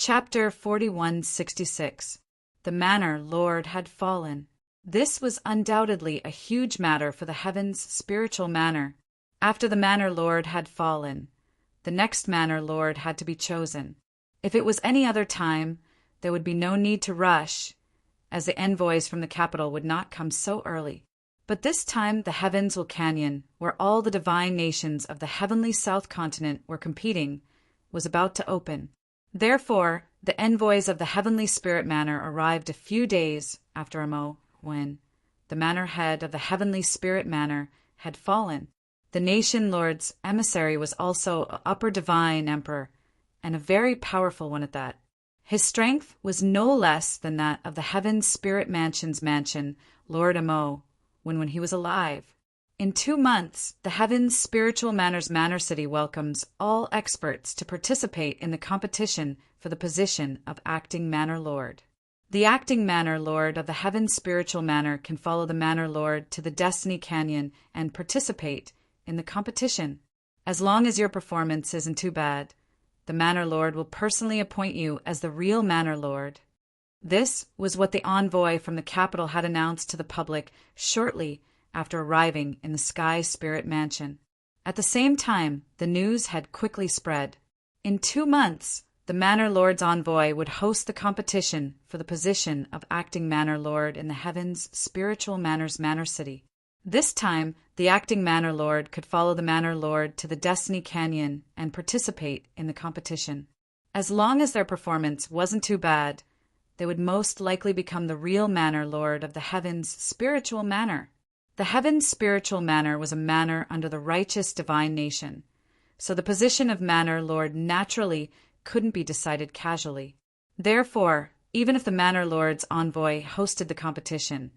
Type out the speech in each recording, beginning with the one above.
Chapter 4166. The Manor Lord had fallen. This was undoubtedly a huge matter for the heavens' spiritual manor. After the Manor Lord had fallen, the next Manor Lord had to be chosen. If it was any other time, there would be no need to rush, as the envoys from the capital would not come so early. But this time the heavens Canyon, where all the divine nations of the heavenly south continent were competing, was about to open. Therefore, the envoys of the heavenly spirit manor arrived a few days after Amo, when the manor head of the heavenly spirit manor had fallen. The nation lord's emissary was also an upper divine emperor, and a very powerful one at that. His strength was no less than that of the heaven spirit mansion's mansion, Lord Amo, when he was alive. In 2 months, the heaven's spiritual manor's manor city welcomes all experts to participate in the competition for the position of acting manor lord. The acting manor lord of the heaven's spiritual manor can follow the manor lord to the Destiny Canyon and participate in the competition. As long as your performance isn't too bad, the manor lord will personally appoint you as the real manor lord. This was what the envoy from the capital had announced to the public shortly after arriving in the Sky Spirit Mansion. At the same time, the news had quickly spread. In 2 months, the Manor Lord's envoy would host the competition for the position of acting Manor Lord in the heavens' spiritual manor's manor city. This time, the acting Manor Lord could follow the Manor Lord to the Destiny Canyon and participate in the competition. As long as their performance wasn't too bad, they would most likely become the real Manor Lord of the heavens' spiritual manor. The heaven's spiritual manor was a manor under the righteous divine nation, so the position of Manor Lord naturally couldn't be decided casually. Therefore, even if the Manor Lord's envoy hosted the competition,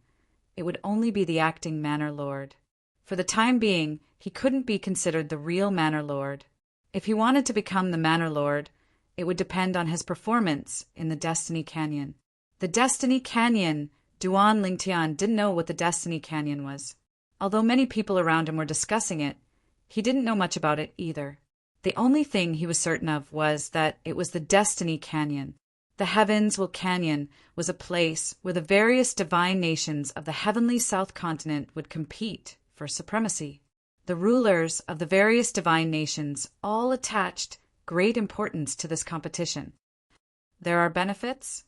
it would only be the acting Manor Lord. For the time being, he couldn't be considered the real Manor Lord. If he wanted to become the Manor Lord, it would depend on his performance in the Destiny Canyon. The Destiny Canyon. Duan Lingtian didn't know what the Destiny Canyon was. Although many people around him were discussing it, he didn't know much about it either. The only thing he was certain of was that it was the Destiny Canyon. The Heavens Canyon was a place where the various divine nations of the heavenly south continent would compete for supremacy. The rulers of the various divine nations all attached great importance to this competition. There are benefits.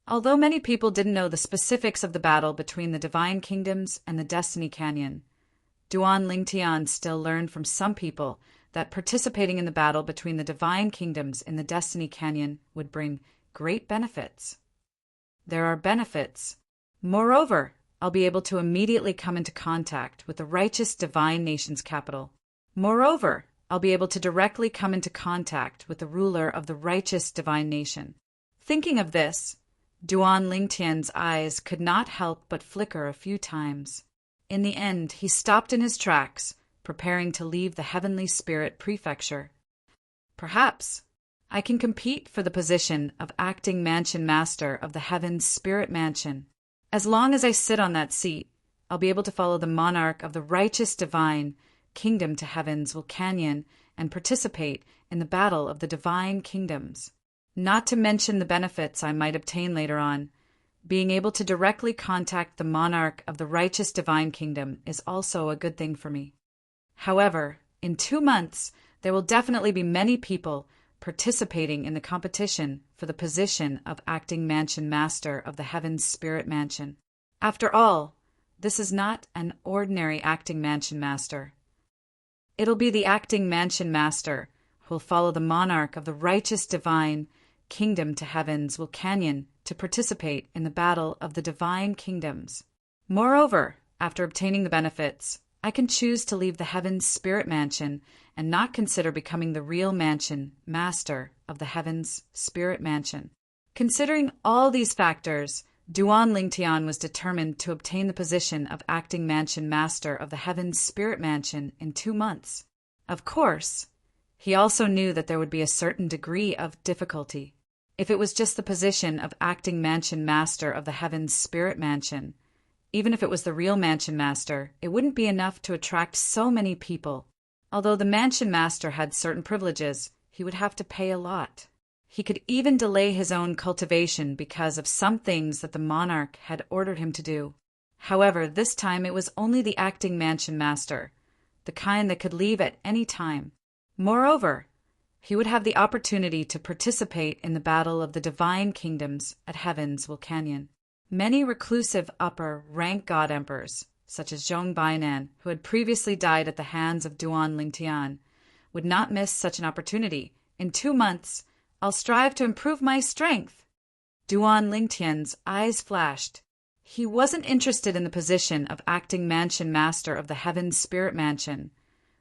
Although many people didn't know the specifics of the battle between the Divine Kingdoms and the Destiny Canyon, Duan Lingtian still learned from some people that participating in the battle between the Divine Kingdoms in the Destiny Canyon would bring great benefits. There are benefits. Moreover, I'll be able to immediately come into contact with the righteous divine nation's capital. Moreover, I'll be able to directly come into contact with the ruler of the righteous divine nation. Thinking of this, Duan Lingtian's eyes could not help but flicker a few times. In the end, he stopped in his tracks, preparing to leave the Heavenly Spirit Prefecture. Perhaps I can compete for the position of acting Mansion Master of the Heaven's Spirit Mansion. As long as I sit on that seat, I'll be able to follow the monarch of the righteous divine kingdom to Heaven's Canyon and participate in the battle of the divine kingdoms. Not to mention the benefits I might obtain later on. Being able to directly contact the monarch of the righteous divine kingdom is also a good thing for me. However, in 2 months, there will definitely be many people participating in the competition for the position of acting Mansion Master of the Heaven's Spirit Mansion. After all, this is not an ordinary acting Mansion Master. It'll be the acting Mansion Master who will follow the monarch of the righteous divine kingdom to Heaven's Canyon to participate in the battle of the divine kingdoms. Moreover, after obtaining the benefits, I can choose to leave the Heaven's Spirit Mansion and not consider becoming the real Mansion Master of the Heaven's Spirit Mansion. Considering all these factors, Duan Lingtian was determined to obtain the position of acting Mansion Master of the Heaven's Spirit Mansion in 2 months. Of course, he also knew that there would be a certain degree of difficulty. If it was just the position of acting Mansion Master of the Heaven's Spirit Mansion, even if it was the real Mansion Master, it wouldn't be enough to attract so many people. Although the Mansion Master had certain privileges, he would have to pay a lot. He could even delay his own cultivation because of some things that the monarch had ordered him to do. However, this time it was only the acting mansion master, the kind that could leave at any time. Moreover, he would have the opportunity to participate in the battle of the divine kingdoms at Heaven's Vulcanion. Many reclusive upper-rank god-emperors, such as Zhong Bainan, who had previously died at the hands of Duan Lingtian, would not miss such an opportunity. In 2 months, I'll strive to improve my strength. Duan Lingtian's eyes flashed. He wasn't interested in the position of acting mansion master of the Heaven's Spirit Mansion,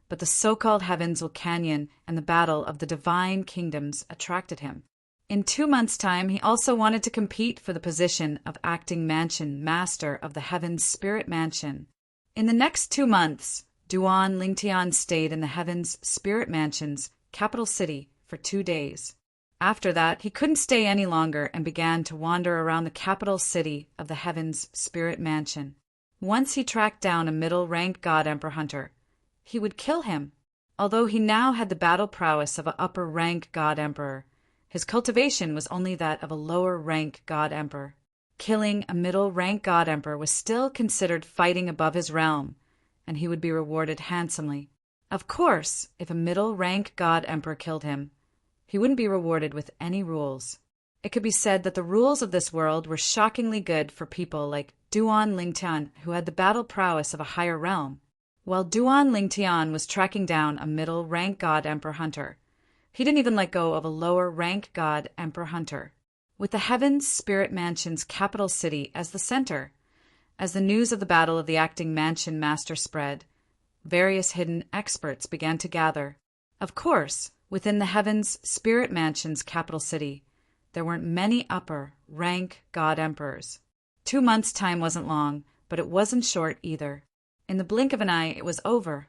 but the so-called Heaven's Vulcanion and the battle of the divine kingdoms attracted him. In 2 months' time, he also wanted to compete for the position of acting mansion master of the Heaven's Spirit Mansion. In the next 2 months, Duan Lingtian stayed in the Heaven's Spirit Mansion's capital city for 2 days. After that, he couldn't stay any longer and began to wander around the capital city of the Heaven's Spirit Mansion. Once he tracked down a middle-ranked god-emperor hunter. He would kill him. Although he now had the battle prowess of an upper-rank god-emperor, his cultivation was only that of a lower-rank god-emperor. Killing a middle-rank god-emperor was still considered fighting above his realm, and he would be rewarded handsomely. Of course, if a middle-rank god-emperor killed him, he wouldn't be rewarded with any rules. It could be said that the rules of this world were shockingly good for people like Duan Lingtian, who had the battle prowess of a higher realm. While Duan Lingtian was tracking down a middle-rank god-emperor hunter, he didn't even let go of a lower-rank god-emperor hunter. With the Heaven's Spirit Mansion's capital city as the center, as the news of the battle of the acting mansion master spread, various hidden experts began to gather. Of course, within the Heaven's Spirit Mansion's capital city, there weren't many upper-rank god-emperors. 2 months' time wasn't long, but it wasn't short either. In the blink of an eye, it was over.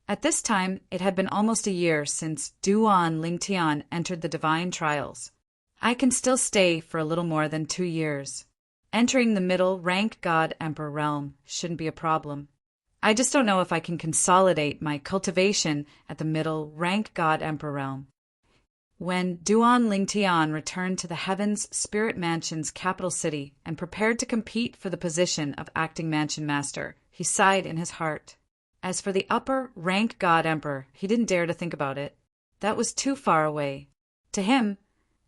At this time, it had been almost a year since Duan Lingtian entered the divine trials. I can still stay for a little more than 2 years. Entering the middle-rank god-emperor realm shouldn't be a problem. I just don't know if I can consolidate my cultivation at the middle-rank god-emperor realm. When Duan Lingtian returned to the Heaven's Spirit Mansion's capital city and prepared to compete for the position of acting mansion master, he sighed in his heart. As for the upper-rank god-emperor, he didn't dare to think about it. That was too far away. To him,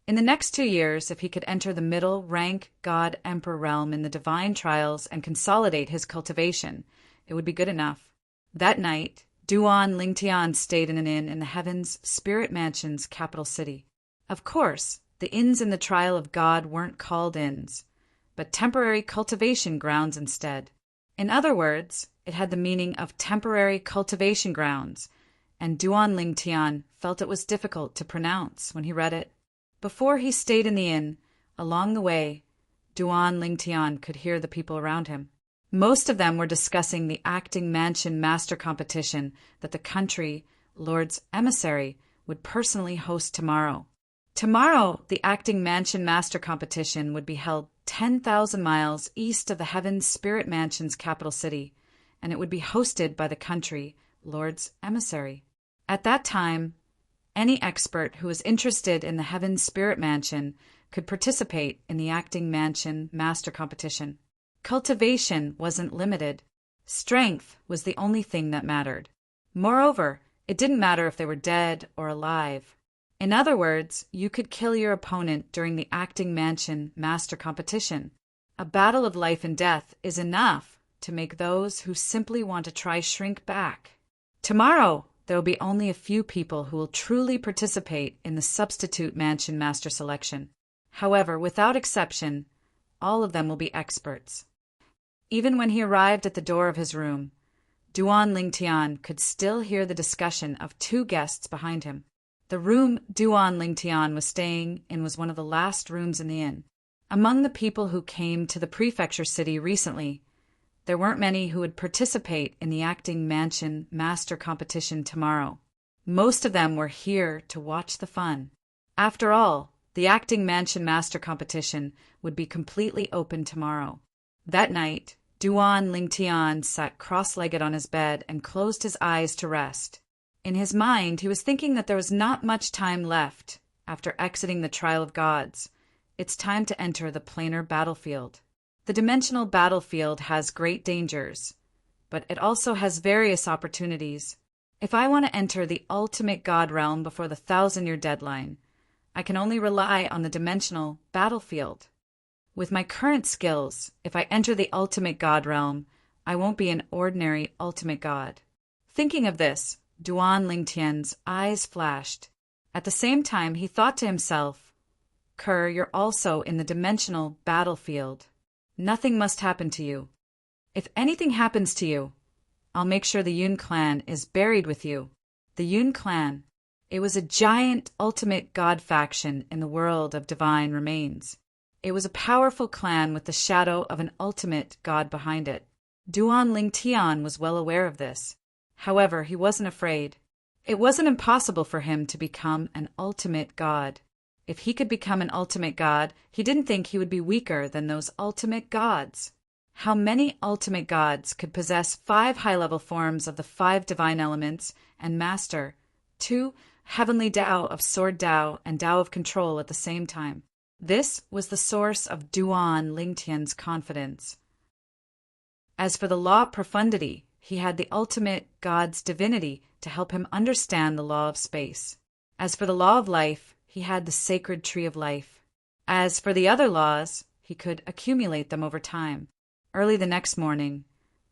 in the next 2 years, if he could enter the middle-rank god-emperor realm in the divine trials and consolidate his cultivation, it would be good enough. That night, Duan Lingtian stayed in an inn in the Heaven's Spirit Mansion's capital city. Of course, the inns in the trial of God weren't called inns, but temporary cultivation grounds instead. In other words, it had the meaning of temporary cultivation grounds, and Duan Lingtian felt it was difficult to pronounce when he read it. Before he stayed in the inn, along the way, Duan Lingtian could hear the people around him. Most of them were discussing the acting mansion master competition that the country lord's emissary would personally host tomorrow. Tomorrow, the acting mansion master competition would be held 10,000 miles east of the Heaven's Spirit Mansion's capital city, and it would be hosted by the country lord's emissary. At that time, any expert who was interested in the Heaven's Spirit Mansion could participate in the acting mansion master competition. Cultivation wasn't limited. Strength was the only thing that mattered. Moreover, it didn't matter if they were dead or alive. In other words, you could kill your opponent during the acting mansion master competition. A battle of life and death is enough to make those who simply want to try shrink back. Tomorrow, there will be only a few people who will truly participate in the substitute mansion master selection. However, without exception, all of them will be experts. Even when he arrived at the door of his room, Duan Lingtian could still hear the discussion of 2 guests behind him. The room Duan Lingtian was staying in was one of the last rooms in the inn. Among the people who came to the prefecture city recently, there weren't many who would participate in the acting mansion master competition tomorrow. Most of them were here to watch the fun. After all, the acting mansion master competition would be completely open tomorrow. That night, Duan Lingtian sat cross-legged on his bed and closed his eyes to rest. In his mind, he was thinking that there was not much time left, after exiting the trial of gods, it's time to enter the planar battlefield. The dimensional battlefield has great dangers, but it also has various opportunities. If I want to enter the ultimate God realm before the 1,000-year deadline, I can only rely on the dimensional battlefield. With my current skills, if I enter the ultimate God realm, I won't be an ordinary ultimate God. Thinking of this, Duan Lingtian's eyes flashed. At the same time, he thought to himself, Kerr, you're also in the dimensional battlefield. Nothing must happen to you. If anything happens to you, I'll make sure the Yun clan is buried with you. The Yun clan. It was a giant ultimate god faction in the world of divine remains. It was a powerful clan with the shadow of an ultimate god behind it. Duan Lingtian was well aware of this. However, he wasn't afraid. It wasn't impossible for him to become an ultimate god. If he could become an ultimate god, he didn't think he would be weaker than those ultimate gods. How many ultimate gods could possess 5 high-level forms of the 5 divine elements and master 2 heavenly Tao of Sword Tao and Tao of Control at the same time? This was the source of Duan Lingtian's confidence. As for the law of profundity, he had the ultimate God's divinity to help him understand the law of space. As for the law of life, he had the sacred tree of life. As for the other laws, he could accumulate them over time. Early the next morning,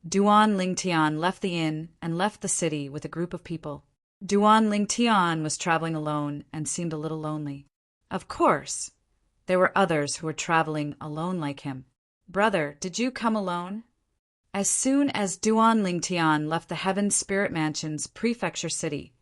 Duan Lingtian left the inn and left the city with a group of people. Duan Lingtian was traveling alone and seemed a little lonely. Of course, there were others who were traveling alone like him. Brother, did you come alone? As soon as Duan Lingtian left the Heaven Spirit Mansion's prefecture city,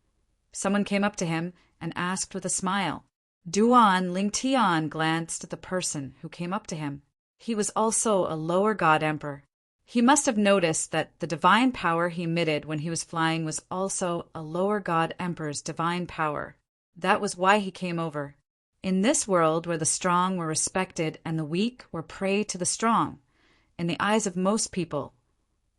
someone came up to him and asked with a smile. Duan Lingtian glanced at the person who came up to him. He was also a lower god emperor. He must have noticed that the divine power he emitted when he was flying was also a lower god emperor's divine power. That was why he came over. In this world where the strong were respected and the weak were prey to the strong, in the eyes of most people,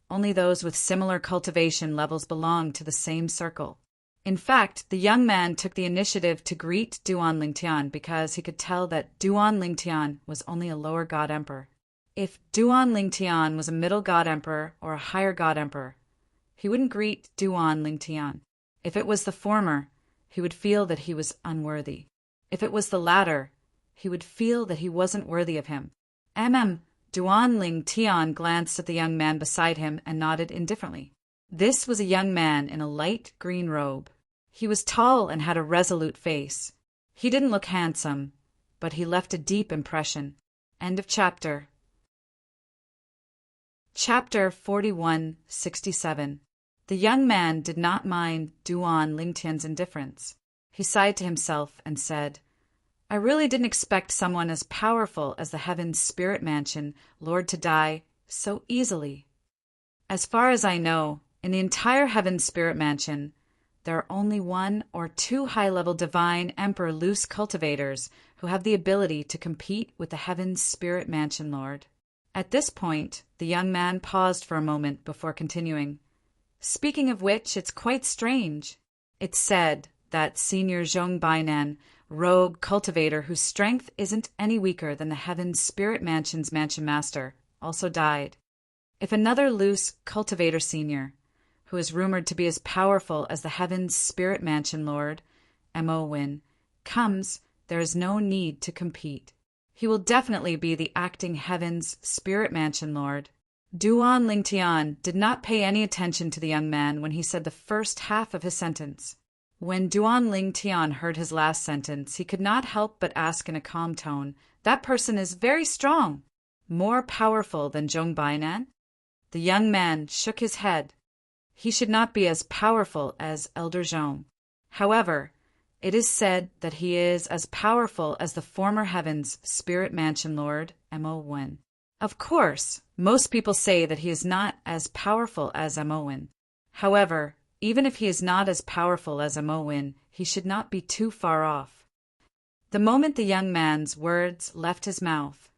only those with similar cultivation levels belonged to the same circle. In fact, the young man took the initiative to greet Duan Lingtian because he could tell that Duan Lingtian was only a lower god emperor. If Duan Lingtian was a middle god emperor or a higher god emperor, he wouldn't greet Duan Lingtian. If it was the former, he would feel that he was unworthy. If it was the latter, he would feel that he wasn't worthy of him. Duan Lingtian glanced at the young man beside him and nodded indifferently. This was a young man in a light green robe. He was tall and had a resolute face. He didn't look handsome, but he left a deep impression. End of chapter. Chapter 4167. The young man did not mind Duan Lingtian's indifference. He sighed to himself and said, I really didn't expect someone as powerful as the Heaven's Spirit Mansion Lord to die so easily. As far as I know, in the entire Heaven's Spirit Mansion, there are only 1 or 2 high-level divine Emperor Luce cultivators who have the ability to compete with the Heaven's Spirit Mansion Lord. At this point, the young man paused for a moment before continuing. Speaking of which, it's quite strange. It's said that Senior Zhong Bainan, rogue cultivator whose strength isn't any weaker than the Heaven's Spirit Mansion's Mansion Master, also died. If another Luce cultivator senior, who is rumored to be as powerful as the Heaven's Spirit Mansion Lord, Mo Win, comes, there is no need to compete. He will definitely be the acting Heaven's Spirit Mansion Lord. Duan Lingtian did not pay any attention to the young man when he said the first half of his sentence. When Duan Lingtian heard his last sentence, he could not help but ask in a calm tone, That person is very strong, more powerful than Zhong Bainan? The young man shook his head. He should not be as powerful as Elder Zhong. However, it is said that he is as powerful as the former Heaven's Spirit Mansion Lord, Mo Win. Of course, most people say that he is not as powerful as Mo Win. However, even if he is not as powerful as Mo Win, he should not be too far off. The moment the young man's words left his mouth,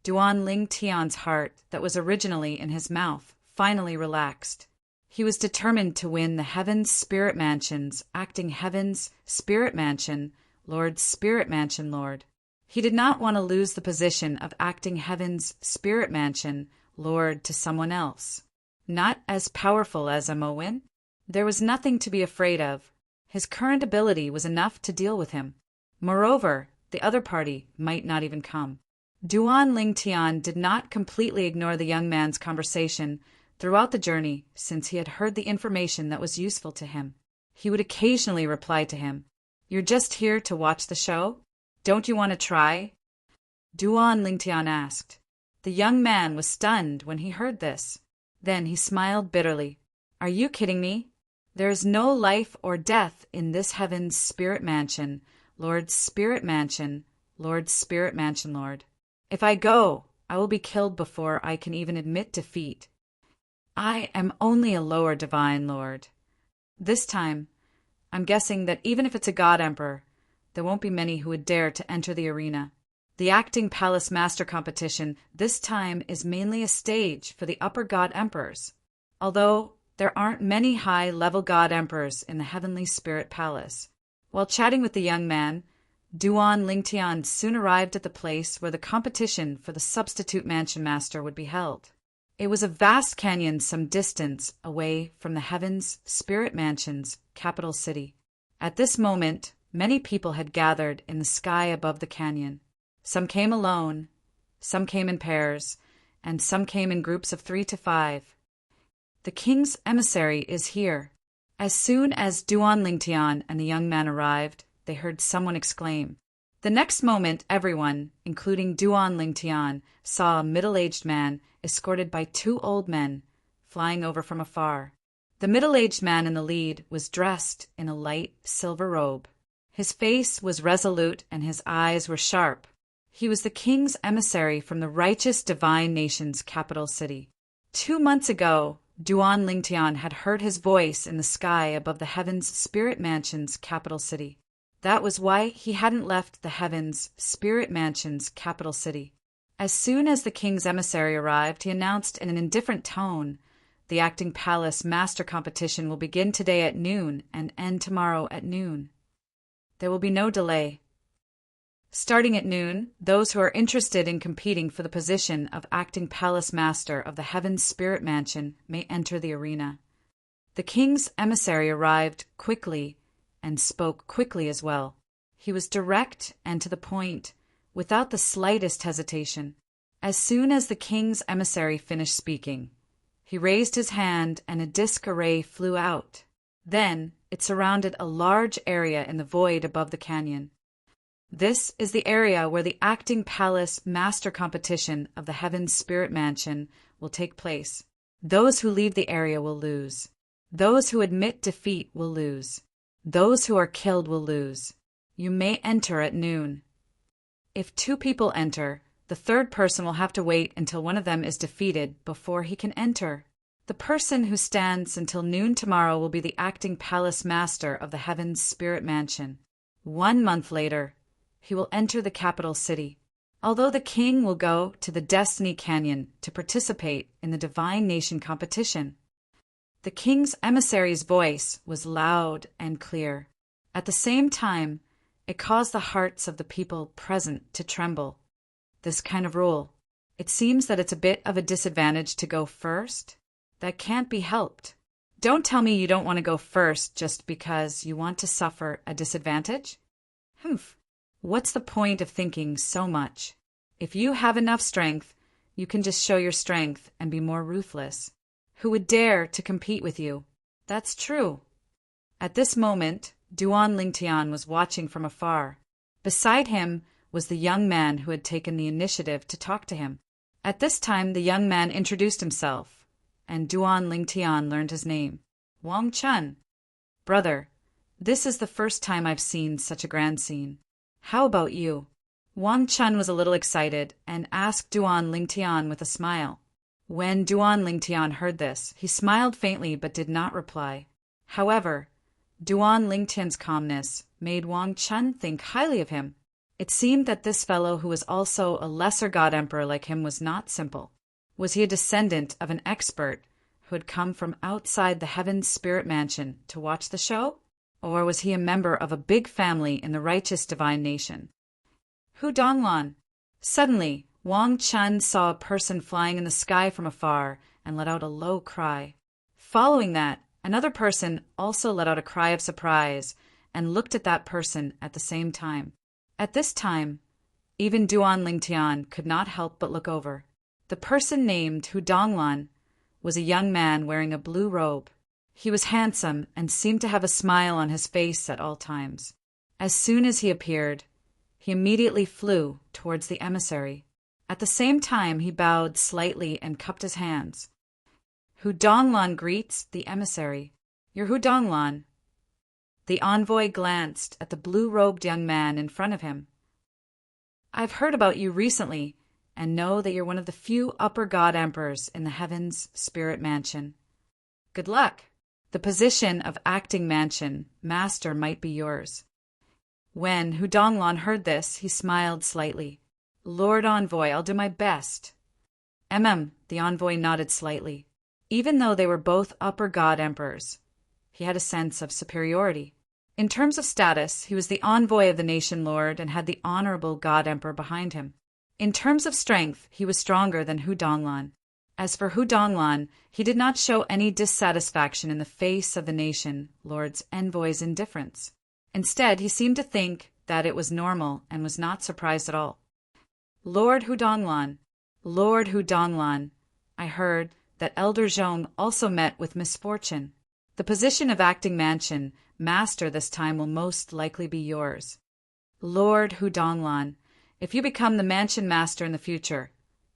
Duan Lingtian's heart that was originally in his mouth finally relaxed. He was determined to win the Heaven's Spirit Mansion's acting Heaven's Spirit Mansion Lord Spirit Mansion Lord. He did not want to lose the position of acting heaven's Spirit Mansion Lord to someone else. Not as powerful as Amowin. There was nothing to be afraid of. His current ability was enough to deal with him. Moreover, the other party might not even come. Duan Lingtian did not completely ignore the young man's conversation throughout the journey, since he had heard the information that was useful to him. He would occasionally reply to him, "You're just here to watch the show? Don't you want to try?" Duan Lingtian asked. The young man was stunned when he heard this. Then he smiled bitterly. "Are you kidding me? There is no life or death in this heaven's Spirit Mansion, Lord Spirit Mansion, Lord Spirit Mansion Lord. If I go, I will be killed before I can even admit defeat. I am only a lower divine lord. This time, I'm guessing that even if it's a god emperor, there won't be many who would dare to enter the arena. The Acting Palace Master Competition this time is mainly a stage for the upper god emperors, although there aren't many high-level god emperors in the Heavenly Spirit Palace." While chatting with the young man, Duan Lingtian soon arrived at the place where the competition for the substitute mansion master would be held. It was a vast canyon some distance away from the Heaven's Spirit Mansion's capital city. At this moment, many people had gathered in the sky above the canyon. Some came alone, some came in pairs, and some came in groups of 3 to 5. The king's emissary is here. As soon as Duan Lingtian and the young man arrived, they heard someone exclaim. The next moment, everyone, including Duan Lingtian, saw a middle-aged man escorted by 2 old men, flying over from afar. The middle-aged man in the lead was dressed in a light silver robe. His face was resolute and his eyes were sharp. He was the king's emissary from the righteous divine nation's capital city. 2 months ago, Duan Lingtian had heard his voice in the sky above the Heaven's Spirit Mansion's capital city. That was why he hadn't left the Heaven's Spirit Mansion's capital city. As soon as the king's emissary arrived, he announced in an indifferent tone, "The Acting Palace Master Competition will begin today at noon and end tomorrow at noon. There will be no delay. Starting at noon, those who are interested in competing for the position of Acting Palace Master of the Heaven's Spirit Mansion may enter the arena." The king's emissary arrived quickly and spoke quickly as well. He was direct and to the point, without the slightest hesitation. As soon as the king's emissary finished speaking, he raised his hand and a disc array flew out. Then it surrounded a large area in the void above the canyon. This is the area where the Acting Palace Master Competition of the Heaven's Spirit Mansion will take place. Those who leave the area will lose. Those who admit defeat will lose. Those who are killed will lose. You may enter at noon. If 2 people enter, the 3rd person will have to wait until one of them is defeated before he can enter. The person who stands until noon tomorrow will be the Acting Palace Master of the Heaven's Spirit Mansion. 1 month later, he will enter the capital city. Although the king will go to the Destiny Canyon to participate in the Divine Nation competition. The king's emissary's voice was loud and clear. At the same time, it caused the hearts of the people present to tremble. This kind of rule. It seems that it's a bit of a disadvantage to go first. That can't be helped. Don't tell me you don't want to go first just because you want to suffer a disadvantage? Humph. What's the point of thinking so much? If you have enough strength, you can just show your strength and be more ruthless. Who would dare to compete with you? That's true. At this moment, Duan Lingtian was watching from afar. Beside him was the young man who had taken the initiative to talk to him. At this time, the young man introduced himself, and Duan Lingtian learned his name. Wang Chun. Brother, this is the first time I've seen such a grand scene. How about you? Wang Chun was a little excited and asked Duan Lingtian with a smile. When Duan Lingtian heard this, he smiled faintly but did not reply. However, Duan Lingtian's calmness made Wang Chun think highly of him. It seemed that this fellow who was also a lesser god emperor like him was not simple. Was he a descendant of an expert who had come from outside the Heaven's Spirit Mansion to watch the show? or was he a member of a big family in the righteous divine nation? Hu Donglan. Suddenly, Wang Chun saw a person flying in the sky from afar and let out a low cry. Following that, another person also let out a cry of surprise and looked at that person at the same time. At this time, even Duan Lingtian could not help but look over. The person named Hu Donglan was a young man wearing a blue robe. He was handsome and seemed to have a smile on his face at all times. As soon as he appeared, he immediately flew towards the emissary. At the same time, he bowed slightly and cupped his hands. Hu Donglan greets the emissary. You're Hu Donglan. The envoy glanced at the blue-robed young man in front of him. I've heard about you recently and know that you're one of the few upper god emperors in the heavens spirit mansion. Good luck. The position of acting mansion master might be yours. When Hu Donglan heard this, he smiled slightly. Lord Envoy, I'll do my best. The envoy nodded slightly. Even though they were both upper god emperors, he had a sense of superiority. In terms of status, he was the envoy of the nation lord and had the honorable god emperor behind him. In terms of strength, he was stronger than Hu Donglan. As for Hu Donglan, he did not show any dissatisfaction in the face of the nation lord's envoy's indifference. Instead, he seemed to think that it was normal and was not surprised at all. Lord Hu Donglan, I heard that Elder Zhong also met with misfortune. The position of acting mansion master this time will most likely be yours. Lord Hu Donglan, if you become the mansion master in the future,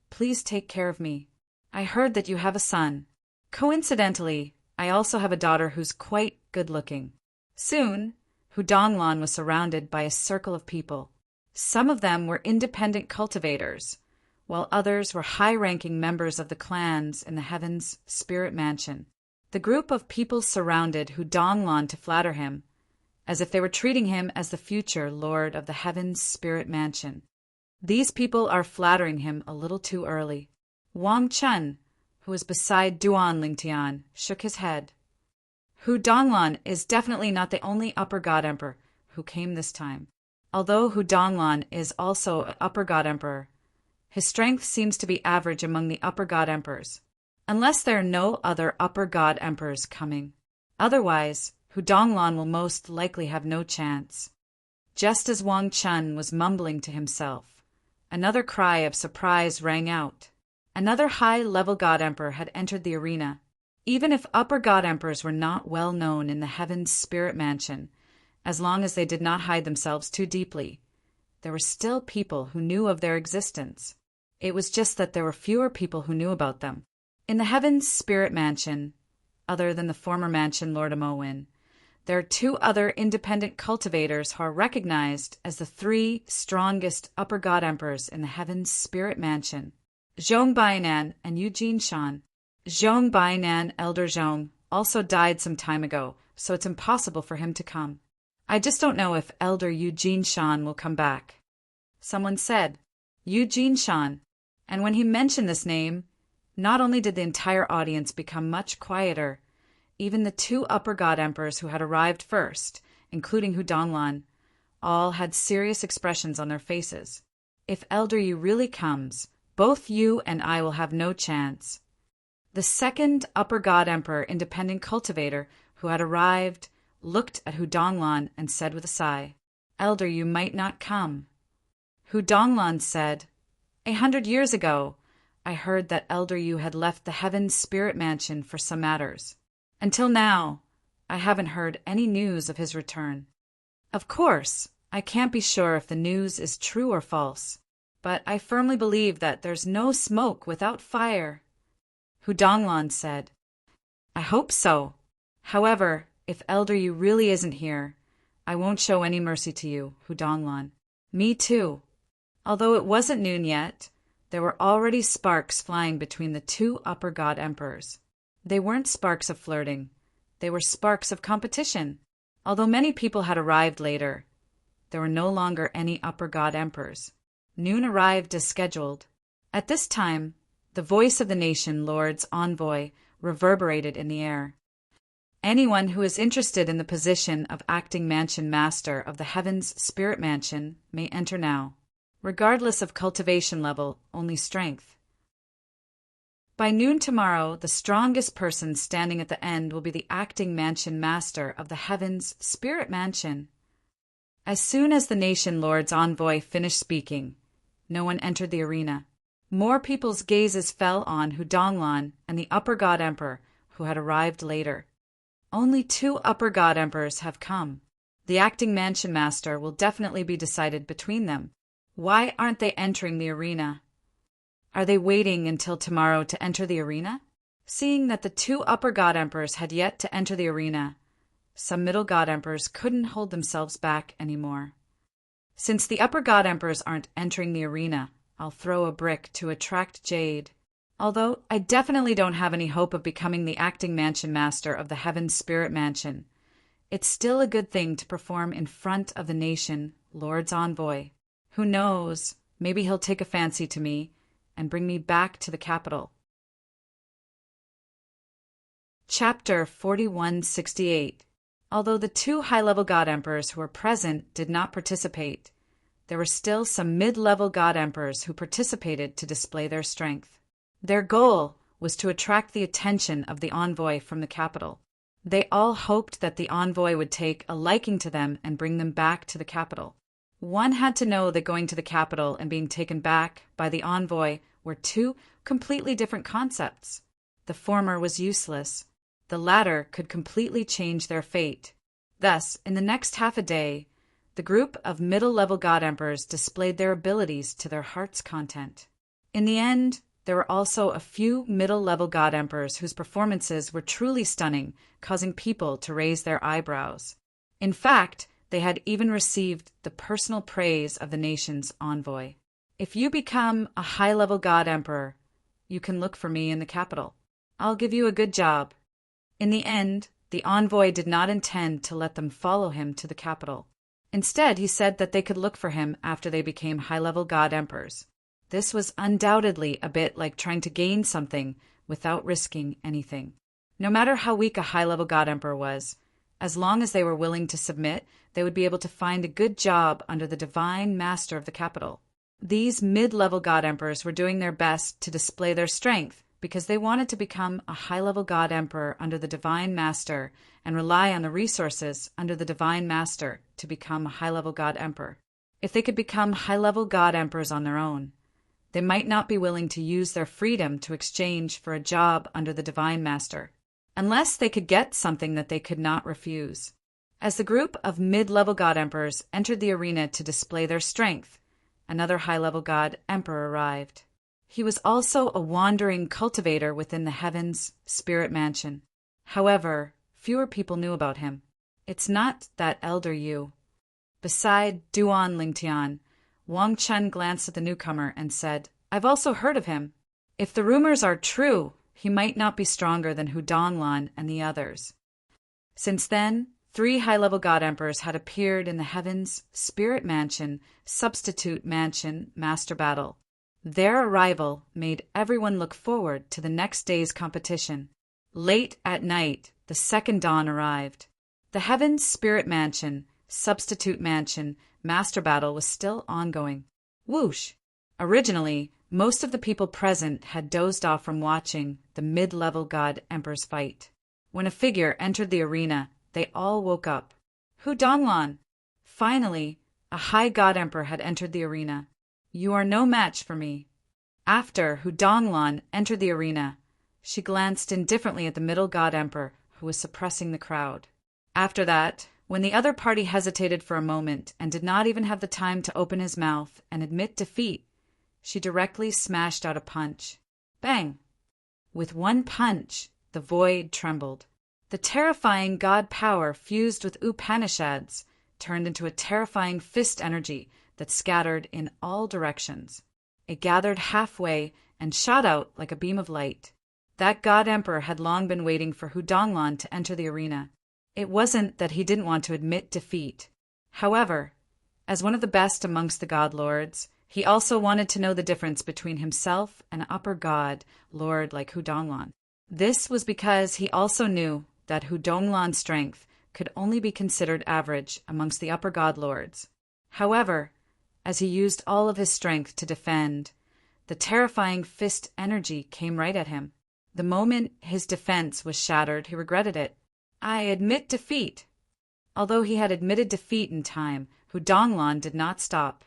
please take care of me. I heard that you have a son. Coincidentally, I also have a daughter who's quite good-looking. Soon, Hu Donglan was surrounded by a circle of people. Some of them were independent cultivators, while others were high-ranking members of the clans in the heavens spirit mansion. The group of people surrounded Hu Donglan to flatter him, as if they were treating him as the future lord of the heavens spirit mansion. These people are flattering him a little too early. Wang Chun, who was beside Duan Lingtian, shook his head. Hu Donglan is definitely not the only upper god emperor who came this time. Although Hu Donglan is also an upper god emperor, his strength seems to be average among the upper god emperors, unless there are no other upper god emperors coming. Otherwise, Hu Donglan will most likely have no chance. Just as Wang Chun was mumbling to himself, another cry of surprise rang out. Another high-level god emperor had entered the arena. Even if upper god emperors were not well known in the heavens spirit mansion, as long as they did not hide themselves too deeply, there were still people who knew of their existence. It was just that there were fewer people who knew about them. In the heavens spirit mansion, other than the former mansion Lord Amowin, there are two other independent cultivators who are recognized as the three strongest upper god emperors in the heavens spirit mansion. Zhong Bainan and Eugene Shan. Zhong Bainan, Elder Zhong, also died some time ago, so it's impossible for him to come. I just don't know if Elder Eugene Shan will come back. Someone said, Eugene Shan, and when he mentioned this name, not only did the entire audience become much quieter, even the two upper god emperors who had arrived first, including Hu Donglan, all had serious expressions on their faces. If Elder Yu really comes, both you and I will have no chance. The second upper god emperor independent cultivator who had arrived looked at Hu Donglan and said with a sigh, Elder, you might not come. Hu Donglan said, 100 years ago, I heard that Elder Yu had left the heaven's spirit mansion for some matters. Until now, I haven't heard any news of his return. Of course, I can't be sure if the news is true or false, but I firmly believe that there's no smoke without fire. Hu Donglan said, I hope so. However, if Elder Yu really isn't here, I won't show any mercy to you, Hu Donglan. Me too. Although it wasn't noon yet, there were already sparks flying between the two upper god emperors. They weren't sparks of flirting. They were sparks of competition. Although many people had arrived later, there were no longer any upper god emperors. Noon arrived as scheduled. At this time, the voice of the nation lord's envoy reverberated in the air. Anyone who is interested in the position of acting mansion master of the heavens spirit mansion may enter now. Regardless of cultivation level, only strength. By noon tomorrow, the strongest person standing at the end will be the acting mansion master of the heavens spirit mansion. As soon as the nation lord's envoy finished speaking, no one entered the arena. More people's gazes fell on Hudonglan and the upper god emperor, who had arrived later. Only 2 upper god emperors have come. The acting mansion master will definitely be decided between them. Why aren't they entering the arena? Are they waiting until tomorrow to enter the arena? Seeing that the 2 upper god emperors had yet to enter the arena, some middle god emperors couldn't hold themselves back anymore. Since the upper god emperors aren't entering the arena, I'll throw a brick to attract Jade. Although I definitely don't have any hope of becoming the acting mansion master of the Heaven's Spirit Mansion, it's still a good thing to perform in front of the nation, Lord's envoy. Who knows, maybe he'll take a fancy to me and bring me back to the capital. Chapter 4168. Although the 2 high-level god emperors who were present did not participate, there were still some mid-level god emperors who participated to display their strength. Their goal was to attract the attention of the envoy from the capital. They all hoped that the envoy would take a liking to them and bring them back to the capital. One had to know that going to the capital and being taken back by the envoy were 2 completely different concepts. The former was useless. The latter could completely change their fate. Thus, in the next half a day, the group of middle-level god emperors displayed their abilities to their heart's content. In the end, there were also a few middle-level god emperors whose performances were truly stunning, causing people to raise their eyebrows. In fact, they had even received the personal praise of the nation's envoy. If you become a high-level god emperor, you can look for me in the capital. I'll give you a good job. In the end, the envoy did not intend to let them follow him to the capital. Instead, he said that they could look for him after they became high-level god emperors. This was undoubtedly a bit like trying to gain something without risking anything. No matter how weak a high-level god emperor was, as long as they were willing to submit, they would be able to find a good job under the divine master of the capital. These mid-level god emperors were doing their best to display their strength because they wanted to become a high-level god emperor under the divine master and rely on the resources under the divine master to become a high-level god emperor. If they could become high-level god emperors on their own, they might not be willing to use their freedom to exchange for a job under the divine master, unless they could get something that they could not refuse. As the group of mid-level god emperors entered the arena to display their strength, another high-level god emperor arrived. He was also a wandering cultivator within the Heaven's Spirit Mansion. However, fewer people knew about him. It's not that elder Yu. Beside Duan Lingtian, Wang Chen glanced at the newcomer and said, "I've also heard of him. If the rumors are true, he might not be stronger than Hudonglan and the others." Since then, 3 high-level god emperors had appeared in the Heaven's Spirit Mansion Substitute Mansion Master Battle. Their arrival made everyone look forward to the next day's competition. Late at night, the second dawn arrived. The Heaven's Spirit Mansion Substitute Mansion Master Battle was still ongoing. Whoosh! Originally, most of the people present had dozed off from watching the mid-level god emperors fight. When a figure entered the arena, they all woke up. Hudonglan! Finally, a high god emperor had entered the arena. "You are no match for me." After Hudonglan entered the arena, she glanced indifferently at the middle god emperor who was suppressing the crowd. After that, when the other party hesitated for a moment and did not even have the time to open his mouth and admit defeat, she directly smashed out a punch. Bang! With one punch, the void trembled. The terrifying god power fused with Upanishads turned into a terrifying fist energy that scattered in all directions. It gathered halfway and shot out like a beam of light. That god emperor had long been waiting for Hudonglan to enter the arena. It wasn't that he didn't want to admit defeat. However, as one of the best amongst the god lords, he also wanted to know the difference between himself and an upper god lord like Hudonglan. This was because he also knew that Hu Donglan's strength could only be considered average amongst the upper god lords. However, as he used all of his strength to defend, the terrifying fist energy came right at him. The moment his defense was shattered, he regretted it. I admit defeat. Although he had admitted defeat in time, Hu Donglan did not stop.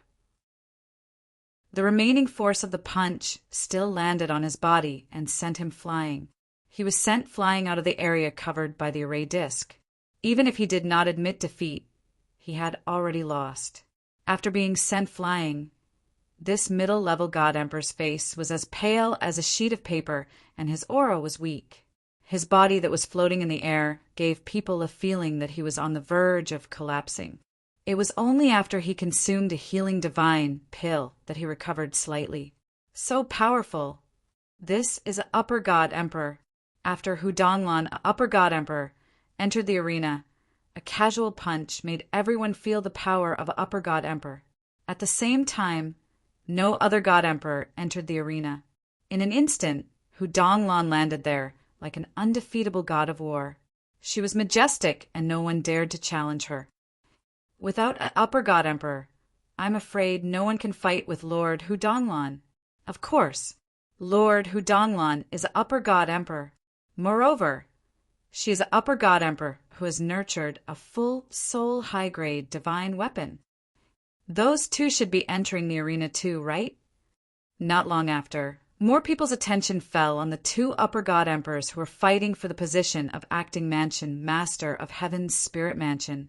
The remaining force of the punch still landed on his body and sent him flying. He was sent flying out of the area covered by the array disc. Even if he did not admit defeat, he had already lost. After being sent flying, this middle-level God Emperor's face was as pale as a sheet of paper, and his aura was weak. His body that was floating in the air gave people a feeling that he was on the verge of collapsing. It was only after he consumed a healing divine pill that he recovered slightly. So powerful. This is an upper god emperor. After Hu Donglan, an upper god emperor, entered the arena, a casual punch made everyone feel the power of an upper god emperor. At the same time, no other god emperor entered the arena. In an instant, Hu Donglan landed there like an undefeatable god of war. She was majestic, and no one dared to challenge her. Without an upper god emperor, I'm afraid no one can fight with Lord Hu Donglan. Of course, Lord Hu Donglan is an upper god emperor. Moreover, she is an upper god emperor who has nurtured a full soul high-grade divine weapon. Those two should be entering the arena too, right? Not long after, more people's attention fell on the two upper god emperors who were fighting for the position of acting mansion master of heaven's spirit mansion,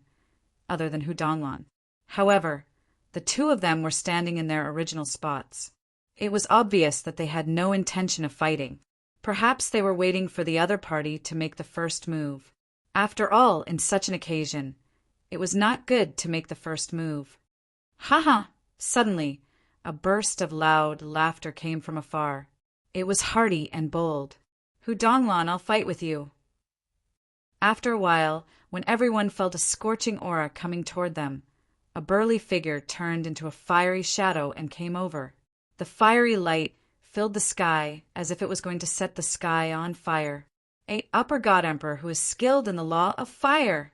other than Hu Donglan. However, the two of them were standing in their original spots. It was obvious that they had no intention of fighting. Perhaps they were waiting for the other party to make the first move. After all, in such an occasion, it was not good to make the first move. Ha ha! Suddenly, a burst of loud laughter came from afar. It was hearty and bold. Hu Donglan, I'll fight with you. After a while, when everyone felt a scorching aura coming toward them, a burly figure turned into a fiery shadow and came over. The fiery light filled the sky as if it was going to set the sky on fire. An upper god emperor who is skilled in the law of fire.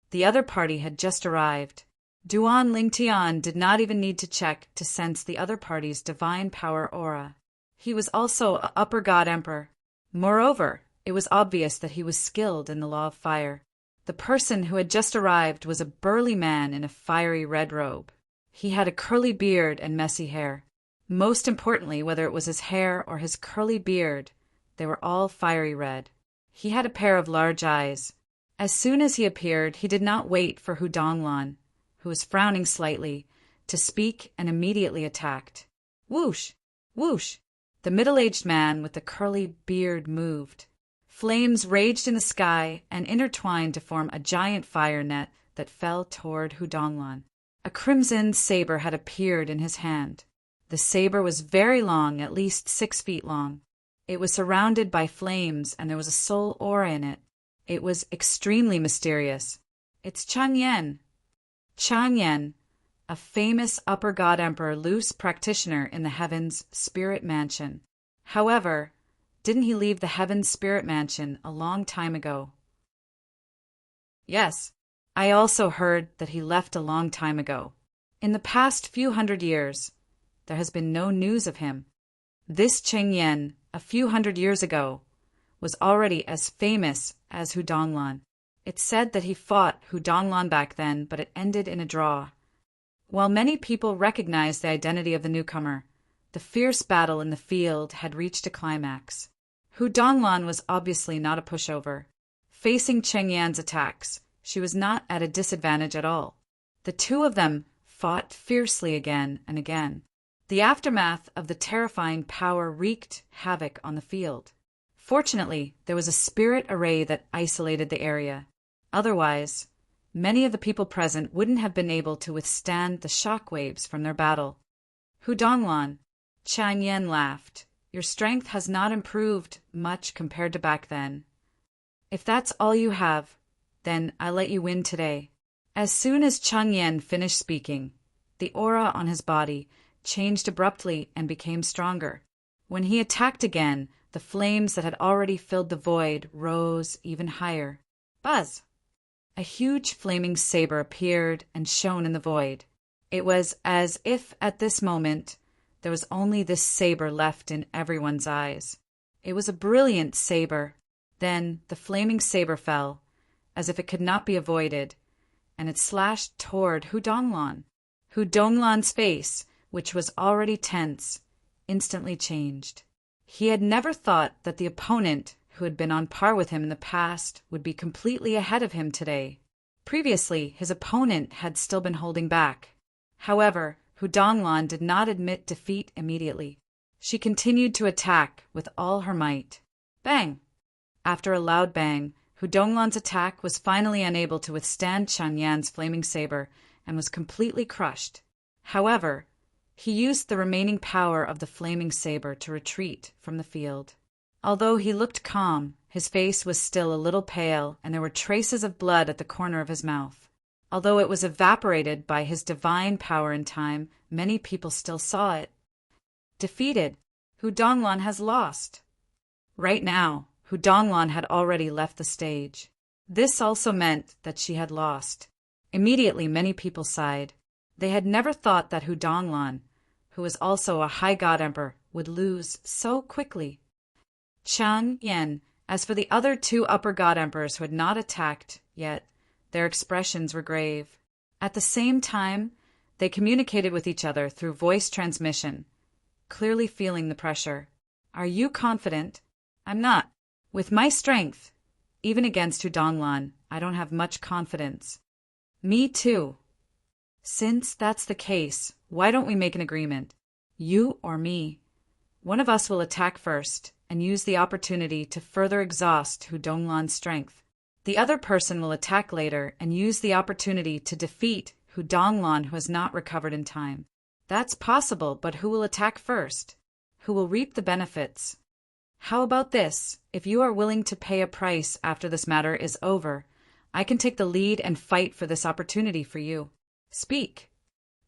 The other party had just arrived. Duan Lingtian did not even need to check to sense the other party's divine power aura. He was also an upper god emperor. Moreover, it was obvious that he was skilled in the law of fire. The person who had just arrived was a burly man in a fiery red robe. He had a curly beard and messy hair. Most importantly, whether it was his hair or his curly beard, they were all fiery red. He had a pair of large eyes. As soon as he appeared, he did not wait for Hu Donglan, who was frowning slightly, to speak and immediately attacked. Whoosh! Whoosh! The middle-aged man with the curly beard moved. Flames raged in the sky and intertwined to form a giant fire net that fell toward Hu Donglan. A crimson saber had appeared in his hand. The saber was very long, at least 6 feet long. It was surrounded by flames, and there was a soul aura in it. It was extremely mysterious. It's Chang Yen. Chang Yen, a famous upper god emperor loose practitioner in the Heaven's Spirit Mansion. However, didn't he leave the Heaven's Spirit Mansion a long time ago? Yes, I also heard that he left a long time ago. In the past few hundred years, there has been no news of him. This Cheng Yen, a few hundred years ago, was already as famous as Hu Donglan. It's said that he fought Hu Donglan back then, but it ended in a draw. While many people recognized the identity of the newcomer, the fierce battle in the field had reached a climax. Hu Donglan was obviously not a pushover. Facing Cheng Yan's attacks, she was not at a disadvantage at all. The two of them fought fiercely again and again. The aftermath of the terrifying power wreaked havoc on the field. Fortunately, there was a spirit array that isolated the area. Otherwise, many of the people present wouldn't have been able to withstand the shockwaves from their battle. Hu Donglan, Chang Yen laughed. Your strength has not improved much compared to back then. If that's all you have, then I'll let you win today. As soon as Chang Yen finished speaking, the aura on his body changed abruptly and became stronger. When he attacked again, The flames that had already filled the void rose even higher. Buzz! A huge flaming saber appeared and shone in the void. It was as if at this moment there was only this saber left in everyone's eyes. It was a brilliant saber. Then the flaming saber fell, as if it could not be avoided, and it slashed toward Hudonglan. Hudonglan's face, which was already tense, instantly changed. He had never thought that the opponent who had been on par with him in the past would be completely ahead of him today. Previously, his opponent had still been holding back. However, Hudonglan did not admit defeat immediately. She continued to attack with all her might. Bang! After a loud bang, Hudonglan's attack was finally unable to withstand Chang Yan's flaming saber and was completely crushed. However, he used the remaining power of the flaming saber to retreat from the field. Although he looked calm, his face was still a little pale and there were traces of blood at the corner of his mouth. Although it was evaporated by his divine power in time, many people still saw it. Defeated, Hudonglan has lost. Right now, Hudonglan had already left the stage. This also meant that she had lost. Immediately, many people sighed. They had never thought that Hudonglan, who was also a high god emperor, would lose so quickly. Chang Yan, as for the other two upper god emperors who had not attacked yet, their expressions were grave. At the same time, they communicated with each other through voice transmission, clearly feeling the pressure. Are you confident? I'm not. With my strength, even against Hudonglan, I don't have much confidence. Me too. Since that's the case, why don't we make an agreement? You or me. One of us will attack first and use the opportunity to further exhaust Hudonglan's strength. The other person will attack later and use the opportunity to defeat Hudonglan who has not recovered in time. That's possible, but who will attack first? Who will reap the benefits? How about this? If you are willing to pay a price after this matter is over, I can take the lead and fight for this opportunity for you. Speak.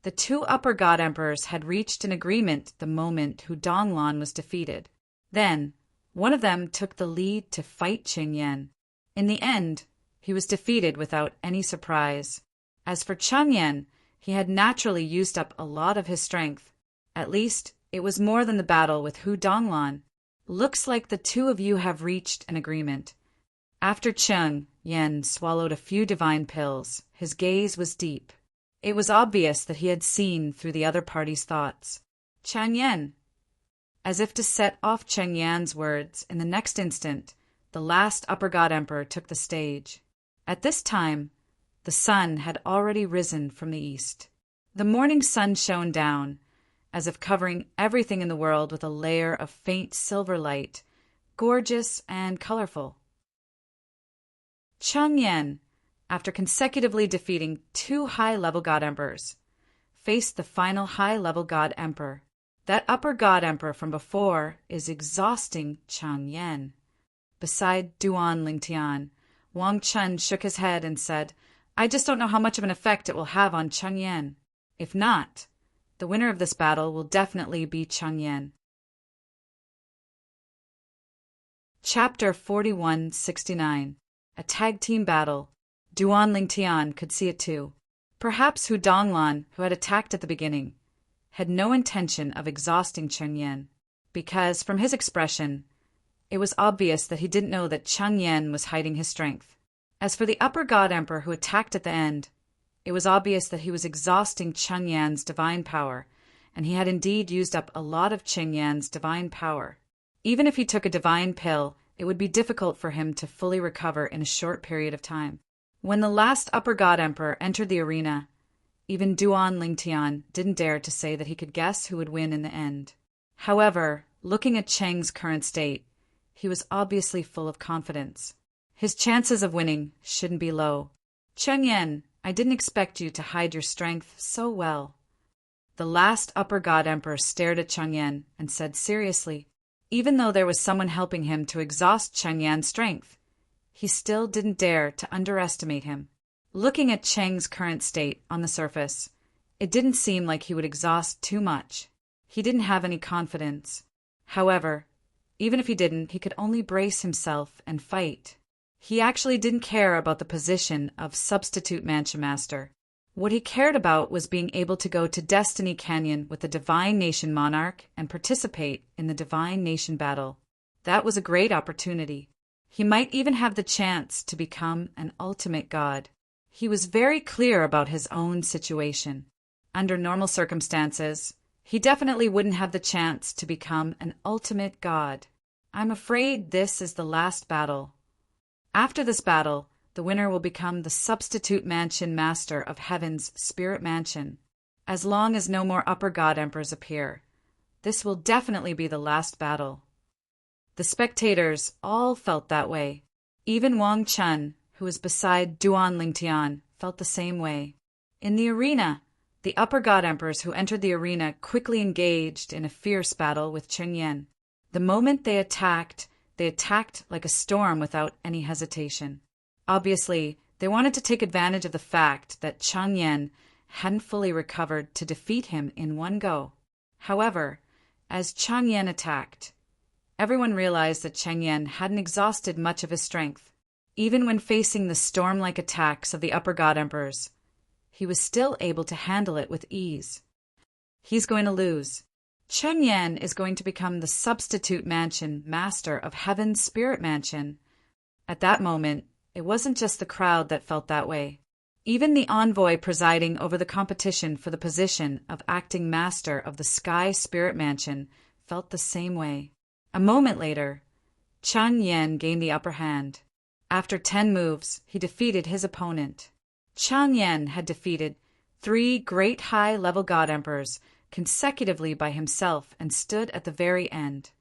The two upper god emperors had reached an agreement the moment Hudonglan was defeated. Then, one of them took the lead to fight Chang Yan. In the end, he was defeated without any surprise. As for Chang Yan, he had naturally used up a lot of his strength. At least, it was more than the battle with Hudonglan. Looks like the two of you have reached an agreement. After Chang Yan swallowed a few divine pills, his gaze was deep. It was obvious that he had seen through the other party's thoughts. Chang Yan. As if to set off Chang Yan's words, in the next instant, the last upper god emperor took the stage. At this time, the sun had already risen from the east. The morning sun shone down, as if covering everything in the world with a layer of faint silver light, gorgeous and colorful. Chang Yan, after consecutively defeating two high-level god emperors, faced the final high-level god emperor. That upper god emperor from before is exhausting Chang Yan. Beside Duan Lingtian, Wang Chun shook his head and said, I just don't know how much of an effect it will have on Chang Yan. If not, the winner of this battle will definitely be Chang Yan. Chapter 4169. A Tag Team Battle. Duan Lingtian could see it too. Perhaps Hudonglan, who had attacked at the beginning, had no intention of exhausting Chang Yan, because, from his expression, it was obvious that he didn't know that Chang Yan was hiding his strength. As for the upper god emperor who attacked at the end, it was obvious that he was exhausting Chang Yan's divine power, and he had indeed used up a lot of Chang Yan's divine power. Even if he took a divine pill, it would be difficult for him to fully recover in a short period of time. When the last upper god emperor entered the arena, even Duan Lingtian didn't dare to say that he could guess who would win in the end. However, looking at Cheng's current state, he was obviously full of confidence. His chances of winning shouldn't be low. Chang Yan, I didn't expect you to hide your strength so well. The last upper god emperor stared at Chang Yan and said seriously, even though there was someone helping him to exhaust Chang Yan's strength, he still didn't dare to underestimate him. Looking at Cheng's current state on the surface, it didn't seem like he would exhaust too much. He didn't have any confidence. However, Even if he didn't, he could only brace himself and fight. He actually didn't care about the position of substitute Mansion Master. What he cared about was being able to go to Destiny Canyon with the Divine Nation Monarch and participate in the Divine Nation battle. That was a great opportunity. He might even have the chance to become an ultimate god. He was very clear about his own situation. Under normal circumstances, he definitely wouldn't have the chance to become an ultimate god. I'm afraid this is the last battle. After this battle, the winner will become the substitute Mansion Master of Heaven's Spirit Mansion, as long as no more Upper God Emperors appear. This will definitely be the last battle. The spectators all felt that way. Even Wang Chun, who was beside Duan Lingtian, felt the same way. In the arena, the Upper God Emperors who entered the arena quickly engaged in a fierce battle with Chen Yan. The moment they attacked like a storm without any hesitation. Obviously, they wanted to take advantage of the fact that Chen Yan hadn't fully recovered to defeat him in one go. However, as Chen Yan attacked, everyone realized that Chen Yan hadn't exhausted much of his strength. Even when facing the storm-like attacks of the Upper God Emperors, he was still able to handle it with ease. He's going to lose. Chen Yan is going to become the substitute Mansion Master of Heaven's Spirit Mansion. At that moment, it wasn't just the crowd that felt that way. Even the envoy presiding over the competition for the position of acting master of the Sky Spirit Mansion felt the same way. A moment later, Chen Yan gained the upper hand. After 10 moves, he defeated his opponent. Chen Yan had defeated 3 great high-level God Emperors consecutively by himself and stood at the very end.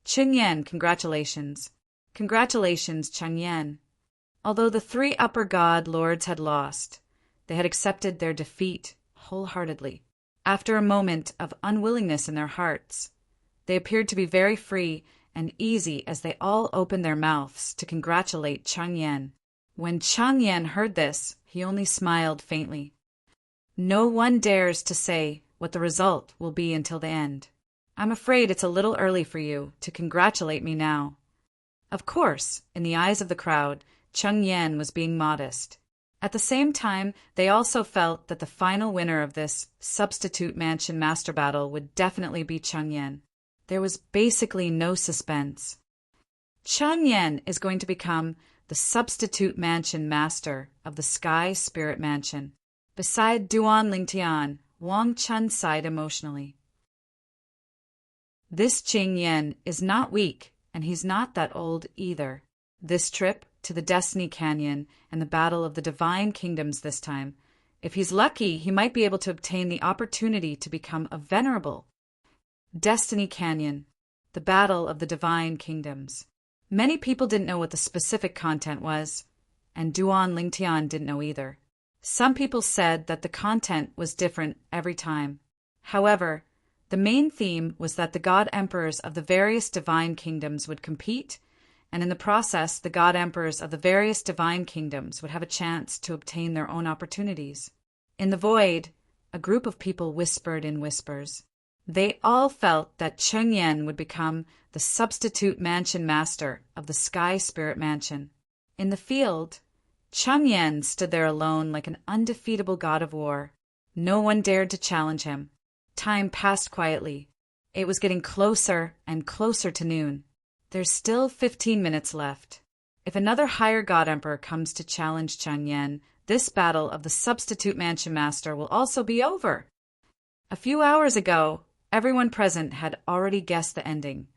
Chen Yan, congratulations. Congratulations, Chen Yan. Although the 3 upper god lords had lost, they had accepted their defeat wholeheartedly. After a moment of unwillingness in their hearts, they appeared to be very free and easy as they all opened their mouths to congratulate Chen Yan. When Chen Yan heard this, he only smiled faintly. No one dares to say what the result will be until the end. I'm afraid it's a little early for you to congratulate me now. Of course, in the eyes of the crowd, Chen Yan was being modest. At the same time, they also felt that the final winner of this substitute Mansion Master battle would definitely be Chen Yan. There was basically no suspense. Chen Yan is going to become the substitute Mansion Master of the Sky Spirit Mansion. Beside Duan Lingtian, Wang Chun sighed emotionally. This Chen Yan is not weak, and he's not that old either. This trip to the Destiny Canyon and the Battle of the Divine Kingdoms this time, if he's lucky, he might be able to obtain the opportunity to become a venerable. Destiny Canyon, the Battle of the Divine Kingdoms. Many people didn't know what the specific content was, and Duan Lingtian didn't know either. Some people said that the content was different every time. However, the main theme was that the God Emperors of the various divine kingdoms would compete, and in the process, the God Emperors of the various divine kingdoms would have a chance to obtain their own opportunities. In the void, a group of people whispered in whispers. They all felt that Chen Yan would become the substitute Mansion Master of the Sky Spirit Mansion. In the field, Chen Yan stood there alone like an undefeatable god of war. No one dared to challenge him. Time passed quietly. It was getting closer and closer to noon. There's still 15 minutes left. If another higher god emperor comes to challenge Chen Yan, this battle of the substitute Mansion Master will also be over. A few hours ago, everyone present had already guessed the ending,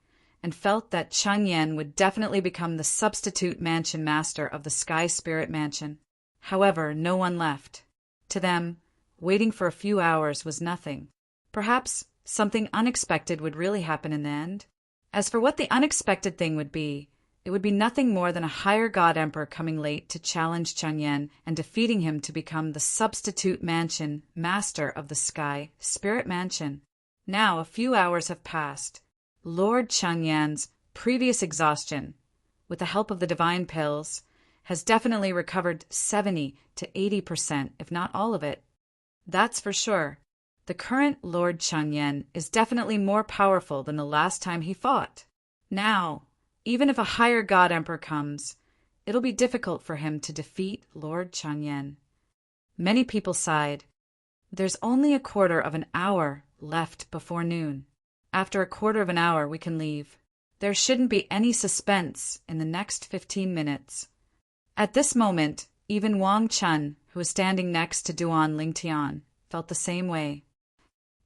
and felt that Chen Yan would definitely become the substitute Mansion Master of the Sky Spirit Mansion. However, no one left. To them, waiting for a few hours was nothing. Perhaps something unexpected would really happen in the end. As for what the unexpected thing would be, it would be nothing more than a higher god emperor coming late to challenge Chen Yan and defeating him to become the substitute Mansion Master of the Sky Spirit Mansion. Now a few hours have passed. Lord Chen Yan's previous exhaustion, with the help of the divine pills, has definitely recovered 70 to 80%, if not all of it. That's for sure. The current Lord Chen Yan is definitely more powerful than the last time he fought. Now, even if a higher God Emperor comes, it'll be difficult for him to defeat Lord Changyan. Many people sighed. There's only a quarter of an hour left before noon. After a quarter of an hour, we can leave. There shouldn't be any suspense in the next 15 minutes. At this moment, even Wang Chun, who was standing next to Duan Lingtian, felt the same way.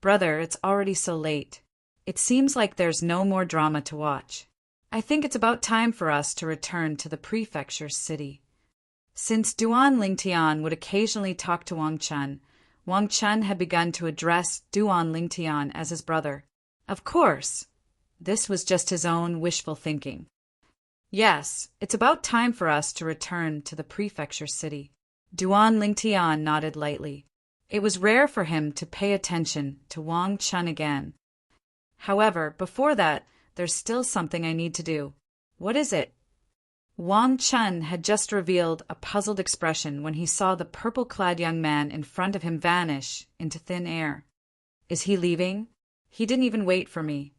Brother, it's already so late. It seems like there's no more drama to watch. I think it's about time for us to return to the prefecture city. Since Duan Lingtian would occasionally talk to Wang Chun had begun to address Duan Lingtian as his brother. Of course, this was just his own wishful thinking. Yes, it's about time for us to return to the prefecture city. Duan Lingtian nodded lightly. It was rare for him to pay attention to Wang Chun again. However, before that, there's still something I need to do. What is it? Wang Chun had just revealed a puzzled expression when he saw the purple-clad young man in front of him vanish into thin air. Is he leaving? He didn't even wait for me.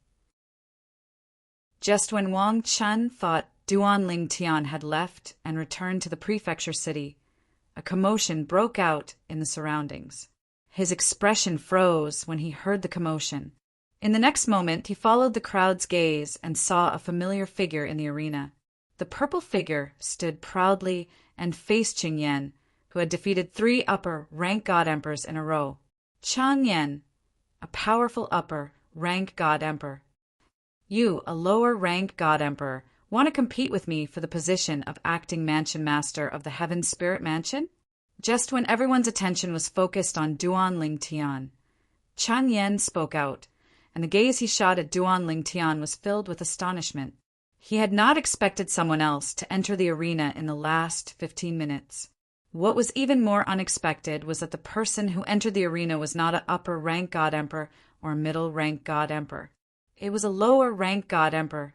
Just when Wang Chun thought Duan Lingtian had left and returned to the prefecture city, a commotion broke out in the surroundings. His expression froze when he heard the commotion. In the next moment, he followed the crowd's gaze and saw a familiar figure in the arena. The purple figure stood proudly and faced Chang Yen, who had defeated 3 upper-rank God Emperors in a row. Chang Yen, a powerful upper-rank God Emperor. You, a lower-rank God Emperor, want to compete with me for the position of acting Mansion Master of the Heaven Spirit Mansion? Just when everyone's attention was focused on Duan Lingtian, Chang Yen spoke out, and the gaze he shot at Duan Lingtian was filled with astonishment. He had not expected someone else to enter the arena in the last 15 minutes. What was even more unexpected was that the person who entered the arena was not an upper-rank God Emperor or a middle-rank God Emperor. It was a lower-rank God Emperor.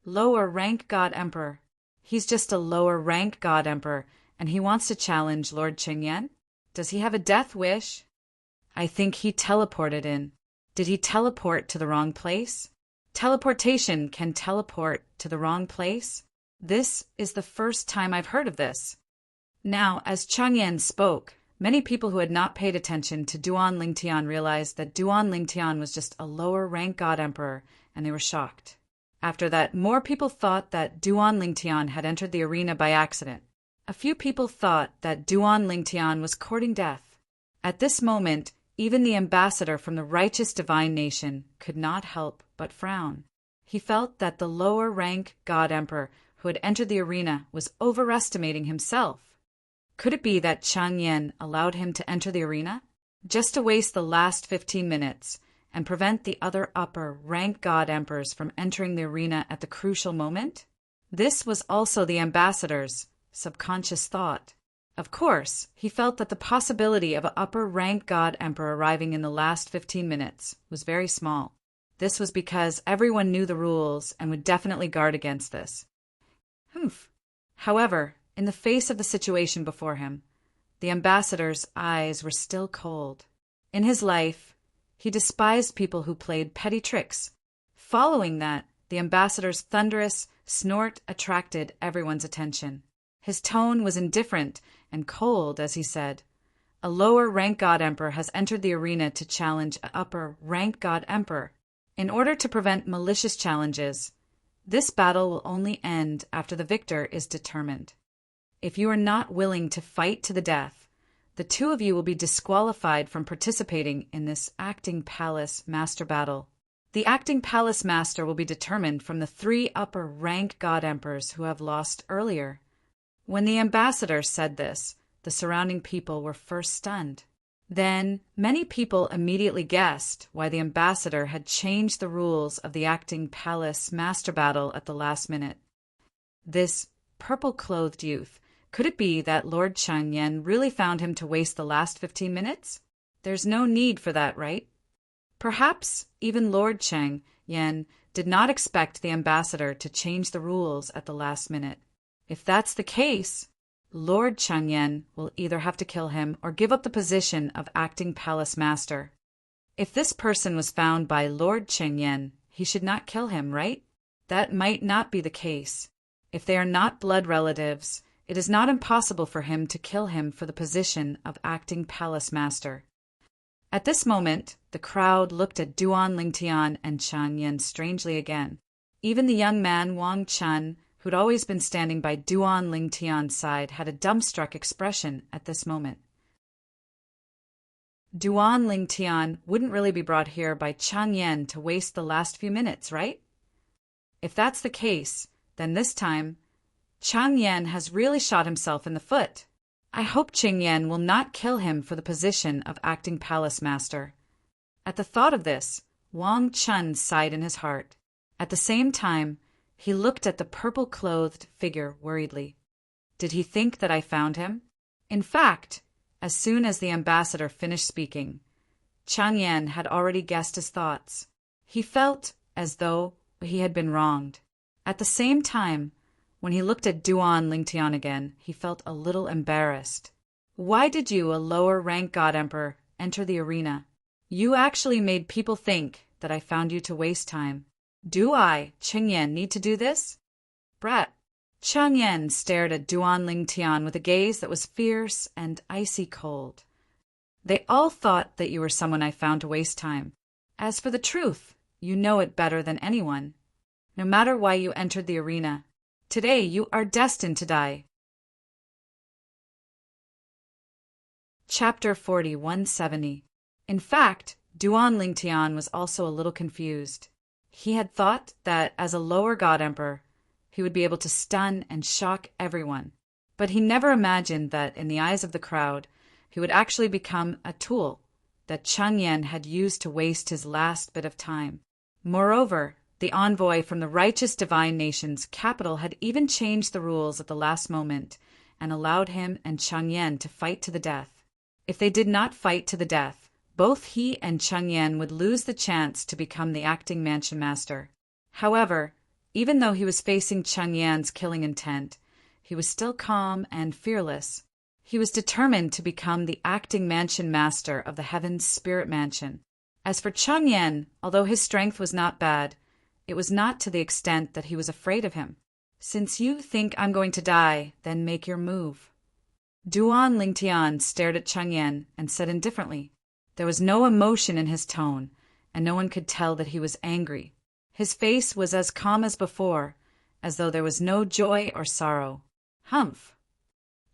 Lower-rank God Emperor. He's just a lower-rank God Emperor, and he wants to challenge Lord Changyan? Does he have a death wish? I think he teleported in. Did he teleport to the wrong place? Teleportation can teleport to the wrong place? This is the first time I've heard of this. Now, as Chang Yen spoke, many people who had not paid attention to Duan Lingtian realized that Duan Lingtian was just a lower-rank God Emperor, and they were shocked. After that, more people thought that Duan Lingtian had entered the arena by accident. A few people thought that Duan Lingtian was courting death. At this moment, even the ambassador from the righteous divine nation could not help but frown. He felt that the lower-rank God Emperor who had entered the arena was overestimating himself. Could it be that Chang Yen allowed him to enter the arena, just to waste the last 15 minutes and prevent the other upper-rank God Emperors from entering the arena at the crucial moment? This was also the ambassador's subconscious thought. Of course, he felt that the possibility of an upper-rank God Emperor arriving in the last 15 minutes was very small. This was because everyone knew the rules and would definitely guard against this. However, in the face of the situation before him, the ambassador's eyes were still cold. In his life, he despised people who played petty tricks. Following that, the ambassador's thunderous snort attracted everyone's attention. His tone was indifferent and cold as he said, "A lower-rank God Emperor has entered the arena to challenge an upper-rank God Emperor. In order to prevent malicious challenges, this battle will only end after the victor is determined. If you are not willing to fight to the death, the 2 of you will be disqualified from participating in this Acting Palace Master battle. The Acting Palace Master will be determined from the 3 upper-rank God Emperors who have lost earlier." When the ambassador said this, the surrounding people were first stunned. Then, many people immediately guessed why the ambassador had changed the rules of the Acting Palace Master battle at the last minute. This purple-clothed youth, could it be that Lord Chang Yen really found him to waste the last 15 minutes? There's no need for that, right? Perhaps even Lord Chang Yen did not expect the ambassador to change the rules at the last minute. If that's the case, Lord Chang Yen will either have to kill him or give up the position of Acting Palace Master. If this person was found by Lord Chang Yen, he should not kill him, right? That might not be the case. If they are not blood relatives, it is not impossible for him to kill him for the position of acting palace master. At this moment, the crowd looked at Duan Lingtian and Chang Yen strangely again. Even the young man Wang Chun, who'd always been standing by Duan Lingtian's side, had a dumbstruck expression at this moment. Duan Lingtian wouldn't really be brought here by Chang Yen to waste the last few minutes, right? If that's the case, then this time, Chang Yen has really shot himself in the foot. I hope Chang Yen will not kill him for the position of acting palace master. At the thought of this, Wang Chun sighed in his heart. At the same time, he looked at the purple-clothed figure worriedly. Did he think that I found him? In fact, as soon as the ambassador finished speaking, Chang Yen had already guessed his thoughts. He felt as though he had been wronged. At the same time, when he looked at Duan Lingtian again, he felt a little embarrassed. Why did you, a lower-rank god-emperor, enter the arena? You actually made people think that I found you to waste time. Do I, Chang Yen, need to do this? Brat. Chang Yen stared at Duan Lingtian with a gaze that was fierce and icy cold. They all thought that you were someone I found to waste time. As for the truth, you know it better than anyone. No matter why you entered the arena, today you are destined to die. Chapter 4170. In fact, Duan Lingtian was also a little confused. He had thought that as a lower god-emperor, he would be able to stun and shock everyone. But he never imagined that, in the eyes of the crowd, he would actually become a tool that Chang Yen had used to waste his last bit of time. Moreover, the envoy from the righteous divine nation's capital had even changed the rules at the last moment and allowed him and Chang Yen to fight to the death. If they did not fight to the death, both he and Chang Yen would lose the chance to become the acting mansion master. However, even though he was facing Chang Yan's killing intent, he was still calm and fearless. He was determined to become the acting mansion master of the Heaven's Spirit Mansion. As for Chang Yen, although his strength was not bad, it was not to the extent that he was afraid of him. Since you think I'm going to die, then make your move. Duan Lingtian stared at Chang Yen and said indifferently. There was no emotion in his tone, and no one could tell that he was angry. His face was as calm as before, as though there was no joy or sorrow. Humph!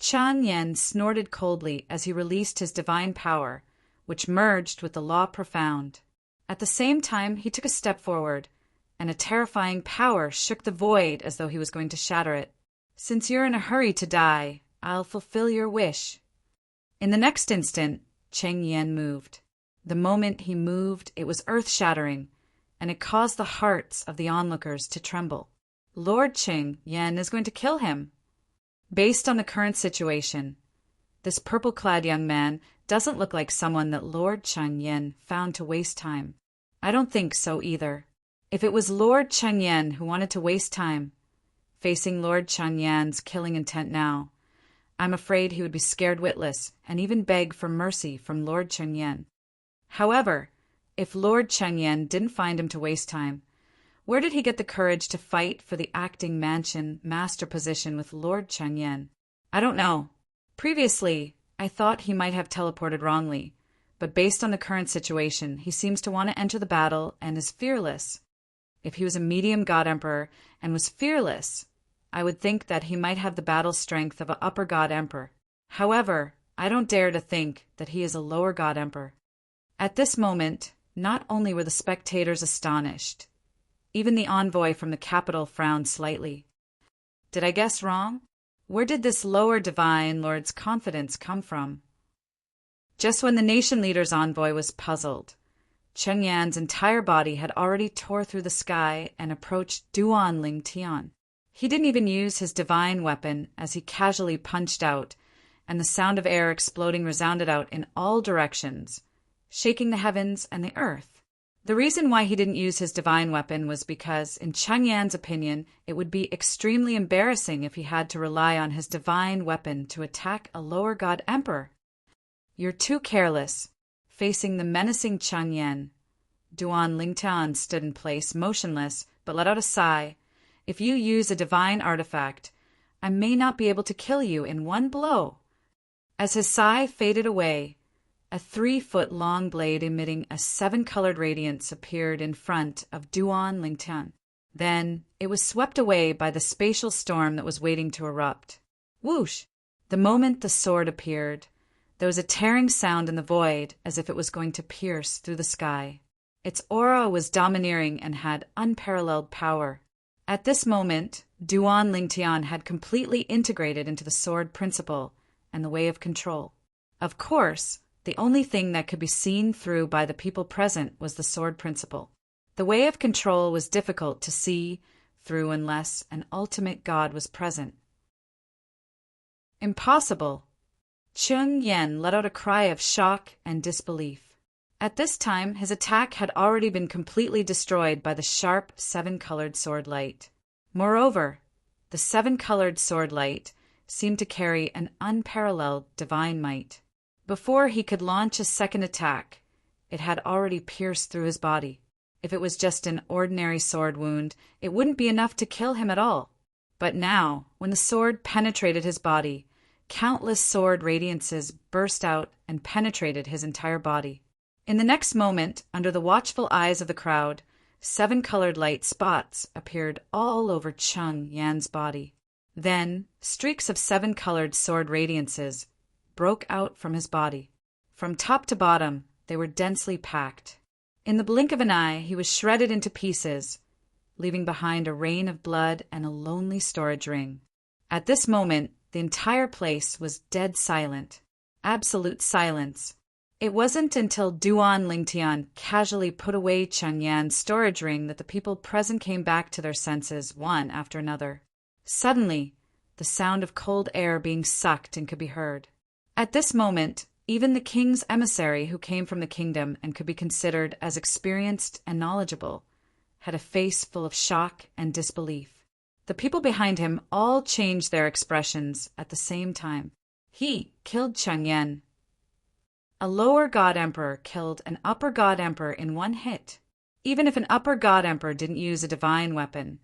Chang Yen snorted coldly as he released his divine power, which merged with the law profound. At the same time, he took a step forward, and a terrifying power shook the void as though he was going to shatter it. Since you're in a hurry to die, I'll fulfill your wish. In the next instant, Chang Yen moved. The moment he moved, it was earth-shattering, and it caused the hearts of the onlookers to tremble. Lord Chang Yen is going to kill him. Based on the current situation, this purple-clad young man doesn't look like someone that Lord Chang Yen found to waste time. I don't think so either. If it was Lord Chang Yen who wanted to waste time, facing Lord Chang Yan's killing intent now, I'm afraid he would be scared witless and even beg for mercy from Lord Chang Yen. However, if Lord Chang Yen didn't find him to waste time, where did he get the courage to fight for the acting mansion master position with Lord Chang Yen? I don't know. Previously, I thought he might have teleported wrongly, but based on the current situation, he seems to want to enter the battle and is fearless. If he was a medium god-emperor and was fearless, I would think that he might have the battle strength of an upper god-emperor. However, I don't dare to think that he is a lower god-emperor. At this moment, not only were the spectators astonished, even the envoy from the capital frowned slightly. Did I guess wrong? Where did this lower divine lord's confidence come from? Just when the nation leader's envoy was puzzled, Chang Yan's entire body had already tore through the sky and approached Duan Lingtian. He didn't even use his divine weapon as he casually punched out, and the sound of air exploding resounded out in all directions, shaking the heavens and the earth. The reason why he didn't use his divine weapon was because, in Chang Yan's opinion, it would be extremely embarrassing if he had to rely on his divine weapon to attack a lower god emperor. You're too careless. Facing the menacing Chang Yen, Duan Lingtian stood in place, motionless, but let out a sigh, If you use a divine artifact, I may not be able to kill you in one blow." As his sigh faded away, a 3-foot-long blade emitting a 7-colored radiance appeared in front of Duan Lingtian. Then it was swept away by the spatial storm that was waiting to erupt. Whoosh! The moment the sword appeared, there was a tearing sound in the void as if it was going to pierce through the sky. Its aura was domineering and had unparalleled power. At this moment, Duan Lingtian had completely integrated into the sword principle and the way of control. Of course, the only thing that could be seen through by the people present was the sword principle. The way of control was difficult to see through unless an ultimate God was present. Impossible! Cheng Yen let out a cry of shock and disbelief. At this time, his attack had already been completely destroyed by the sharp 7-colored sword light. Moreover, the 7-colored sword light seemed to carry an unparalleled divine might. Before he could launch a second attack, it had already pierced through his body. If it was just an ordinary sword wound, it wouldn't be enough to kill him at all. But now, when the sword penetrated his body, countless sword radiances burst out and penetrated his entire body. In the next moment, under the watchful eyes of the crowd, 7-colored light spots appeared all over Cheng Yan's body. Then, streaks of 7-colored sword radiances broke out from his body. From top to bottom, they were densely packed. In the blink of an eye, he was shredded into pieces, leaving behind a rain of blood and a lonely storage ring. At this moment, the entire place was dead silent. Absolute silence. It wasn't until Duan Lingtian casually put away Cheng Yan's storage ring that the people present came back to their senses, one after another. Suddenly, the sound of cold air being sucked in could be heard. At this moment, even the king's emissary, who came from the kingdom and could be considered as experienced and knowledgeable, had a face full of shock and disbelief. The people behind him all changed their expressions at the same time. He killed Cheng Yan. A lower god emperor killed an upper god emperor in one hit. Even if an upper god emperor didn't use a divine weapon,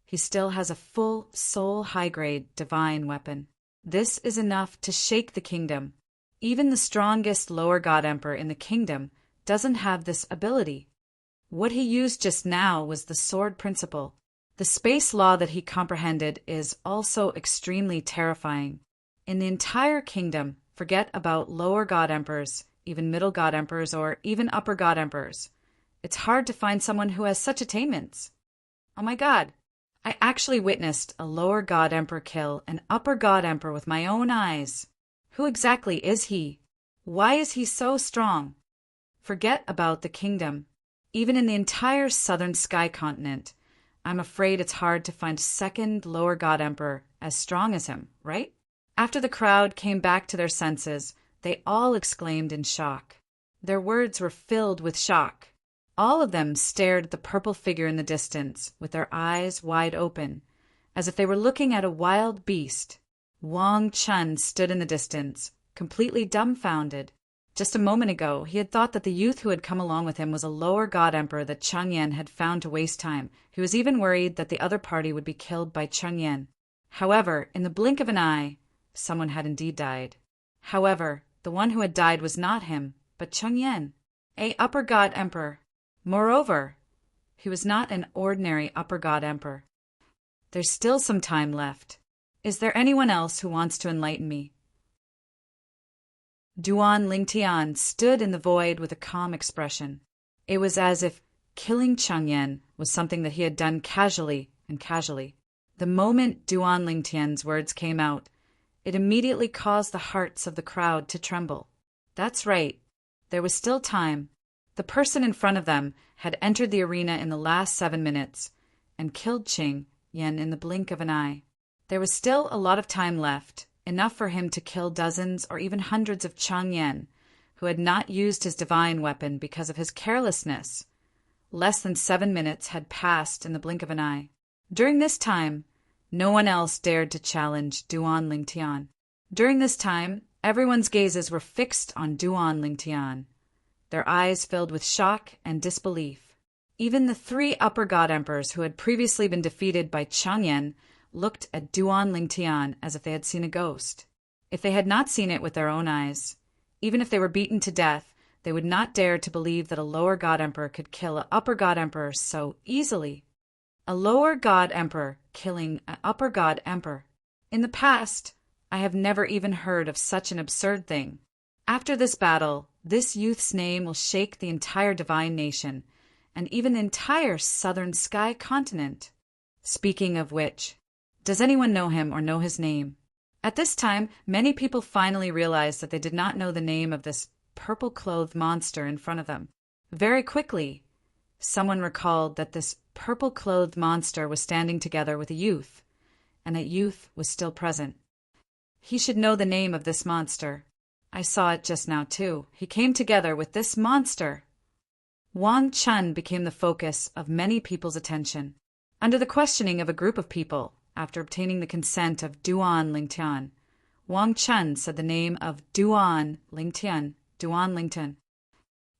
he still has a full soul high-grade divine weapon. This is enough to shake the kingdom. Even the strongest lower god emperor in the kingdom doesn't have this ability. What he used just now was the sword principle. The space law that he comprehended is also extremely terrifying. In the entire kingdom, forget about lower god emperors, even middle god emperors, or even upper god emperors. It's hard to find someone who has such attainments. Oh my god, I actually witnessed a lower god emperor kill an upper god emperor with my own eyes. Who exactly is he? Why is he so strong? Forget about the kingdom. Even in the entire southern sky continent, I'm afraid it's hard to find a second lower god emperor as strong as him, right? After the crowd came back to their senses, they all exclaimed in shock. Their words were filled with shock. All of them stared at the purple figure in the distance, with their eyes wide open, as if they were looking at a wild beast. Wang Chun stood in the distance, completely dumbfounded. Just a moment ago, he had thought that the youth who had come along with him was a lower god emperor that Cheng Yan had found to waste time. He was even worried that the other party would be killed by Cheng Yan. However, in the blink of an eye, someone had indeed died. However, the one who had died was not him, but Cheng Yan, a upper god emperor. Moreover, he was not an ordinary upper god emperor. There's still some time left. Is there anyone else who wants to enlighten me? Duan Lingtian stood in the void with a calm expression. It was as if killing Cheng Yan was something that he had done casually and casually. The moment Duan Lingtian's words came out, it immediately caused the hearts of the crowd to tremble. That's right. There was still time. The person in front of them had entered the arena in the last 7 minutes and killed Cheng Yan in the blink of an eye. There was still a lot of time left, enough for him to kill dozens or even hundreds of Cheng Yan who had not used his divine weapon because of his carelessness. Less than 7 minutes had passed in the blink of an eye. During this time, no one else dared to challenge Duan Lingtian. During this time, everyone's gazes were fixed on Duan Lingtian, their eyes filled with shock and disbelief. Even the three upper god emperors who had previously been defeated by Changyan looked at Duan Lingtian as if they had seen a ghost. If they had not seen it with their own eyes, even if they were beaten to death, they would not dare to believe that a lower god emperor could kill an upper god emperor so easily. A lower god emperor killing an upper god emperor. In the past, I have never even heard of such an absurd thing. After this battle, this youth's name will shake the entire divine nation, and even the entire southern sky continent. Speaking of which, does anyone know him or know his name? At this time, many people finally realized that they did not know the name of this purple-clothed monster in front of them. Very quickly, someone recalled that this purple-clothed monster was standing together with a youth, and that youth was still present. He should know the name of this monster. I saw it just now, too. He came together with this monster. Wang Chun became the focus of many people's attention. Under the questioning of a group of people, after obtaining the consent of Duan Lingtian, Wang Chun said the name of Duan Lingtian.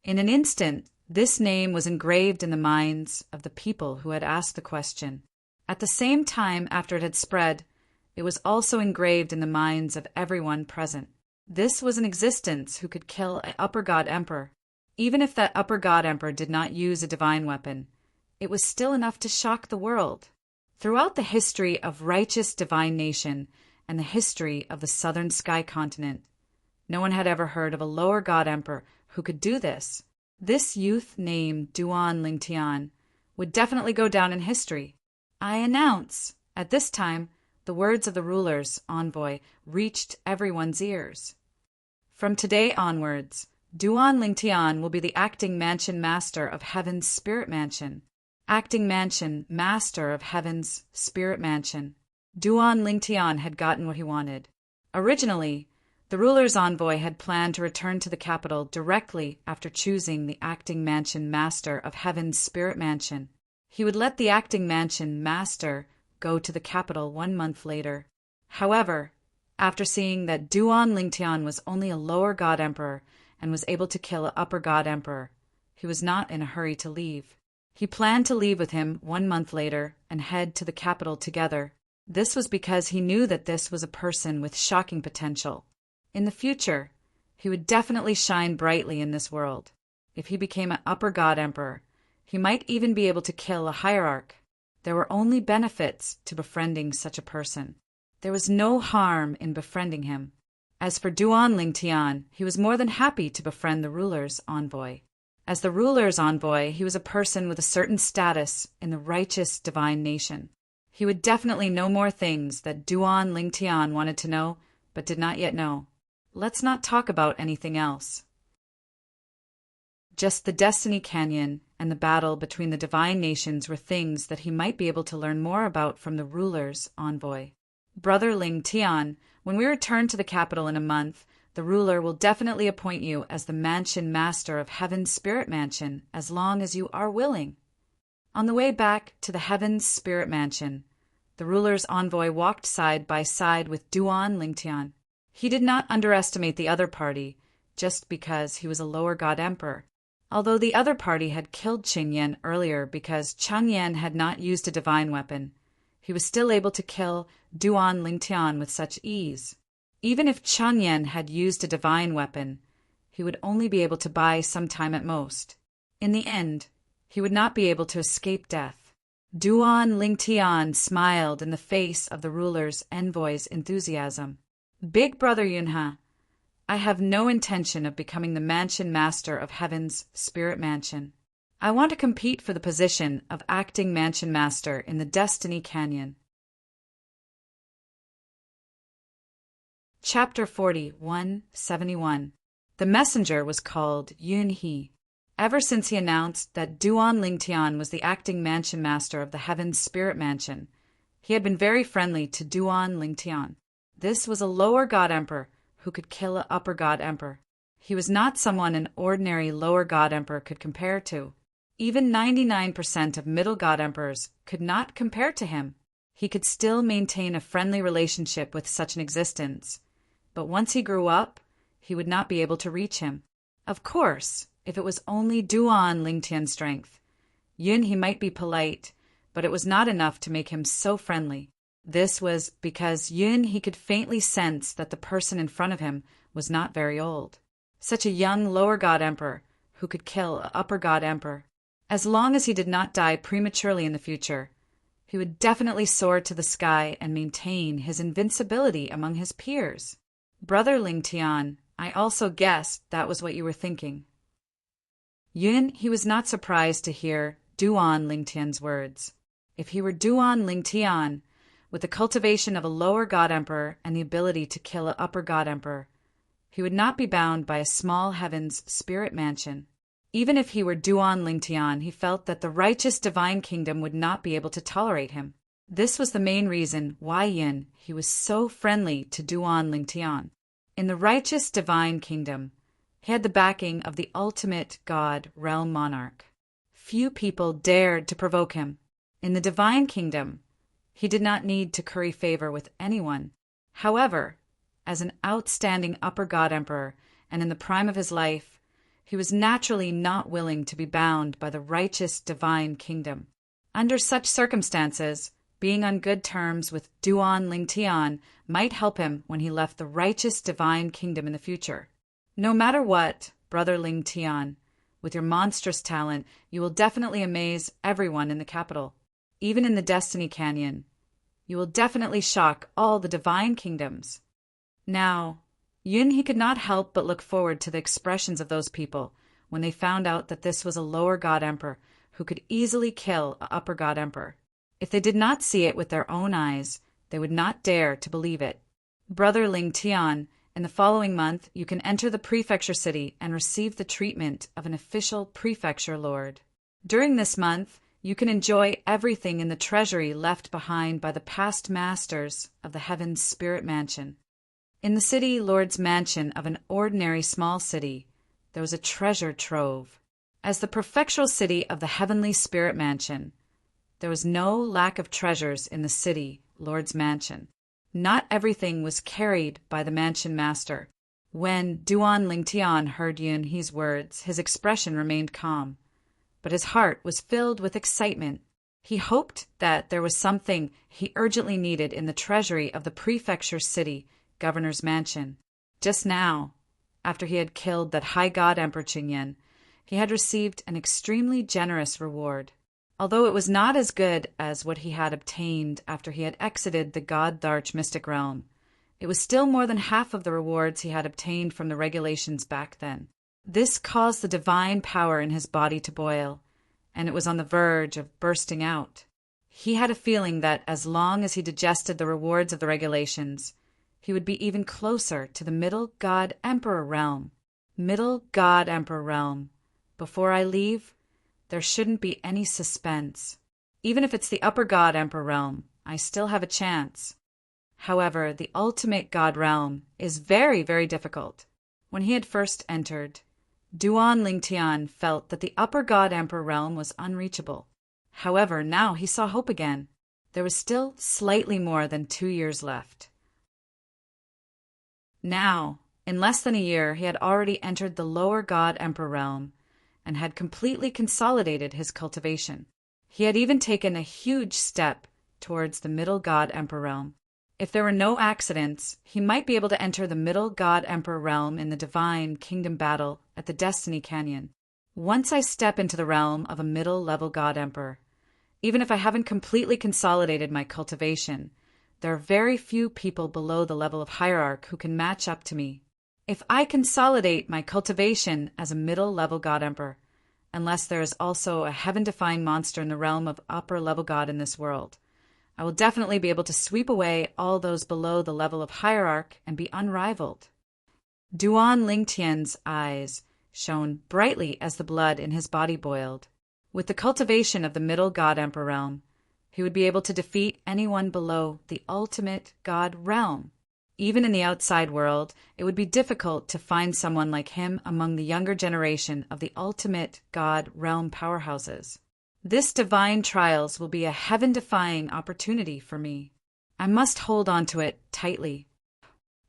In an instant, this name was engraved in the minds of the people who had asked the question. At the same time, after it had spread, it was also engraved in the minds of everyone present. This was an existence who could kill an upper god emperor. Even if that upper god emperor did not use a divine weapon, it was still enough to shock the world. Throughout the history of righteous divine nation and the history of the southern sky continent, no one had ever heard of a lower god emperor who could do this. This youth named Duan Lingtian would definitely go down in history. I announce, at this time, the words of the ruler's envoy reached everyone's ears. From today onwards, Duan Lingtian will be the acting mansion master of Heaven's Spirit Mansion. Acting mansion master of Heaven's Spirit Mansion. Duan Lingtian had gotten what he wanted. Originally, the ruler's envoy had planned to return to the capital directly after choosing the acting mansion master of Heaven's Spirit Mansion. He would let the acting mansion master go to the capital 1 month later. However, after seeing that Duan Lingtian was only a lower god emperor and was able to kill an upper god emperor, he was not in a hurry to leave. He planned to leave with him 1 month later and head to the capital together. This was because he knew that this was a person with shocking potential. In the future, he would definitely shine brightly in this world. If he became an upper god emperor, he might even be able to kill a hierarch. There were only benefits to befriending such a person. There was no harm in befriending him. As for Duan Lingtian, he was more than happy to befriend the ruler's envoy. As the ruler's envoy, he was a person with a certain status in the righteous divine nation. He would definitely know more things that Duan Lingtian wanted to know, but did not yet know. Let's not talk about anything else. Just the Destiny Canyon and the battle between the divine nations were things that he might be able to learn more about from the ruler's envoy. Brother Lingtian, when we return to the capital in a month, the ruler will definitely appoint you as the mansion master of Heaven's Spirit Mansion as long as you are willing. On the way back to the Heaven's Spirit Mansion, the ruler's envoy walked side by side with Duan Lingtian. He did not underestimate the other party just because he was a lower god emperor. Although the other party had killed Qingyan earlier because Changyan had not used a divine weapon, he was still able to kill Duan Lingtian with such ease. Even if Changyan had used a divine weapon, he would only be able to buy some time at most. In the end, he would not be able to escape death. Duan Lingtian smiled in the face of the ruler's envoy's enthusiasm. Big Brother Yunha, I have no intention of becoming the mansion master of Heaven's Spirit Mansion. I want to compete for the position of acting mansion master in the Destiny Canyon. Chapter 4171. The messenger was called Yun He. Ever since he announced that Duan Lingtian was the acting mansion master of the Heaven's Spirit Mansion, he had been very friendly to Duan Lingtian. This was a lower god emperor who could kill an upper god emperor. He was not someone an ordinary lower god emperor could compare to. Even 99% of middle god emperors could not compare to him. He could still maintain a friendly relationship with such an existence, but once he grew up, he would not be able to reach him. Of course, if it was only Duan Lingtian's strength, Yun he might be polite, but it was not enough to make him so friendly. This was because Yun he could faintly sense that the person in front of him was not very old. Such a young lower god emperor who could kill an upper god emperor. As long as he did not die prematurely in the future, he would definitely soar to the sky and maintain his invincibility among his peers. Brother Ling Tian, I also guessed that was what you were thinking. Yun he was not surprised to hear Duan Ling Tian's words. If he were Duan Ling Tian, with the cultivation of a lower god emperor and the ability to kill an upper god emperor, he would not be bound by a small heaven's spirit mansion. Even if he were Duan Ling Tian, he felt that the righteous divine kingdom would not be able to tolerate him. This was the main reason why Yin he was so friendly to Duan Ling Tian. In the righteous divine kingdom, he had the backing of the ultimate god realm monarch. Few people dared to provoke him. In the divine kingdom, he did not need to curry favor with anyone. However, as an outstanding upper god emperor and in the prime of his life, he was naturally not willing to be bound by the righteous divine kingdom. Under such circumstances, being on good terms with Duan Ling Tian might help him when he left the righteous divine kingdom in the future. No matter what, Brother Ling Tian, with your monstrous talent, you will definitely amaze everyone in the capital. Even in the Destiny Canyon, you will definitely shock all the divine kingdoms. Now, Yun he could not help but look forward to the expressions of those people when they found out that this was a lower god emperor who could easily kill an upper god emperor. If they did not see it with their own eyes, they would not dare to believe it. Brother Ling Tian, in the following month, you can enter the prefecture city and receive the treatment of an official prefecture lord. During this month, you can enjoy everything in the treasury left behind by the past masters of the Heaven's Spirit Mansion. In the city lord's mansion of an ordinary small city, there was a treasure trove. As the prefectural city of the Heavenly Spirit Mansion, there was no lack of treasures in the city lord's mansion. Not everything was carried by the mansion master. When Duan Ling Tian heard Yun He's words, his expression remained calm, but his heart was filled with excitement. He hoped that there was something he urgently needed in the treasury of the prefecture city governor's mansion. Just now, after he had killed that high god Emperor Qingyan, he had received an extremely generous reward. Although it was not as good as what he had obtained after he had exited the God-Dharch mystic realm, it was still more than half of the rewards he had obtained from the regulations back then. This caused the divine power in his body to boil, and it was on the verge of bursting out. He had a feeling that as long as he digested the rewards of the regulations, he would be even closer to the Middle God Emperor realm. Middle God Emperor realm. Before I leave, there shouldn't be any suspense. Even if it's the Upper God Emperor realm, I still have a chance. However, the ultimate God realm is very, very difficult. When he had first entered, Duan Ling Tian felt that the Upper God Emperor realm was unreachable. However, now he saw hope again. There was still slightly more than 2 years left. Now, in less than a year, he had already entered the lower God Emperor realm and had completely consolidated his cultivation. He had even taken a huge step towards the Middle God Emperor realm. If there were no accidents, he might be able to enter the Middle God Emperor realm in the Divine Kingdom battle at the Destiny Canyon. Once I step into the realm of a middle-level God Emperor, even if I haven't completely consolidated my cultivation, there are very few people below the level of hierarch who can match up to me. If I consolidate my cultivation as a middle-level God Emperor, unless there is also a heaven-defying monster in the realm of upper-level God in this world, I will definitely be able to sweep away all those below the level of hierarch and be unrivaled. Duan Ling Tian's eyes shone brightly as the blood in his body boiled. With the cultivation of the Middle God Emperor realm, he would be able to defeat anyone below the ultimate God realm. Even in the outside world, it would be difficult to find someone like him among the younger generation of the ultimate God realm powerhouses. This divine trials will be a heaven-defying opportunity for me. I must hold on to it tightly.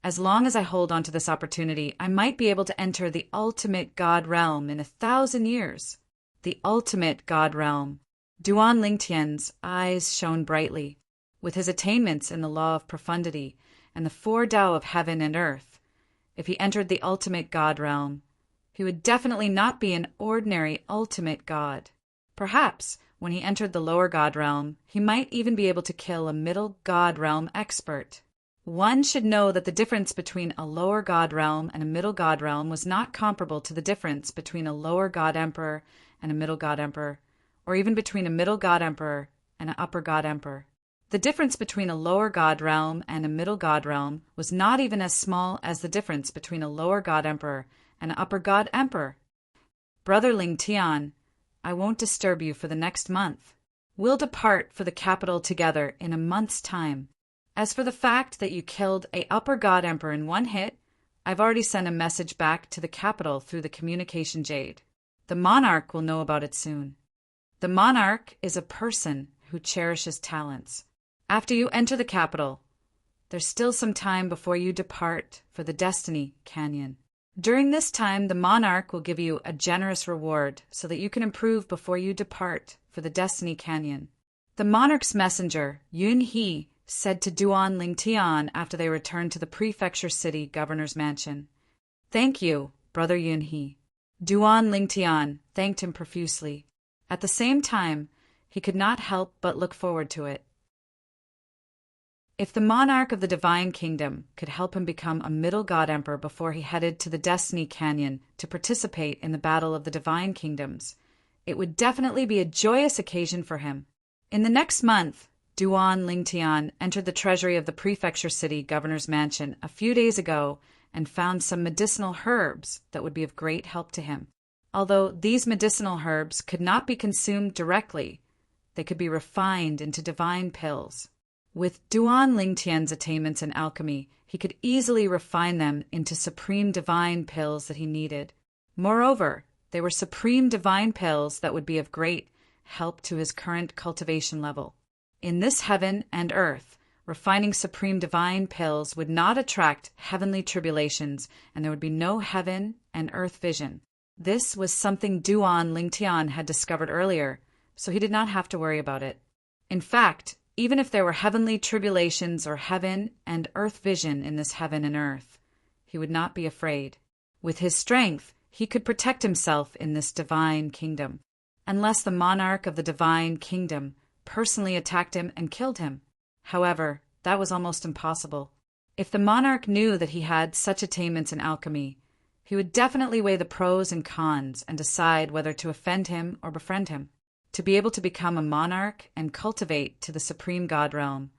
As long as I hold on to this opportunity, I might be able to enter the ultimate God realm in 1,000 years. the ultimate God realm. Duan Lingtian's eyes shone brightly. With his attainments in the law of profundity and the four Tao of heaven and earth, if he entered the ultimate God realm, he would definitely not be an ordinary ultimate God. Perhaps, when he entered the lower God realm, he might even be able to kill a middle God realm expert. One should know that the difference between a lower God realm and a middle God realm was not comparable to the difference between a lower God Emperor and a middle God Emperor, or even between a middle God Emperor and an upper God Emperor. The difference between a lower God realm and a middle God realm was not even as small as the difference between a lower God Emperor and an upper God Emperor. Brother Ling Tian, I won't disturb you for the next month. We'll depart for the capital together in a month's time. As for the fact that you killed a upper God Emperor in one hit, I've already sent a message back to the capital through the communication jade. The monarch will know about it soon. The monarch is a person who cherishes talents. After you enter the capital, there's still some time before you depart for the Destiny Canyon. During this time, the monarch will give you a generous reward so that you can improve before you depart for the Destiny Canyon. The monarch's messenger, Yun He, said to Duan Lingtian after they returned to the prefecture city governor's mansion. Thank you, Brother Yun He. Duan Lingtian thanked him profusely. At the same time, he could not help but look forward to it. If the monarch of the Divine Kingdom could help him become a middle God Emperor before he headed to the Destiny Canyon to participate in the battle of the Divine Kingdoms, it would definitely be a joyous occasion for him. In the next month, Duan Lingtian entered the treasury of the prefecture city governor's mansion a few days ago and found some medicinal herbs that would be of great help to him. Although these medicinal herbs could not be consumed directly, they could be refined into divine pills. With Duan Lingtian's attainments in alchemy, he could easily refine them into supreme divine pills that he needed. Moreover, they were supreme divine pills that would be of great help to his current cultivation level. In this heaven and earth, refining supreme divine pills would not attract heavenly tribulations, and there would be no heaven and earth vision. This was something Duan Lingtian had discovered earlier, so he did not have to worry about it. In fact, even if there were heavenly tribulations or heaven and earth vision in this heaven and earth, he would not be afraid. With his strength, he could protect himself in this divine kingdom, unless the monarch of the divine kingdom personally attacked him and killed him. However, that was almost impossible. If the monarch knew that he had such attainments in alchemy, he would definitely weigh the pros and cons and decide whether to offend him or befriend him. To be able to become a monarch and cultivate to the supreme God realm,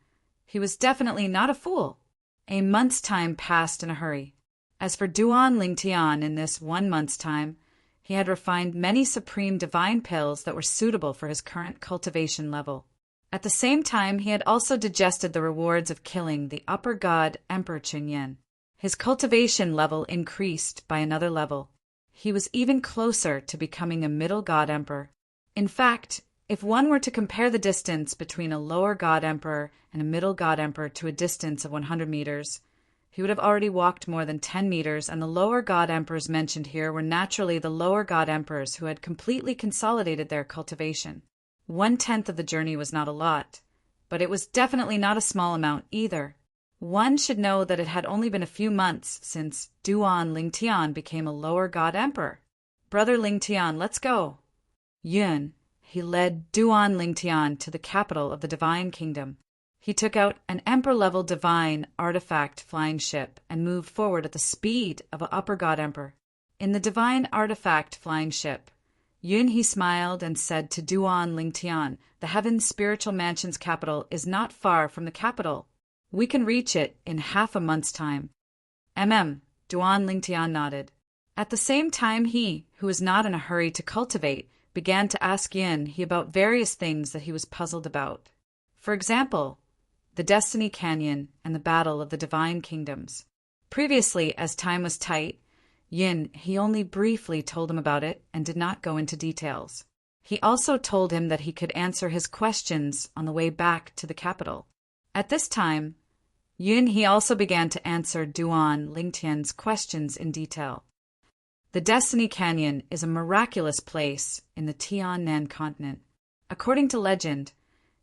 he was definitely not a fool. A month's time passed in a hurry. As for Duan Lingtian, in this 1 month's time, he had refined many supreme divine pills that were suitable for his current cultivation level. At the same time, he had also digested the rewards of killing the upper god Emperor Qingyan. His cultivation level increased by another level. He was even closer to becoming a middle god emperor. In fact, if one were to compare the distance between a lower god emperor and a middle god emperor to a distance of 100 meters, he would have already walked more than 10 meters, and the lower god emperors mentioned here were naturally the lower god emperors who had completely consolidated their cultivation. 1/10 of the journey was not a lot, but it was definitely not a small amount either. One should know that it had only been a few months since Duan Lingtian became a lower god emperor. Brother Lingtian, let's go. Yun, he led Duan Lingtian to the capital of the Divine Kingdom. He took out an emperor-level divine artifact flying ship and moved forward at the speed of an upper god emperor. In the divine artifact flying ship, Yun he smiled and said to Duan Lingtian, the Heaven's Spiritual Mansion's capital is not far from the capital. We can reach it in half a month's time. Duan Lingtian nodded. At the same time, he, who was not in a hurry to cultivate, began to ask Yin he about various things that he was puzzled about. For example, the Destiny Canyon and the battle of the Divine Kingdoms. Previously, as time was tight, Yin he only briefly told him about it and did not go into details. He also told him that he could answer his questions on the way back to the capital. At this time, Yin he also began to answer Duan Lingtian's questions in detail. The Destiny Canyon is a miraculous place in the Tian continent. According to legend,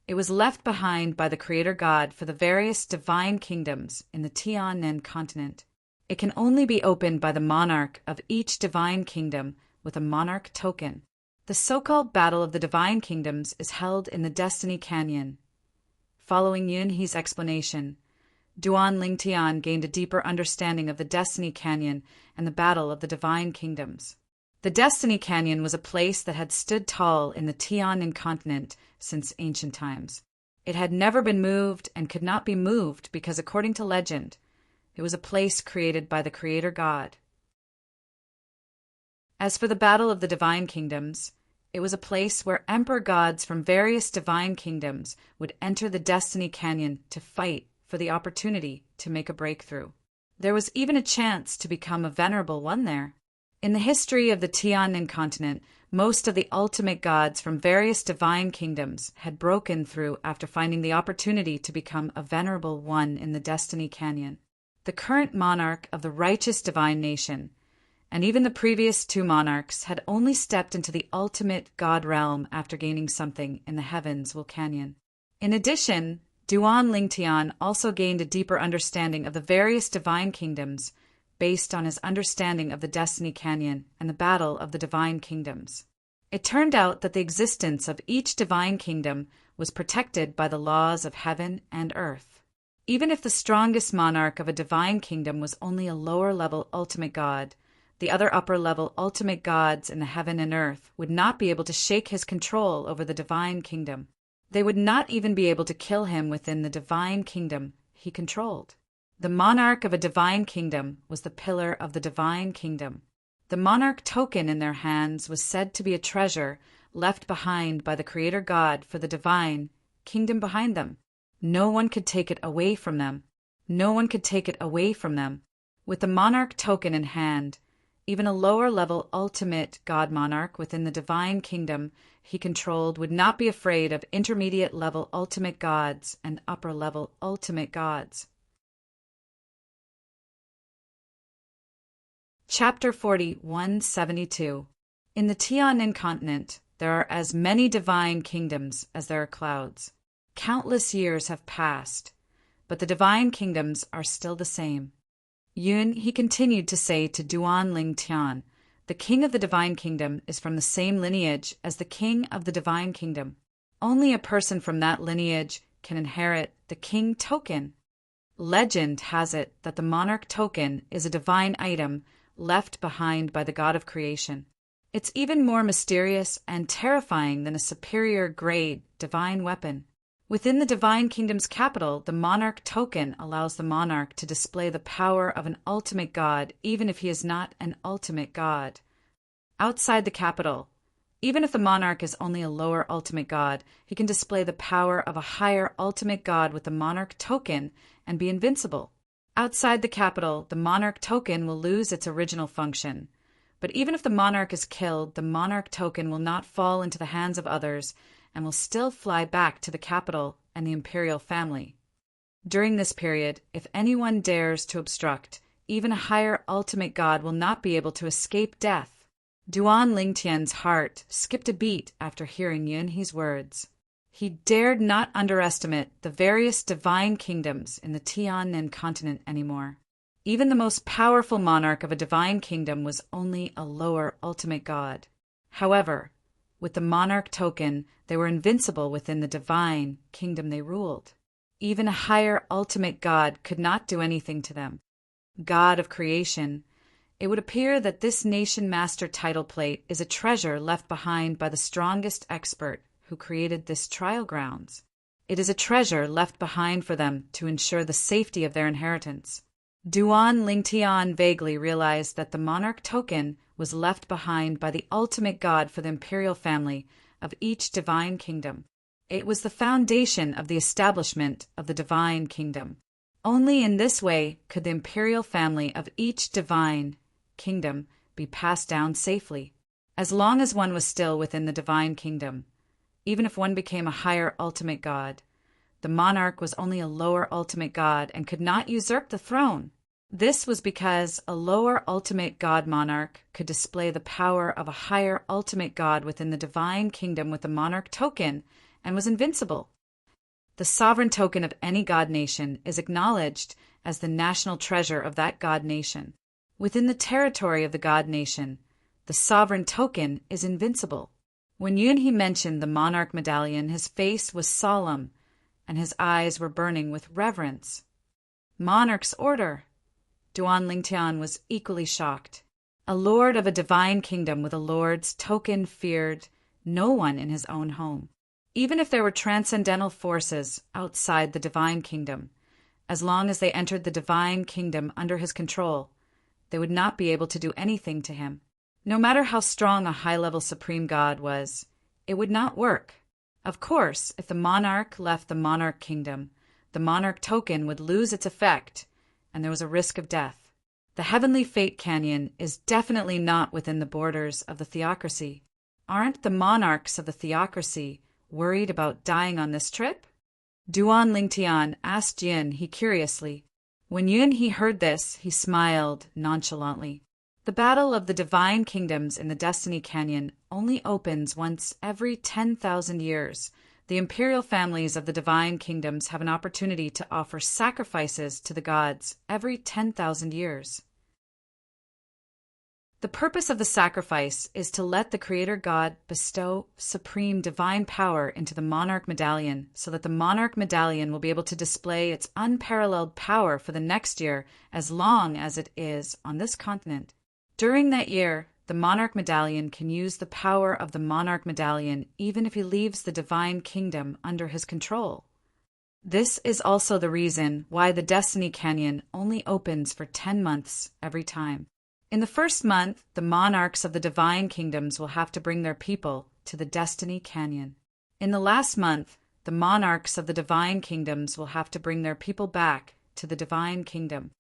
it was left behind by the Creator God for the various divine kingdoms in the Tian continent. It can only be opened by the monarch of each divine kingdom with a monarch token. The so-called Battle of the Divine Kingdoms is held in the Destiny Canyon. Following Yunhe's explanation, Duan Lingtian gained a deeper understanding of the Destiny Canyon and the Battle of the Divine Kingdoms. The Destiny Canyon was a place that had stood tall in the Tian continent since ancient times. It had never been moved and could not be moved because, according to legend, it was a place created by the Creator God. As for the Battle of the Divine Kingdoms, it was a place where emperor gods from various divine kingdoms would enter the Destiny Canyon to fight for the opportunity to make a breakthrough. There was even a chance to become a venerable one there. In the history of the Tian continent, most of the ultimate gods from various divine kingdoms had broken through after finding the opportunity to become a venerable one in the Destiny Canyon. The current monarch of the righteous divine nation, and even the previous two monarchs, had only stepped into the ultimate god realm after gaining something in the heavens Vulcanion. In addition, Duan Lingtian also gained a deeper understanding of the various divine kingdoms based on his understanding of the Destiny Canyon and the Battle of the Divine Kingdoms. It turned out that the existence of each divine kingdom was protected by the laws of heaven and earth. Even if the strongest monarch of a divine kingdom was only a lower-level ultimate god, the other upper-level ultimate gods in the heaven and earth would not be able to shake his control over the divine kingdom. They would not even be able to kill him within the divine kingdom he controlled. The monarch of a divine kingdom was the pillar of the divine kingdom. The monarch token in their hands was said to be a treasure left behind by the Creator God for the divine kingdom behind them. No one could take it away from them. No one could take it away from them. With the monarch token in hand, even a lower-level ultimate god monarch within the divine kingdom he controlled would not be afraid of intermediate-level ultimate gods and upper-level ultimate gods. Chapter 4172. In the Tian continent, there are as many divine kingdoms as there are clouds. Countless years have passed, but the divine kingdoms are still the same. He continued to say to Duan Lingtian, the king of the divine kingdom is from the same lineage as the king of the divine kingdom. Only a person from that lineage can inherit the king token. Legend has it that the monarch token is a divine item left behind by the God of creation. It's even more mysterious and terrifying than a superior grade divine weapon. Within the divine kingdom's capital, the monarch token allows the monarch to display the power of an ultimate god even if he is not an ultimate god. Outside the capital, even if the monarch is only a lower ultimate god, he can display the power of a higher ultimate god with the monarch token and be invincible. Outside the capital, the monarch token will lose its original function. But even if the monarch is killed, the monarch token will not fall into the hands of others and will still fly back to the capital and the imperial family. During this period, if anyone dares to obstruct, even a higher ultimate god will not be able to escape death. Duan Lingtian's heart skipped a beat after hearing Yunhe's words. He dared not underestimate the various divine kingdoms in the Tian continent anymore. Even the most powerful monarch of a divine kingdom was only a lower ultimate god. However, with the monarch token, they were invincible within the divine kingdom they ruled. Even a higher ultimate god could not do anything to them. God of creation, it would appear that this nation master title plate is a treasure left behind by the strongest expert who created this trial grounds. It is a treasure left behind for them to ensure the safety of their inheritance. Duan Lingtian vaguely realized that the monarch token was left behind by the ultimate god for the imperial family of each divine kingdom. It was the foundation of the establishment of the divine kingdom. Only in this way could the imperial family of each divine kingdom be passed down safely. As long as one was still within the divine kingdom, even if one became a higher ultimate god, the monarch was only a lower ultimate god and could not usurp the throne. This was because a lower ultimate god monarch could display the power of a higher ultimate god within the divine kingdom with the monarch token and was invincible. The sovereign token of any god nation is acknowledged as the national treasure of that god nation. Within the territory of the god nation, the sovereign token is invincible. When Yunhe mentioned the monarch medallion, his face was solemn and his eyes were burning with reverence. Monarch's order! Duan Lingtian was equally shocked. A lord of a divine kingdom with a lord's token feared no one in his own home. Even if there were transcendental forces outside the divine kingdom, as long as they entered the divine kingdom under his control, they would not be able to do anything to him. No matter how strong a high-level supreme god was, it would not work. Of course, if the monarch left the monarch kingdom, the monarch token would lose its effect, and there was a risk of death. The Heavenly Fate Canyon is definitely not within the borders of the theocracy. Aren't the monarchs of the theocracy worried about dying on this trip? Duan Lingtian asked Yunhe curiously. When Yunhe heard this, he smiled nonchalantly. The battle of the divine kingdoms in the Destiny Canyon only opens once every 10,000 years. The imperial families of the divine kingdoms have an opportunity to offer sacrifices to the gods every 10,000 years. The purpose of the sacrifice is to let the creator god bestow supreme divine power into the monarch medallion so that the monarch medallion will be able to display its unparalleled power for the next year as long as it is on this continent. During that year, the monarch medallion can use the power of the monarch medallion even if he leaves the divine kingdom under his control. This is also the reason why the Destiny Canyon only opens for 10 months every time. In the first month, the monarchs of the divine kingdoms will have to bring their people to the Destiny Canyon. In the last month, the monarchs of the divine kingdoms will have to bring their people back to the divine kingdom.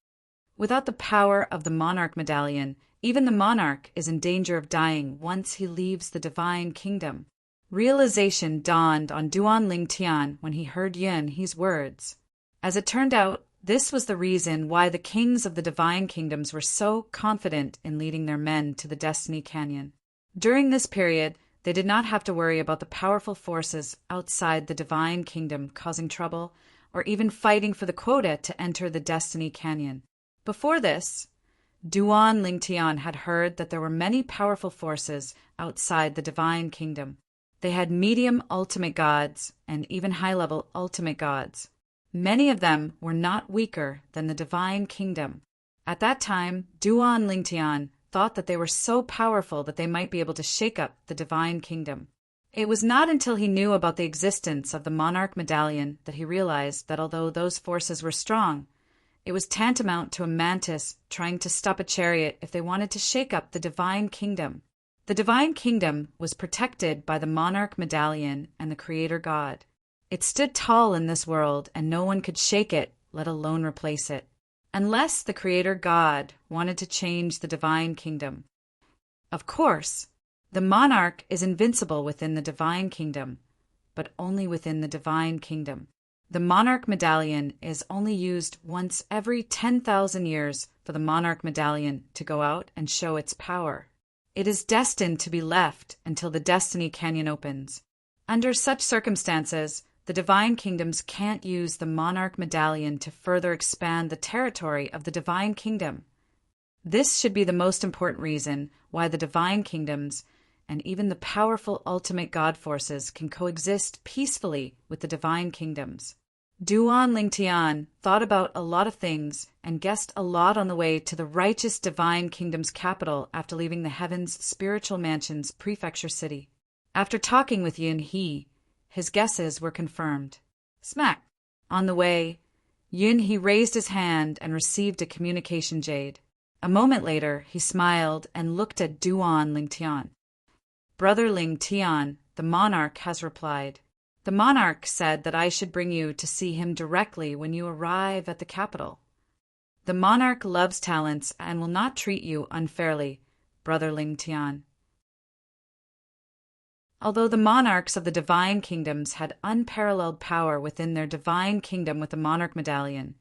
Without the power of the monarch medallion, even the monarch is in danger of dying once he leaves the divine kingdom. Realization dawned on Duan Lingtian when he heard Yunhe's words. As it turned out, this was the reason why the kings of the divine kingdoms were so confident in leading their men to the Destiny Canyon. During this period, they did not have to worry about the powerful forces outside the divine kingdom causing trouble or even fighting for the quota to enter the Destiny Canyon. Before this, Duan Lingtian had heard that there were many powerful forces outside the divine kingdom. They had medium ultimate gods and even high-level ultimate gods. Many of them were not weaker than the divine kingdom. At that time, Duan Lingtian thought that they were so powerful that they might be able to shake up the divine kingdom. It was not until he knew about the existence of the monarch medallion that he realized that although those forces were strong, it was tantamount to a mantis trying to stop a chariot if they wanted to shake up the divine kingdom. The divine kingdom was protected by the monarch medallion and the creator god. It stood tall in this world and no one could shake it, let alone replace it, unless the creator god wanted to change the divine kingdom. Of course, the monarch is invincible within the divine kingdom, but only within the divine kingdom. The monarch medallion is only used once every 10,000 years for the monarch medallion to go out and show its power. It is destined to be left until the Destiny Canyon opens. Under such circumstances, the divine kingdoms can't use the monarch medallion to further expand the territory of the divine kingdom. This should be the most important reason why the divine kingdoms and even the powerful ultimate god forces can coexist peacefully with the divine kingdoms. Duan Lingtian thought about a lot of things and guessed a lot on the way to the righteous divine kingdom's capital after leaving the Heaven's Spiritual Mansion's prefecture city. After talking with Yunhe, his guesses were confirmed. Smack! On the way, Yunhe raised his hand and received a communication jade. A moment later, he smiled and looked at Duan Lingtian. Brother Lingtian, the monarch has replied. The monarch said that I should bring you to see him directly when you arrive at the capital. The monarch loves talents and will not treat you unfairly, Brother Lingtian. Although the monarchs of the divine kingdoms had unparalleled power within their divine kingdom with the monarch medallion,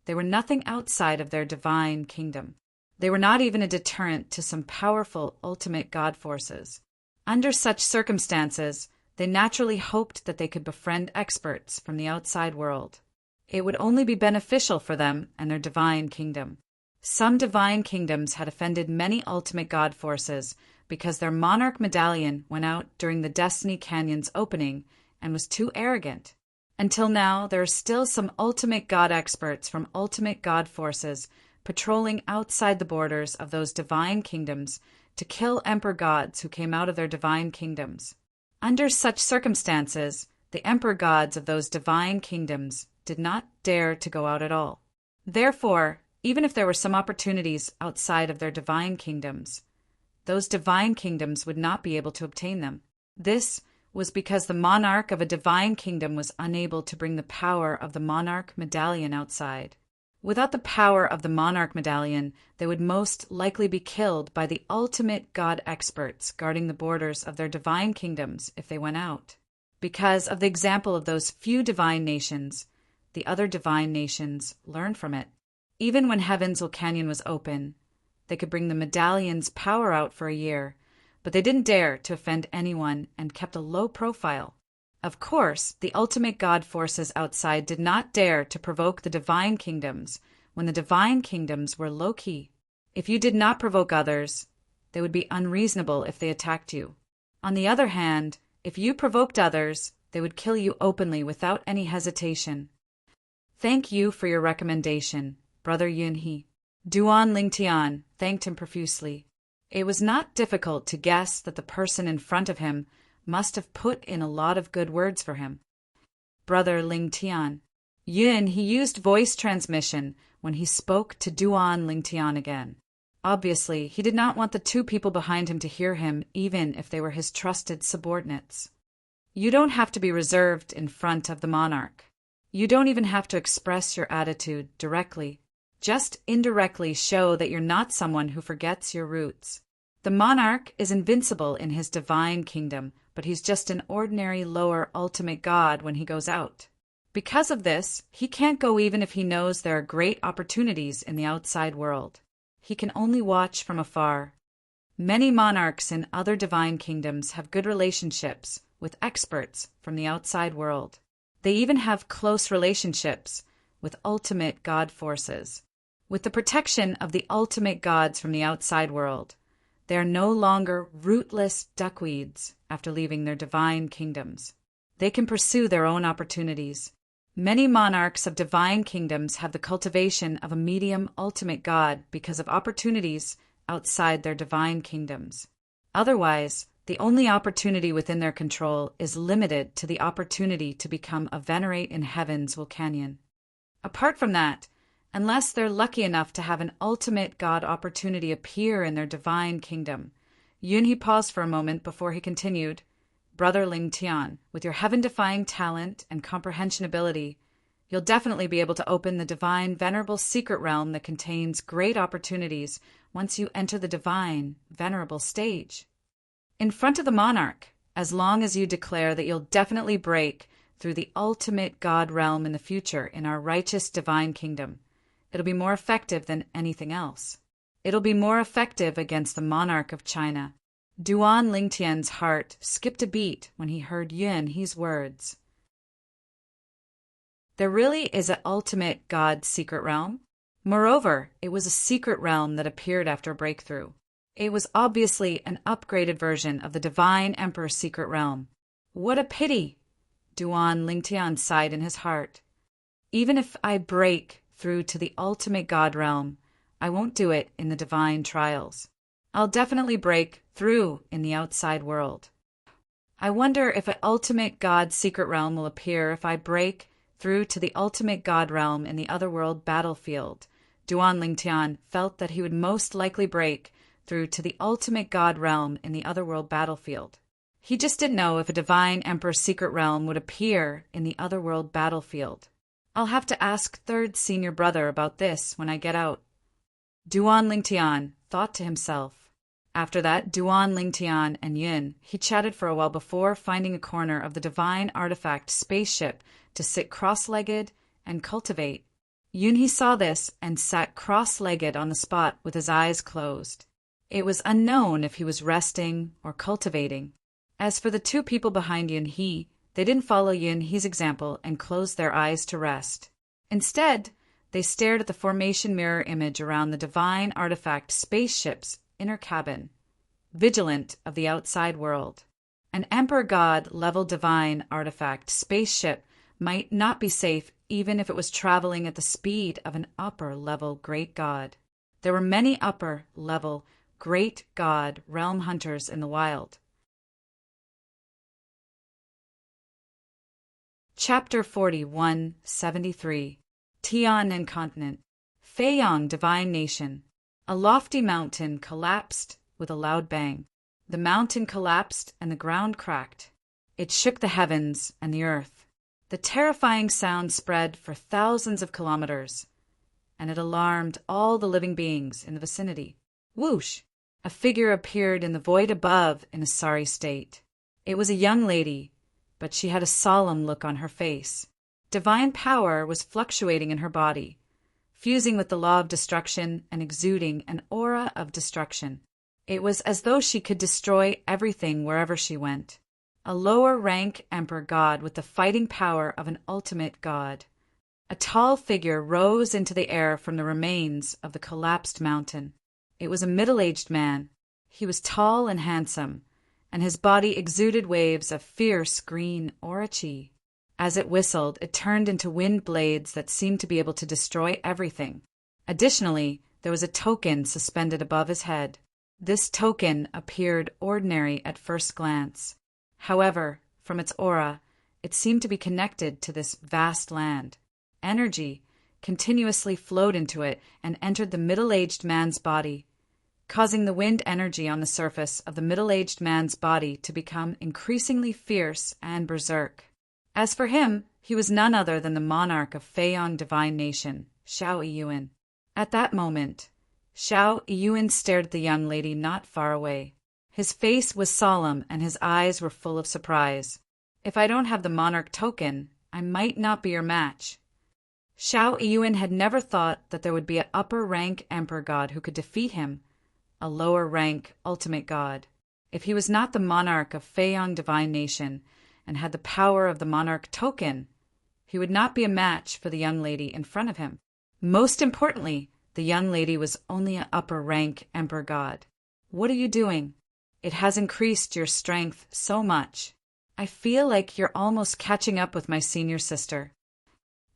They were nothing outside of their divine kingdom. They were not even a deterrent to some powerful ultimate God forces. Under such circumstances, they naturally hoped that they could befriend experts from the outside world. It would only be beneficial for them and their divine kingdom. Some divine kingdoms had offended many ultimate God forces because their monarch medallion went out during the Destiny Canyon's opening and was too arrogant. Until now, there are still some ultimate God experts from ultimate God forces patrolling outside the borders of those divine kingdoms to kill emperor gods who came out of their divine kingdoms. Under such circumstances, the emperor gods of those divine kingdoms did not dare to go out at all. Therefore, even if there were some opportunities outside of their divine kingdoms, those divine kingdoms would not be able to obtain them. This was because the monarch of a divine kingdom was unable to bring the power of the monarch medallion outside. Without the power of the monarch medallion, they would most likely be killed by the ultimate God experts guarding the borders of their divine kingdoms if they went out. Because of the example of those few divine nations, the other divine nations learned from it. Even when Heaven's Canyon was open, they could bring the medallion's power out for a year, but they didn't dare to offend anyone and kept a low profile. Of course, the ultimate God forces outside did not dare to provoke the divine kingdoms when the divine kingdoms were low-key. If you did not provoke others, they would be unreasonable if they attacked you. On the other hand, if you provoked others, they would kill you openly without any hesitation. Thank you for your recommendation, Brother Yunhe. Duan Lingtian thanked him profusely. It was not difficult to guess that the person in front of him must have put in a lot of good words for him. Brother Lingtian. He used voice transmission when he spoke to Duan Lingtian again. Obviously, he did not want the two people behind him to hear him, even if they were his trusted subordinates. You don't have to be reserved in front of the monarch. You don't even have to express your attitude directly. Just indirectly show that you're not someone who forgets your roots. The monarch is invincible in his divine kingdom, but he's just an ordinary lower ultimate God when he goes out. Because of this, he can't go even if he knows there are great opportunities in the outside world. He can only watch from afar. Many monarchs in other divine kingdoms have good relationships with experts from the outside world. They even have close relationships with ultimate God forces. With the protection of the ultimate gods from the outside world, they are no longer rootless duckweeds after leaving their divine kingdoms. They can pursue their own opportunities. Many monarchs of divine kingdoms have the cultivation of a medium ultimate God because of opportunities outside their divine kingdoms. Otherwise, the only opportunity within their control is limited to the opportunity to become a venerate in Heaven's Canyon. Apart from that, unless they're lucky enough to have an ultimate God opportunity appear in their divine kingdom. Yunhe paused for a moment before he continued, Brother Lingtian, with your heaven-defying talent and comprehension ability, you'll definitely be able to open the divine, venerable secret realm that contains great opportunities once you enter the divine, venerable stage. In front of the monarch, as long as you declare that you'll definitely break through the ultimate God realm in the future in our righteous divine kingdom, it'll be more effective than anything else. It'll be more effective against the monarch of China. Duan Lingtian's heart skipped a beat when he heard Yunhe's words. There really is an ultimate God secret realm. Moreover, it was a secret realm that appeared after a breakthrough. It was obviously an upgraded version of the Divine Emperor's secret realm. What a pity! Duan Lingtian sighed in his heart. Even if I break through to the ultimate God realm, I won't do it in the divine trials. I'll definitely break through in the outside world. I wonder if an ultimate God secret realm will appear if I break through to the ultimate God realm in the otherworld battlefield. Duan Lingtian felt that he would most likely break through to the ultimate God realm in the otherworld battlefield. He just didn't know if a divine emperor's secret realm would appear in the otherworld battlefield. I'll have to ask third senior brother about this when I get out. Duan Lingtian thought to himself. After that, Duan Lingtian and he chatted for a while before finding a corner of the divine artifact spaceship to sit cross-legged and cultivate. Yunhee saw this and sat cross-legged on the spot with his eyes closed. It was unknown if he was resting or cultivating. As for the two people behind Yunhee, they didn't follow Yunhee's example and closed their eyes to rest. Instead, they stared at the formation mirror image around the divine artifact spaceship's inner cabin, vigilant of the outside world. An Emperor God-level divine artifact spaceship might not be safe even if it was traveling at the speed of an upper-level great god. There were many upper-level great god realm hunters in the wild. Chapter 41-73 Tian Incontinent. Feiyang Divine Nation. A lofty mountain collapsed with a loud bang. The mountain collapsed and the ground cracked. It shook the heavens and the earth. The terrifying sound spread for thousands of kilometers, and it alarmed all the living beings in the vicinity. Whoosh! A figure appeared in the void above in a sorry state. It was a young lady, but she had a solemn look on her face. Divine power was fluctuating in her body, fusing with the law of destruction and exuding an aura of destruction. It was as though she could destroy everything wherever she went. A lower-rank emperor god with the fighting power of an ultimate god. A tall figure rose into the air from the remains of the collapsed mountain. It was a middle-aged man. He was tall and handsome, and his body exuded waves of fierce green aura chi. As it whistled, it turned into wind blades that seemed to be able to destroy everything. Additionally, there was a token suspended above his head. This token appeared ordinary at first glance. However, from its aura, it seemed to be connected to this vast land. Energy continuously flowed into it and entered the middle-aged man's body, causing the wind energy on the surface of the middle-aged man's body to become increasingly fierce and berserk. As for him, he was none other than the monarch of Feiyang Divine Nation, Xiao Yiyuan. At that moment, Xiao Yiyuan stared at the young lady not far away. His face was solemn and his eyes were full of surprise. If I don't have the monarch token, I might not be your match. Xiao Yiyuan had never thought that there would be an upper-rank emperor god who could defeat him, a lower-rank ultimate god. If he was not the monarch of Feiyang Divine Nation and had the power of the monarch token, he would not be a match for the young lady in front of him. Most importantly, the young lady was only an upper-rank emperor god. What are you doing? It has increased your strength so much. I feel like you're almost catching up with my senior sister.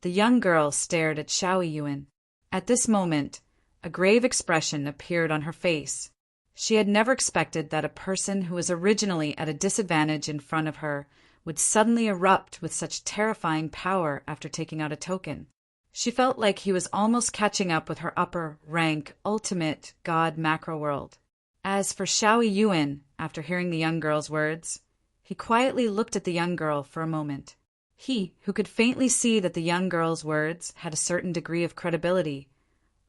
The young girl stared at Xiao Yiyuan. At this moment, a grave expression appeared on her face. She had never expected that a person who was originally at a disadvantage in front of her would suddenly erupt with such terrifying power after taking out a token. She felt like he was almost catching up with her upper-rank, ultimate god macro world. As for Xiao Yiyuan, after hearing the young girl's words, he quietly looked at the young girl for a moment. He, who could faintly see that the young girl's words had a certain degree of credibility,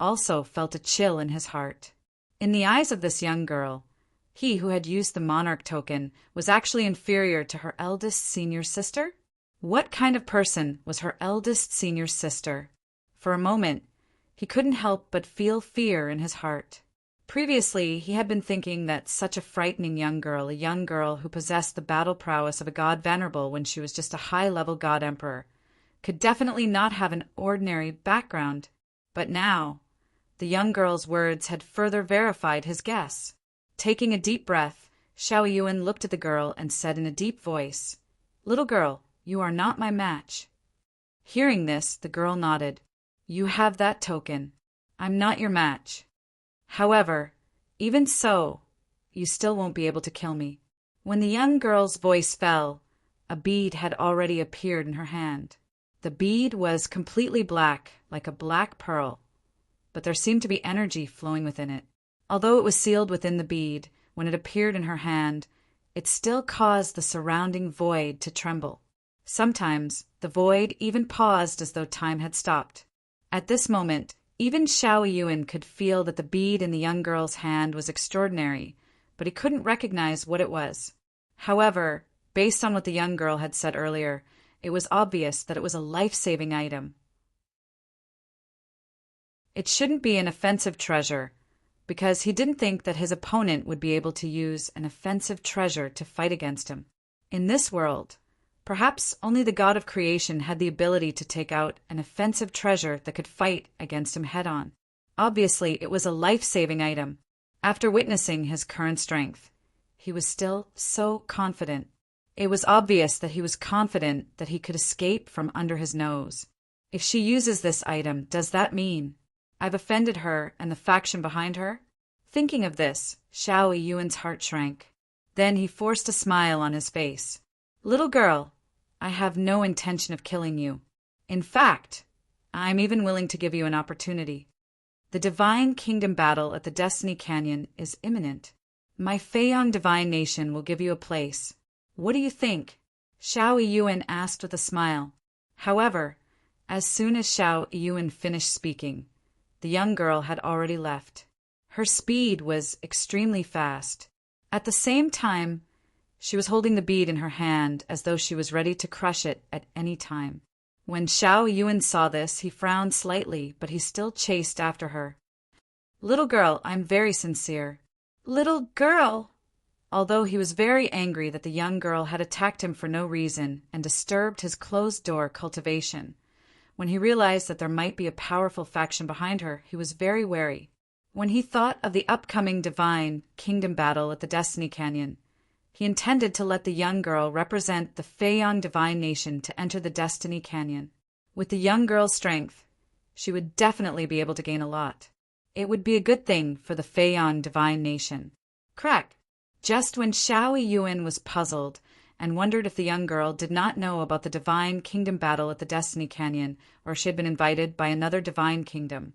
also felt a chill in his heart. In the eyes of this young girl, he who had used the monarch token was actually inferior to her eldest senior sister? What kind of person was her eldest senior sister? For a moment, he couldn't help but feel fear in his heart. Previously, he had been thinking that such a frightening young girl, a young girl who possessed the battle prowess of a god venerable when she was just a high-level god emperor, could definitely not have an ordinary background. But now, the young girl's words had further verified his guess. Taking a deep breath, Xiao Yiyuan looked at the girl and said in a deep voice, "Little girl, you are not my match." Hearing this, the girl nodded. "You have that token. I'm not your match. However, even so, you still won't be able to kill me." When the young girl's voice fell, a bead had already appeared in her hand. The bead was completely black, like a black pearl, but there seemed to be energy flowing within it. Although it was sealed within the bead, when it appeared in her hand, it still caused the surrounding void to tremble. Sometimes, the void even paused as though time had stopped. At this moment, even Xiao Yiyuan could feel that the bead in the young girl's hand was extraordinary, but he couldn't recognize what it was. However, based on what the young girl had said earlier, it was obvious that it was a life-saving item. It shouldn't be an offensive treasure, because he didn't think that his opponent would be able to use an offensive treasure to fight against him. In this world, perhaps only the God of creation had the ability to take out an offensive treasure that could fight against him head-on. Obviously, it was a life-saving item. After witnessing his current strength, he was still so confident. It was obvious that he was confident that he could escape from under his nose. If she uses this item, does that mean I've offended her and the faction behind her? Thinking of this, Xiao Yuan's heart shrank. Then he forced a smile on his face. Little girl, I have no intention of killing you. In fact, I'm even willing to give you an opportunity. The Divine Kingdom battle at the Destiny Canyon is imminent. My Feiyang Divine Nation will give you a place. What do you think? Xiao Yuan asked with a smile. However, as soon as Xiao Yuan finished speaking, the young girl had already left. Her speed was extremely fast. At the same time, she was holding the bead in her hand as though she was ready to crush it at any time. When Xiao Yuan saw this, he frowned slightly, but he still chased after her. Little girl, I'm very sincere. Little girl! Although he was very angry that the young girl had attacked him for no reason and disturbed his closed-door cultivation, when he realized that there might be a powerful faction behind her, he was very wary. When he thought of the upcoming Divine Kingdom battle at the Destiny Canyon, he intended to let the young girl represent the Feiyang Divine Nation to enter the Destiny Canyon. With the young girl's strength, she would definitely be able to gain a lot. It would be a good thing for the Feiyang Divine Nation. Crack! Just when Xiao Yuan was puzzled and wondered if the young girl did not know about the Divine Kingdom battle at the Destiny Canyon, or she had been invited by another Divine Kingdom,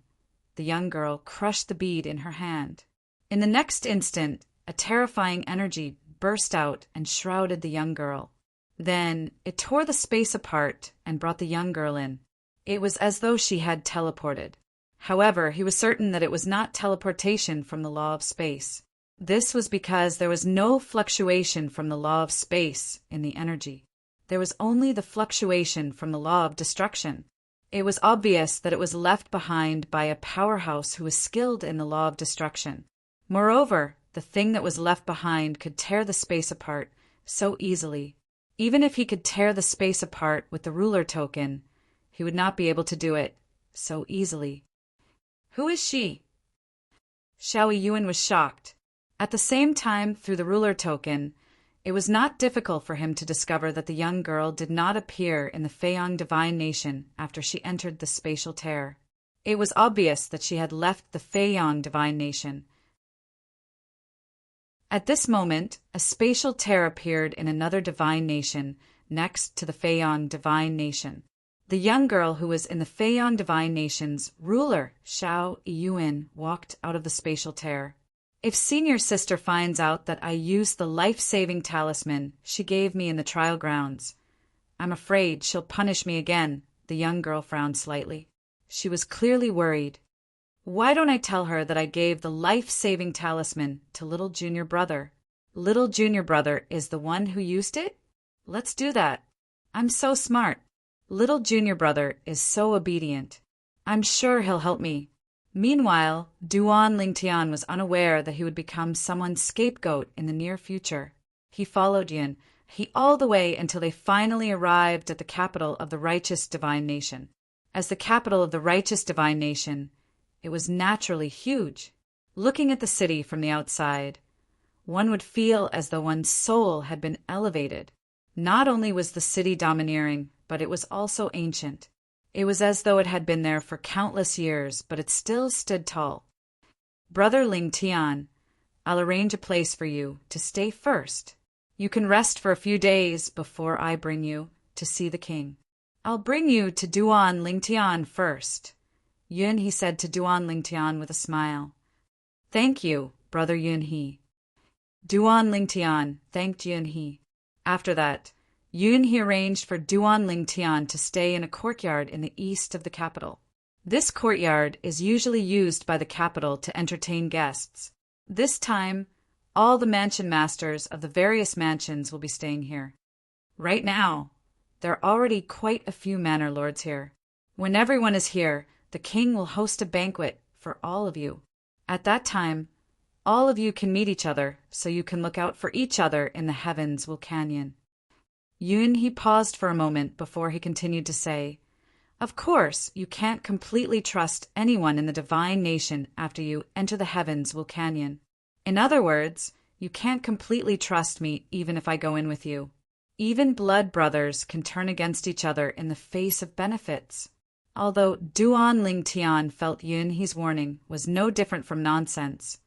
the young girl crushed the bead in her hand. In the next instant, a terrifying energy burst out and shrouded the young girl. Then it tore the space apart and brought the young girl in. It was as though she had teleported. However, he was certain that it was not teleportation from the law of space. This was because there was no fluctuation from the law of space in the energy. There was only the fluctuation from the law of destruction. It was obvious that it was left behind by a powerhouse who was skilled in the law of destruction. Moreover, the thing that was left behind could tear the space apart so easily. Even if he could tear the space apart with the ruler token, he would not be able to do it so easily. Who is she? Xiao Yuan was shocked. At the same time, through the ruler token, it was not difficult for him to discover that the young girl did not appear in the Feiyang Divine Nation after she entered the spatial tear. It was obvious that she had left the Feiyang Divine Nation. At this moment, a spatial tear appeared in another divine nation next to the Feiyang Divine Nation. The young girl who was in the Feiyang Divine Nation's ruler, Xiao Yuan, walked out of the spatial tear. If senior sister finds out that I used the life-saving talisman she gave me in the trial grounds, I'm afraid she'll punish me again. The young girl frowned slightly. She was clearly worried. Why don't I tell her that I gave the life-saving talisman to little junior brother? Little junior brother is the one who used it? Let's do that. I'm so smart. Little junior brother is so obedient. I'm sure he'll help me. Meanwhile, Duan Lingtian was unaware that he would become someone's scapegoat in the near future. He followed Yun, all the way until they finally arrived at the capital of the righteous divine nation. As the capital of the righteous divine nation, it was naturally huge. Looking at the city from the outside, one would feel as though one's soul had been elevated. Not only was the city domineering, but it was also ancient. It was as though it had been there for countless years, but it still stood tall. Brother Ling Tian, I'll arrange a place for you to stay first. You can rest for a few days before I bring you to see the king. I'll bring you to Duan Lingtian first. Yun he said to Duan Lingtian with a smile. Thank you, Brother Yun he. Duan Lingtian thanked Yun he. After that, Yun he arranged for Duan Lingtian to stay in a courtyard in the east of the capital. This courtyard is usually used by the capital to entertain guests. This time, all the mansion masters of the various mansions will be staying here. Right now, there are already quite a few manor lords here. When everyone is here, The king will host a banquet for all of you. At that time, all of you can meet each other, so you can look out for each other in the heavens will canyon. He paused for a moment before he continued to say, of course, you can't completely trust anyone in the divine nation after you enter the heavens will canyon. In other words, you can't completely trust me even if I go in with you. Even blood brothers can turn against each other in the face of benefits. Although Duan Ling Tian felt He's warning was no different from nonsense,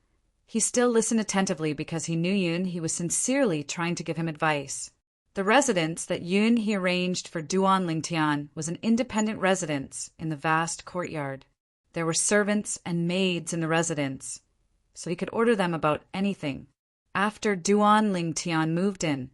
he still listened attentively because he knew he was sincerely trying to give him advice. The residence that he arranged for Duan Ling Tian was an independent residence in the vast courtyard. There were servants and maids in the residence, so he could order them about anything. After Duan Ling Tian moved in,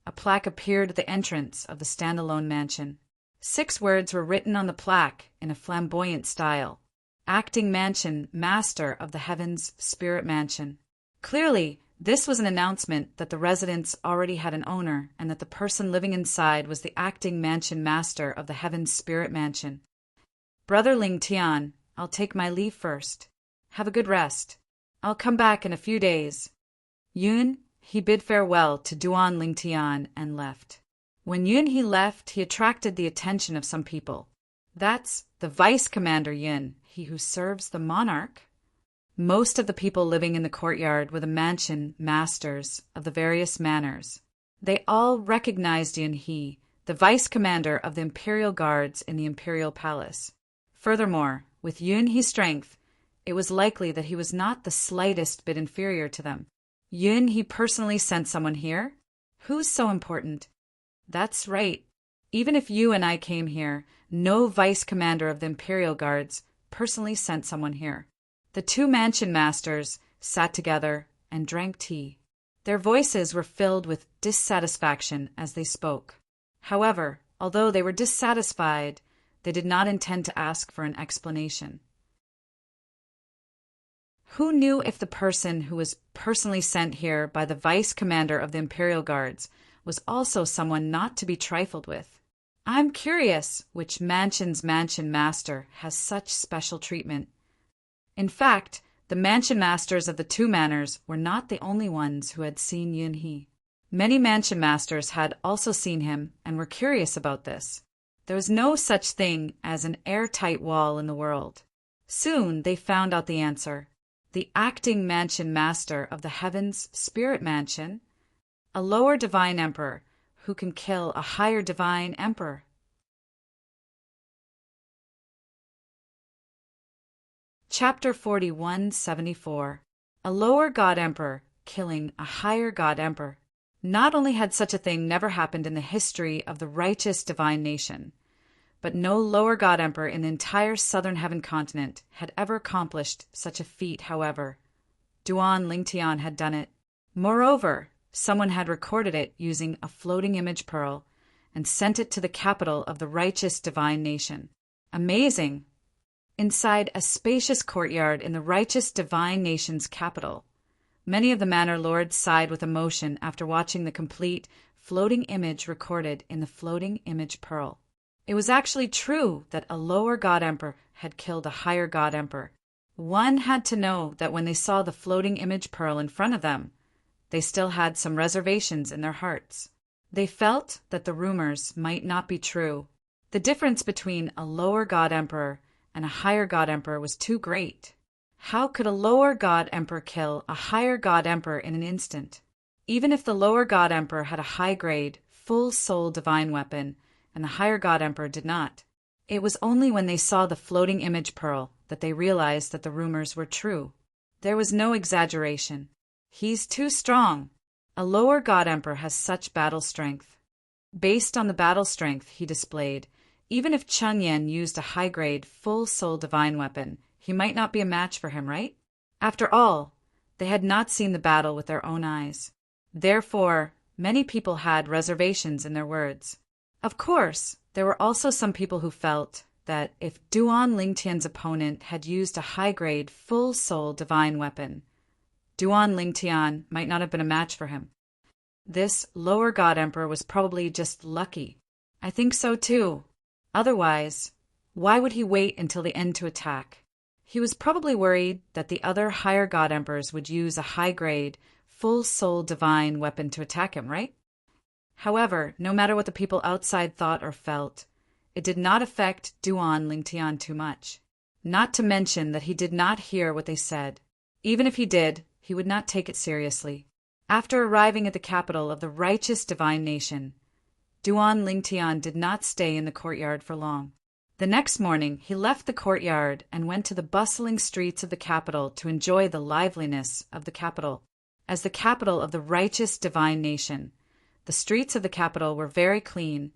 a plaque appeared at the entrance of the standalone mansion. 6 words were written on the plaque in a flamboyant style. Acting Mansion, Master of the Heavens Spirit Mansion. Clearly, this was an announcement that the residence already had an owner and that the person living inside was the acting mansion master of the Heavens Spirit Mansion. Brother Ling Tian, I'll take my leave first. Have a good rest. I'll come back in a few days. He bid farewell to Duan Ling Tian and left. When he left, he attracted the attention of some people. That's the Vice Commander he who serves the monarch. Most of the people living in the courtyard were the mansion masters of the various manors. They all recognized the Vice Commander of the Imperial Guards in the Imperial Palace. Furthermore, with He's strength, it was likely that he was not the slightest bit inferior to them. He personally sent someone here? Who's so important? That's right. Even if you and I came here, no Vice Commander of the Imperial Guards personally sent someone here. The 2 mansion masters sat together and drank tea. Their voices were filled with dissatisfaction as they spoke. However, although they were dissatisfied, they did not intend to ask for an explanation. Who knew if the person who was personally sent here by the Vice Commander of the Imperial Guards was also someone not to be trifled with? I'm curious which mansion's mansion master has such special treatment. In fact, the mansion masters of the 2 manors were not the only ones who had seen He. Many mansion masters had also seen him and were curious about this. There was no such thing as an airtight wall in the world. Soon they found out the answer. The acting mansion master of the Heavens Spirit Mansion, a lower divine emperor who can kill a higher divine emperor. Chapter 4174. A lower god emperor killing a higher god emperor. Not only had such a thing never happened in the history of the righteous divine nation, but no lower god emperor in the entire southern heaven continent had ever accomplished such a feat. However, Duan Ling Tian had done it. Moreover, someone had recorded it using a floating image pearl and sent it to the capital of the righteous divine nation. Amazing! Inside a spacious courtyard in the righteous divine nation's capital, many of the manor lords sighed with emotion after watching the complete floating image recorded in the floating image pearl. It was actually true that a lower god emperor had killed a higher god emperor. One had to know that when they saw the floating image pearl in front of them, they still had some reservations in their hearts. They felt that the rumors might not be true. The difference between a lower god emperor and a higher god emperor was too great. How could a lower god emperor kill a higher god emperor in an instant? Even if the lower god emperor had a high-grade, full-soul divine weapon, and the higher god emperor did not, it was only when they saw the floating image pearl that they realized that the rumors were true. There was no exaggeration. He's too strong. A lower god emperor has such battle strength. Based on the battle strength he displayed, even if Chun Yen used a high-grade, full-soul divine weapon, he might not be a match for him, right? After all, they had not seen the battle with their own eyes. Therefore, many people had reservations in their words. Of course, there were also some people who felt that if Duan Ling Tian's opponent had used a high-grade, full-soul divine weapon, Duan Ling Tian might not have been a match for him. This lower god emperor was probably just lucky. I think so too. Otherwise, Why would he wait until the end to attack? He was probably worried that the other higher god emperors would use a high-grade, full-soul divine weapon to attack him, right? However, no matter what the people outside thought or felt, it did not affect Duan Lingtian too much. Not to mention that he did not hear what they said. Even if he did, he would not take it seriously. After arriving at the capital of the righteous divine nation, Duan Lingtian did not stay in the courtyard for long. The next morning, he left the courtyard and went to the bustling streets of the capital to enjoy the liveliness of the capital. As the capital of the righteous divine nation, the streets of the capital were very clean,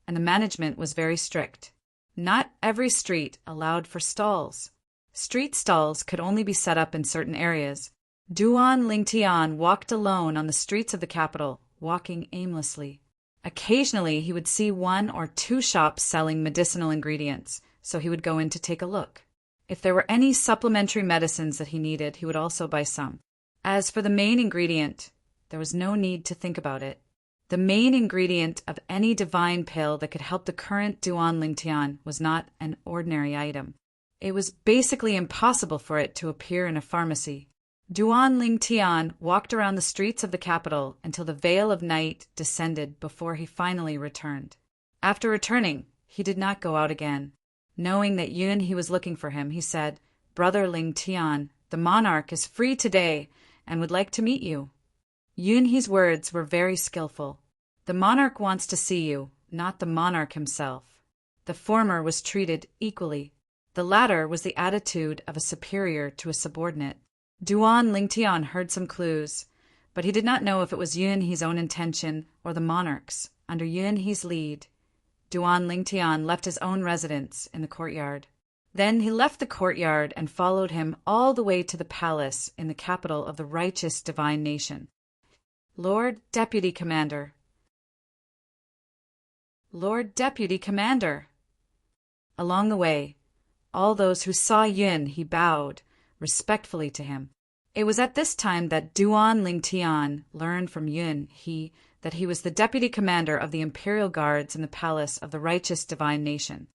and the management was very strict. Not every street allowed for stalls. Street stalls could only be set up in certain areas. Duan Lingtian walked alone on the streets of the capital, walking aimlessly. Occasionally, he would see 1 or 2 shops selling medicinal ingredients, so he would go in to take a look. If there were any supplementary medicines that he needed, he would also buy some. As for the main ingredient, there was no need to think about it. The main ingredient of any divine pill that could help the current Duan Lingtian was not an ordinary item. It was basically impossible for it to appear in a pharmacy. Duan Lingtian walked around the streets of the capital until the veil of night descended before he finally returned. After returning, he did not go out again. Knowing that Yun He was looking for him, he said, "Brother Lingtian, the monarch is free today and would like to meet you." Yun He's words were very skillful. The monarch wants to see you, not the monarch himself. The former was treated equally. The latter was the attitude of a superior to a subordinate. Duan Lingtian heard some clues, but he did not know if it was Yun He's own intention or the monarch's. Under Yun He's lead, Duan Lingtian left his own residence in the courtyard. Then he left the courtyard and followed him all the way to the palace in the capital of the righteous divine nation. Lord Deputy Commander. Lord Deputy Commander. Along the way, all those who saw Yun He bowed respectfully to him. It was at this time that Duan Lingtian learned from Yun He that he was the deputy commander of the imperial guards in the palace of the righteous divine nation.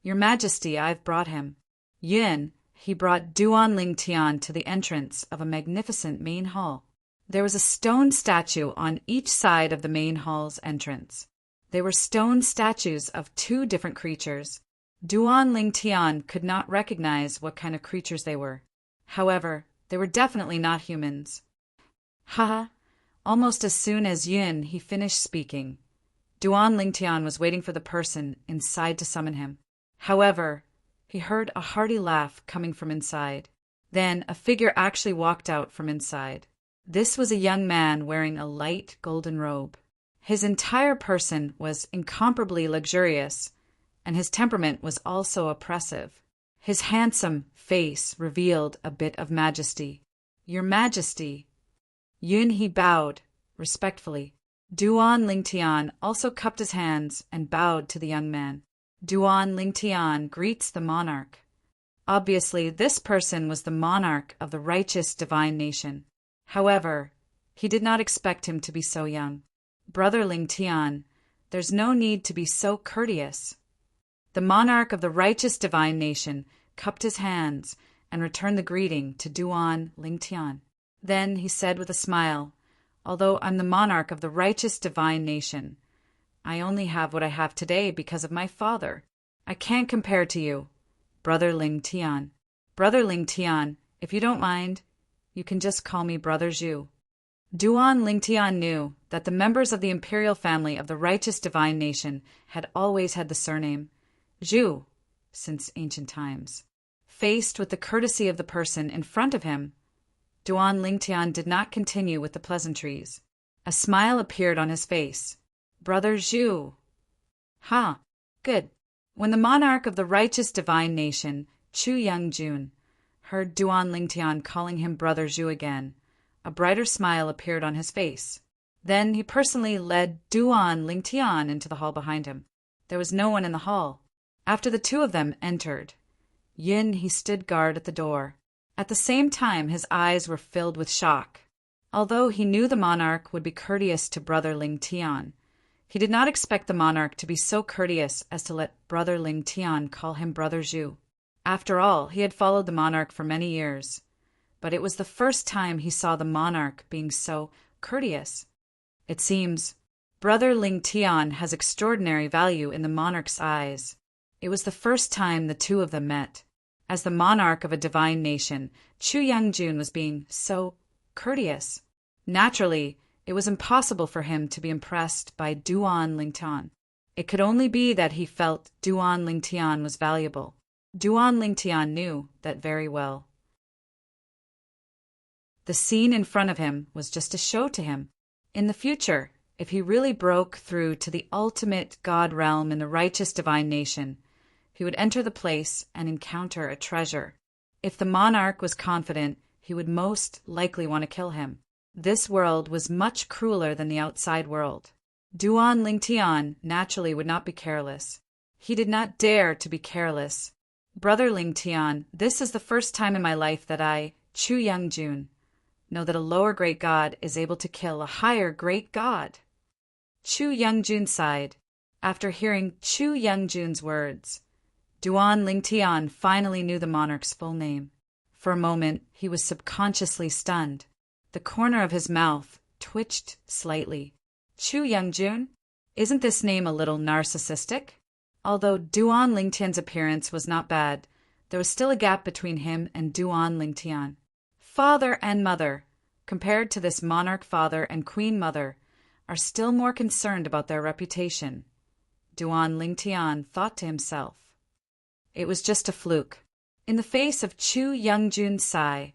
"Your Majesty, I've brought him." Yun He brought Duan Lingtian to the entrance of a magnificent main hall. There was a stone statue on each side of the main hall's entrance. They were stone statues of 2 different creatures. Duan Lingtian could not recognize what kind of creatures they were. However, they were definitely not humans. Haha! Almost as soon as Yun He finished speaking, Duan Lingtian was waiting for the person inside to summon him. However, he heard a hearty laugh coming from inside. Then a figure actually walked out from inside. This was a young man wearing a light golden robe. His entire person was incomparably luxurious, and his temperament was also oppressive. His handsome face revealed a bit of majesty. "Your Majesty." Yun He bowed respectfully. Duan Lingtian also cupped his hands and bowed to the young man. Duan Lingtian greets the monarch. Obviously, this person was the monarch of the righteous divine nation. However, he did not expect him to be so young. "Brother Lingtian, there's no need to be so courteous." The monarch of the righteous divine nation cupped his hands and returned the greeting to Duan Lingtian. Then he said with a smile, "Although I'm the monarch of the righteous divine nation, I only have what I have today because of my father. I can't compare to you, Brother Lingtian. Brother Lingtian, if you don't mind, you can just call me Brother Zhu." Duan Lingtian knew that the members of the imperial family of the righteous divine nation had always had the surname Zhu since ancient times. Faced with the courtesy of the person in front of him, Duan Lingtian did not continue with the pleasantries. A smile appeared on his face. "Brother Zhu." "Ha, good." When the monarch of the righteous divine nation, Chu Youngjun, heard Duan Lingtian calling him Brother Zhu again, a brighter smile appeared on his face. Then he personally led Duan Lingtian into the hall behind him. There was no one in the hall. After the 2 of them entered, Yun He stood guard at the door. At the same time, his eyes were filled with shock. Although he knew the monarch would be courteous to Brother Lingtian, He did not expect the monarch to be so courteous as to let Brother Ling Tian call him Brother Zhu. After all, he had followed the monarch for many years, but it was the first time he saw the monarch being so courteous. It seems Brother Ling Tian has extraordinary value in the monarch's eyes. It was the first time the two of them met. As the monarch of a divine nation, Chu Yangjun was being so courteous. Naturally, it was impossible for him to be impressed by Duan Lingtian. It could only be that he felt Duan Lingtian was valuable. Duan Lingtian knew that very well. The scene in front of him was just a show to him. In the future, if he really broke through to the ultimate God realm in the righteous divine nation, he would enter the place and encounter a treasure. If the monarch was confident, he would most likely want to kill him. This world was much crueler than the outside world. Duan Lingtian naturally would not be careless. He did not dare to be careless. Brother Lingtian, this is the first time in my life that I, Chu Yangjun, know that a lower great god is able to kill a higher great god. Chu Yangjun sighed. After hearing Chu Yangjun's words, Duan Lingtian finally knew the monarch's full name. For a moment, he was subconsciously stunned. The corner of his mouth twitched slightly. Chu Yangjun? Isn't this name a little narcissistic? Although Duan Lingtian's appearance was not bad, there was still a gap between him and Duan Lingtian. Father and mother, compared to this monarch father and queen mother, are still more concerned about their reputation. Duan Lingtian thought to himself. It was just a fluke. In the face of Chu Yangjun's sigh,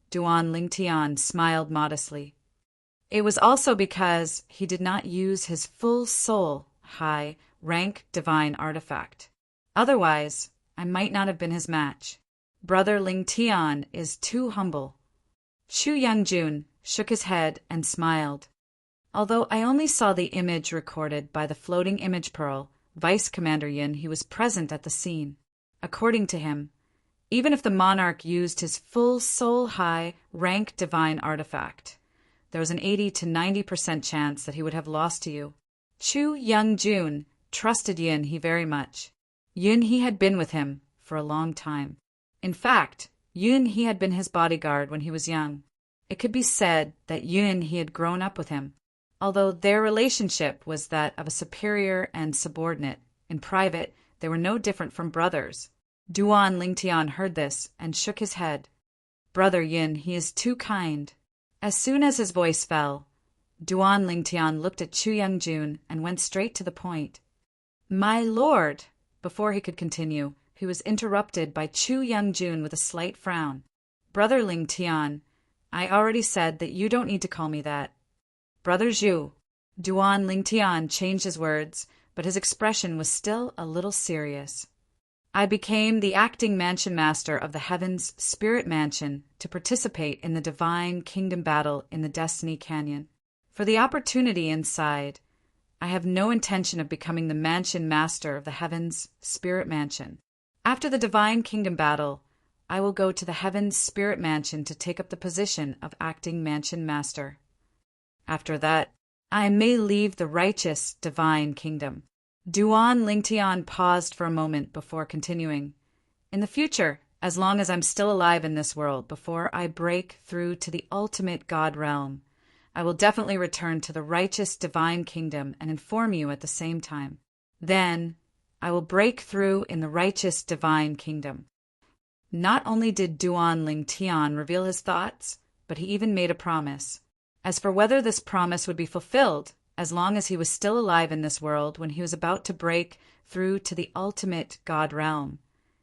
Duan Lingtian smiled modestly. It was also because he did not use his full soul, high, rank divine artifact. Otherwise, I might not have been his match. Brother Lingtian is too humble. Chu Yangjun shook his head and smiled. Although I only saw the image recorded by the floating image pearl, Vice Commander Yin, he was present at the scene. According to him, even if the monarch used his full soul-high, rank divine artifact, there was an 80 to 90% chance that he would have lost to you. Chu Yangjun trusted Yin He very much. Yin He had been with him for a long time. In fact, Yin He had been his bodyguard when he was young. It could be said that Yin He had grown up with him. Although their relationship was that of a superior and subordinate, in private, they were no different from brothers. Duan Lingtian heard this and shook his head. Brother Yin, he is too kind. As soon as his voice fell, Duan Lingtian looked at Chu Yangjun and went straight to the point. My lord! Before he could continue, he was interrupted by Chu Yangjun with a slight frown. Brother Lingtian, I already said that you don't need to call me that. Brother Zhu. Duan Lingtian changed his words, but his expression was still a little serious. I became the acting mansion master of the Heaven's Spirit Mansion to participate in the Divine Kingdom battle in the Destiny Canyon. For the opportunity inside, I have no intention of becoming the mansion master of the Heaven's Spirit Mansion. After the Divine Kingdom battle, I will go to the Heaven's Spirit Mansion to take up the position of acting mansion master. After that, I may leave the righteous Divine Kingdom. Duan Lingtian paused for a moment before continuing. In the future, as long as I'm still alive in this world, before I break through to the ultimate God realm, I will definitely return to the righteous Divine Kingdom and inform you at the same time. Then, I will break through in the righteous Divine Kingdom. Not only did Duan Lingtian reveal his thoughts, but he even made a promise. As for whether this promise would be fulfilled, as long as he was still alive in this world when he was about to break through to the ultimate God realm,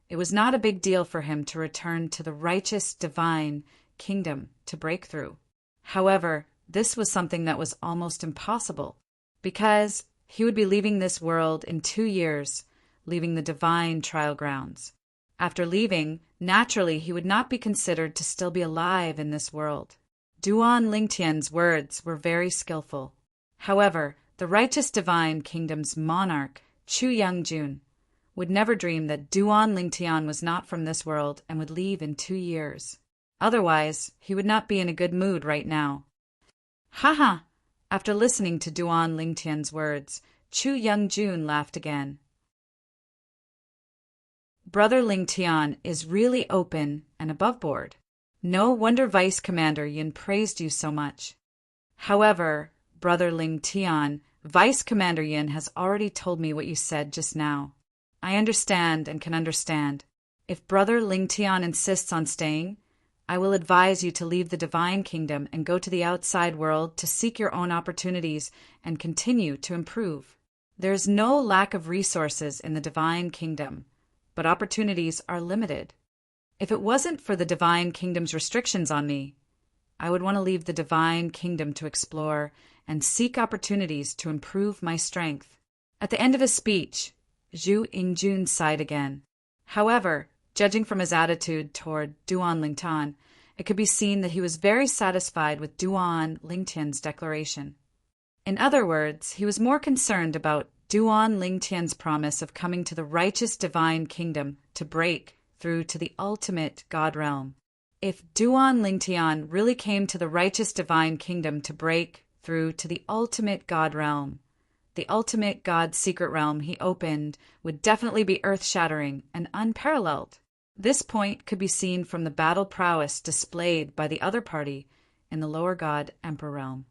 it was not a big deal for him to return to the righteous divine kingdom to break through. However, this was something that was almost impossible, because he would be leaving this world in 2 years, leaving the divine trial grounds. After leaving, naturally he would not be considered to still be alive in this world. Duan Lingtian's words were very skillful. However, the righteous divine kingdom's monarch, Chu Yangjun, would never dream that Duan Lingtian was not from this world and would leave in 2 years. Otherwise, he would not be in a good mood right now. Haha! After listening to Duan Lingtian's words, Chu Young-jun laughed again. Brother Ling Tian is really open and above board. No wonder Vice Commander Yin praised you so much. However, Brother Ling Tian, Vice Commander Yin has already told me what you said just now. I understand and can understand. If Brother Ling Tian insists on staying, I will advise you to leave the Divine Kingdom and go to the outside world to seek your own opportunities and continue to improve. There is no lack of resources in the Divine Kingdom, but opportunities are limited. If it wasn't for the Divine Kingdom's restrictions on me, I would want to leave the Divine Kingdom to explore and seek opportunities to improve my strength. At the end of his speech, Zhu Yingjun sighed again. However, judging from his attitude toward Duan Lingtian, it could be seen that he was very satisfied with Duan Lingtian's declaration. In other words, he was more concerned about Duan Lingtian's promise of coming to the righteous Divine Kingdom to break through to the ultimate God realm. If Duan Lingtian really came to the righteous Divine Kingdom to break through to the ultimate God realm, the ultimate God secret realm he opened would definitely be earth-shattering and unparalleled. This point could be seen from the battle prowess displayed by the other party in the lower God Emperor realm.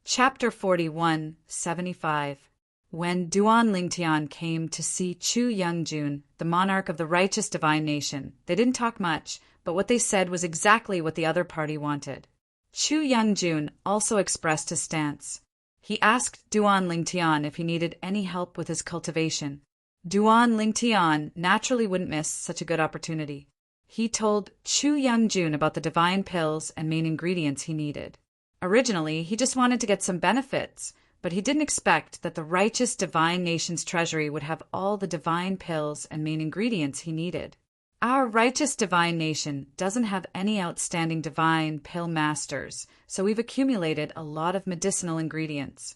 Chapter 41, 75. When Duan Lingtian came to see Chu Young-jun, the monarch of the righteous divine nation, they didn't talk much, but what they said was exactly what the other party wanted. Chu Young-jun also expressed his stance. He asked Duan Lingtian if he needed any help with his cultivation. Duan Lingtian naturally wouldn't miss such a good opportunity. He told Chu Young-jun about the divine pills and main ingredients he needed. Originally, he just wanted to get some benefits, but he didn't expect that the righteous divine nation's treasury would have all the divine pills and main ingredients he needed. Our righteous divine nation doesn't have any outstanding divine pill masters, so we've accumulated a lot of medicinal ingredients.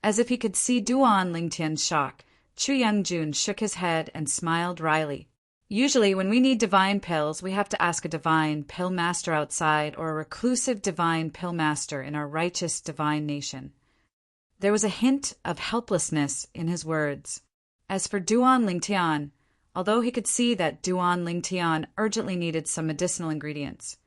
As if he could see Duan Lingtian's shock, Chu Young-jun shook his head and smiled wryly. Usually, when we need divine pills, we have to ask a divine pill master outside or a reclusive divine pill master in our righteous divine nation. There was a hint of helplessness in his words. As for Duan Lingtian, although he could see that Duan Lingtian urgently needed some medicinal ingredients,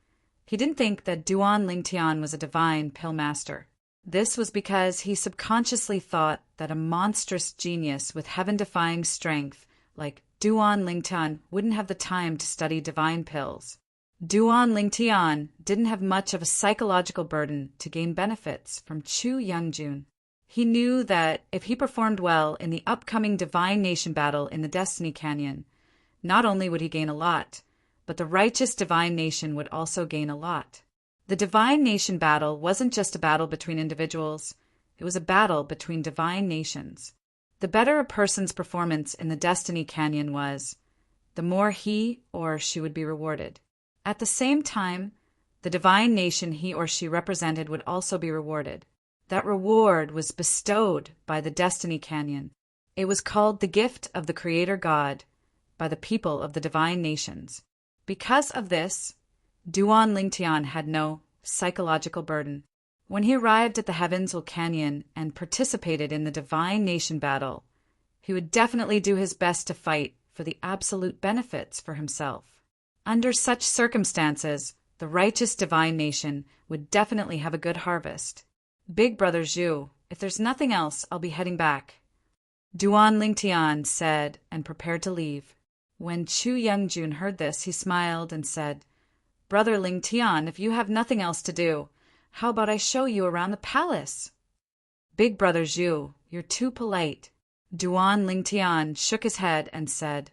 he didn't think that Duan Lingtian was a divine pill master. This was because he subconsciously thought that a monstrous genius with heaven-defying strength like Duan Lingtian wouldn't have the time to study divine pills. Duan Lingtian didn't have much of a psychological burden to gain benefits from Chu Young-jun. He knew that if he performed well in the upcoming Divine Nation battle in the Destiny Canyon, not only would he gain a lot, but the righteous Divine Nation would also gain a lot. The Divine Nation battle wasn't just a battle between individuals, it was a battle between divine nations. The better a person's performance in the Destiny Canyon was, the more he or she would be rewarded. At the same time, the divine nation he or she represented would also be rewarded. That reward was bestowed by the Destiny Canyon. It was called the gift of the Creator God by the people of the divine nations. Because of this, Duan Lingtian had no psychological burden. When he arrived at the Heavensville Canyon and participated in the Divine Nation battle, he would definitely do his best to fight for the absolute benefits for himself. Under such circumstances, the righteous Divine Nation would definitely have a good harvest. Big Brother Zhu, if there's nothing else, I'll be heading back, Duan Lingtian said and prepared to leave. When Chu Young-jun heard this, he smiled and said, Brother Lingtian, if you have nothing else to do, how about I show you around the palace? Big Brother Zhu, you're too polite. Duan Lingtian shook his head and said,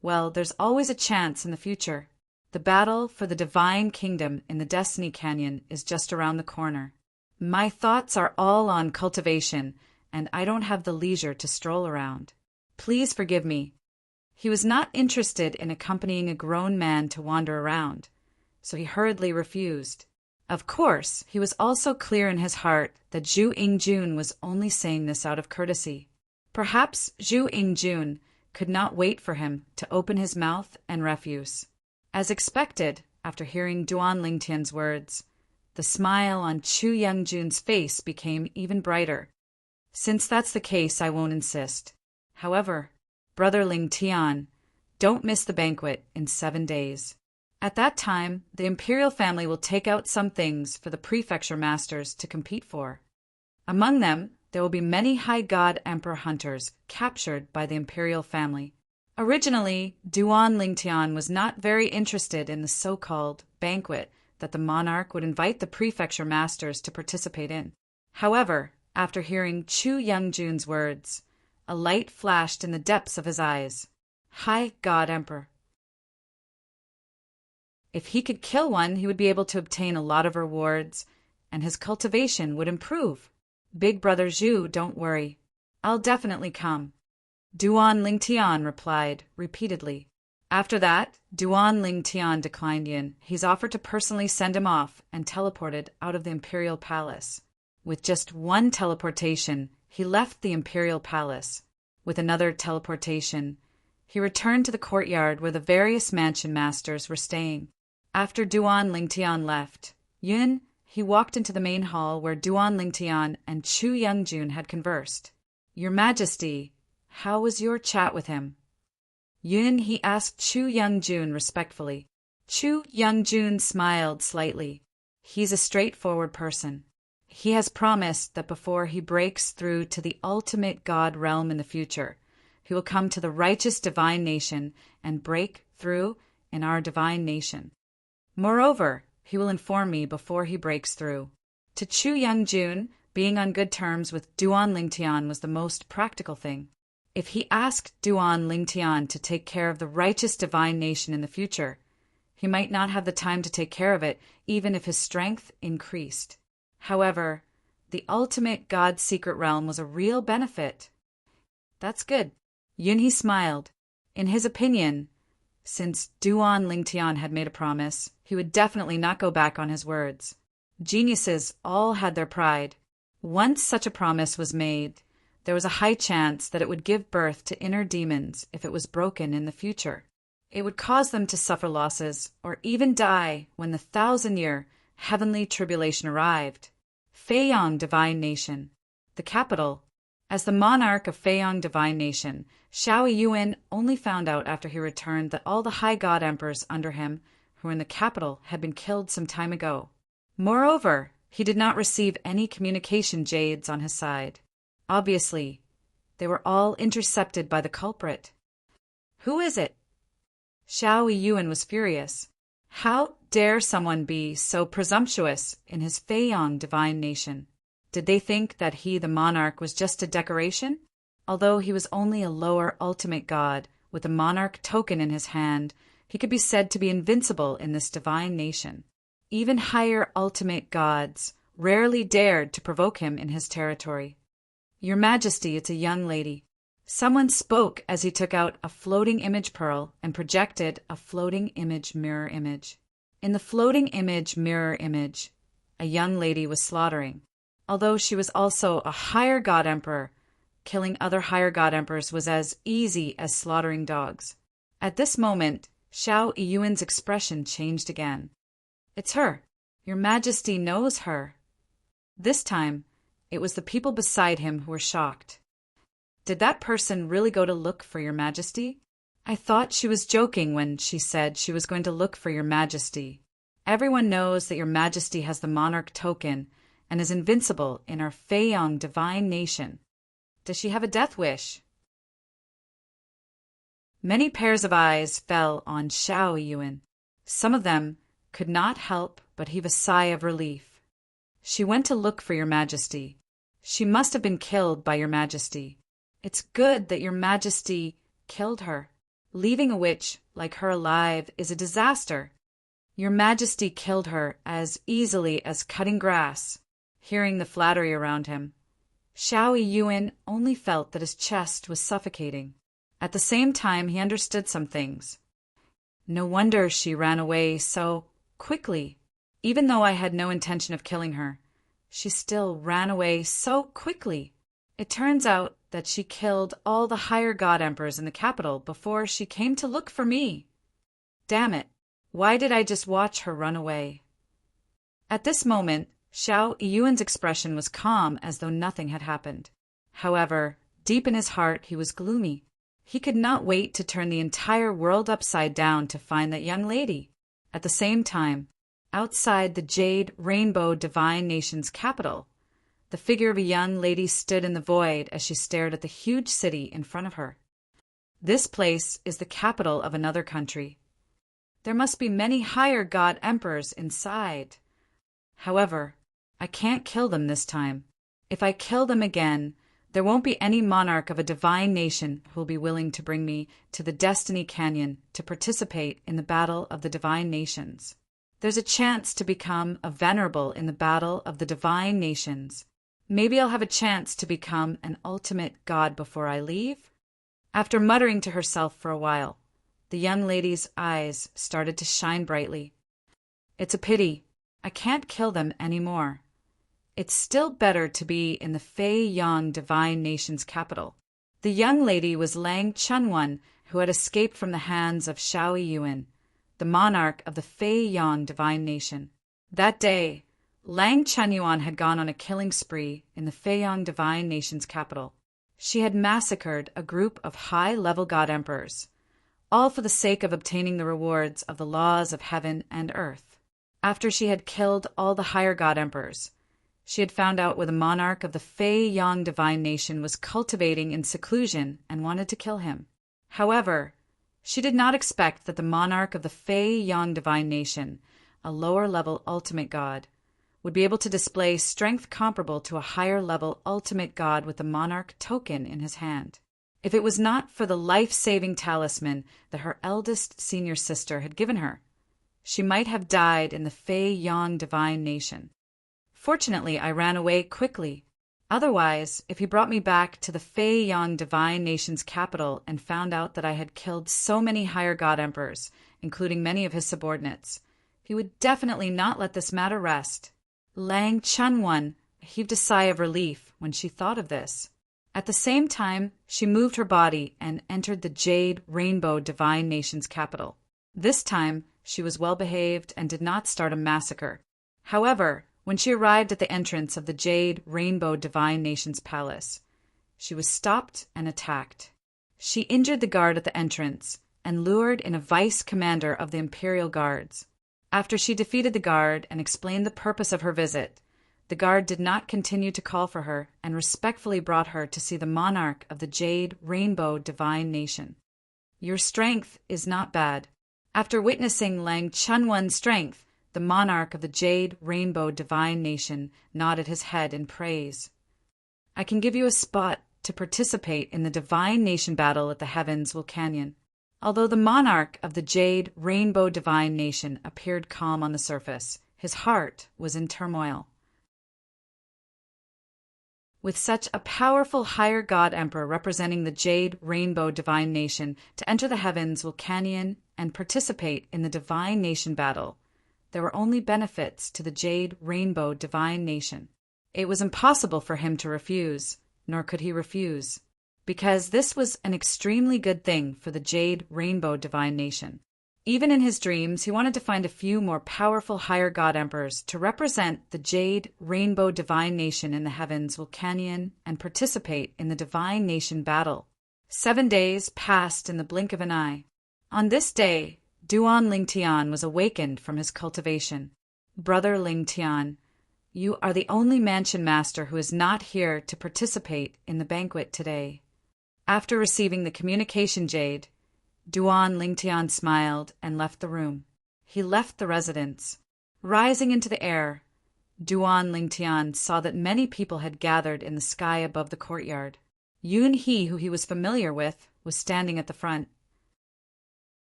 Well, there's always a chance in the future. The battle for the Divine Kingdom in the Destiny Canyon is just around the corner. My thoughts are all on cultivation, and I don't have the leisure to stroll around. Please forgive me. He was not interested in accompanying a grown man to wander around, so he hurriedly refused. Of course, he was also clear in his heart that Zhu Yingjun was only saying this out of courtesy. Perhaps Zhu Yingjun could not wait for him to open his mouth and refuse. As expected, after hearing Duan Lingtian's words, The smile on Chu Youngjun's face became even brighter. Since that's the case, I won't insist. However, Brother Ling Tian, don't miss the banquet in 7 days. At that time, the imperial family will take out some things for the prefecture masters to compete for. Among them, there will be many high god emperor hunters captured by the imperial family. Originally, Duan Lingtian was not very interested in the so-called banquet that the monarch would invite the prefecture masters to participate in. However, after hearing Chu Youngjun's words, a light flashed in the depths of his eyes. High God Emperor. If he could kill one, he would be able to obtain a lot of rewards, and his cultivation would improve. Big Brother Zhu, don't worry. I'll definitely come. Duan Lingtian replied repeatedly. After that, Duan Lingtian declined Yin. He's offered to personally send him off and teleported out of the imperial palace. With just one teleportation, he left the imperial palace. With another teleportation, he returned to the courtyard where the various mansion masters were staying. After Duan Lingtian left Yun, he walked into the main hall where Duan Lingtian and Chu Youngjun had conversed. Your Majesty, how was your chat with him? Yun, he asked Chu Youngjun respectfully. Chu Youngjun smiled slightly. He's a straightforward person. He has promised that before he breaks through to the ultimate god realm in the future, he will come to the righteous divine nation and break through in our divine nation. Moreover, he will inform me before he breaks through. To Chu Youngjun, being on good terms with Duan Lingtian was the most practical thing. If he asked Duan Lingtian to take care of the righteous divine nation in the future, he might not have the time to take care of it even if his strength increased. However, the ultimate God's secret realm was a real benefit. That's good. Yunhee smiled. In his opinion, since Duan Lingtian had made a promise, he would definitely not go back on his words. Geniuses all had their pride. Once such a promise was made, there was a high chance that it would give birth to inner demons if it was broken in the future. It would cause them to suffer losses or even die when the 1,000-year heavenly tribulation arrived. Feiyang Divine Nation, the capital. As the monarch of Feiyang Divine Nation, Xiao Yuan only found out after he returned that all the high god emperors under him who were in the capital had been killed some time ago. Moreover, he did not receive any communication jades on his side. Obviously, they were all intercepted by the culprit. Who is it? Xiao Yuan was furious. How dare someone be so presumptuous in his Feiyang Divine Nation? Did they think that he, the monarch, was just a decoration? Although he was only a lower ultimate god with a monarch token in his hand, he could be said to be invincible in this divine nation. Even higher ultimate gods rarely dared to provoke him in his territory. Your Majesty, it's a young lady. Someone spoke as he took out a floating image pearl and projected a floating image mirror image. In the floating image mirror image, a young lady was slaughtering. Although she was also a higher god emperor, killing other higher god emperors was as easy as slaughtering dogs. At this moment, Xiao Yuan's expression changed again. It's her. Your Majesty knows her. This time, it was the people beside him who were shocked. Did that person really go to look for your Majesty? I thought she was joking when she said she was going to look for your Majesty. Everyone knows that your Majesty has the monarch token and is invincible in our Feiyang Divine Nation. Does she have a death wish? Many pairs of eyes fell on Xiao Yuan. Some of them could not help but heave a sigh of relief. She went to look for your Majesty. She must have been killed by your Majesty. It's good that your Majesty killed her. Leaving a witch like her alive is a disaster. Your Majesty killed her as easily as cutting grass. Hearing the flattery around him, Xiao Yuan only felt that his chest was suffocating. At the same time, he understood some things. No wonder she ran away so quickly. Even though I had no intention of killing her, she still ran away so quickly. It turns out that she killed all the higher god emperors in the capital before she came to look for me. Damn it, why did I just watch her run away? At this moment, Xiao Yuan's expression was calm as though nothing had happened. However, deep in his heart he was gloomy. He could not wait to turn the entire world upside down to find that young lady. At the same time, outside the Jade Rainbow Divine Nation's capital, the figure of a young lady stood in the void as she stared at the huge city in front of her. This place is the capital of another country. There must be many higher god emperors inside. However, I can't kill them this time. If I kill them again, there won't be any monarch of a divine nation who will be willing to bring me to the Destiny Canyon to participate in the battle of the divine nations. There's a chance to become a venerable in the battle of the divine nations. Maybe I'll have a chance to become an ultimate god before I leave? After muttering to herself for a while, the young lady's eyes started to shine brightly. It's a pity. I can't kill them anymore. It's still better to be in the Fei Yang Divine Nation's capital. The young lady was Lang Chunwan, who had escaped from the hands of Xiao Yuan, the monarch of the Fei Yang Divine Nation. That day, Lang Chunyuan had gone on a killing spree in the Fei Yang Divine Nation's capital. She had massacred a group of high-level god emperors, all for the sake of obtaining the rewards of the laws of heaven and earth. After she had killed all the higher god emperors, she had found out where the monarch of the Fei Yang Divine Nation was cultivating in seclusion and wanted to kill him. However, she did not expect that the monarch of the Fei Yang Divine Nation, a lower-level ultimate god, would be able to display strength comparable to a higher-level ultimate god with the monarch token in his hand. If it was not for the life-saving talisman that her eldest senior sister had given her, she might have died in the Fei Yang Divine Nation. Fortunately, I ran away quickly. Otherwise, if he brought me back to the Fei Yang Divine Nation's capital and found out that I had killed so many higher god emperors, including many of his subordinates, he would definitely not let this matter rest. Lang Chunwan heaved a sigh of relief when she thought of this. At the same time, she moved her body and entered the Jade Rainbow Divine Nation's capital. This time, she was well-behaved and did not start a massacre. However, when she arrived at the entrance of the Jade Rainbow Divine Nation's palace, she was stopped and attacked. She injured the guard at the entrance and lured in a vice-commander of the Imperial Guards. After she defeated the guard and explained the purpose of her visit, the guard did not continue to call for her and respectfully brought her to see the monarch of the Jade Rainbow Divine Nation. Your strength is not bad. After witnessing Lang Chunwan's strength, the monarch of the Jade Rainbow Divine Nation nodded his head in praise. I can give you a spot to participate in the Divine Nation battle at the Heavens Canyon. Although the monarch of the Jade Rainbow Divine Nation appeared calm on the surface, his heart was in turmoil. With such a powerful higher god emperor representing the Jade Rainbow Divine Nation to enter the Heavens Canyon and participate in the Divine Nation battle, there were only benefits to the Jade Rainbow Divine Nation. It was impossible for him to refuse, nor could he refuse, because this was an extremely good thing for the Jade Rainbow Divine Nation. Even in his dreams, he wanted to find a few more powerful higher god emperors to represent the Jade Rainbow Divine Nation in the Heavens Canyon and participate in the Divine Nation battle. 7 days passed in the blink of an eye. On this day, Duan Lingtian was awakened from his cultivation. Brother Lingtian, you are the only mansion master who is not here to participate in the banquet today. After receiving the communication jade, Duan Lingtian smiled and left the room. He left the residence. Rising into the air, Duan Lingtian saw that many people had gathered in the sky above the courtyard. Yun He, who he was familiar with, was standing at the front.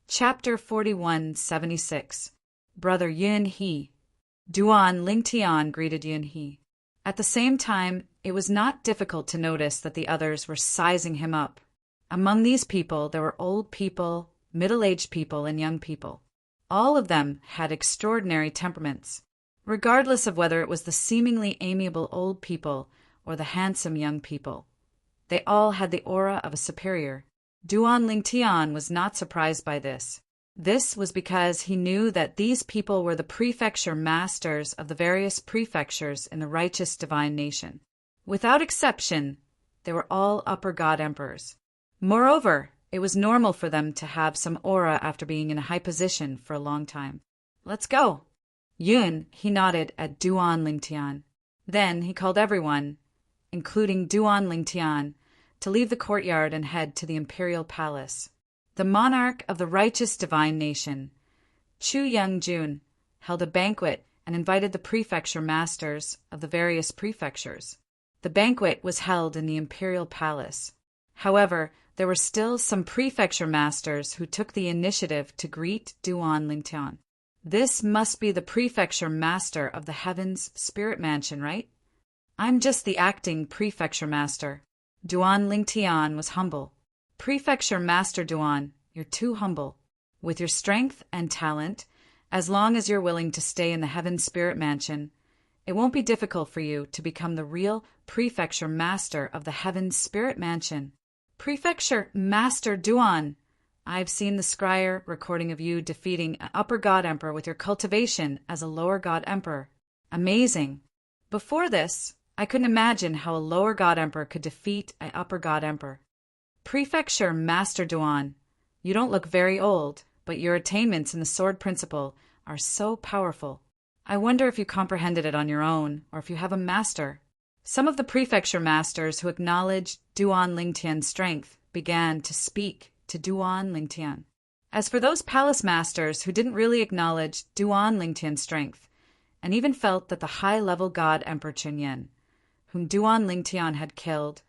Chapter 4176. Brother Yun He. Duan Lingtian greeted Yun He. At the same time, it was not difficult to notice that the others were sizing him up. Among these people, there were old people, middle-aged people, and young people. All of them had extraordinary temperaments. Regardless of whether it was the seemingly amiable old people or the handsome young people, they all had the aura of a superior. Duan Lingtian was not surprised by this. This was because he knew that these people were the prefecture masters of the various prefectures in the righteous divine nation. Without exception, they were all upper god emperors. Moreover, it was normal for them to have some aura after being in a high position for a long time. Let's go. Yun, he nodded at Duan Lingtian. Then he called everyone, including Duan Lingtian, to leave the courtyard and head to the imperial palace. The monarch of the righteous divine nation, Chu Youngjun, held a banquet and invited the prefecture masters of the various prefectures. The banquet was held in the imperial palace. However, there were still some prefecture masters who took the initiative to greet Duan Lingtian. This must be the prefecture master of the heavens spirit mansion, right? I'm just the acting prefecture master. Duan Lingtian was humble. Prefecture Master Duan, you're too humble. With your strength and talent, as long as you're willing to stay in the Heaven Spirit Mansion, it won't be difficult for you to become the real Prefecture Master of the Heaven Spirit Mansion. Prefecture Master Duan, I've seen the scryer recording of you defeating an Upper God Emperor with your cultivation as a Lower God Emperor. Amazing. Before this, I couldn't imagine how a Lower God Emperor could defeat an Upper God Emperor. Prefecture Master Duan, you don't look very old, but your attainments in the sword principle are so powerful. I wonder if you comprehended it on your own, or if you have a master. Some of the prefecture masters who acknowledged Duan Lingtian's strength began to speak to Duan Lingtian. As for those palace masters who didn't really acknowledge Duan Lingtian's strength, and even felt that the high-level god Emperor Chenyan, whom Duan Lingtian had killed,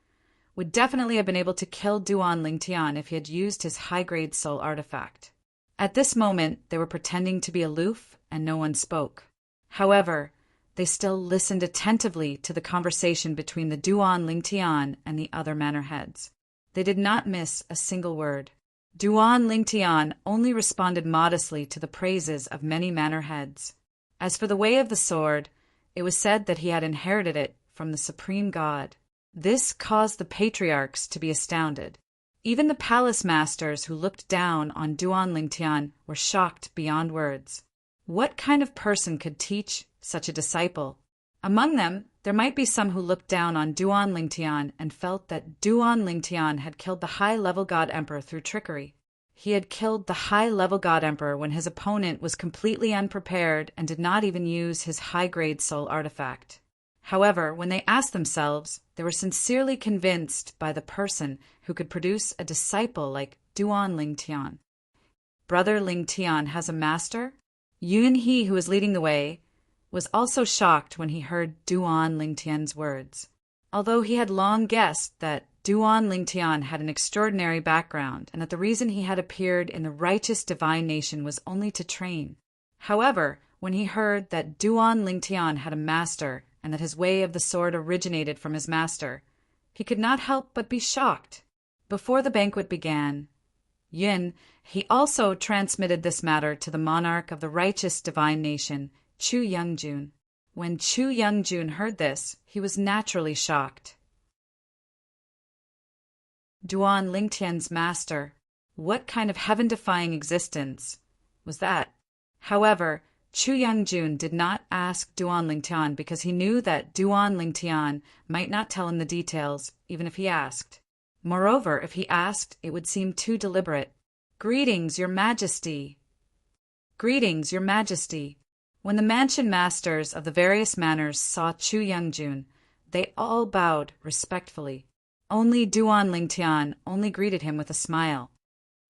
would definitely have been able to kill Duan Lingtian if he had used his high-grade soul artifact. At this moment, they were pretending to be aloof, and no one spoke. However, they still listened attentively to the conversation between the Duan Lingtian and the other manor heads. They did not miss a single word. Duan Lingtian only responded modestly to the praises of many manor heads. As for the way of the sword, it was said that he had inherited it from the supreme god. This caused the patriarchs to be astounded. Even the palace masters who looked down on Duan Lingtian were shocked beyond words. What kind of person could teach such a disciple? Among them, there might be some who looked down on Duan Lingtian and felt that Duan Lingtian had killed the high-level god emperor through trickery. He had killed the high-level god emperor when his opponent was completely unprepared and did not even use his high-grade soul artifact. However, when they asked themselves, they were sincerely convinced by the person who could produce a disciple like Duan Lingtian. Brother Lingtian has a master? Yun He, who was leading the way, was also shocked when he heard Duan Lingtian's words. Although he had long guessed that Duan Lingtian had an extraordinary background and that the reason he had appeared in the righteous divine nation was only to train. However, when he heard that Duan Lingtian had a master and that his way of the sword originated from his master, he could not help but be shocked. Before the banquet began, Yun, he also transmitted this matter to the monarch of the righteous divine nation, Chu Youngjun. When Chu Youngjun heard this, he was naturally shocked. Duan Lingtian's master, what kind of heaven-defying existence was that? However, Chu Youngjun did not ask Duan Lingtian because he knew that Duan Lingtian might not tell him the details, even if he asked. Moreover, if he asked, it would seem too deliberate. Greetings, Your Majesty. Greetings, Your Majesty. When the mansion masters of the various manors saw Chu Youngjun, they all bowed respectfully. Only Duan Lingtian only greeted him with a smile.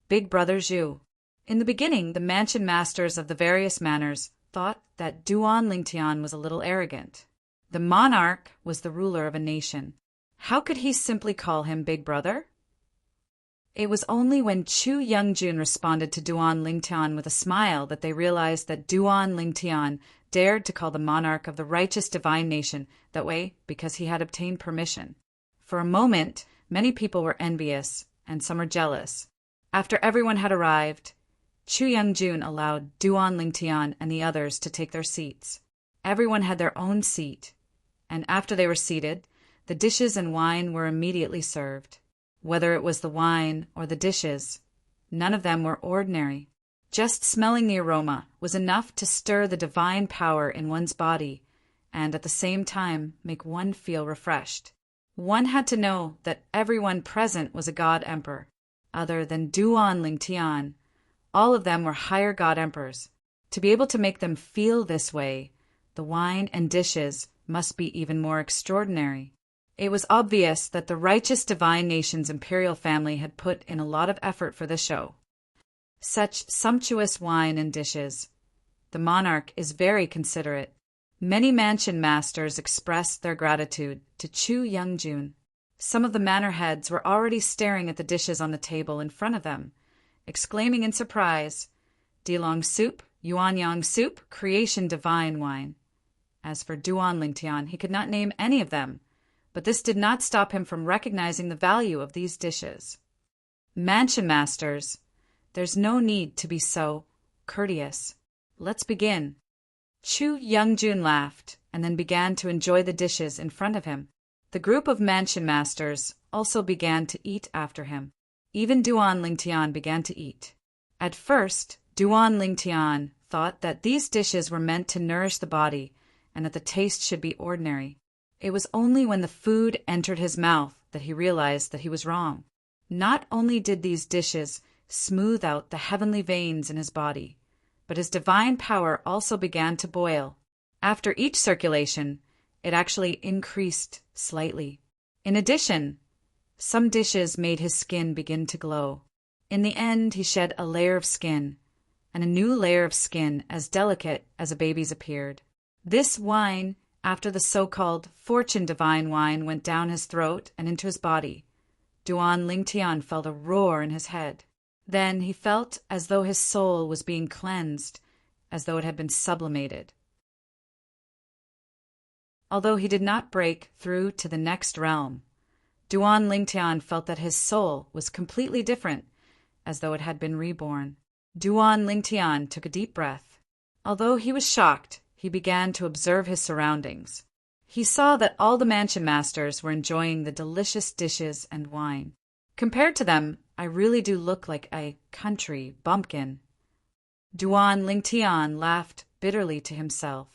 Big Brother Zhu. In the beginning, the mansion masters of the various manors thought that Duan Lingtian was a little arrogant. The monarch was the ruler of a nation. How could he simply call him Big Brother? It was only when Chu Youngjun responded to Duan Lingtian with a smile that they realized that Duan Lingtian dared to call the monarch of the righteous divine nation that way because he had obtained permission. For a moment, many people were envious, and some were jealous. After everyone had arrived, Chu Youngjun allowed Duan Lingtian and the others to take their seats. Everyone had their own seat, and after they were seated, the dishes and wine were immediately served. Whether it was the wine or the dishes, none of them were ordinary. Just smelling the aroma was enough to stir the divine power in one's body and at the same time make one feel refreshed. One had to know that everyone present was a god emperor, other than Duan Ling Tian. All of them were higher god emperors. To be able to make them feel this way, the wine and dishes must be even more extraordinary. It was obvious that the righteous divine nation's imperial family had put in a lot of effort for the show. Such sumptuous wine and dishes. The monarch is very considerate. Many mansion masters expressed their gratitude to Chu Youngjun. Some of the manor heads were already staring at the dishes on the table in front of them, exclaiming in surprise, Dilong soup, Yuanyang soup, creation divine wine. As for Duan Lingtian, he could not name any of them, but this did not stop him from recognizing the value of these dishes. Mansion masters, there's no need to be so courteous. Let's begin. Chu Youngjun laughed and then began to enjoy the dishes in front of him. The group of mansion masters also began to eat after him. Even Duan Lingtian began to eat. At first, Duan Lingtian thought that these dishes were meant to nourish the body and that the taste should be ordinary. It was only when the food entered his mouth that he realized that he was wrong. Not only did these dishes smooth out the heavenly veins in his body, but his divine power also began to boil. After each circulation, it actually increased slightly. In addition, some dishes made his skin begin to glow. In the end, he shed a layer of skin, and a new layer of skin as delicate as a baby's appeared. This wine, after the so-called fortune divine wine went down his throat and into his body, Duan Lingtian felt a roar in his head. Then he felt as though his soul was being cleansed, as though it had been sublimated. Although he did not break through to the next realm, Duan Lingtian felt that his soul was completely different, as though it had been reborn. Duan Lingtian took a deep breath. Although he was shocked, he began to observe his surroundings. He saw that all the mansion masters were enjoying the delicious dishes and wine. Compared to them, I really do look like a country bumpkin. Duan Lingtian laughed bitterly to himself.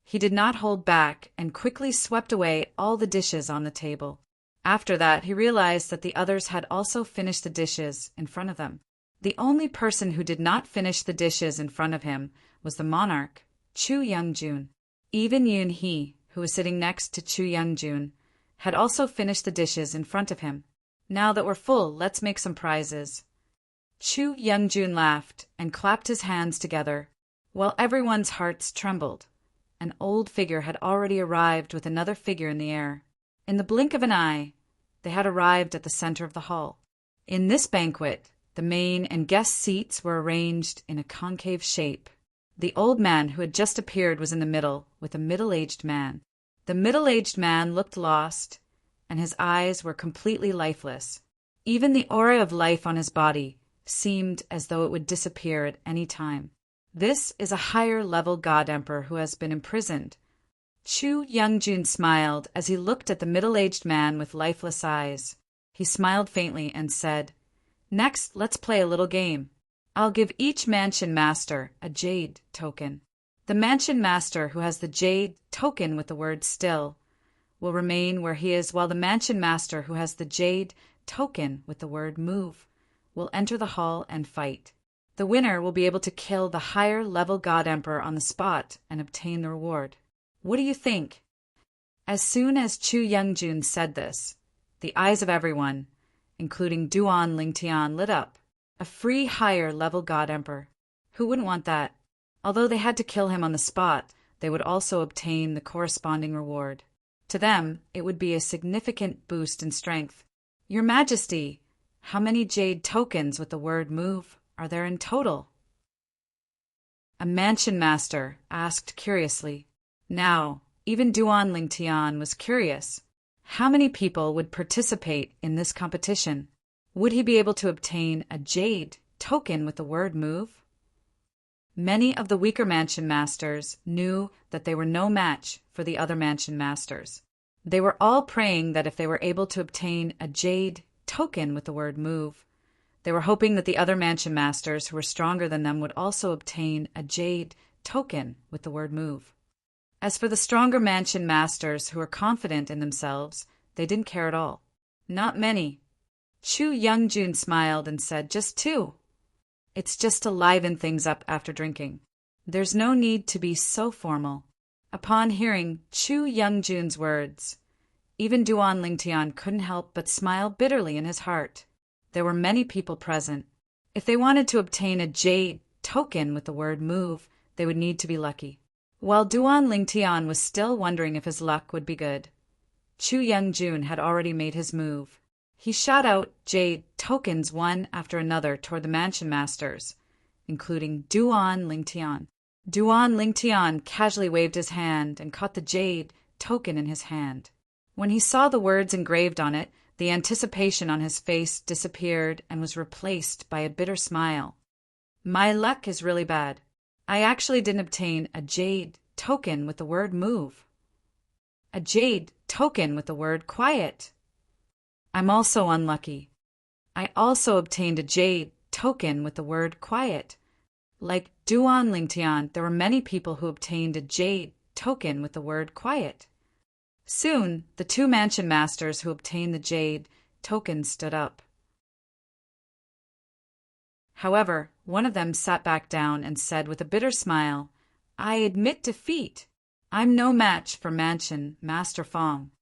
He did not hold back and quickly swept away all the dishes on the table. After that, he realized that the others had also finished the dishes in front of them. The only person who did not finish the dishes in front of him was the monarch, Chu Youngjun. Even Yun He, who was sitting next to Chu Youngjun, had also finished the dishes in front of him. Now that we're full, let's make some prizes. Chu Youngjun laughed and clapped his hands together, while everyone's hearts trembled. An old figure had already arrived with another figure in the air. In the blink of an eye, they had arrived at the center of the hall. In this banquet, the main and guest seats were arranged in a concave shape. The old man who had just appeared was in the middle, with a middle-aged man. The middle-aged man looked lost, and his eyes were completely lifeless. Even the aura of life on his body seemed as though it would disappear at any time. This is a higher-level god emperor who has been imprisoned. Chu Youngjun smiled as he looked at the middle-aged man with lifeless eyes. He smiled faintly and said, "Next, let's play a little game. I'll give each mansion master a jade token. The mansion master who has the jade token with the word still will remain where he is, while the mansion master who has the jade token with the word move will enter the hall and fight. The winner will be able to kill the higher-level god emperor on the spot and obtain the reward. What do you think?" As soon as Chu Youngjun said this, the eyes of everyone, including Duan Lingtian, lit up. A free higher-level god emperor. Who wouldn't want that? Although they had to kill him on the spot, they would also obtain the corresponding reward. To them, it would be a significant boost in strength. "Your Majesty, how many jade tokens with the word move are there in total?" A mansion master asked curiously. Now, even Duan Lingtian was curious. How many people would participate in this competition? Would he be able to obtain a jade token with the word move? Many of the weaker mansion masters knew that they were no match for the other mansion masters. They were all praying that if they were able to obtain a jade token with the word move, They were hoping that the other mansion masters who were stronger than them would also obtain a jade token with the word move. As for the stronger mansion masters who were confident in themselves, they didn't care at all. Not many. Chu Youngjun smiled and said, "Just two. It's just to liven things up after drinking. There's no need to be so formal." Upon hearing Chu Youngjun's words, even Duan Lingtian couldn't help but smile bitterly in his heart. There were many people present. If they wanted to obtain a jade token with the word move, they would need to be lucky. While Duan Lingtian was still wondering if his luck would be good, Chu Youngjun had already made his move. He shot out jade tokens one after another toward the mansion masters, including Duan Lingtian. Duan Lingtian casually waved his hand and caught the jade token in his hand. When he saw the words engraved on it, the anticipation on his face disappeared and was replaced by a bitter smile. "My luck is really bad. I actually didn't obtain a jade token with the word move. A jade token with the word quiet. I'm also unlucky. I also obtained a jade token with the word quiet. Like Duan Lingtian, there were many people who obtained a jade token with the word quiet." Soon, the two mansion masters who obtained the jade token stood up. However, one of them sat back down and said with a bitter smile, "I admit defeat. I'm no match for Mansion Master Fong."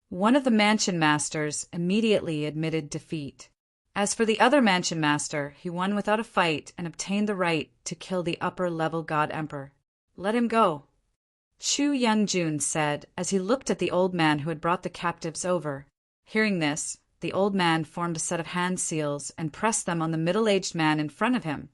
One of the mansion masters immediately admitted defeat. As for the other mansion master, he won without a fight and obtained the right to kill the upper-level God Emperor. "Let him go," Chu Youngjun said as he looked at the old man who had brought the captives over. Hearing this, the old man formed a set of hand seals and pressed them on the middle-aged man in front of him,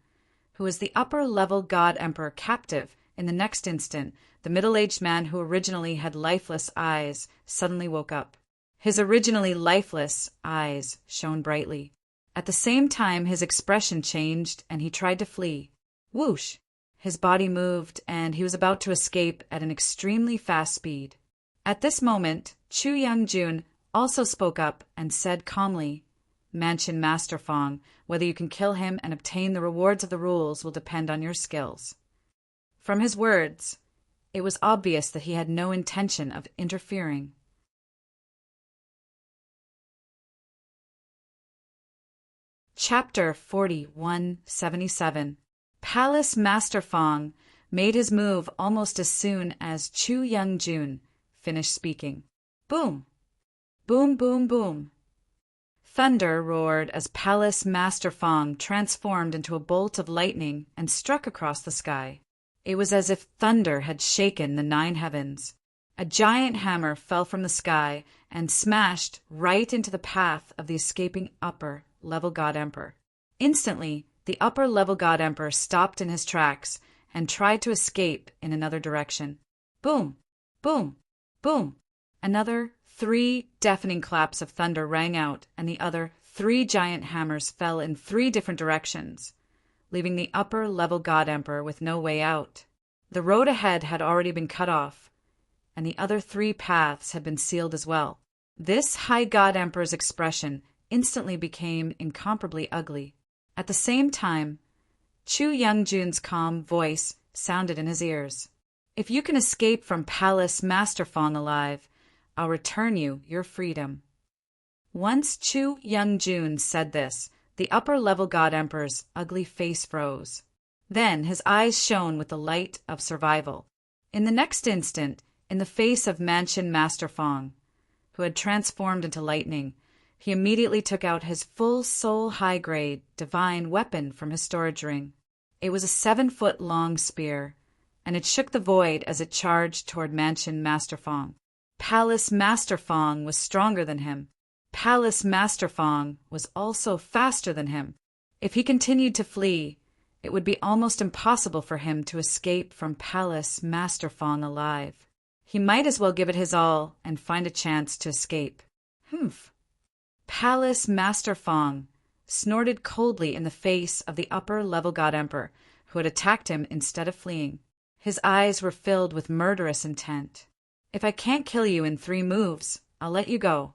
who was the upper-level God Emperor captive. In the next instant, the middle-aged man who originally had lifeless eyes suddenly woke up. His originally lifeless eyes shone brightly. At the same time, his expression changed and he tried to flee. Whoosh! His body moved and he was about to escape at an extremely fast speed. At this moment, Chu Youngjun also spoke up and said calmly, "Mansion Master Fong, whether you can kill him and obtain the rewards of the rules will depend on your skills." From his words, it was obvious that he had no intention of interfering. Chapter 4177. Palace Master Fong made his move almost as soon as Chu Youngjun finished speaking. Boom! Boom, boom, boom. Thunder roared as Palace Master Fong transformed into a bolt of lightning and struck across the sky. It was as if thunder had shaken the 9 heavens. A giant hammer fell from the sky and smashed right into the path of the escaping upper-level God Emperor. Instantly, the upper-level God Emperor stopped in his tracks and tried to escape in another direction. Boom! Boom! Boom! Another 3 deafening claps of thunder rang out, and the other 3 giant hammers fell in 3 different directions, leaving the upper-level God Emperor with no way out. The road ahead had already been cut off, and the other 3 paths had been sealed as well. This High God Emperor's expression instantly became incomparably ugly. At the same time, Chu Youngjun's calm voice sounded in his ears. "If you can escape from Palace Master Fong alive, I'll return you your freedom." Once Chu Youngjun said this, the upper-level God Emperor's ugly face froze. Then his eyes shone with the light of survival. In the next instant, in the face of Mansion Master Fong, who had transformed into lightning, he immediately took out his full soul high-grade divine weapon from his storage ring. It was a 7-foot-long spear, and it shook the void as it charged toward Mansion Master Fong. Palace Master Fong was stronger than him. Palace Master Fong was also faster than him. If he continued to flee, it would be almost impossible for him to escape from Palace Master Fong alive. He might as well give it his all and find a chance to escape. Humph! Palace Master Fong snorted coldly in the face of the upper-level God Emperor, who had attacked him instead of fleeing. His eyes were filled with murderous intent. "If I can't kill you in 3 moves, I'll let you go."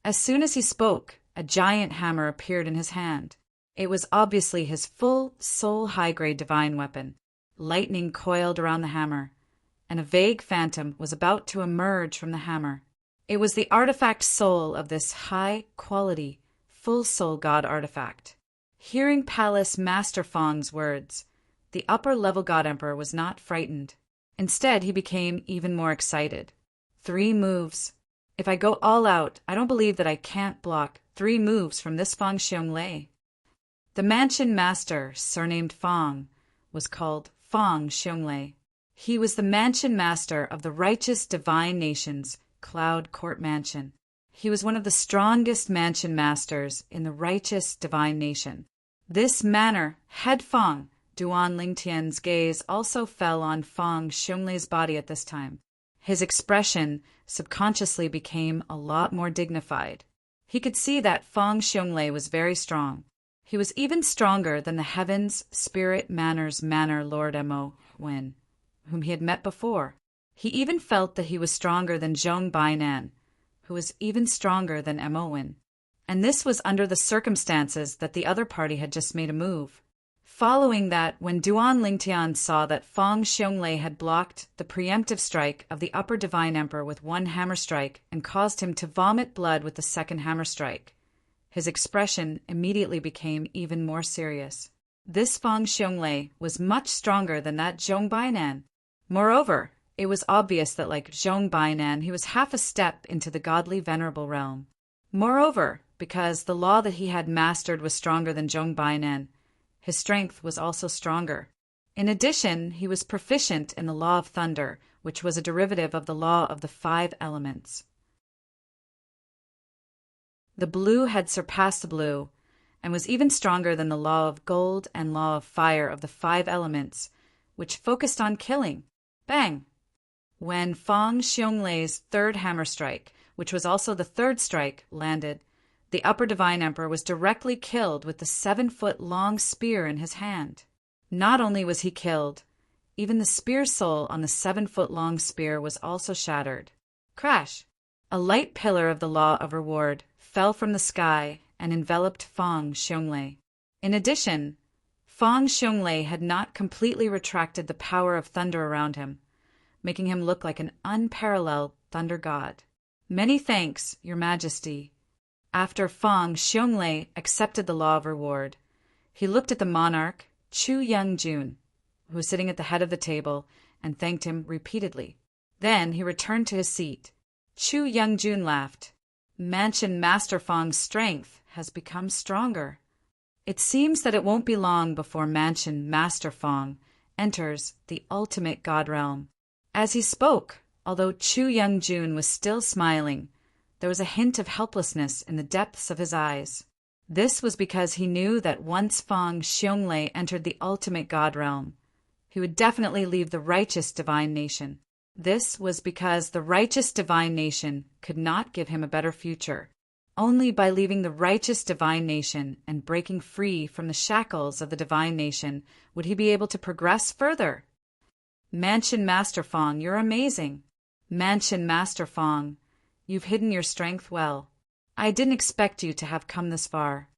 As soon as he spoke, a giant hammer appeared in his hand. It was obviously his full soul high-grade divine weapon. Lightning coiled around the hammer, and a vague phantom was about to emerge from the hammer. It was the artifact soul of this high-quality, full-soul god artifact. Hearing Palace Master Fong's words, the upper-level God Emperor was not frightened. Instead, he became even more excited. 3 moves. If I go all out, I don't believe that I can't block 3 moves from this Fong Xiongmei. The Mansion Master, surnamed Fong, was called Fong Xiongmei. He was the Mansion Master of the righteous divine nation's Cloud Court Mansion. He was one of the strongest Mansion Masters in the righteous divine nation. This manner, Head Fong, Duan Lingtian's gaze also fell on Fong Xiongmei's body at this time. His expression subconsciously became a lot more dignified. He could see that Fong Xiongmei was very strong. He was even stronger than the Heaven's Spirit Manor Lord Mo Wen, whom he had met before. He even felt that he was stronger than Zhong Bainan, who was even stronger than Mo Wen. And this was under the circumstances that the other party had just made a move. Following that, when Duan Lingtian saw that Fong Xiongmei had blocked the preemptive strike of the Upper Divine Emperor with 1 hammer strike and caused him to vomit blood with the 2nd hammer strike, his expression immediately became even more serious. This Fong Xiongmei was much stronger than that Zhong Bainan. Moreover, it was obvious that like Zhong Bainan, he was half a step into the godly venerable realm. Moreover, because the law that he had mastered was stronger than Zhong Bainan, his strength was also stronger. In addition, he was proficient in the law of thunder, which was a derivative of the law of the 5 elements. The blue had surpassed the blue, and was even stronger than the law of gold and law of fire of the 5 elements, which focused on killing. Bang! When Fong Xiongmei's 3rd hammer strike, which was also the 3rd strike, landed, the Upper Divine Emperor was directly killed with the 7-foot-long spear in his hand. Not only was he killed, even the spear soul on the 7-foot-long spear was also shattered. Crash! A light pillar of the law of reward fell from the sky and enveloped Fong Xiongmei. In addition, Fong Xiongmei had not completely retracted the power of thunder around him, making him look like an unparalleled thunder god. Many thanks, Your Majesty. After Fong Xiongmei accepted the law of reward, he looked at the monarch, Chu Youngjun, who was sitting at the head of the table, and thanked him repeatedly. Then he returned to his seat. Chu Youngjun laughed. Mansion Master Fong's strength has become stronger. It seems that it won't be long before Mansion Master Fong enters the ultimate god realm. As he spoke, although Chu Youngjun was still smiling, there was a hint of helplessness in the depths of his eyes. This was because he knew that once Fong Xiongmei entered the ultimate god realm, he would definitely leave the righteous divine nation. This was because the righteous divine nation could not give him a better future. Only by leaving the righteous divine nation and breaking free from the shackles of the divine nation would he be able to progress further. Mansion Master Fong, you're amazing. Mansion Master Fong, you've hidden your strength well. I didn't expect you to have come this far.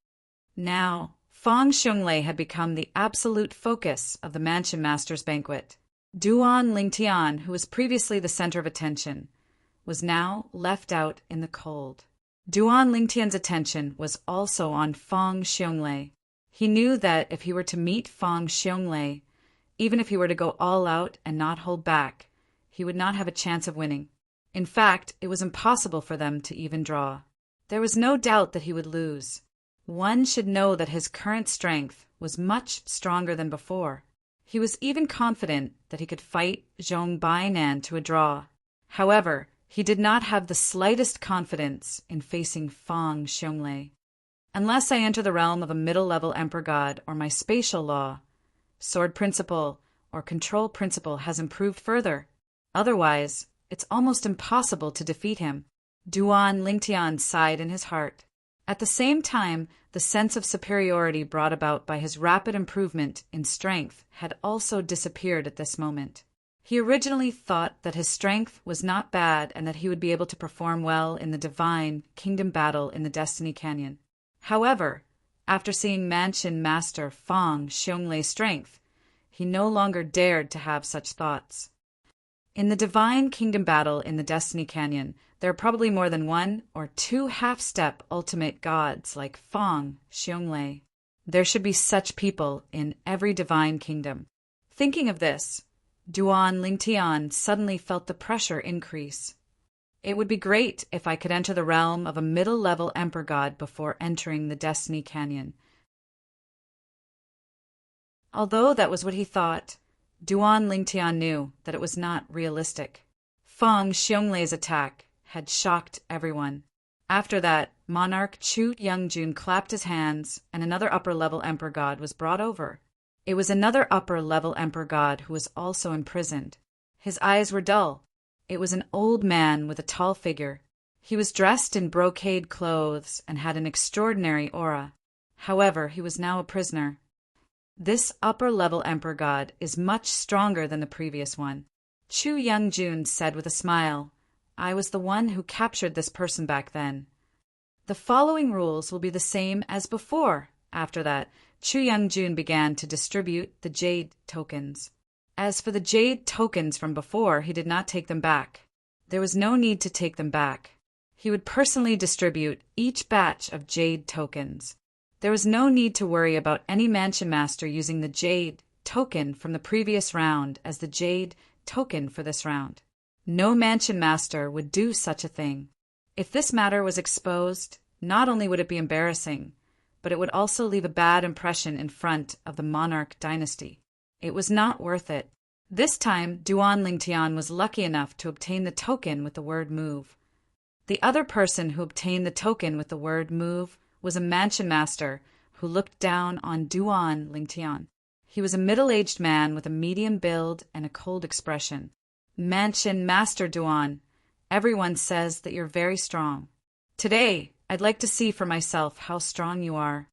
Now, Fong Xiongmei had become the absolute focus of the Mansion Master's banquet. Duan Lingtian, who was previously the center of attention, was now left out in the cold. Duan Lingtian's attention was also on Fong Xiongmei. He knew that if he were to meet Fong Xiongmei, even if he were to go all out and not hold back, he would not have a chance of winning. In fact, it was impossible for them to even draw. There was no doubt that he would lose. One should know that his current strength was much stronger than before. He was even confident that he could fight Zhong Bainan to a draw. However, he did not have the slightest confidence in facing Fong Xiongmei. Unless I enter the realm of a middle-level emperor god or my spatial law, sword principle, or control principle has improved further. Otherwise, it's almost impossible to defeat him. Duan Lingtian sighed in his heart. At the same time, the sense of superiority brought about by his rapid improvement in strength had also disappeared at this moment. He originally thought that his strength was not bad and that he would be able to perform well in the divine kingdom battle in the Destiny Canyon. However, After seeing Mansion Master Fang Xionglei's strength, he no longer dared to have such thoughts. In the Divine Kingdom battle in the Destiny Canyon, there are probably more than one or two half-step ultimate gods like Fang Xionglie. There should be such people in every divine kingdom. Thinking of this, Duan Lingtian suddenly felt the pressure increase. It would be great if I could enter the realm of a middle-level Emperor God before entering the Destiny Canyon. Although that was what he thought, Duan Lingtian knew that it was not realistic. Fang Xionglei's attack had shocked everyone. After that, Monarch Chu Youngjun clapped his hands, and another upper-level Emperor God was brought over. It was another upper-level Emperor God who was also imprisoned. His eyes were dull. It was an old man with a tall figure. He was dressed in brocade clothes and had an extraordinary aura. However, he was now a prisoner. This upper-level Emperor God is much stronger than the previous one. Chu Youngjun said with a smile, "I was the one who captured this person back then. The following rules will be the same as before." After that, Chu Youngjun began to distribute the jade tokens. As for the jade tokens from before, he did not take them back. There was no need to take them back. He would personally distribute each batch of jade tokens. There was no need to worry about any Mansion Master using the jade token from the previous round as the jade token for this round. No Mansion Master would do such a thing. If this matter was exposed, not only would it be embarrassing, but it would also leave a bad impression in front of the Monarch dynasty. It was not worth it. This time, Duan Lingtian was lucky enough to obtain the token with the word move. The other person who obtained the token with the word move was a Mansion Master who looked down on Duan Lingtian. He was a middle-aged man with a medium build and a cold expression. "Mansion Master Duan, everyone says that you're very strong. Today, I'd like to see for myself how strong you are."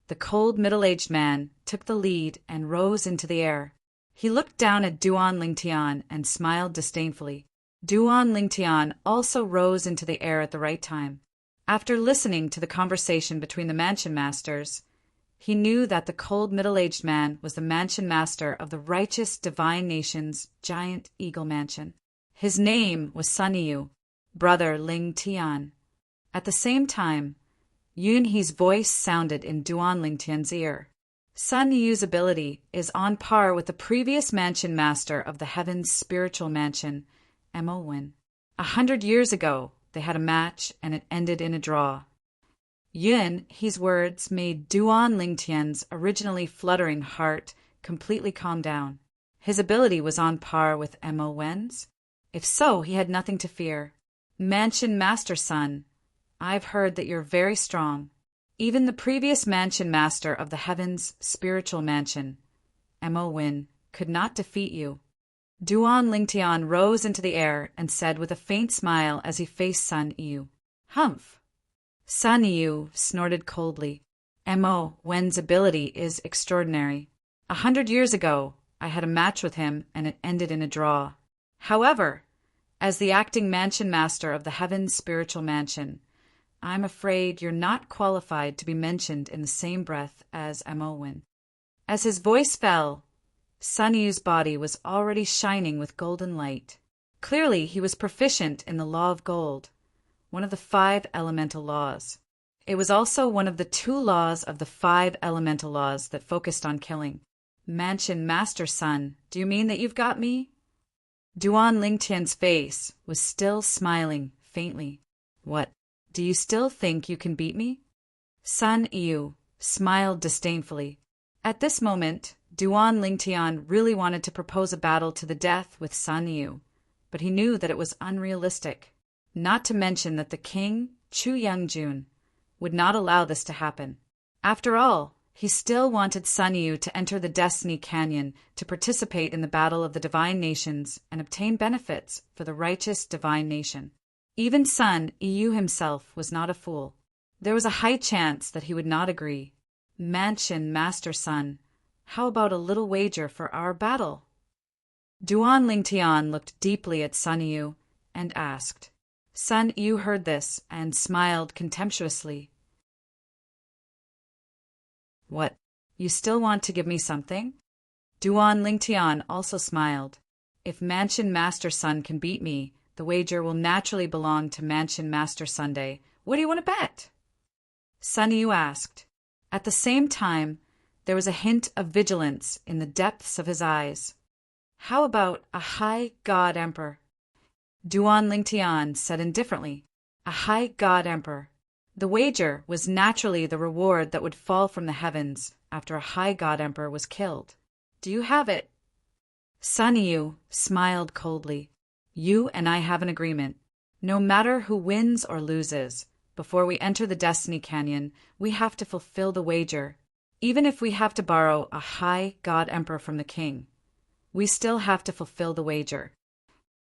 The cold middle-aged man took the lead and rose into the air. He looked down at Duan Lingtian and smiled disdainfully. Duan Lingtian also rose into the air at the right time. After listening to the conversation between the Mansion Masters, he knew that the cold middle-aged man was the Mansion Master of the righteous divine nation's giant eagle mansion. His name was Sun Yu, brother Ling Tian. At the same time, Yun He's voice sounded in Duan Lingtian's ear. Sun Yu's ability is on par with the previous Mansion Master of the Heaven's spiritual mansion, Mo Wen. 100 years ago, they had a match and it ended in a draw. Yun He's words made Duan Lingtian's originally fluttering heart completely calm down. His ability was on par with Mo Wen's? If so, he had nothing to fear. "Mansion Master Sun, I've heard that you're very strong. Even the previous Mansion Master of the Heaven's spiritual mansion, Mo Wen, could not defeat you." Duan Lingtian rose into the air and said with a faint smile as he faced Sun Yu, "Humph." Sun Yu snorted coldly. Mo Wen's ability is extraordinary. 100 years ago, I had a match with him and it ended in a draw. However, as the acting Mansion Master of the Heaven's spiritual mansion, I'm afraid you're not qualified to be mentioned in the same breath as Mo Wen. As his voice fell, Sun Yu's body was already shining with golden light. Clearly, he was proficient in the law of gold, one of the 5 elemental laws. It was also one of the 2 laws of the 5 elemental laws that focused on killing. "Mansion Master Sun, do you mean that you've got me?" Duan Lingtian's face was still smiling faintly. "What, do you still think you can beat me?" Sun Yu smiled disdainfully. At this moment, Duan Lingtian really wanted to propose a battle to the death with Sun Yu, but he knew that it was unrealistic, not to mention that the king, Chu Youngjun, would not allow this to happen. After all, he still wanted Sun Yu to enter the Destiny Canyon to participate in the battle of the divine nations and obtain benefits for the righteous divine nation. Even Sun Yu himself was not a fool. There was a high chance that he would not agree. "Mansion Master Sun, how about a little wager for our battle?" Duan Lingtian looked deeply at Sun Yu and asked. Sun Yu heard this and smiled contemptuously. What? You still want to give me something? Duan Lingtian also smiled. If Mansion Master Sun can beat me, the wager will naturally belong to Mansion Master Sunday. What do you want to bet? Sun Yu asked. At the same time, there was a hint of vigilance in the depths of his eyes. How about a high god emperor? Duan Lingtian said indifferently. A high god emperor. The wager was naturally the reward that would fall from the heavens after a high god emperor was killed. Do you have it? Sun Yu smiled coldly. You and I have an agreement. No matter who wins or loses, before we enter the Destiny Canyon, we have to fulfill the wager. Even if we have to borrow a high god emperor from the king, we still have to fulfill the wager.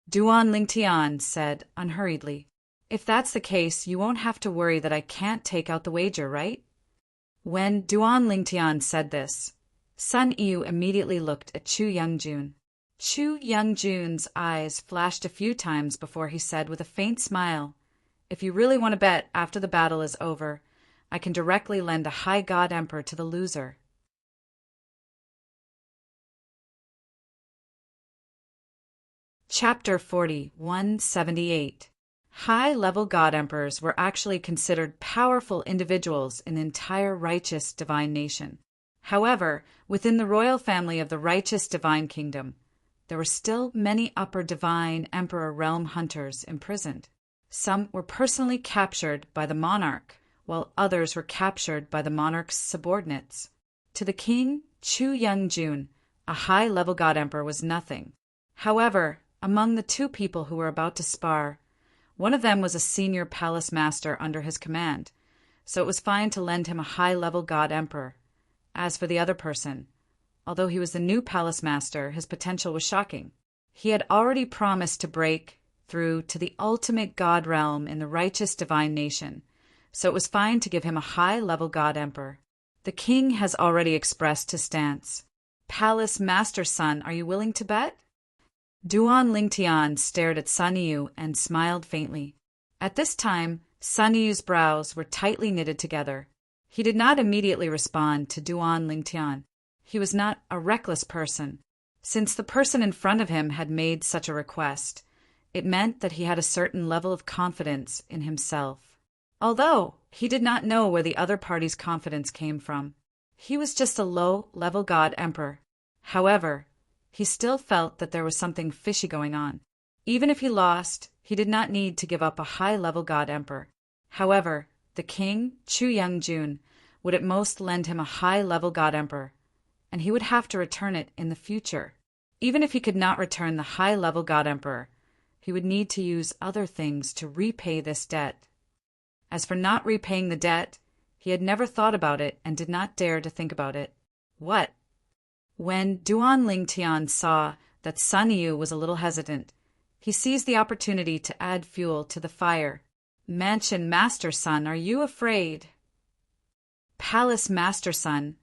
Duan Lingtian said unhurriedly. If that's the case, you won't have to worry that I can't take out the wager, right? When Duan Lingtian said this, Sun Yu immediately looked at Chu Youngjun. Chu Youngjun's eyes flashed a few times before he said with a faint smile, If you really want to bet after the battle is over, I can directly lend a high god emperor to the loser. Chapter 40, 178. High-level god emperors were actually considered powerful individuals in the entire righteous divine nation. However, within the royal family of the righteous divine kingdom, there were still many upper divine emperor realm hunters imprisoned. Some were personally captured by the monarch, while others were captured by the monarch's subordinates. To the king, Chu Youngjun, a high-level god emperor was nothing. However, among the two people who were about to spar, one of them was a senior palace master under his command, so it was fine to lend him a high-level god emperor. As for the other person, although he was the new palace master, his potential was shocking. He had already promised to break through to the ultimate god realm in the righteous divine nation, so it was fine to give him a high-level god emperor. The king has already expressed his stance. Palace master son, are you willing to bet? Duan Lingtian stared at Sun Yu and smiled faintly. At this time, Sun Yu's brows were tightly knitted together. He did not immediately respond to Duan Lingtian. He was not a reckless person. Since the person in front of him had made such a request, it meant that he had a certain level of confidence in himself. Although he did not know where the other party's confidence came from. He was just a low-level god emperor. However, he still felt that there was something fishy going on. Even if he lost, he did not need to give up a high-level god emperor. However, the king, Chu Youngjun, would at most lend him a high-level god emperor, and he would have to return it in the future. Even if he could not return the high-level god emperor, he would need to use other things to repay this debt. As for not repaying the debt, he had never thought about it and did not dare to think about it. What? When Duan Lingtian saw that Sun Yu was a little hesitant, he seized the opportunity to add fuel to the fire. Mansion Master Son, are you afraid? Palace Master Son,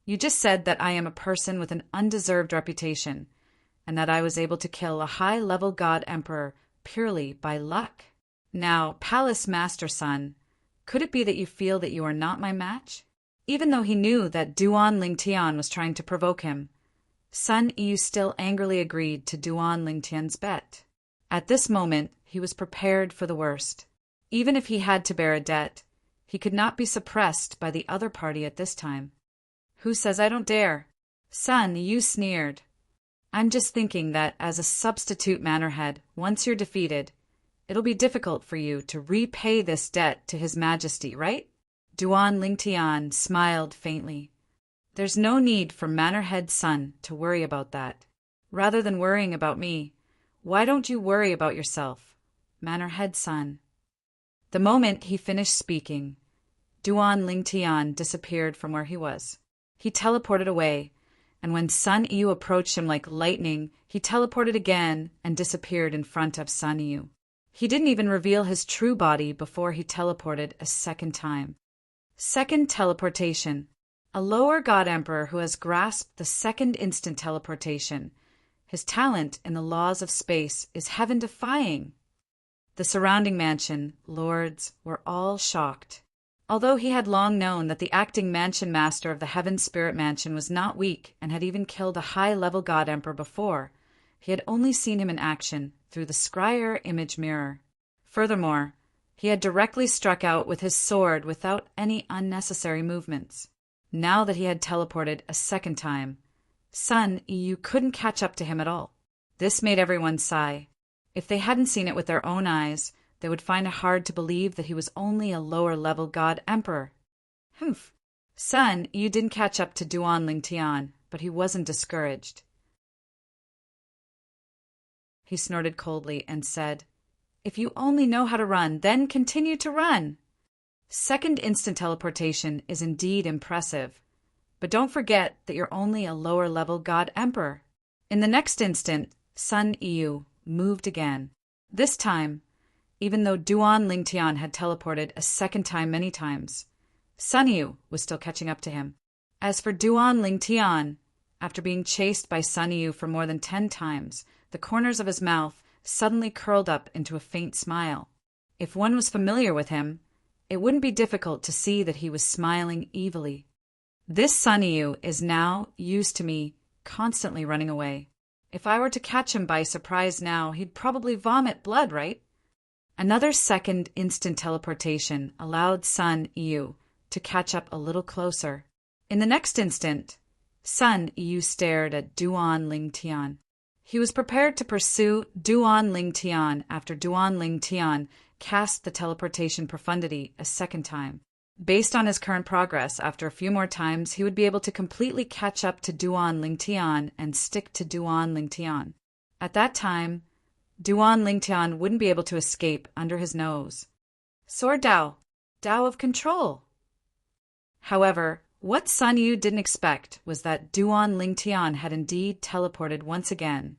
you just said that I am a person with an undeserved reputation, and that I was able to kill a high-level god emperor purely by luck. Now, Palace Master Son, could it be that you feel that you are not my match? Even though he knew that Duan Lingtian was trying to provoke him, Sun Yu still angrily agreed to Duan Lingtian's bet. At this moment, he was prepared for the worst. Even if he had to bear a debt, he could not be suppressed by the other party at this time. Who says I don't dare? Sun Yu sneered. I'm just thinking that as a substitute mannerhead, once you're defeated, it'll be difficult for you to repay this debt to His Majesty, right? Duan Lingtian smiled faintly. There's no need for Mannerhead Sun to worry about that. Rather than worrying about me, why don't you worry about yourself, Mannerhead Sun? The moment he finished speaking, Duan Lingtian disappeared from where he was. He teleported away, and when Sun Yu approached him like lightning, he teleported again and disappeared in front of Sun Yu. He didn't even reveal his true body before he teleported a second time. Second teleportation. A lower god emperor who has grasped the second instant teleportation. His talent in the laws of space is heaven-defying. The surrounding mansion, lords, were all shocked. Although he had long known that the acting mansion master of the Heaven Spirit Mansion was not weak and had even killed a high-level God Emperor before, he had only seen him in action through the scryer image mirror. Furthermore, he had directly struck out with his sword without any unnecessary movements. Now that he had teleported a second time, Sun Yu couldn't catch up to him at all. This made everyone sigh. If they hadn't seen it with their own eyes, they would find it hard to believe that he was only a lower-level God Emperor. Humph. Sun Yu didn't catch up to Duan Lingtian, but he wasn't discouraged. He snorted coldly and said, "If you only know how to run, then continue to run." Second instant teleportation is indeed impressive, but don't forget that you're only a lower-level God Emperor. In the next instant, Sun Yu moved again. This time, even though Duan Lingtian had teleported a second time many times, Sun Yu was still catching up to him. As for Duan Lingtian, after being chased by Sun Yu for more than 10 times, the corners of his mouth suddenly curled up into a faint smile. If one was familiar with him, it wouldn't be difficult to see that he was smiling evilly. This Sun Yu is now used to me constantly running away. If I were to catch him by surprise now, he'd probably vomit blood, right? Another second instant teleportation allowed Sun Yu to catch up a little closer. In the next instant, Sun Yu stared at Duan Lingtian. He was prepared to pursue Duan Lingtian after Duan Lingtian cast the teleportation profundity a second time. Based on his current progress, after a few more times, he would be able to completely catch up to Duan Lingtian and stick to Duan Lingtian. At that time, Duan Lingtian wouldn't be able to escape under his nose. Sword Dao, Dao of Control. However, what Sun Yu didn't expect was that Duan Lingtian had indeed teleported once again.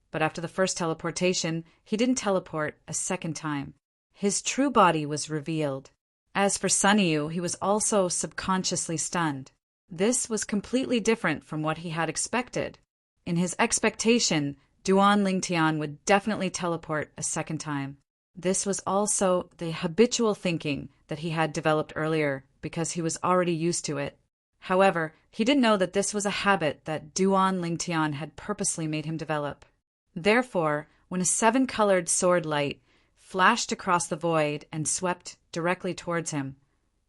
But after the first teleportation, he didn't teleport a second time. His true body was revealed. As for Sun Yu, he was also subconsciously stunned. This was completely different from what he had expected. In his expectation, Duan Lingtian would definitely teleport a second time. This was also the habitual thinking that he had developed earlier because he was already used to it. However, he didn't know that this was a habit that Duan Lingtian had purposely made him develop. Therefore, when a 7-colored sword light flashed across the void and swept directly towards him,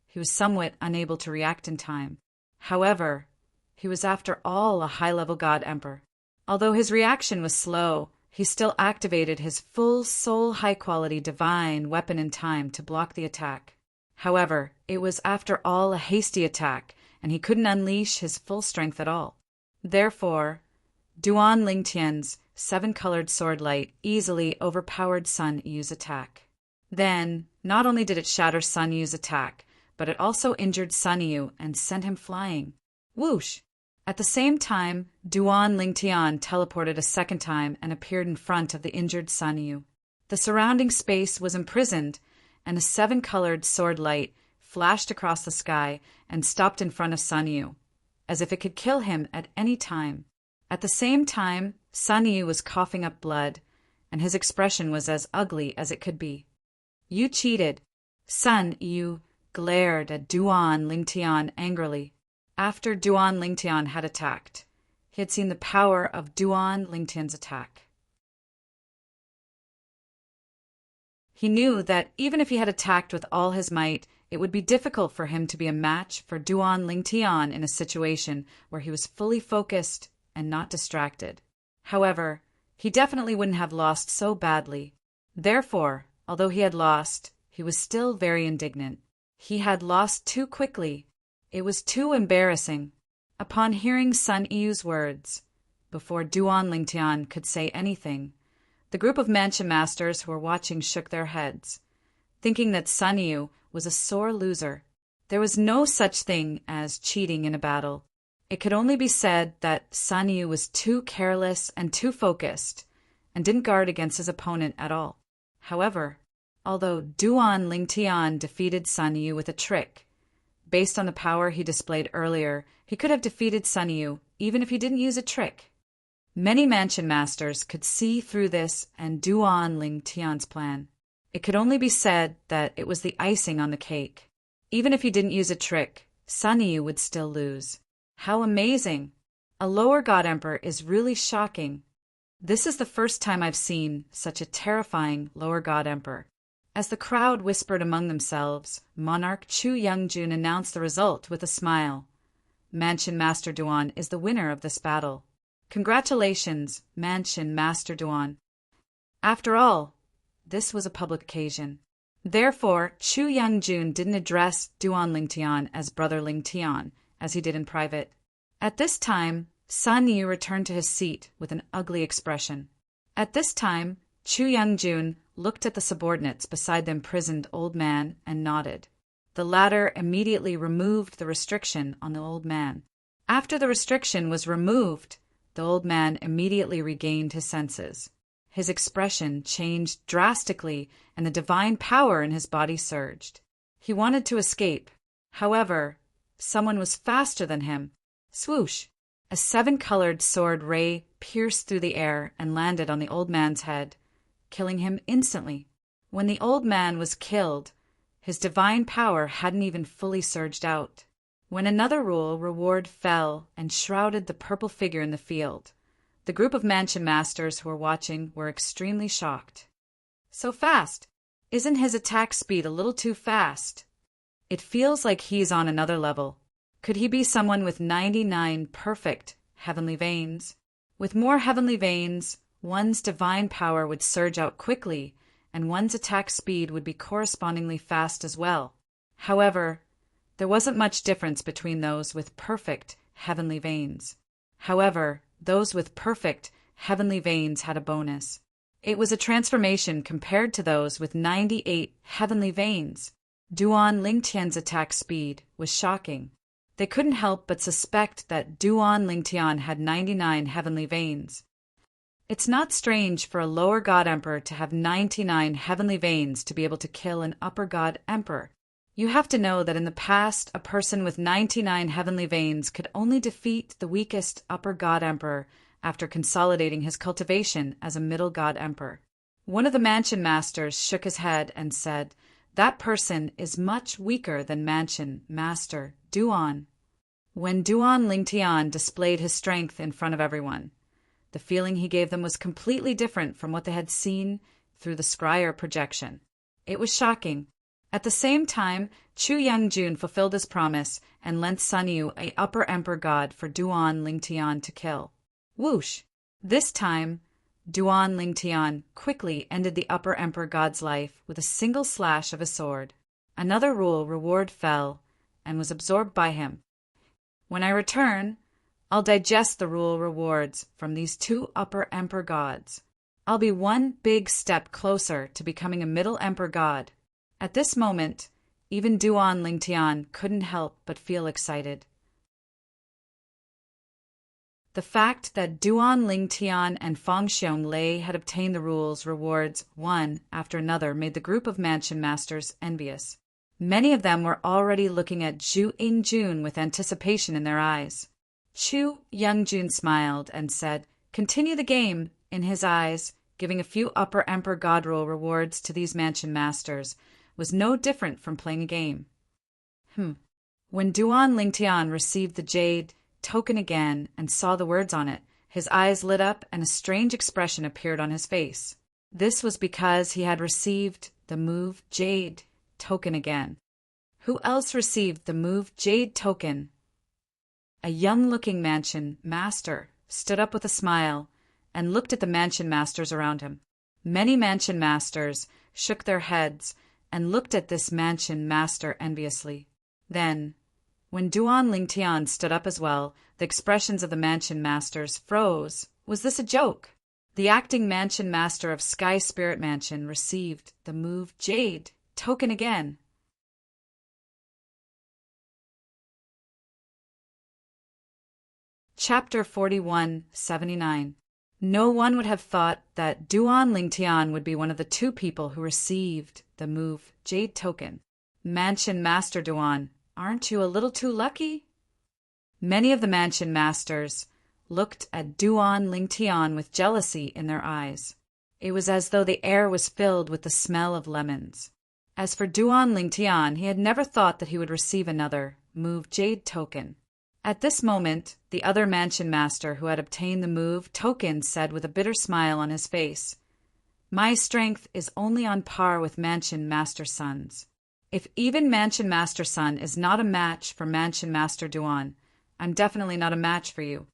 he was somewhat unable to react in time. However, he was after all a high-level God Emperor. Although his reaction was slow, he still activated his full soul high-quality divine weapon in time to block the attack. However, it was after all a hasty attack, and he couldn't unleash his full strength at all. Therefore, Duan Lingtian's 7-colored sword light easily overpowered Sun Yu's attack. Then, not only did it shatter Sun Yu's attack, but it also injured Sun Yu and sent him flying. Whoosh! At the same time, Duan Lingtian teleported a second time and appeared in front of the injured Sun Yu. The surrounding space was imprisoned, and a 7-colored sword light flashed across the sky and stopped in front of Sun Yu, as if it could kill him at any time. At the same time, Sun Yu was coughing up blood, and his expression was as ugly as it could be. "You cheated." Sun Yu glared at Duan Lingtian angrily. After Duan Lingtian had attacked, he had seen the power of Duan Lingtian's attack. He knew that even if he had attacked with all his might, it would be difficult for him to be a match for Duan Lingtian in a situation where he was fully focused and not distracted. However, he definitely wouldn't have lost so badly. Therefore, although he had lost, he was still very indignant. He had lost too quickly. It was too embarrassing. Upon hearing Sun Yu's words, before Duan Lingtian could say anything, the group of mansion masters who were watching shook their heads, thinking that Sun Yu was a sore loser. There was no such thing as cheating in a battle. It could only be said that Sun Yu was too careless and too focused, and didn't guard against his opponent at all. However, although Duan Lingtian defeated Sun Yu with a trick, based on the power he displayed earlier, he could have defeated Sun Yu even if he didn't use a trick. Many mansion masters could see through this and Duan Lingtian's plan. It could only be said that it was the icing on the cake. Even if he didn't use a trick, Sun Yu would still lose. How amazing! A lower god emperor is really shocking. This is the first time I've seen such a terrifying lower god emperor. As the crowd whispered among themselves, monarch Chu Youngjun announced the result with a smile. Mansion Master Duan is the winner of this battle. Congratulations, Mansion Master Duan. After all, this was a public occasion. Therefore, Chu Youngjun didn't address Duan Lingtian as Brother Lingtian, as he did in private. At this time, Sun Yu returned to his seat with an ugly expression. At this time, Chu Youngjun looked at the subordinates beside the imprisoned old man and nodded. The latter immediately removed the restriction on the old man. After the restriction was removed, the old man immediately regained his senses. His expression changed drastically, and the divine power in his body surged. He wanted to escape. However, someone was faster than him. Swoosh! A 7-colored sword ray pierced through the air and landed on the old man's head, killing him instantly. When the old man was killed, his divine power hadn't even fully surged out. When another reward fell and shrouded the purple figure in the field, the group of mansion masters who were watching were extremely shocked. So fast! Isn't his attack speed a little too fast? It feels like he's on another level. Could he be someone with 99 perfect heavenly veins? With more heavenly veins, one's divine power would surge out quickly, and one's attack speed would be correspondingly fast as well. However, there wasn't much difference between those with perfect heavenly veins. However, those with perfect heavenly veins had a bonus. It was a transformation compared to those with 98 heavenly veins. Duan Lingtian's attack speed was shocking. They couldn't help but suspect that Duan Lingtian had 99 heavenly veins. It's not strange for a lower god emperor to have 99 heavenly veins to be able to kill an upper god emperor. You have to know that in the past, a person with 99 heavenly veins could only defeat the weakest upper god emperor after consolidating his cultivation as a middle god emperor. One of the mansion masters shook his head and said, "That person is much weaker than Mansion Master Duan." When Duan Lingtian displayed his strength in front of everyone, the feeling he gave them was completely different from what they had seen through the scryer projection. It was shocking. At the same time, Chu Youngjun fulfilled his promise and lent Sun Yu a upper emperor god for Duan Lingtian to kill. Whoosh! This time, Duan Lingtian quickly ended the upper emperor god's life with a single slash of his sword. Another reward fell and was absorbed by him. When I return, I'll digest the rewards from these two upper emperor gods. I'll be one big step closer to becoming a middle emperor god. At this moment, even Duan Lingtian couldn't help but feel excited. The fact that Duan Lingtian and Fangxiong Lei had obtained the rewards one after another made the group of mansion masters envious. Many of them were already looking at Zhu Yingjun with anticipation in their eyes. Chu Youngjun smiled and said, "Continue the game," in his eyes, giving a few upper emperor god rule rewards to these mansion masters was no different from playing a game. When Duan Lingtian received the jade token again and saw the words on it, his eyes lit up and a strange expression appeared on his face. This was because he had received the move jade token again. Who else received the move jade token? A young-looking mansion master stood up with a smile and looked at the mansion masters around him. Many mansion masters shook their heads and looked at this mansion master enviously. Then, when Duan Lingtian stood up as well, the expressions of the mansion masters froze. Was this a joke? The acting mansion master of Sky Spirit Mansion received the move jade token again. Chapter 4179. No one would have thought that Duan Lingtian would be one of the two people who received the move jade token. Mansion Master Duan, aren't you a little too lucky? Many of the mansion masters looked at Duan Lingtian with jealousy in their eyes. It was as though the air was filled with the smell of lemons. As for Duan Lingtian, he had never thought that he would receive another move jade token. At this moment, the other mansion master who had obtained the move token said with a bitter smile on his face, "My strength is only on par with Mansion Master Sun's. If even Mansion Master Sun is not a match for Mansion Master Duan, I'm definitely not a match for you.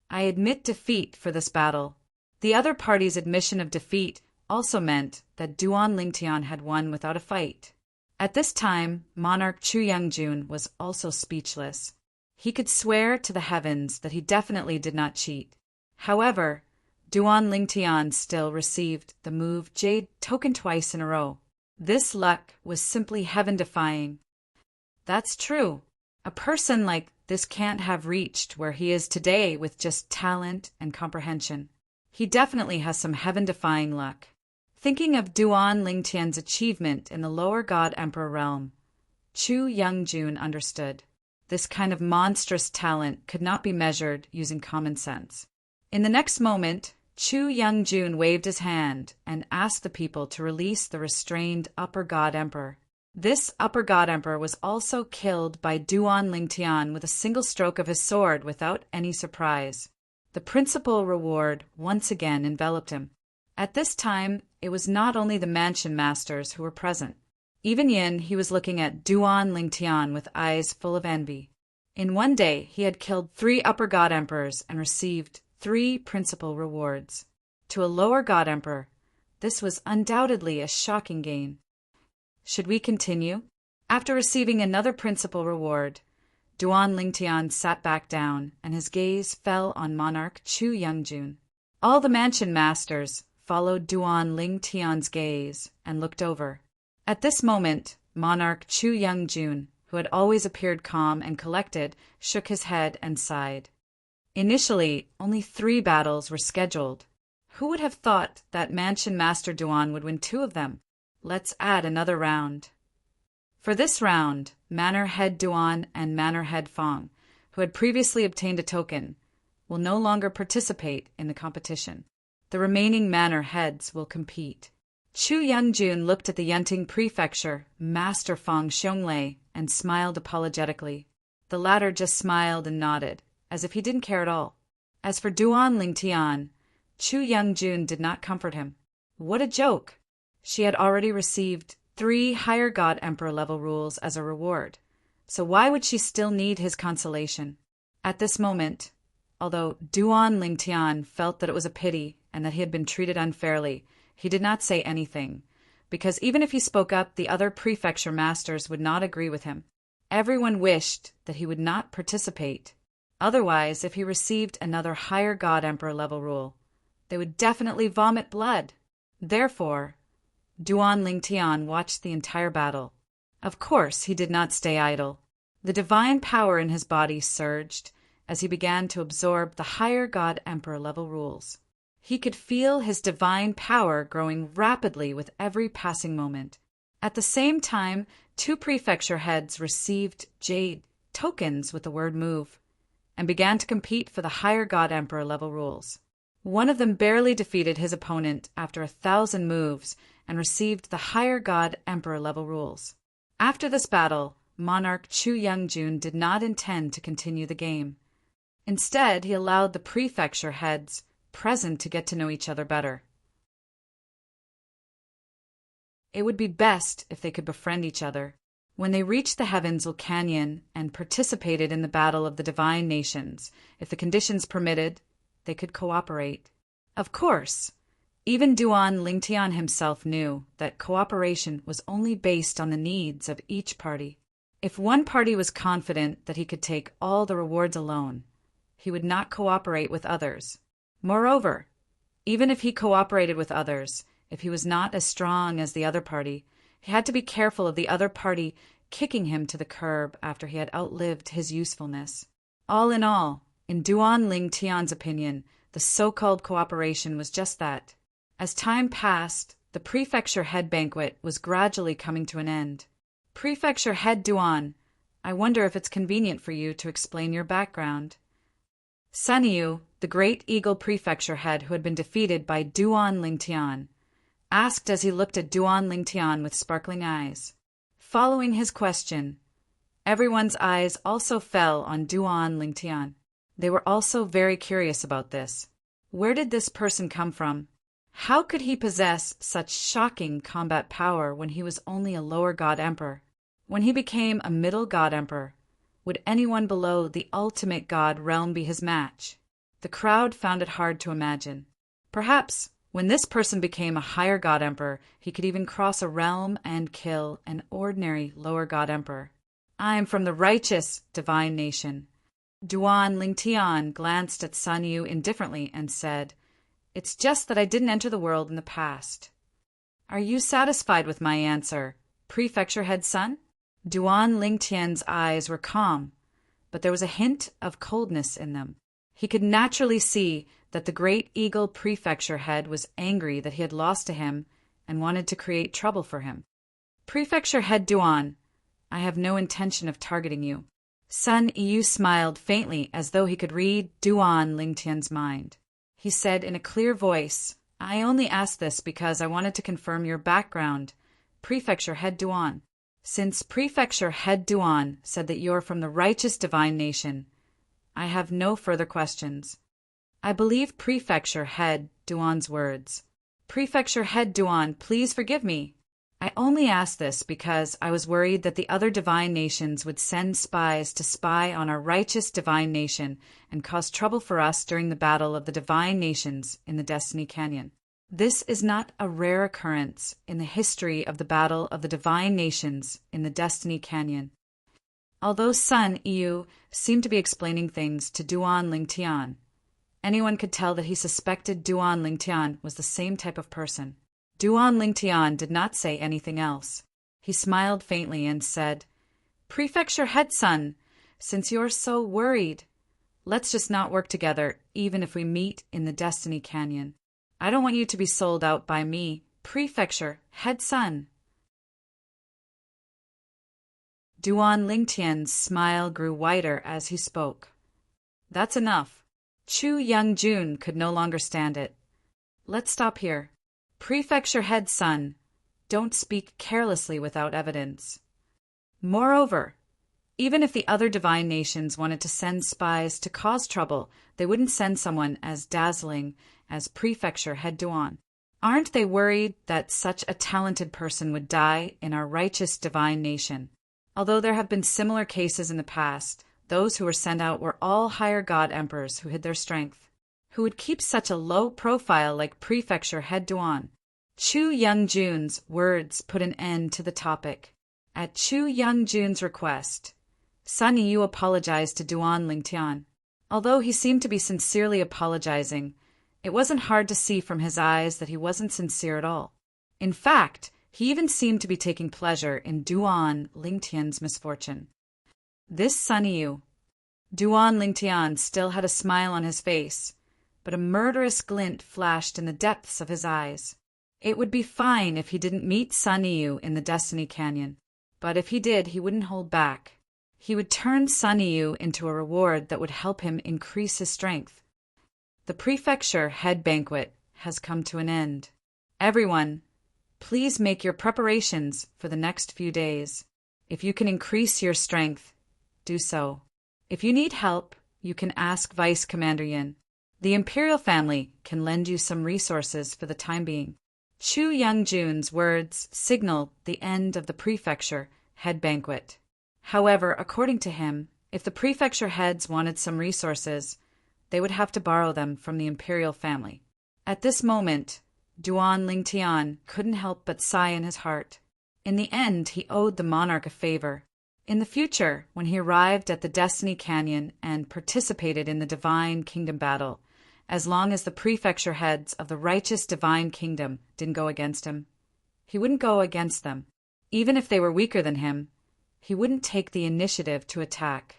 I admit defeat for this battle." The other party's admission of defeat also meant that Duan Lingtian had won without a fight. At this time, monarch Chu Youngjun was also speechless. He could swear to the heavens that he definitely did not cheat. However, Duan Lingtian still received the move jade token twice in a row. This luck was simply heaven-defying. That's true. A person like this can't have reached where he is today with just talent and comprehension. He definitely has some heaven-defying luck. Thinking of Duan Lingtian's achievement in the lower God Emperor realm, Chu Youngjun understood. This kind of monstrous talent could not be measured using common sense. In the next moment, Chu Youngjun waved his hand and asked the people to release the restrained Upper God Emperor. This Upper God Emperor was also killed by Duan Lingtian with a single stroke of his sword without any surprise. The principal reward once again enveloped him. At this time, it was not only the mansion masters who were present. Even Yin, he was looking at Duan Lingtian with eyes full of envy. In one day, he had killed 3 Upper God Emperors and received 3 principal rewards. To a lower God Emperor, this was undoubtedly a shocking gain. Should we continue? After receiving another principal reward, Duan Lingtian sat back down, and his gaze fell on monarch Chu Youngjun. All the mansion masters followed Duan Lingtian's gaze and looked over. At this moment, monarch Chu Youngjun, who had always appeared calm and collected, shook his head and sighed. Initially, only 3 battles were scheduled. Who would have thought that Mansion Master Duan would win 2 of them? Let's add another round. For this round, Manor Head Duan and Manor Head Fong, who had previously obtained a token, will no longer participate in the competition. The remaining manor heads will compete. Chu Youngjun looked at the Yunting Prefecture, Master Fong Xionglei, and smiled apologetically. The latter just smiled and nodded, as if he didn't care at all. As for Duan Lingtian, Chu Youngjun did not comfort him. What a joke! She had already received 3 Higher God Emperor level rules as a reward, so why would she still need his consolation? At this moment, although Duan Lingtian felt that it was a pity and that he had been treated unfairly, he did not say anything, because even if he spoke up, the other prefecture masters would not agree with him. Everyone wished that he would not participate. Otherwise, if he received another Higher God Emperor level rule, they would definitely vomit blood. Therefore, Duan Lingtian watched the entire battle. Of course, he did not stay idle. The divine power in his body surged as he began to absorb the Higher God Emperor level rules. He could feel his divine power growing rapidly with every passing moment. At the same time, 2 prefecture heads received jade tokens with the word move and began to compete for the Higher God Emperor level rules. One of them barely defeated his opponent after 1,000 moves and received the Higher God Emperor level rules. After this battle, monarch Chu Youngjun did not intend to continue the game. Instead, he allowed the prefecture heads present to get to know each other better. It would be best if they could befriend each other. When they reached the Heavensville Canyon and participated in the Battle of the Divine Nations, if the conditions permitted, they could cooperate. Of course, even Duan Lingtian himself knew that cooperation was only based on the needs of each party. If one party was confident that he could take all the rewards alone, he would not cooperate with others. Moreover, even if he cooperated with others, if he was not as strong as the other party, he had to be careful of the other party kicking him to the curb after he had outlived his usefulness. All, in Duan Lingtian's opinion, the so-called cooperation was just that. As time passed, the prefecture head banquet was gradually coming to an end. Prefecture head Duan, I wonder if it's convenient for you to explain your background. Sun Yu, the great eagle prefecture head who had been defeated by Duan Lingtian, asked as he looked at Duan Lingtian with sparkling eyes. Following his question, everyone's eyes also fell on Duan Lingtian. They were also very curious about this. Where did this person come from? How could he possess such shocking combat power when he was only a lower god emperor? When he became a middle god emperor, would anyone below the ultimate god realm be his match? The crowd found it hard to imagine. Perhaps, when this person became a higher god emperor, he could even cross a realm and kill an ordinary lower god emperor. I am from the righteous divine nation. Duan Lingtian glanced at Sun Yu indifferently and said, "It's just that I didn't enter the world in the past." "Are you satisfied with my answer, Prefecture Head Sun?" Duan Lingtian's eyes were calm, but there was a hint of coldness in them. He could naturally see that the great eagle prefecture head was angry that he had lost to him and wanted to create trouble for him. "Prefecture Head Duan, I have no intention of targeting you." Sun Yu smiled faintly as though he could read Duan Lingtian's mind. He said in a clear voice, "I only asked this because I wanted to confirm your background, Prefecture Head Duan. Since Prefecture Head Duan said that you're from the righteous divine nation, I have no further questions." I believe Prefecture Head Duan's words. "Prefecture Head Duan, please forgive me. I only asked this because I was worried that the other divine nations would send spies to spy on our righteous divine nation and cause trouble for us during the battle of the divine nations in the Destiny Canyon. This is not a rare occurrence in the history of the battle of the divine nations in the Destiny Canyon." Although Sun Yu seemed to be explaining things to Duan Lingtian, anyone could tell that he suspected Duan Lingtian was the same type of person. Duan Lingtian did not say anything else. He smiled faintly and said, "Prefecture Head Sun, since you're so worried, let's just not work together even if we meet in the Destiny Canyon. I don't want you to be sold out by me, Prefecture Head Sun." Duan Lingtian's smile grew wider as he spoke. "That's enough." Chu Youngjun could no longer stand it. "Let's stop here. Prefecture Head Sun, don't speak carelessly without evidence. Moreover, even if the other divine nations wanted to send spies to cause trouble, they wouldn't send someone as dazzling as Prefecture Head Duan. Aren't they worried that such a talented person would die in our righteous divine nation? Although there have been similar cases in the past, those who were sent out were all higher god emperors who hid their strength. Who would keep such a low profile like Prefecture Head Duan?" Chu Youngjun's words put an end to the topic. At Chu Youngjun's request, Sun Yu apologized to Duan Lingtian. Although he seemed to be sincerely apologizing, it wasn't hard to see from his eyes that he wasn't sincere at all. In fact, he even seemed to be taking pleasure in Duan Lingtian's misfortune. This Sun Yu. Duan Lingtian still had a smile on his face, but a murderous glint flashed in the depths of his eyes. It would be fine if he didn't meet Sun Yu in the Destiny Canyon, but if he did, he wouldn't hold back. He would turn Sun Yu into a reward that would help him increase his strength. The Prefecture Head Banquet has come to an end. Everyone, please make your preparations for the next few days. If you can increase your strength, do so. If you need help, you can ask Vice Commander Yin. The Imperial family can lend you some resources for the time being. Chu Youngjun's words signaled the end of the Prefecture Head Banquet. However, according to him, if the prefecture heads wanted some resources, they would have to borrow them from the Imperial family. At this moment, Duan Lingtian couldn't help but sigh in his heart. In the end, he owed the monarch a favor. In the future, when he arrived at the Destiny Canyon and participated in the Divine Kingdom battle, as long as the prefecture heads of the righteous Divine Kingdom didn't go against him, he wouldn't go against them. Even if they were weaker than him, he wouldn't take the initiative to attack.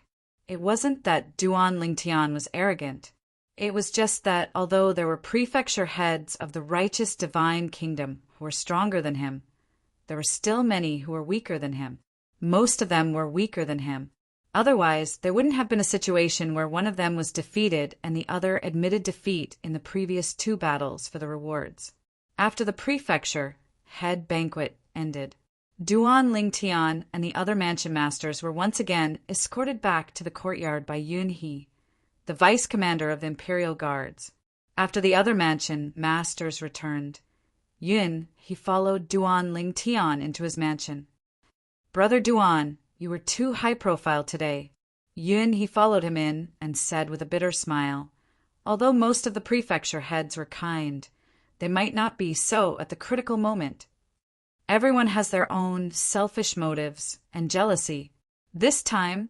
It wasn't that Duan Lingtian was arrogant. It was just that although there were prefecture heads of the righteous Divine Kingdom who were stronger than him, there were still many who were weaker than him. Most of them were weaker than him. Otherwise, there wouldn't have been a situation where one of them was defeated and the other admitted defeat in the previous 2 battles for the rewards. After the prefecture head banquet ended, Duan Lingtian and the other mansion masters were once again escorted back to the courtyard by Yun He, the vice commander of the Imperial Guards. After the other mansion masters returned, Yun He followed Duan Lingtian into his mansion. "Brother Duan, you were too high-profile today." Yun He followed him in and said with a bitter smile, although most of the prefecture heads were kind, they might not be so at the critical moment. Everyone has their own selfish motives and jealousy. This time,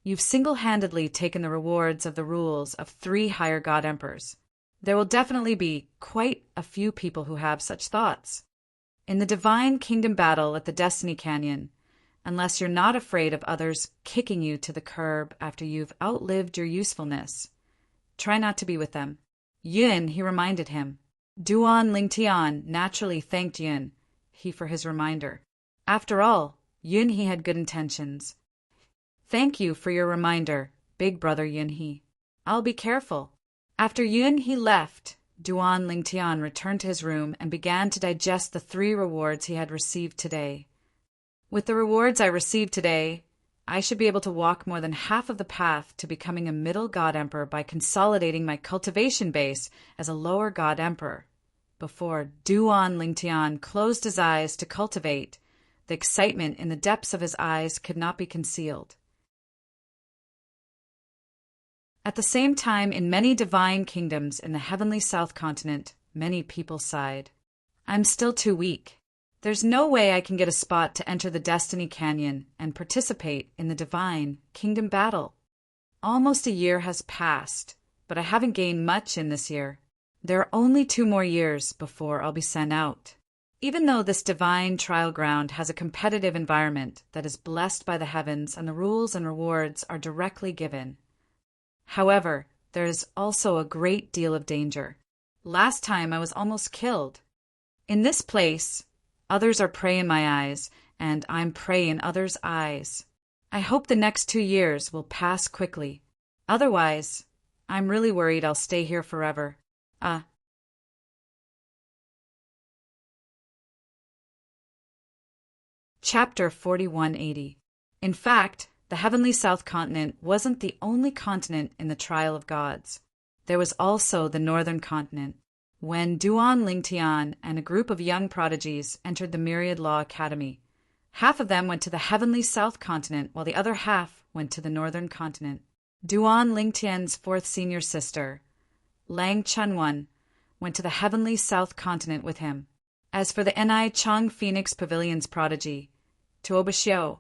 you've single-handedly taken the rewards of the rules of 3 higher god emperors. There will definitely be quite a few people who have such thoughts. In the Divine Kingdom battle at the Destiny Canyon, unless you're not afraid of others kicking you to the curb after you've outlived your usefulness, try not to be with them. Yun He reminded him. Duan Lingtian naturally thanked Yun He for his reminder. After all, Yun He had good intentions. "Thank you for your reminder, big brother Yun He. I'll be careful." After Yun He left, Duan Lingtian returned to his room and began to digest the 3 rewards he had received today. "With the rewards I received today, I should be able to walk more than half of the path to becoming a middle god emperor by consolidating my cultivation base as a lower god emperor." Before Duan Lingtian closed his eyes to cultivate, the excitement in the depths of his eyes could not be concealed. At the same time, in many divine kingdoms in the heavenly South Continent, many people sighed. "I'm still too weak. There's no way I can get a spot to enter the Destiny Canyon and participate in the Divine Kingdom battle. Almost a year has passed, but I haven't gained much in this year. There are only 2 more years before I'll be sent out." Even though this divine trial ground has a competitive environment that is blessed by the heavens and the rules and rewards are directly given, however, there is also a great deal of danger. Last time I was almost killed. In this place, others are prey in my eyes, and I'm prey in others' eyes. I hope the next 2 years will pass quickly. Otherwise, I'm really worried I'll stay here forever. Chapter 4180. In fact, the heavenly South Continent wasn't the only continent in the trial of gods. There was also the Northern Continent. When Duan Lingtian and a group of young prodigies entered the Myriad Law Academy, half of them went to the heavenly South Continent while the other half went to the Northern Continent. Duan Lingtian's 4th senior sister, Lang Chunwan, went to the heavenly South Continent with him. As for the Ni Chang Phoenix Pavilion's prodigy, Tuoba Xiao,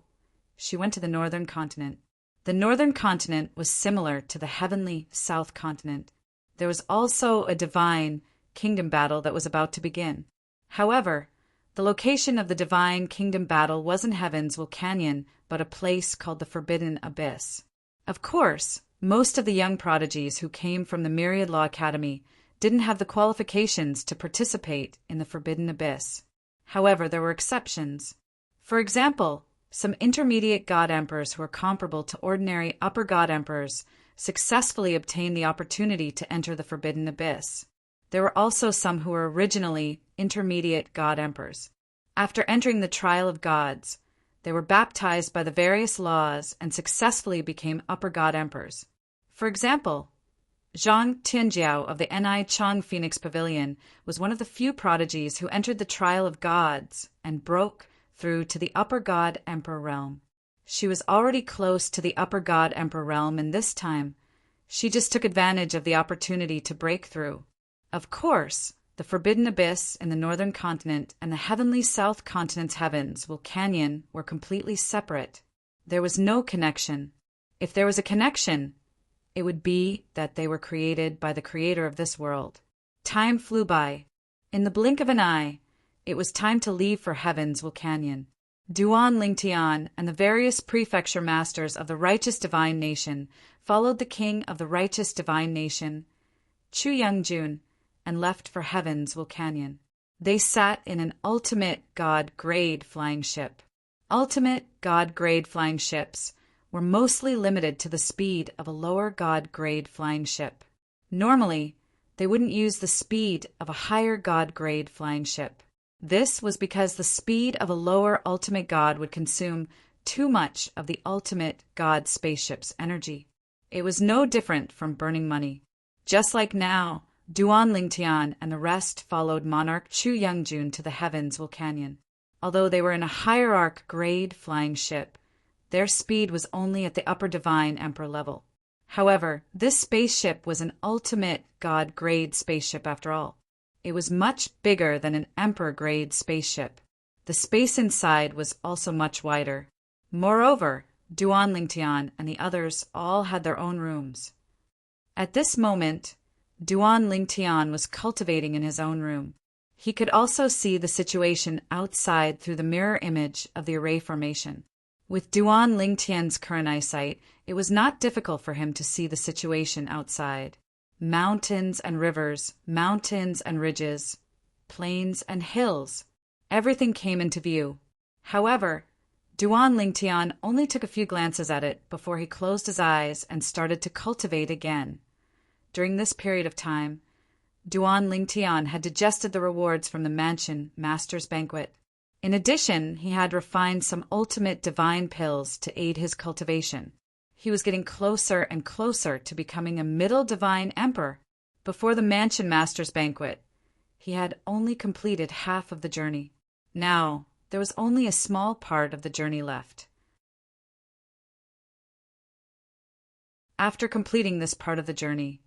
she went to the Northern Continent. The Northern Continent was similar to the heavenly South Continent. There was also a divine kingdom battle that was about to begin. However, the location of the divine kingdom battle wasn't Heaven's Canyon, but a place called the Forbidden Abyss. Of course, most of the young prodigies who came from the Myriad Law Academy didn't have the qualifications to participate in the Forbidden Abyss. However, there were exceptions. For example, some intermediate god emperors who were comparable to ordinary upper god emperors successfully obtained the opportunity to enter the Forbidden Abyss. There were also some who were originally intermediate god emperors. After entering the trial of gods, they were baptized by the various laws and successfully became upper god emperors. For example, Zhang Tianjiao of the Ni Chang Phoenix Pavilion was one of the few prodigies who entered the trial of gods and broke through to the upper god emperor realm. She was already close to the upper god emperor realm, and this time, she just took advantage of the opportunity to break through. Of course, the Forbidden Abyss in the Northern Continent and the heavenly South Continent's heavens, Canyon, were completely separate. There was no connection. If there was a connection, it would be that they were created by the creator of this world. Time flew by. In the blink of an eye, it was time to leave for Heaven's Canyon. Duan Lingtian and the various prefecture masters of the righteous divine nation followed the king of the righteous divine nation, Chu Youngjun, and left for Heaven's Canyon. They sat in an ultimate god-grade flying ship. Ultimate god-grade flying ships were mostly limited to the speed of a lower god-grade flying ship. Normally, They wouldn't use the speed of a higher god grade flying ship. This was because the speed of a lower ultimate god would consume too much of the ultimate god spaceship's energy. It was no different from burning money. Just like now, Duan Lingtian and the rest followed monarch Chu Youngjun to the heavens Vulcanion. Although they were in a hierarch grade flying ship, their speed was only at the upper divine emperor level. However, this spaceship was an ultimate god grade spaceship after all. It was much bigger than an emperor grade spaceship. The space inside was also much wider. Moreover, Duan Lingtian and the others all had their own rooms. At this moment, Duan Lingtian was cultivating in his own room. He could also see the situation outside through the mirror image of the array formation. With Duan Lingtian's current eyesight, it was not difficult for him to see the situation outside. Mountains and rivers, mountains and ridges, plains and hills, everything came into view. However, Duan Lingtian only took a few glances at it before he closed his eyes and started to cultivate again. During this period of time, Duan Lingtian had digested the rewards from the mansion master's banquet. In addition, he had refined some ultimate divine pills to aid his cultivation. He was getting closer and closer to becoming a middle divine emperor. Before the mansion master's banquet, he had only completed half of the journey. Now, there was only a small part of the journey left. After completing this part of the journey,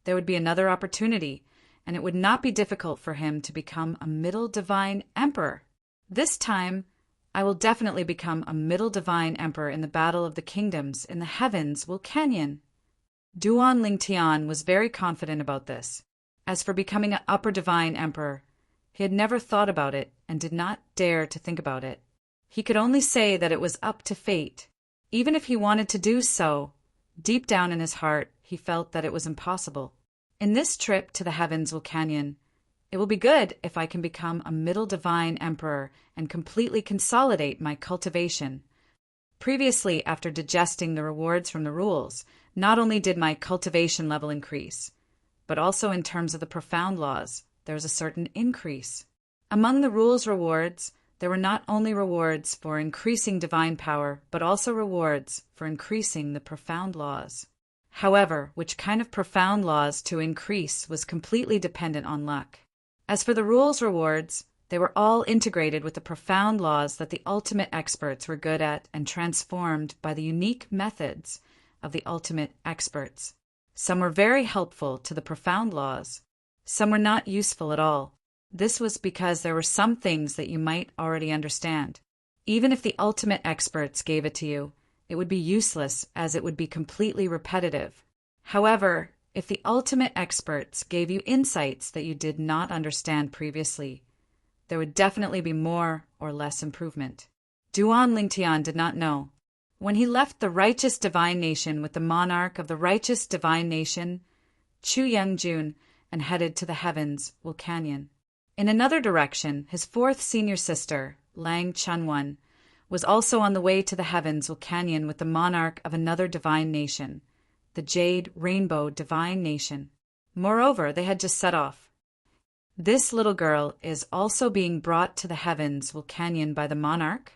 there would be another opportunity, and it would not be difficult for him to become a middle divine emperor. This time, I will definitely become a middle divine emperor in the battle of the kingdoms in the heavens Vulcanion. Duan Lingtian was very confident about this. As for becoming an upper divine emperor, he had never thought about it and did not dare to think about it. He could only say that it was up to fate. Even if he wanted to do so, deep down in his heart, he felt that it was impossible. In this trip to the heavens Vulcanion, it will be good if I can become a middle divine emperor and completely consolidate my cultivation. Previously, after digesting the rewards from the rules, not only did my cultivation level increase, but also in terms of the profound laws, there was a certain increase. Among the rules rewards, there were not only rewards for increasing divine power, but also rewards for increasing the profound laws. However, which kind of profound laws to increase was completely dependent on luck. As for the rules rewards, they were all integrated with the profound laws that the ultimate experts were good at and transformed by the unique methods of the ultimate experts. Some were very helpful to the profound laws. Some were not useful at all. This was because there were some things that you might already understand. Even if the ultimate experts gave it to you, it would be useless as it would be completely repetitive. However, if the ultimate experts gave you insights that you did not understand previously, there would definitely be more or less improvement. Duan Lingtian did not know. When he left the righteous divine nation with the monarch of the righteous divine nation, Chu Youngjun, and headed to the heavens Vulcanion. In another direction, his fourth senior sister, Lang Chunwan, was also on the way to the heavens Vulcanion with the monarch of another divine nation, the Jade Rainbow Divine Nation. Moreover, they had just set off. This little girl is also being brought to the heavens Vulcanion by the monarch.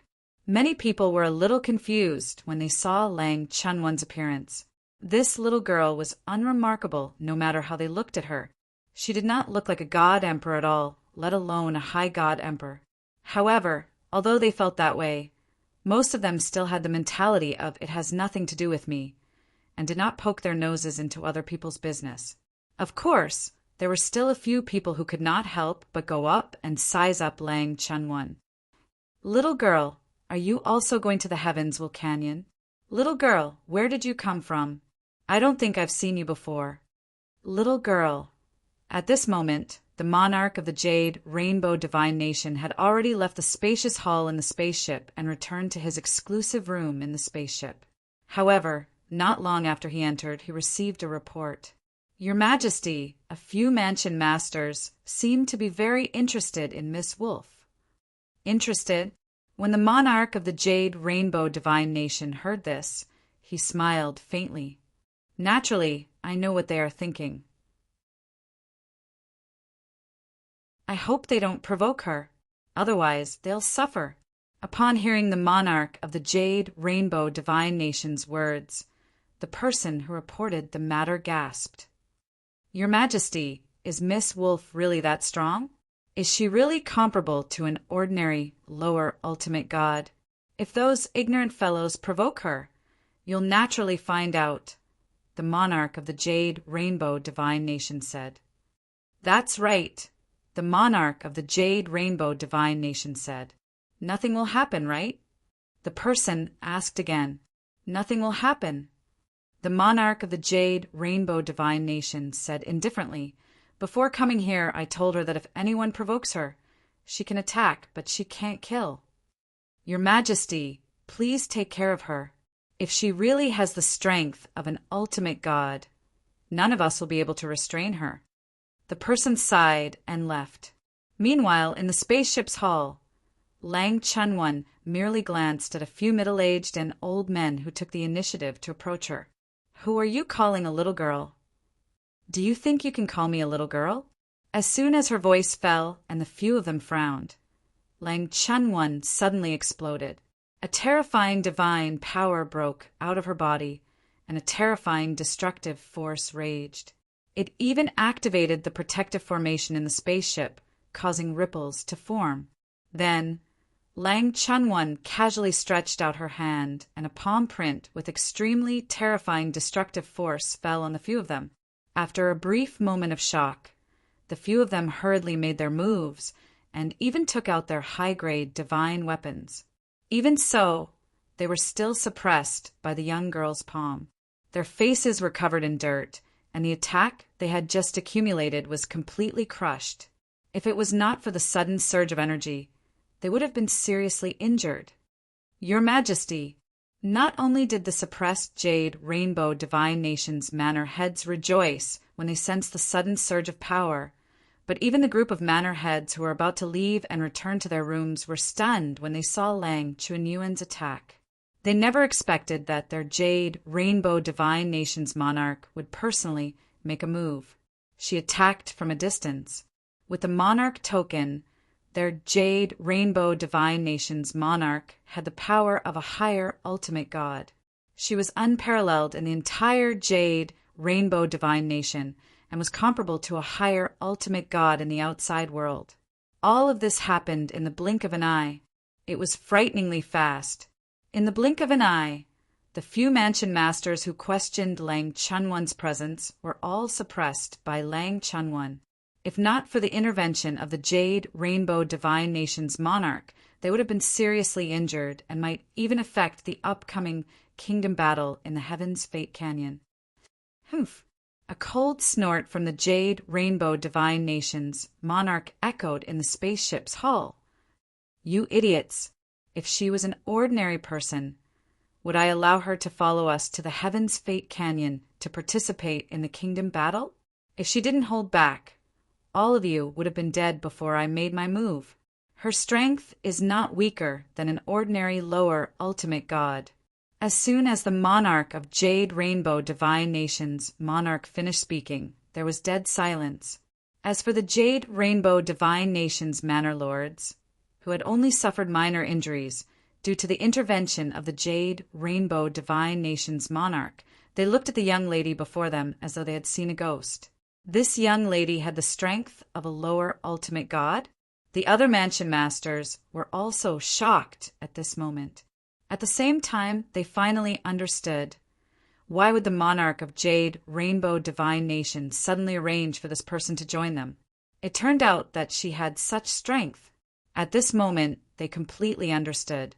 Many people were a little confused when they saw Lang Chunwan's appearance. This little girl was unremarkable no matter how they looked at her. She did not look like a god emperor at all, let alone a high god emperor. However, although they felt that way, most of them still had the mentality of it has nothing to do with me, and did not poke their noses into other people's business. Of course, there were still a few people who could not help but go up and size up Lang Chunwan. Little girl, are you also going to the heavens Vulcanion? Little girl, where did you come from? I don't think I've seen you before. Little girl. At this moment, the monarch of the Jade Rainbow Divine Nation had already left the spacious hall in the spaceship and returned to his exclusive room in the spaceship. However, not long after he entered, he received a report. Your Majesty, a few mansion masters seem to be very interested in Miss Wolf. Interested? When the monarch of the Jade Rainbow Divine Nation heard this, he smiled faintly. Naturally, I know what they are thinking. I hope they don't provoke her. Otherwise, they'll suffer. Upon hearing the monarch of the Jade Rainbow Divine Nation's words, the person who reported the matter gasped. Your Majesty, is Miss Wolf really that strong? Is she really comparable to an ordinary, lower ultimate god? If those ignorant fellows provoke her, you'll naturally find out, the monarch of the Jade Rainbow Divine Nation said. That's right, the monarch of the Jade Rainbow Divine Nation said. Nothing will happen, right? The person asked again. Nothing will happen. The monarch of the Jade Rainbow Divine Nation said indifferently, Before coming here, I told her that if anyone provokes her, she can attack, but she can't kill. Your Majesty, please take care of her. If she really has the strength of an ultimate god, none of us will be able to restrain her. The person sighed and left. Meanwhile, in the spaceship's hull, Lang Chunwan merely glanced at a few middle-aged and old men who took the initiative to approach her. Who are you calling a little girl? Do you think you can call me a little girl? As soon as her voice fell and the few of them frowned, Lang Chunwan suddenly exploded. A terrifying divine power broke out of her body, and a terrifying destructive force raged. It even activated the protective formation in the spaceship, causing ripples to form. Then, Lang Chunwan casually stretched out her hand, and a palm print with extremely terrifying destructive force fell on the few of them. After a brief moment of shock, the few of them hurriedly made their moves and even took out their high-grade divine weapons. Even so, they were still suppressed by the young girl's palm. Their faces were covered in dirt, and the attack they had just accumulated was completely crushed. If it was not for the sudden surge of energy, they would have been seriously injured. Your Majesty, not only did the suppressed Jade Rainbow Divine Nation's manor heads rejoice when they sensed the sudden surge of power, but even the group of manor heads who were about to leave and return to their rooms were stunned when they saw Lang Chunyuan's attack. They never expected that their Jade Rainbow Divine Nation's monarch would personally make a move. She attacked from a distance. With the monarch token, their Jade Rainbow Divine Nation's monarch had the power of a higher ultimate god. She was unparalleled in the entire Jade Rainbow Divine Nation, and was comparable to a higher ultimate god in the outside world. All of this happened in the blink of an eye. It was frighteningly fast. In the blink of an eye, the few mansion masters who questioned Lang Chunwan's presence were all suppressed by Lang Chunwan. If not for the intervention of the Jade Rainbow Divine Nation's monarch, they would have been seriously injured and might even affect the upcoming kingdom battle in the Heaven's Fate Canyon. Humph! A cold snort from the Jade Rainbow Divine Nation's monarch echoed in the spaceship's hull. You idiots! If she was an ordinary person, would I allow her to follow us to the Heaven's Fate Canyon to participate in the kingdom battle? If she didn't hold back, all of you would have been dead before I made my move. Her strength is not weaker than an ordinary lower ultimate god. As soon as the monarch of Jade Rainbow Divine Nation's monarch finished speaking, there was dead silence. As for the Jade Rainbow Divine Nation's manor lords, who had only suffered minor injuries due to the intervention of the Jade Rainbow Divine Nation's monarch, they looked at the young lady before them as though they had seen a ghost. This young lady had the strength of a lower ultimate god. The other mansion masters were also shocked at this moment. At the same time, they finally understood. Why would the monarch of Jade Rainbow Divine Nation suddenly arrange for this person to join them? It turned out that she had such strength. At this moment, they completely understood.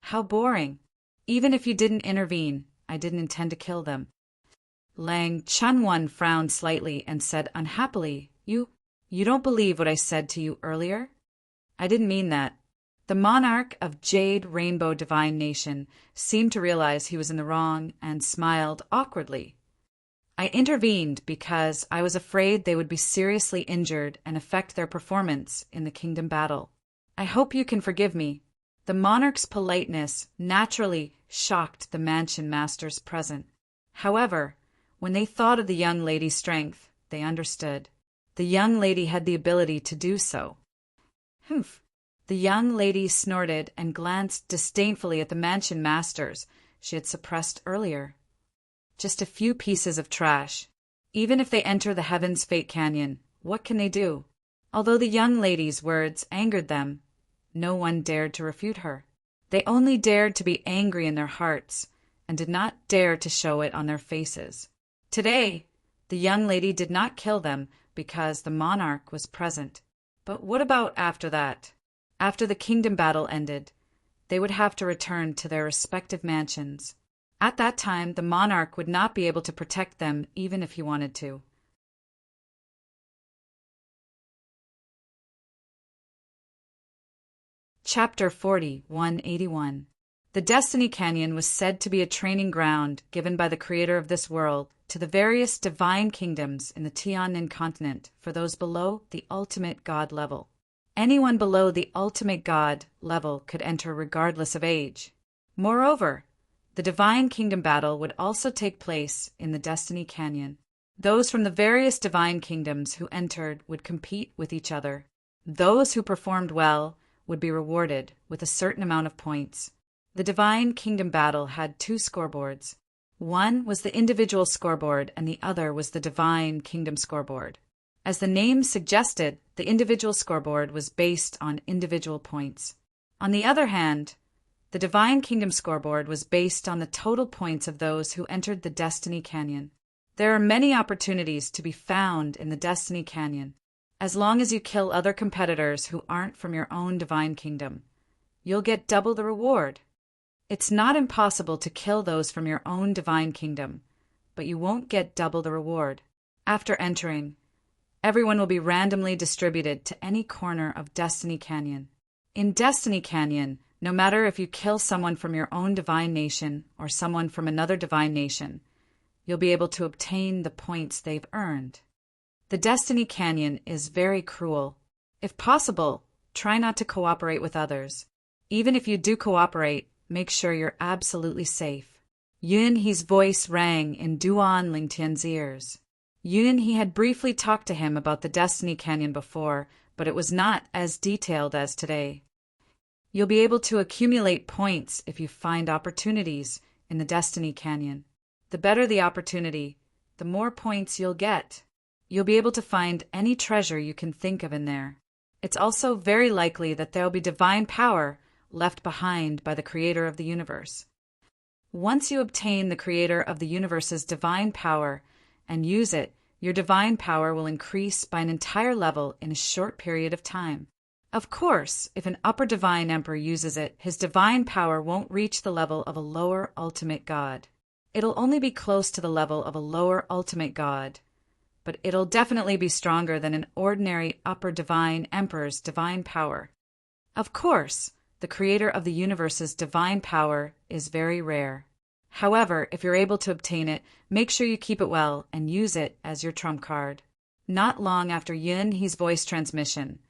How boring. Even if you didn't intervene, I didn't intend to kill them. Lang Chunwan frowned slightly and said unhappily, You don't believe what I said to you earlier? I didn't mean that. The monarch of Jade Rainbow Divine Nation seemed to realize he was in the wrong and smiled awkwardly. I intervened because I was afraid they would be seriously injured and affect their performance in the kingdom battle. I hope you can forgive me. The monarch's politeness naturally shocked the mansion masters present. However, when they thought of the young lady's strength, they understood. The young lady had the ability to do so. Humph! The young lady snorted and glanced disdainfully at the mansion masters she had suppressed earlier. Just a few pieces of trash. Even if they enter the Heaven's Fate Canyon, what can they do? Although the young lady's words angered them, no one dared to refute her. They only dared to be angry in their hearts, and did not dare to show it on their faces. Today, the young lady did not kill them because the monarch was present. But what about after that? After the kingdom battle ended, they would have to return to their respective mansions. At that time, the monarch would not be able to protect them even if he wanted to. Chapter 40, 181. The Destiny Canyon was said to be a training ground given by the creator of this world to the various divine kingdoms in the Tianan continent for those below the ultimate god level. Anyone below the ultimate god level could enter regardless of age. Moreover, the divine kingdom battle would also take place in the Destiny Canyon. Those from the various divine kingdoms who entered would compete with each other. Those who performed well would be rewarded with a certain amount of points. The divine kingdom battle had two scoreboards. One was the individual scoreboard and the other was the divine kingdom scoreboard. As the name suggested, the individual scoreboard was based on individual points. On the other hand, the divine kingdom scoreboard was based on the total points of those who entered the Destiny Canyon. There are many opportunities to be found in the Destiny Canyon. As long as you kill other competitors who aren't from your own divine kingdom, you'll get double the reward. It's not impossible to kill those from your own divine kingdom, but you won't get double the reward. After entering, everyone will be randomly distributed to any corner of Destiny Canyon. In Destiny Canyon, no matter if you kill someone from your own divine nation or someone from another divine nation, you'll be able to obtain the points they've earned. The Destiny Canyon is very cruel. If possible, try not to cooperate with others. Even if you do cooperate, make sure you're absolutely safe. Yunhe's voice rang in Duan Lingtian's ears. Yunhe had briefly talked to him about the Destiny Canyon before, but it was not as detailed as today. You'll be able to accumulate points if you find opportunities in the Destiny Canyon. The better the opportunity, the more points you'll get. You'll be able to find any treasure you can think of in there. It's also very likely that there'll be divine power left behind by the creator of the universe. Once you obtain the creator of the universe's divine power and use it, your divine power will increase by an entire level in a short period of time. Of course, if an upper divine emperor uses it, his divine power won't reach the level of a lower ultimate god. It'll only be close to the level of a lower ultimate god, but it'll definitely be stronger than an ordinary upper divine emperor's divine power. Of course, the creator of the universe's divine power is very rare. However, if you're able to obtain it, make sure you keep it well and use it as your trump card. Not long after Yunhe's voice transmission,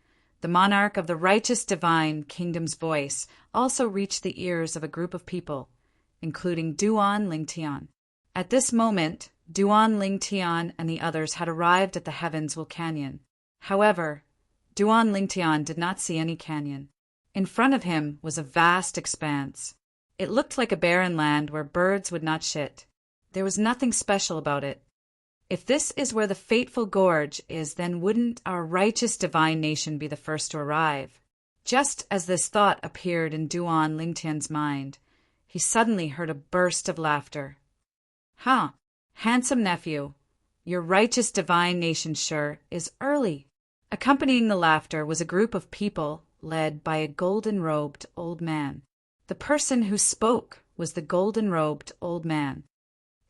the monarch of the righteous divine kingdom's voice also reached the ears of a group of people, including Duan Lingtian. At this moment, Duan Lingtian and the others had arrived at the Heavensville Canyon. However, Duan Lingtian did not see any canyon. In front of him was a vast expanse. It looked like a barren land where birds would not shit. There was nothing special about it. If this is where the fateful gorge is, then wouldn't our righteous divine nation be the first to arrive? Just as this thought appeared in Duan Lingtian's mind, he suddenly heard a burst of laughter. "Huh, handsome nephew, your righteous divine nation sure is early." Accompanying the laughter was a group of people led by a golden-robed old man. The person who spoke was the golden-robed old man.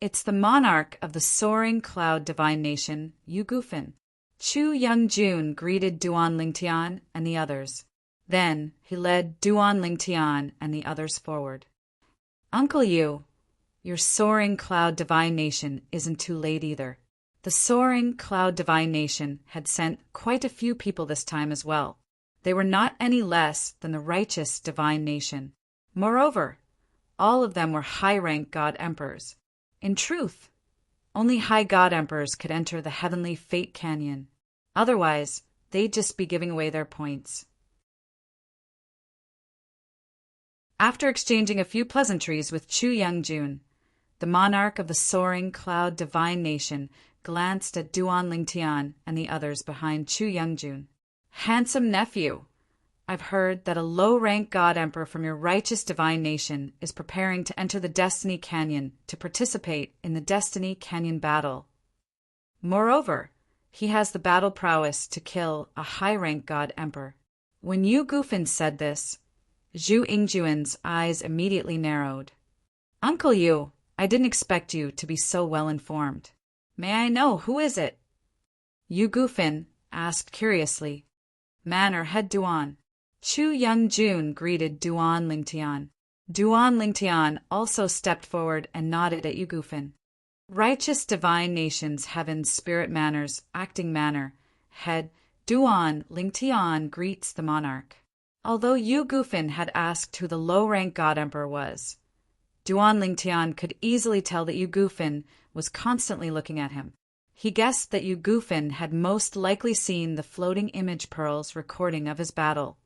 It's the monarch of the soaring cloud divine nation, Yu Gufin. Chu Young-jun greeted Duan Lingtian and the others. Then he led Duan Lingtian and the others forward. "Uncle Yu, your soaring cloud divine nation isn't too late either." The soaring cloud divine nation had sent quite a few people this time as well. They were not any less than the righteous divine nation. Moreover, all of them were high-rank god emperors. In truth, Only high god emperors could enter the heavenly Fate Canyon. Otherwise, they'd just be giving away their points. After exchanging a few pleasantries with Chu Youngjun, the monarch of the soaring cloud divine nation glanced at Duan Lingtian and the others behind Chu Youngjun. Handsome nephew, I've heard that a low-rank god emperor from your righteous divine nation is preparing to enter the Destiny Canyon to participate in the Destiny Canyon battle. Moreover, he has the battle prowess to kill a high-rank god emperor. When Yu Gufin said this, Zhu Yingjuan's eyes immediately narrowed. Uncle Yu, I didn't expect you to be so well informed. May I know who is it? Yu Gufin asked curiously. Manor head Duan. Chu Youngjun greeted Duan Lingtian. Duan Lingtian also stepped forward and nodded at Yu Gufin. Righteous divine nations, heaven's spirit manners, acting manor, head Duan Lingtian greets the monarch. Although Yu Gufin had asked who the low-rank god emperor was, Duan Lingtian could easily tell that Yu Gufin was constantly looking at him. He guessed that Yu Gufin had most likely seen the floating image pearls recording of his battle.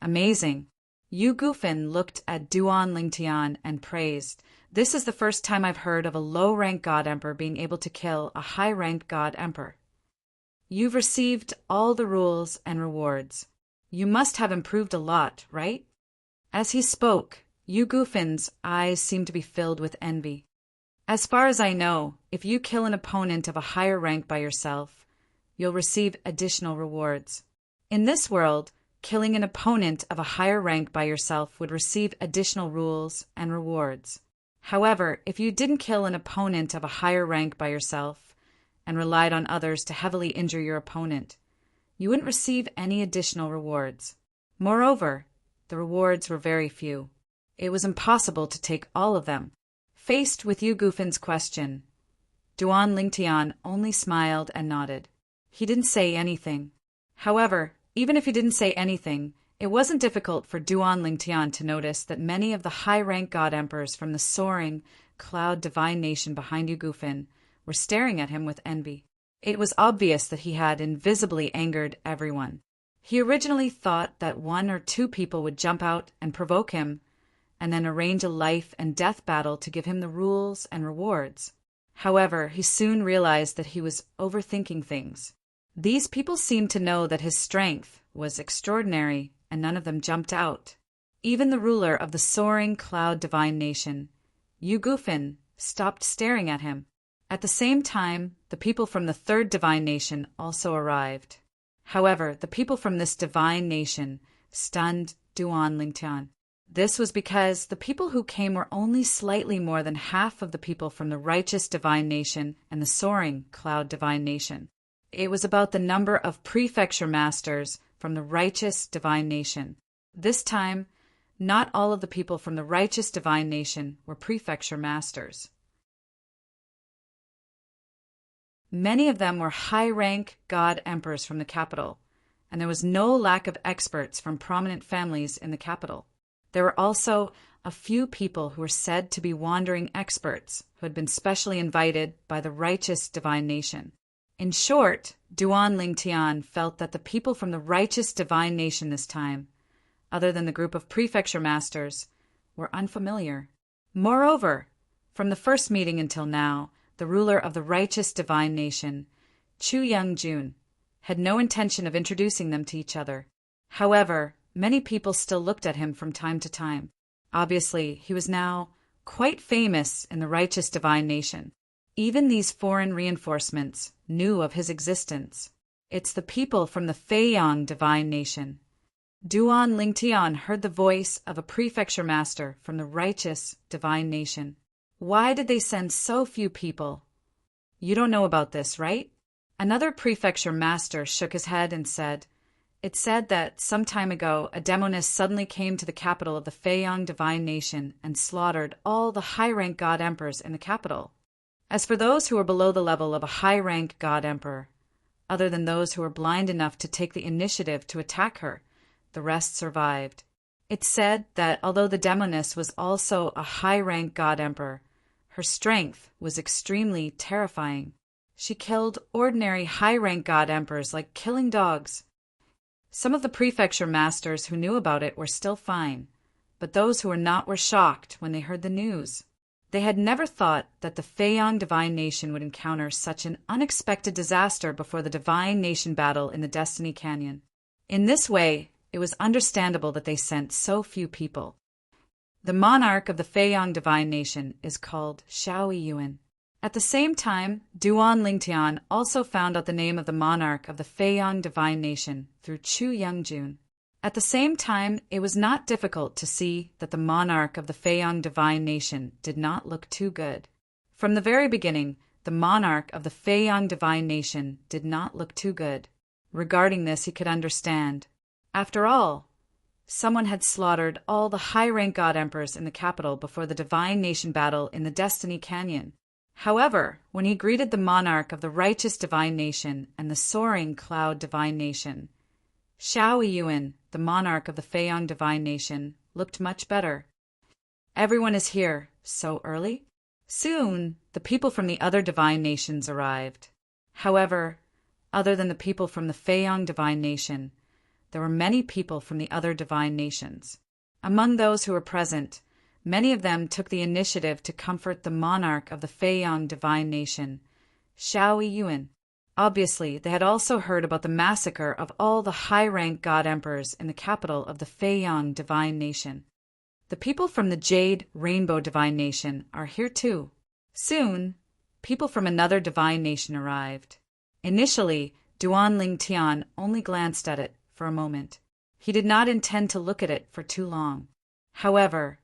Amazing. Yu Gufin looked at Duan Lingtian and praised, "This is the first time I've heard of a low-rank god emperor being able to kill a high-ranked god emperor. You've received all the rules and rewards. You must have improved a lot, right?" As he spoke, Yu Gufin's eyes seemed to be filled with envy. As far as I know, if you kill an opponent of a higher rank by yourself, you'll receive additional rewards. In this world, killing an opponent of a higher rank by yourself would receive additional rules and rewards. However, if you didn't kill an opponent of a higher rank by yourself and relied on others to heavily injure your opponent, you wouldn't receive any additional rewards. Moreover, the rewards were very few. It was impossible to take all of them. Faced with Yu Gufin's question, Duan Lingtian only smiled and nodded. He didn't say anything. However, even if he didn't say anything, it wasn't difficult for Duan Lingtian to notice that many of the high-rank god emperors from the soaring cloud divine nation behind Yu Gufin were staring at him with envy. It was obvious that he had invisibly angered everyone. He originally thought that 1 or 2 people would jump out and provoke him, and then arrange a life and death battle to give him the rules and rewards. However, he soon realized that he was overthinking things. These people seemed to know that his strength was extraordinary, and none of them jumped out. Even the ruler of the soaring cloud divine nation, Yu Gufin, stopped staring at him. At the same time, the people from the third divine nation also arrived. However, the people from this divine nation stunned Duan Lingtian. This was because the people who came were only slightly more than half of the people from the righteous divine nation and the soaring cloud divine nation. It was about the number of prefecture masters from the righteous divine nation. This time, not all of the people from the righteous divine nation were prefecture masters. Many of them were high-rank god emperors from the capital, and there was no lack of experts from prominent families in the capital. There were also a few people who were said to be wandering experts who had been specially invited by the righteous divine nation. In short, Duan Lingtian felt that the people from the righteous divine nation this time, other than the group of prefecture masters, were unfamiliar. Moreover, from the first meeting until now, the ruler of the righteous divine nation, Chu Youngjun, had no intention of introducing them to each other. However, many people still looked at him from time to time. Obviously, he was now quite famous in the righteous divine nation. Even these foreign reinforcements knew of his existence. It's the people from the Feiyang divine nation. Duan Lingtian heard the voice of a prefecture master from the righteous divine nation. Why did they send so few people? You don't know about this, right? Another prefecture master shook his head and said, "It said that some time ago a demoness suddenly came to the capital of the Feiyang divine nation and slaughtered all the high-rank god emperors in the capital. As for those who were below the level of a high-rank god emperor, other than those who were blind enough to take the initiative to attack her, the rest survived. It said that although the demoness was also a high-rank god emperor, Her strength was extremely terrifying. She killed ordinary high-rank god emperors like killing dogs. Some of the prefecture masters who knew about it were still fine, but those who were not were shocked when they heard the news. They had never thought that the Feiyang Divine Nation would encounter such an unexpected disaster before the Divine Nation battle in the Destiny Canyon. In this way, it was understandable that they sent so few people. The monarch of the Feiyang Divine Nation is called Xiao Yuan. At the same time, Duan Lingtian also found out the name of the monarch of the Feiyang Divine Nation through Chu Youngjun. At the same time, it was not difficult to see that the monarch of the Feiyang Divine Nation did not look too good. From the very beginning, the monarch of the Feiyang Divine Nation did not look too good. Regarding this, he could understand. After all, someone had slaughtered all the high-rank god emperors in the capital before the Divine Nation battle in the Destiny Canyon. However, when he greeted the monarch of the Righteous Divine Nation and the Soaring Cloud Divine Nation, Xiao Yuan, the monarch of the Feiyang Divine Nation, looked much better. Everyone is here. So early? Soon, the people from the other divine nations arrived. However, other than the people from the Feiyang Divine Nation, there were many people from the other divine nations. Among those who were present, many of them took the initiative to comfort the monarch of the Feiyang Divine Nation, Xiao Yuan. Obviously, they had also heard about the massacre of all the high-rank god emperors in the capital of the Feiyang Divine Nation. The people from the Jade Rainbow Divine Nation are here too. Soon, people from another divine nation arrived. Initially, Duan Lingtian only glanced at it for a moment. He did not intend to look at it for too long. However,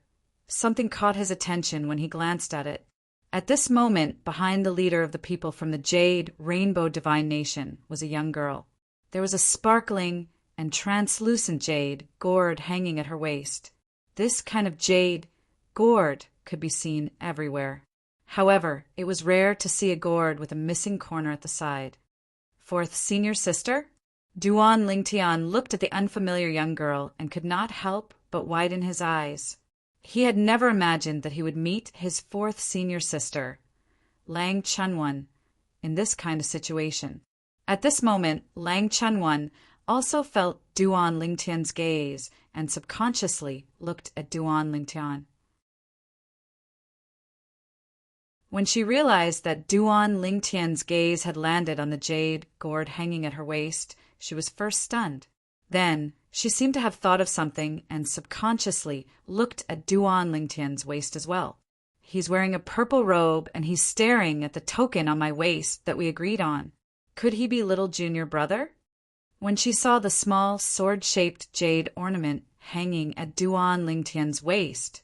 something caught his attention when he glanced at it. At this moment, behind the leader of the people from the Jade Rainbow Divine Nation was a young girl. There was a sparkling and translucent jade gourd hanging at her waist. This kind of jade gourd could be seen everywhere. However, it was rare to see a gourd with a missing corner at the side. Fourth senior sister? Duan Lingtian looked at the unfamiliar young girl and could not help but widen his eyes. He had never imagined that he would meet his fourth senior sister, Lang Chunwan, in this kind of situation. At this moment, Lang Chunwan also felt Duan Lingtian's gaze and subconsciously looked at Duan Lingtian. When she realized that Duan Lingtian's gaze had landed on the jade gourd hanging at her waist, she was first stunned. Then, she seemed to have thought of something and subconsciously looked at Duan Lingtian's waist as well. He's wearing a purple robe and he's staring at the token on my waist that we agreed on. Could he be little junior brother? When she saw the small sword-shaped jade ornament hanging at Duan Lingtian's waist,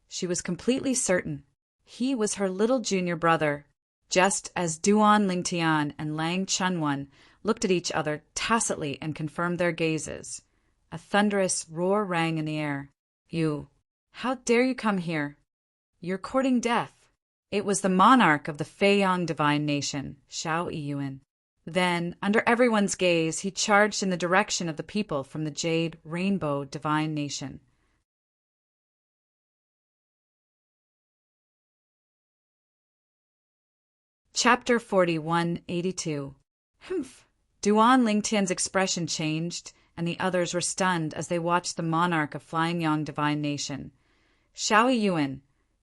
she was completely certain. He was her little junior brother. Just as Duan Lingtian and Lang Chunwan looked at each other tacitly and confirmed their gazes, a thunderous roar rang in the air. You, how dare you come here? You're courting death. It was the monarch of the Feiyang Divine Nation, Xiao Yuan. Then, under everyone's gaze, he charged in the direction of the people from the Jade Rainbow Divine Nation. Chapter 4182. Humph! Duan Lingtian's expression changed, and the others were stunned as they watched the monarch of Flyingyang Divine Nation, Xiao Yuan,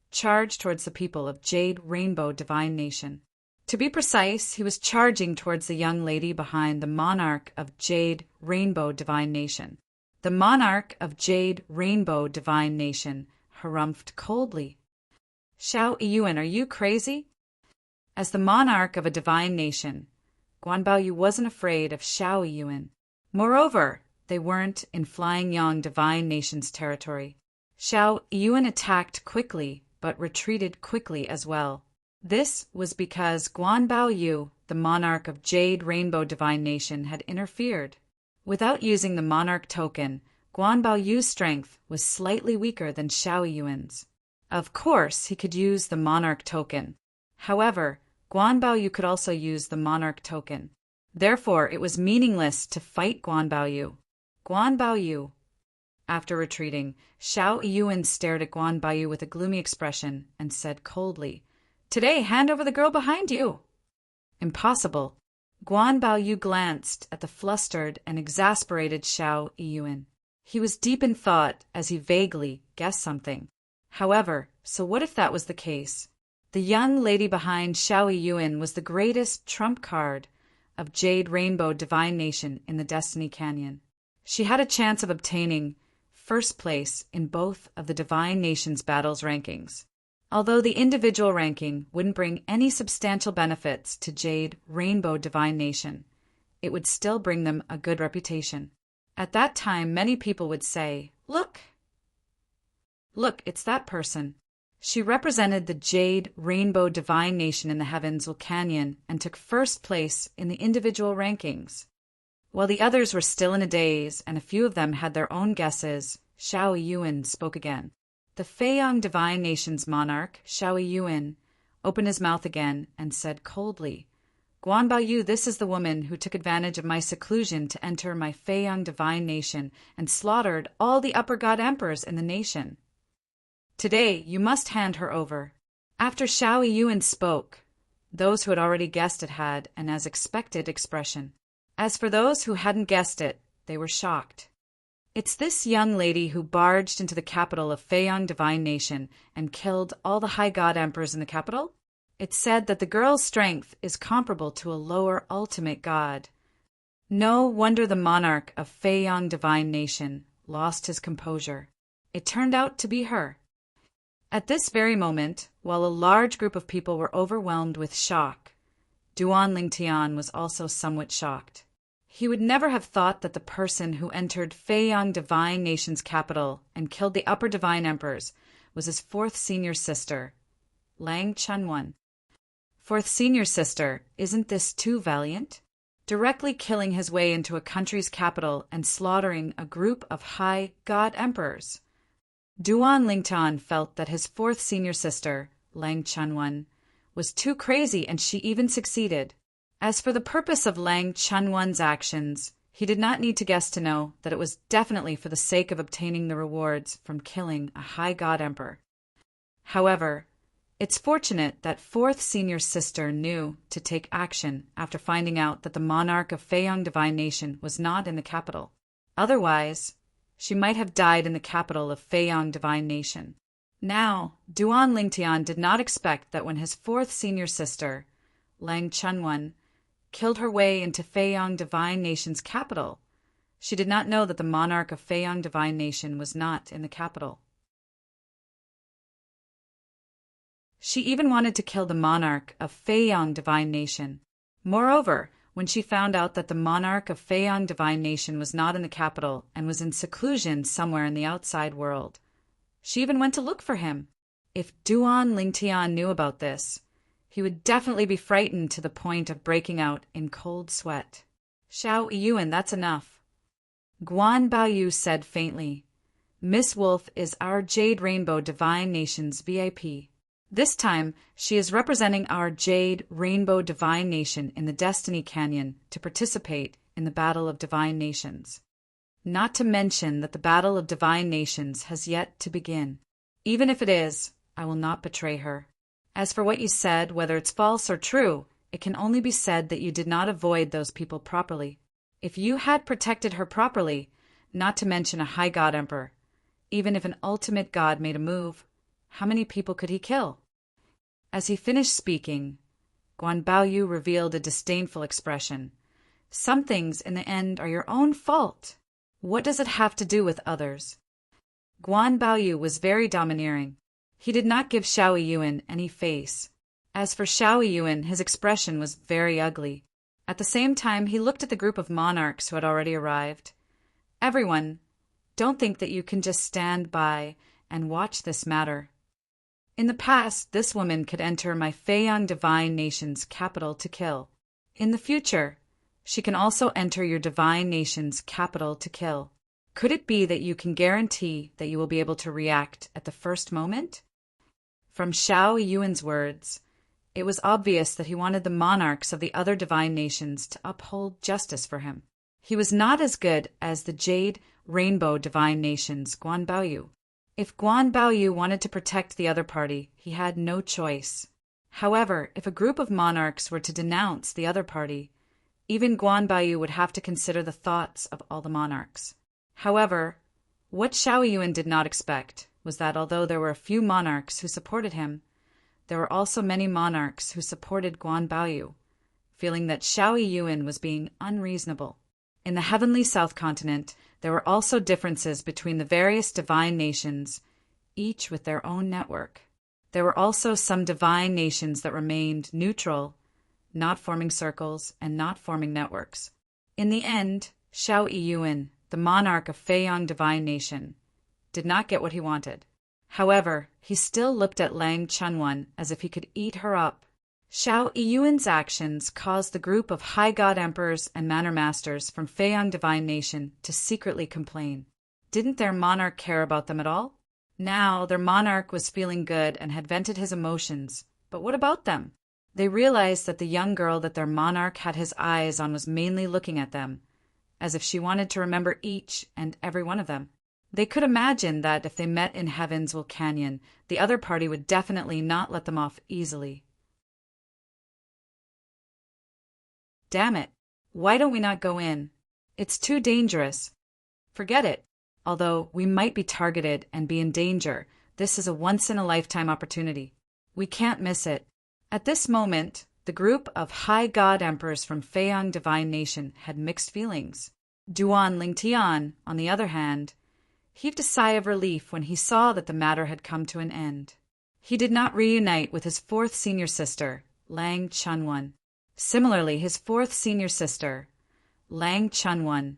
charge towards the people of Jade Rainbow Divine Nation. To be precise, he was charging towards the young lady behind the monarch of Jade Rainbow Divine Nation. The monarch of Jade Rainbow Divine Nation harumphed coldly. Xiao Yuan, are you crazy? As the monarch of a divine nation, Guanbaoyu wasn't afraid of Xiao Yuan. Moreover, they weren't in Flyingyang Divine Nation's territory. Xiao Yuan attacked quickly, but retreated quickly as well. This was because Guanbaoyu, the monarch of Jade Rainbow Divine Nation, had interfered. Without using the monarch token, Guanbaoyu's strength was slightly weaker than Xiao Yuan's. Of course, he could use the monarch token. However, Guanbaoyu could also use the monarch token. Therefore, it was meaningless to fight Guanbaoyu. Guanbaoyu. After retreating, Xiao Yuan stared at Guanbaoyu with a gloomy expression and said coldly, Today, hand over the girl behind you. Impossible. Guan Baoyu glanced at the flustered and exasperated Xiao Yiyuan. He was deep in thought as he vaguely guessed something. However, so what if that was the case? The young lady behind Xiao Yiyuan was the greatest trump card of Jade Rainbow Divine Nation in the Destiny Canyon. She had a chance of obtaining first place in both of the Divine Nations battles rankings. Although the individual ranking wouldn't bring any substantial benefits to Jade Rainbow Divine Nation, it would still bring them a good reputation. At that time, many people would say, Look, it's that person. She represented the Jade Rainbow Divine Nation in the Heavens Canyon and took first place in the individual rankings. While the others were still in a daze and a few of them had their own guesses, Xiao Yiyuan spoke again. The Feiyang Divine Nation's monarch, Xiao Yiyuan, opened his mouth again and said coldly, Guan Baoyu, this is the woman who took advantage of my seclusion to enter my Feiyang Divine Nation and slaughtered all the upper god emperors in the nation. Today, you must hand her over. After Xiao Yiyuan spoke, those who had already guessed it had an as expected expression. As for those who hadn't guessed it, they were shocked. It's this young lady who barged into the capital of Feiyang Divine Nation and killed all the high god emperors in the capital? It's said that the girl's strength is comparable to a lower ultimate god. No wonder the monarch of Feiyang Divine Nation lost his composure. It turned out to be her. At this very moment, while a large group of people were overwhelmed with shock, Duan Lingtian was also somewhat shocked. He would never have thought that the person who entered Feiyang Divine Nation's capital and killed the upper divine emperors was his fourth senior sister, Lang Chunwan. Fourth senior sister, isn't this too valiant? Directly killing his way into a country's capital and slaughtering a group of high god emperors. Duan Lingtan felt that his fourth senior sister, Lang Chunwan, was too crazy, and she even succeeded. As for the purpose of Lang Chunwan's actions, he did not need to guess to know that it was definitely for the sake of obtaining the rewards from killing a high god emperor. However, it's fortunate that fourth senior sister knew to take action after finding out that the monarch of Feiyang Divine Nation was not in the capital. Otherwise, she might have died in the capital of Feiyang Divine Nation. Now, Duan Lingtian did not expect that when his fourth senior sister, Lang Chunwan, killed her way into Feiyang Divine Nation's capital, she did not know that the monarch of Feiyang Divine Nation was not in the capital. She even wanted to kill the monarch of Feiyang Divine Nation. Moreover, when she found out that the monarch of Feiyang Divine Nation was not in the capital and was in seclusion somewhere in the outside world, she even went to look for him. If Duan Lingtian knew about this, he would definitely be frightened to the point of breaking out in cold sweat. Xiao Yiyuan, that's enough. Guan Baoyu said faintly, Miss Wolf is our Jade Rainbow Divine Nation's VIP. This time, she is representing our Jade Rainbow Divine Nation in the Destiny Canyon to participate in the Battle of Divine Nations. Not to mention that the Battle of Divine Nations has yet to begin. Even if it is, I will not betray her. As for what you said, whether it's false or true, it can only be said that you did not avoid those people properly. If you had protected her properly, not to mention a high god emperor, even if an ultimate god made a move, how many people could he kill? As he finished speaking, Guan Baoyu revealed a disdainful expression. Some things in the end are your own fault. What does it have to do with others? Guan Baoyu was very domineering. He did not give Xiao Yiyuan any face. As for Xiao Yiyuan, his expression was very ugly. At the same time, he looked at the group of monarchs who had already arrived. Everyone, don't think that you can just stand by and watch this matter. In the past, this woman could enter my Feiyang Divine Nation's capital to kill. In the future, she can also enter your Divine Nation's capital to kill. Could it be that you can guarantee that you will be able to react at the first moment? From Xiao Yuan's words, it was obvious that he wanted the monarchs of the other divine nations to uphold justice for him. He was not as good as the Jade Rainbow Divine Nation's Guan Baoyu. If Guan Baoyu wanted to protect the other party, he had no choice. However, if a group of monarchs were to denounce the other party, even Guan Baiyu would have to consider the thoughts of all the monarchs. However, what Xiao Yuan did not expect was that although there were a few monarchs who supported him, there were also many monarchs who supported Guan Baiyu, feeling that Xiao Yuan was being unreasonable. In the heavenly South Continent, there were also differences between the various divine nations, each with their own network. There were also some divine nations that remained neutral, not forming circles and not forming networks. In the end, Xiao Yuan, the monarch of Feiyang Divine Nation, did not get what he wanted. However, he still looked at Lang Chunwan as if he could eat her up. Xiao Yuan's actions caused the group of high god emperors and manor masters from Feiyang Divine Nation to secretly complain. Didn't their monarch care about them at all? Now their monarch was feeling good and had vented his emotions, but what about them? They realized that the young girl that their monarch had his eyes on was mainly looking at them, as if she wanted to remember each and every one of them. They could imagine that if they met in Heaven's Canyon, the other party would definitely not let them off easily. Damn it! Why don't we not go in? It's too dangerous. Forget it. Although we might be targeted and be in danger, this is a once-in-a-lifetime opportunity. We can't miss it. At this moment, the group of high god emperors from Feiyang Divine Nation had mixed feelings. Duan Lingtian, on the other hand, heaved a sigh of relief when he saw that the matter had come to an end. He did not reunite with his fourth senior sister, Lang Chunwan. Similarly, his fourth senior sister, Lang Chunwan,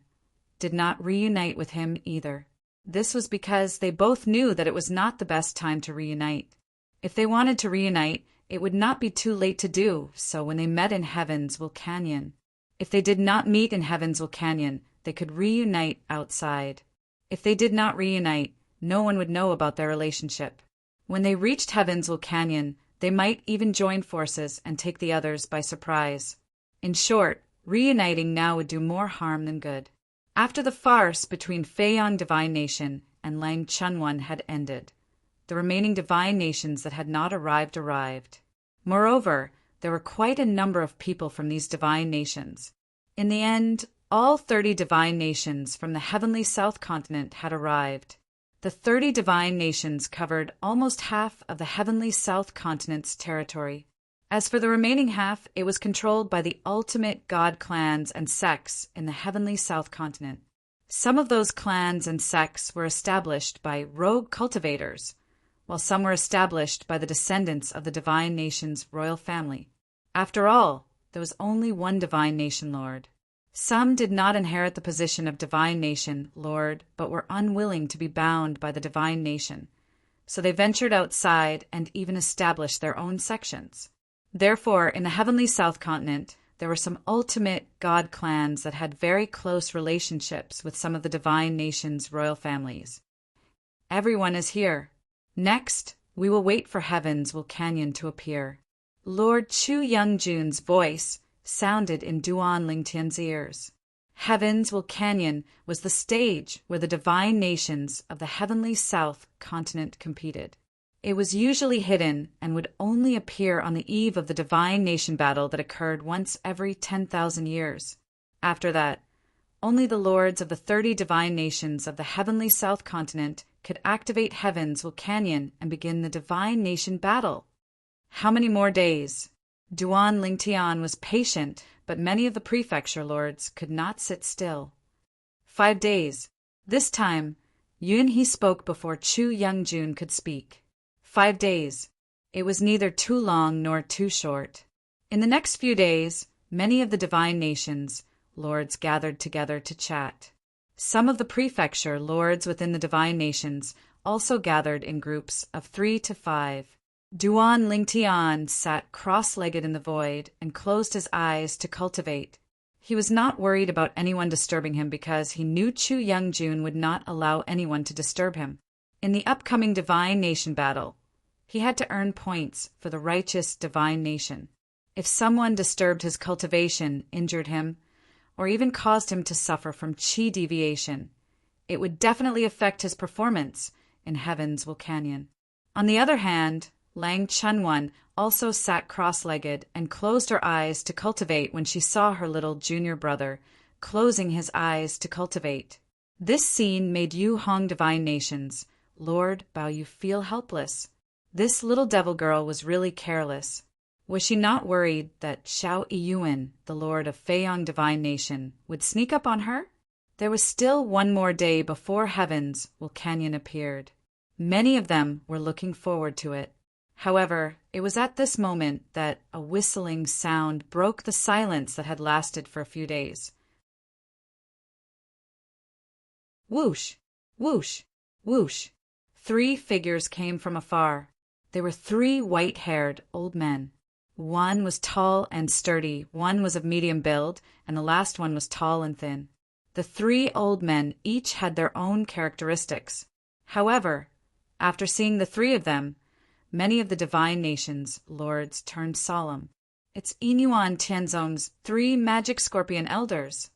did not reunite with him either. This was because they both knew that it was not the best time to reunite. If they wanted to reunite, it would not be too late to do so when they met in Heaven's Canyon. If they did not meet in Heaven's Canyon, they could reunite outside. If they did not reunite, no one would know about their relationship. When they reached Heaven's Canyon, they might even join forces and take the others by surprise. In short, reuniting now would do more harm than good. After the farce between Feiyang Divine Nation and Lang Chunwan had ended, the remaining divine nations that had not arrived. Moreover, there were quite a number of people from these divine nations. In the end, all 30 divine nations from the heavenly South Continent had arrived. The 30 divine nations covered almost half of the heavenly South Continent's territory. As for the remaining half, it was controlled by the ultimate god clans and sects in the heavenly South Continent. Some of those clans and sects were established by rogue cultivators, while some were established by the descendants of the divine nation's royal family. After all, there was only one divine nation lord. Some did not inherit the position of divine nation lord, but were unwilling to be bound by the divine nation, so they ventured outside and even established their own sections. Therefore, in the heavenly South Continent, there were some ultimate god clans that had very close relationships with some of the divine nation's royal families. Everyone is here. Next, we will wait for Heaven's Canyon to appear. Lord Chu Youngjun's voice sounded in Duan Lingtian's ears. Heaven's Canyon was the stage where the divine nations of the heavenly South Continent competed. It was usually hidden and would only appear on the eve of the divine nation battle that occurred once every 10,000 years. After that, only the lords of the 30 divine nations of the heavenly South Continent could activate Heaven's Canyon and begin the divine nation battle. How many more days? Duan Lingtian was patient, but many of the prefecture lords could not sit still. 5 days. This time, Yun He spoke before Chu Youngjun could speak. 5 days. It was neither too long nor too short. In the next few days, many of the divine nations, lords gathered together to chat. Some of the prefecture lords within the divine nations also gathered in groups of 3 to 5. Duan Lingtian sat cross-legged in the void and closed his eyes to cultivate. He was not worried about anyone disturbing him because he knew Chu Youngjun would not allow anyone to disturb him. In the upcoming divine nation battle, he had to earn points for the righteous divine nation. If someone disturbed his cultivation, injured him, or even caused him to suffer from chi deviation, it would definitely affect his performance in Heaven's Canyon. On the other hand, Lang Chunwan also sat cross-legged and closed her eyes to cultivate when she saw her little junior brother closing his eyes to cultivate. This scene made Yu Hong Divine Nations, Lord Bao Yu, feel helpless. This little devil girl was really careless. Was she not worried that Xiao Yiyuan, the lord of Feiyang Divine Nation, would sneak up on her? There was still one more day before Heaven's Will Canyon appeared. Many of them were looking forward to it. However, it was at this moment that a whistling sound broke the silence that had lasted for a few days. Whoosh! Whoosh! Whoosh! 3 figures came from afar. They were 3 white-haired old men. One was tall and sturdy, one was of medium build, and the last one was tall and thin. The 3 old men each had their own characteristics. However, after seeing the 3 of them, many of the Divine Nations' lords turned solemn. It's Inyuan Tianzong's 3 magic scorpion elders.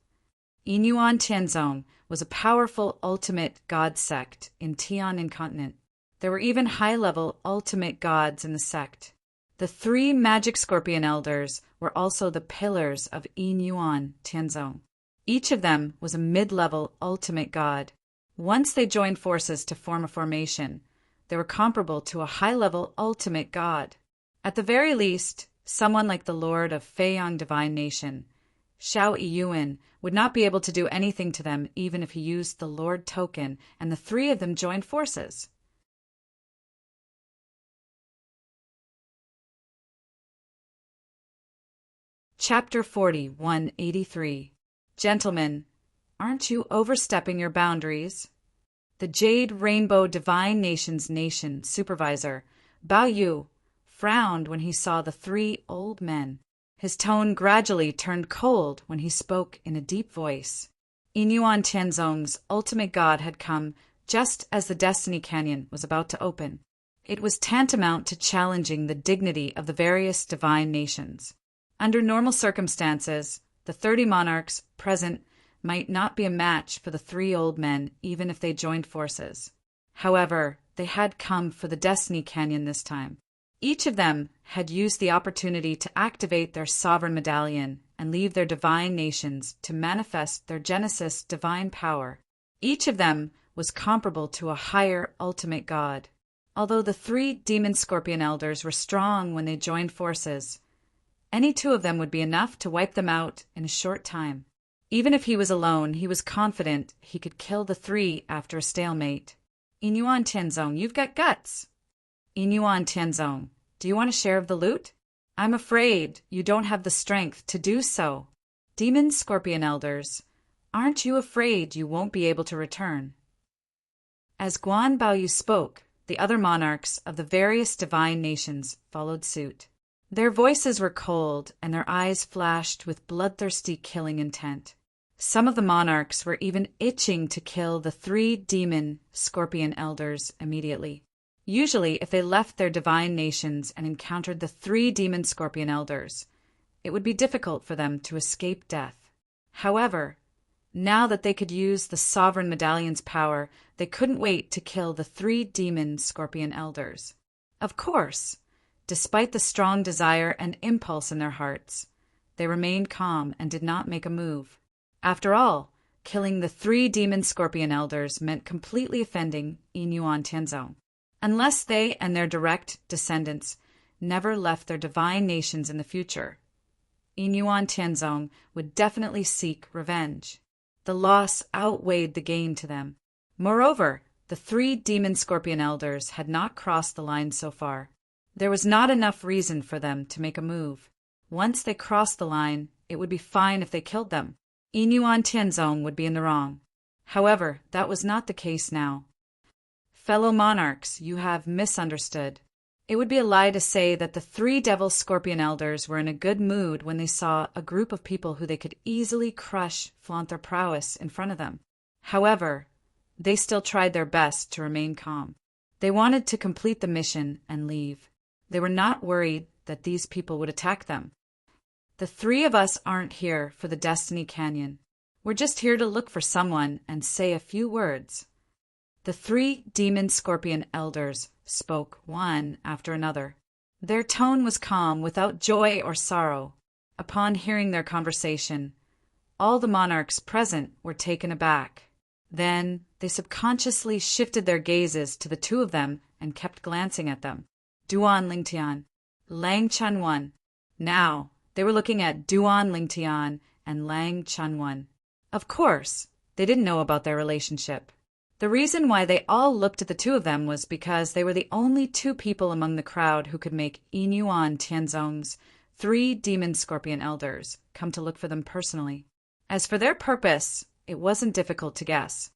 Inyuan Tianzong was a powerful ultimate god sect in Tian Incontinent. There were even high-level ultimate gods in the sect. The 3 magic scorpion elders were also the pillars of Inyuan Tianzong. Each of them was a mid-level ultimate god. Once they joined forces to form a formation, they were comparable to a high-level ultimate god. At the very least, someone like the Lord of Feiyang Divine Nation, Xiao Yiyuan, would not be able to do anything to them even if he used the Lord token and the 3 of them joined forces. Chapter 40, 183. Gentlemen, aren't you overstepping your boundaries? The Jade Rainbow Divine Nations Nation Supervisor, Bao Yu, frowned when he saw the 3 old men. His tone gradually turned cold when he spoke in a deep voice. Inyuan Tianzong's ultimate god had come just as the Destiny Canyon was about to open. It was tantamount to challenging the dignity of the various divine nations. Under normal circumstances, the 30 monarchs present might not be a match for the 3 old men even if they joined forces. However, they had come for the Destiny Canyon this time. Each of them had used the opportunity to activate their sovereign medallion and leave their divine nations to manifest their Genesis divine power. Each of them was comparable to a higher ultimate god. Although the 3 demon scorpion elders were strong when they joined forces, any 2 of them would be enough to wipe them out in a short time. Even if he was alone, he was confident he could kill the 3 after a stalemate. Inyuan Tianzong, you've got guts. Inyuan Tianzong, do you want a share of the loot? I'm afraid you don't have the strength to do so. Demon Scorpion Elders, aren't you afraid you won't be able to return? As Guan Baoyu spoke, the other monarchs of the various divine nations followed suit. Their voices were cold, and their eyes flashed with bloodthirsty killing intent. Some of the monarchs were even itching to kill the 3 demon scorpion elders immediately. Usually, if they left their divine nations and encountered the 3 demon scorpion elders, it would be difficult for them to escape death. However, now that they could use the sovereign medallion's power, they couldn't wait to kill the 3 demon scorpion elders. Of course, despite the strong desire and impulse in their hearts, they remained calm and did not make a move. After all, killing the 3 demon scorpion elders meant completely offending Inyuan Tianzong. Unless they and their direct descendants never left their divine nations in the future, Inyuan Tianzong would definitely seek revenge. The loss outweighed the gain to them. Moreover, the 3 demon scorpion elders had not crossed the line so far. There was not enough reason for them to make a move. Once they crossed the line, it would be fine if they killed them. Inyuan Tianzong would be in the wrong. However, that was not the case now. Fellow monarchs, you have misunderstood. It would be a lie to say that the 3 devil scorpion elders were in a good mood when they saw a group of people who they could easily crush flaunt their prowess in front of them. However, they still tried their best to remain calm. They wanted to complete the mission and leave. They were not worried that these people would attack them. The 3 of us aren't here for the Destiny Canyon. We're just here to look for someone and say a few words. The 3 demon-scorpion elders spoke one after another. Their tone was calm, without joy or sorrow. Upon hearing their conversation, all the monarchs present were taken aback. Then they subconsciously shifted their gazes to the 2 of them and kept glancing at them. Duan Lingtian, Lang Chanwan. Now they were looking at Duan Lingtian and Lang Chanwan. Of course, they didn't know about their relationship. The reason why they all looked at the 2 of them was because they were the only 2 people among the crowd who could make Yinyuan Tianzong's 3 demon-scorpion elders come to look for them personally. As for their purpose, it wasn't difficult to guess.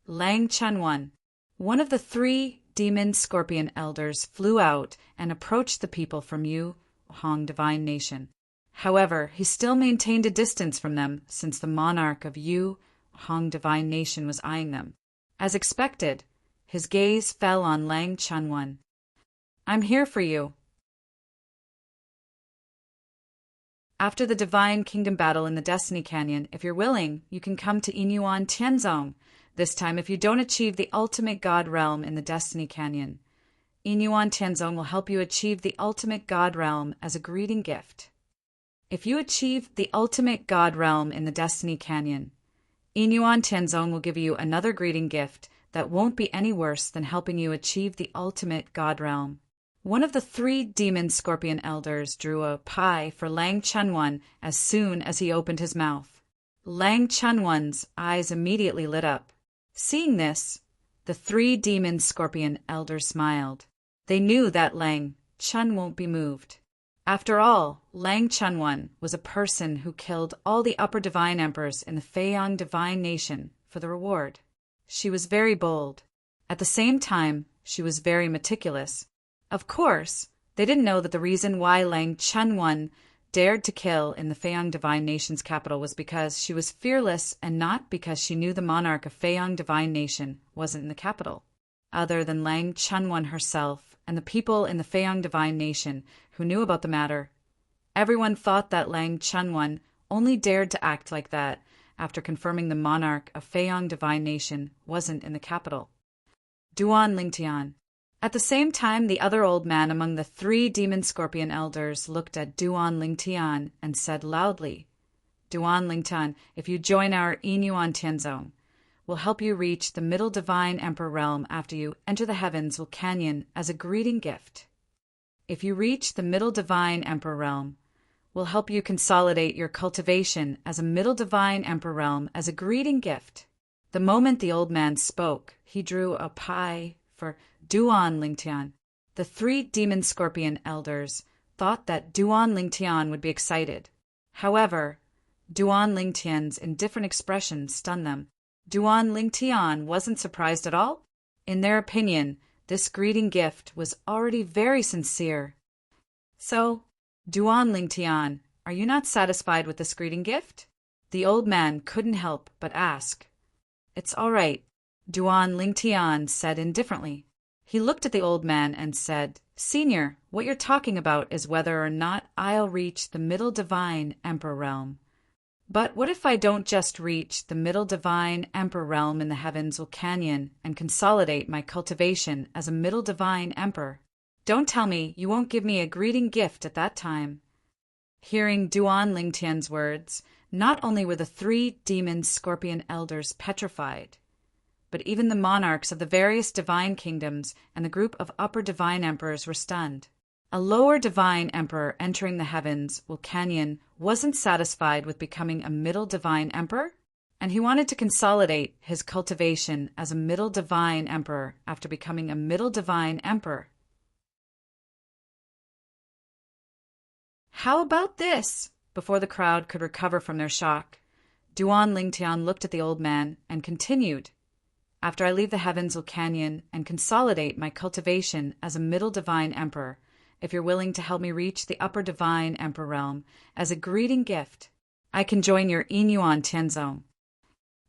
Lang Chanwan, one of the 3 demon-scorpion elders, flew out and approached the people from Yu Hong Divine Nation. However, he still maintained a distance from them since the monarch of Yu Hong Divine Nation was eyeing them. As expected, his gaze fell on Lang Chanwan. I'm here for you. After the Divine Kingdom battle in the Destiny Canyon, if you're willing, you can come to Yinyuan Tianzong, this time if you don't achieve the ultimate God realm in the Destiny Canyon. Yinyuan Tianzong will help you achieve the ultimate God realm as a greeting gift. If you achieve the ultimate God realm in the Destiny Canyon, Yinyuan Tianzong will give you another greeting gift that won't be any worse than helping you achieve the ultimate God realm. One of the 3 demon-scorpion elders drew a pie for Lang Chanwan as soon as he opened his mouth. Lang Chanwan's eyes immediately lit up. Seeing this, the 3 demon-scorpion elders smiled. They knew that Lang Chun won't be moved. After all, Lang Chanwan was a person who killed all the upper divine emperors in the Feiyang Divine Nation for the reward. She was very bold. At the same time, she was very meticulous. Of course, they didn't know that the reason why Lang Chanwan dared to kill in the Feiyang Divine Nation's capital was because she was fearless and not because she knew the monarch of Feiyang Divine Nation wasn't in the capital. Other than Lang Chanwan herself and the people in the Feiyang Divine Nation who knew about the matter, everyone thought that Lang Chanwan only dared to act like that after confirming the monarch of Feiyang Divine Nation wasn't in the capital. Duan Lingtian. At the same time, the other old man among the 3 demon-scorpion elders looked at Duan Lingtian and said loudly, Duan Lingtian, if you join our Yinyuan Tianzong, we'll help you reach the Middle Divine Emperor realm after you enter the Heavens Canyon as a greeting gift. If you reach the Middle Divine Emperor realm, we'll help you consolidate your cultivation as a Middle Divine Emperor realm as a greeting gift. The moment the old man spoke, he drew a pie for Duan Lingtian. The 3 demon-scorpion elders thought that Duan Lingtian would be excited. However, Duan Lingtian's indifferent expression stunned them. Duan Lingtian wasn't surprised at all. In their opinion, this greeting gift was already very sincere. So, Duan Lingtian, are you not satisfied with this greeting gift? The old man couldn't help but ask. It's all right, Duan Lingtian said indifferently. He looked at the old man and said, Senior, what you're talking about is whether or not I'll reach the Middle Divine Emperor realm. But what if I don't just reach the Middle Divine Emperor realm in the Heavens Canyon and consolidate my cultivation as a Middle Divine Emperor? Don't tell me you won't give me a greeting gift at that time. Hearing Duan Lingtian's words, not only were the 3 demon-scorpion elders petrified, but even the monarchs of the various divine kingdoms and the group of upper divine emperors were stunned. A lower divine emperor entering the Heavens Canyon wasn't satisfied with becoming a middle divine emperor, and he wanted to consolidate his cultivation as a middle divine emperor after becoming a middle divine emperor. How about this? Before the crowd could recover from their shock, Duan Lingtian looked at the old man and continued, After I leave the Heavens Canyon and consolidate my cultivation as a middle divine emperor, if you're willing to help me reach the upper divine emperor realm as a greeting gift, I can join your Yinyuan Tianzong.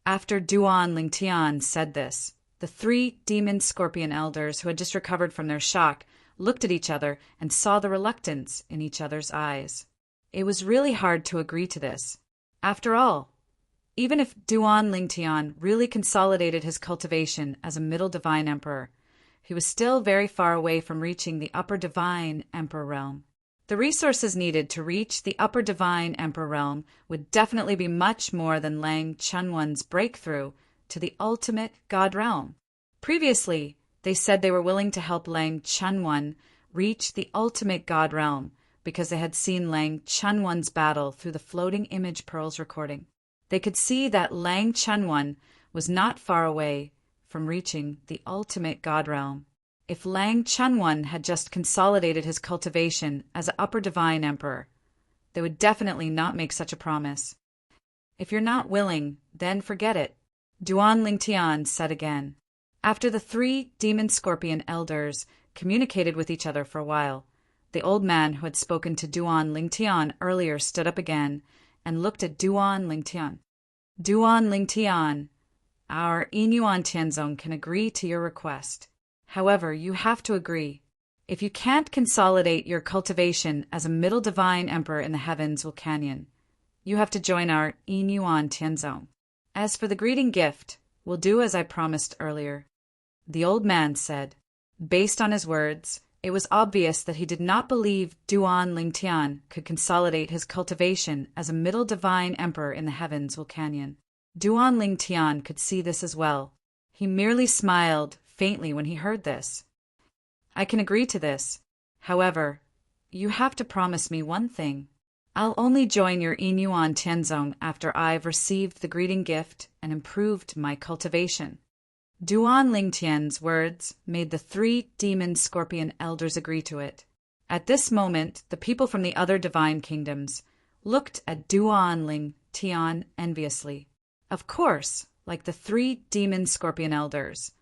After Duan Lingtian said this, the 3 demon-scorpion elders who had just recovered from their shock looked at each other and saw the reluctance in each other's eyes. It was really hard to agree to this. After all, Even if Duan Lingtian really consolidated his cultivation as a middle divine emperor, he was still very far away from reaching the upper divine emperor realm. The resources needed to reach the upper divine emperor realm would definitely be much more than Lang Chunwan's breakthrough to the ultimate god realm. Previously, they said they were willing to help Lang Chunwan reach the ultimate god realm because they had seen Lang Chunwan's battle through the floating image pearls recording. They could see that Lang Chunwan was not far away from reaching the ultimate god realm. If Lang Chunwan had just consolidated his cultivation as an upper divine emperor, they would definitely not make such a promise. If you're not willing, then forget it, Duan Lingtian said again. After the 3 demon scorpion elders communicated with each other for a while, the old man who had spoken to Duan Lingtian earlier stood up again and looked at Duan Lingtian. Duan Lingtian, our Inyuan Tianzong can agree to your request. However, you have to agree. If you can't consolidate your cultivation as a middle divine emperor in the heavens Vulcanian, you have to join our Inyuan Tianzong. As for the greeting gift, we'll do as I promised earlier. The old man said. Based on his words, it was obvious that he did not believe Duan Lingtian could consolidate his cultivation as a middle divine emperor in the heavens Vulcanian. Duan Lingtian could see this as well. He merely smiled faintly when he heard this. I can agree to this. However, you have to promise me one thing. I'll only join your Inyuan Tianzong after I've received the greeting gift and improved my cultivation. Duan Lingtian's words made the 3 demon scorpion elders agree to it. At this moment, the people from the other divine kingdoms looked at Duan Lingtian enviously. Of course, like the 3 demon scorpion elders,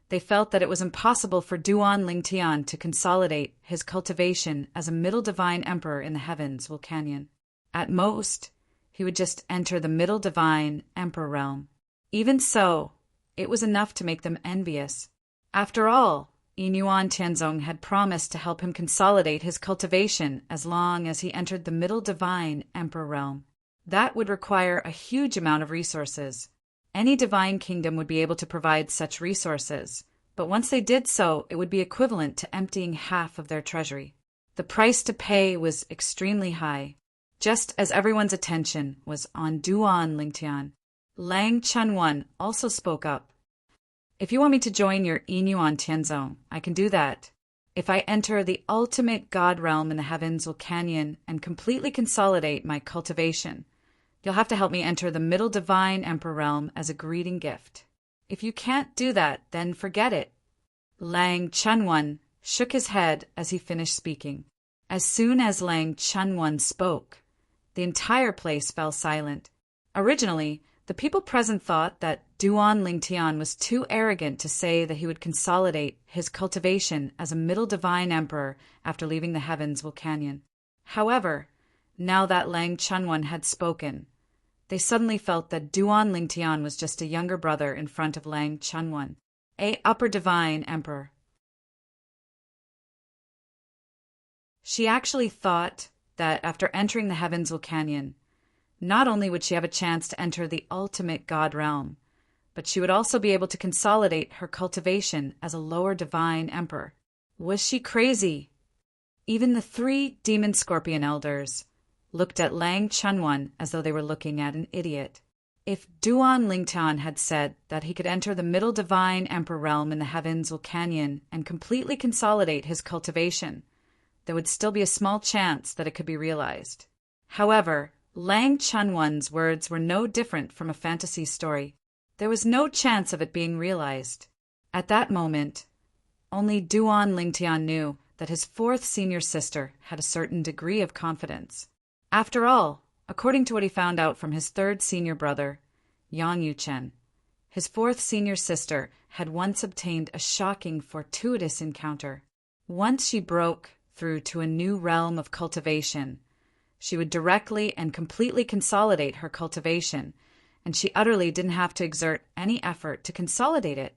they felt that it was impossible for Duan Lingtian to consolidate his cultivation as a middle divine emperor in the heavens Vulcanian. At most, he would just enter the middle divine emperor realm. Even so, it was enough to make them envious. After all, Inyuan Tianzong had promised to help him consolidate his cultivation as long as he entered the middle divine emperor realm. That would require a huge amount of resources. Any divine kingdom would be able to provide such resources, but once they did so, it would be equivalent to emptying half of their treasury. The price to pay was extremely high. Just as everyone's attention was on Duan Lingtian, Lang Chunwan also spoke up. If you want me to join your Inyuan Tianzong, I can do that. If I enter the ultimate god realm in the heavens Vulcanian and completely consolidate my cultivation, you'll have to help me enter the middle divine emperor realm as a greeting gift. If you can't do that, then forget it. Lang Chunwan shook his head as he finished speaking. As soon as Lang Chunwan spoke, the entire place fell silent. Originally, the people present thought that Duan Lingtian was too arrogant to say that he would consolidate his cultivation as a middle divine emperor after leaving the heavens Vulcanian. However, now that Lang Chunwan had spoken, they suddenly felt that Duan Lingtian was just a younger brother in front of Lang Chunwan, a upper divine emperor. She actually thought that after entering the heavens Vulcanian, not only would she have a chance to enter the ultimate god realm, but she would also be able to consolidate her cultivation as a lower divine emperor. Was she crazy? Even the 3 demon scorpion elders looked at Lang Chunwan as though they were looking at an idiot. If Duan Lingtian had said that he could enter the middle divine emperor realm in the heavens Vulcanian and completely consolidate his cultivation, there would still be a small chance that it could be realized. However, Lang Chunwan's words were no different from a fantasy story. There was no chance of it being realized. At that moment, only Duan Lingtian knew that his 4th senior sister had a certain degree of confidence. After all, according to what he found out from his 3rd senior brother, Yang Yuchen, his 4th senior sister had once obtained a shocking fortuitous encounter. Once she broke through to a new realm of cultivation, she would directly and completely consolidate her cultivation, and she utterly didn't have to exert any effort to consolidate it.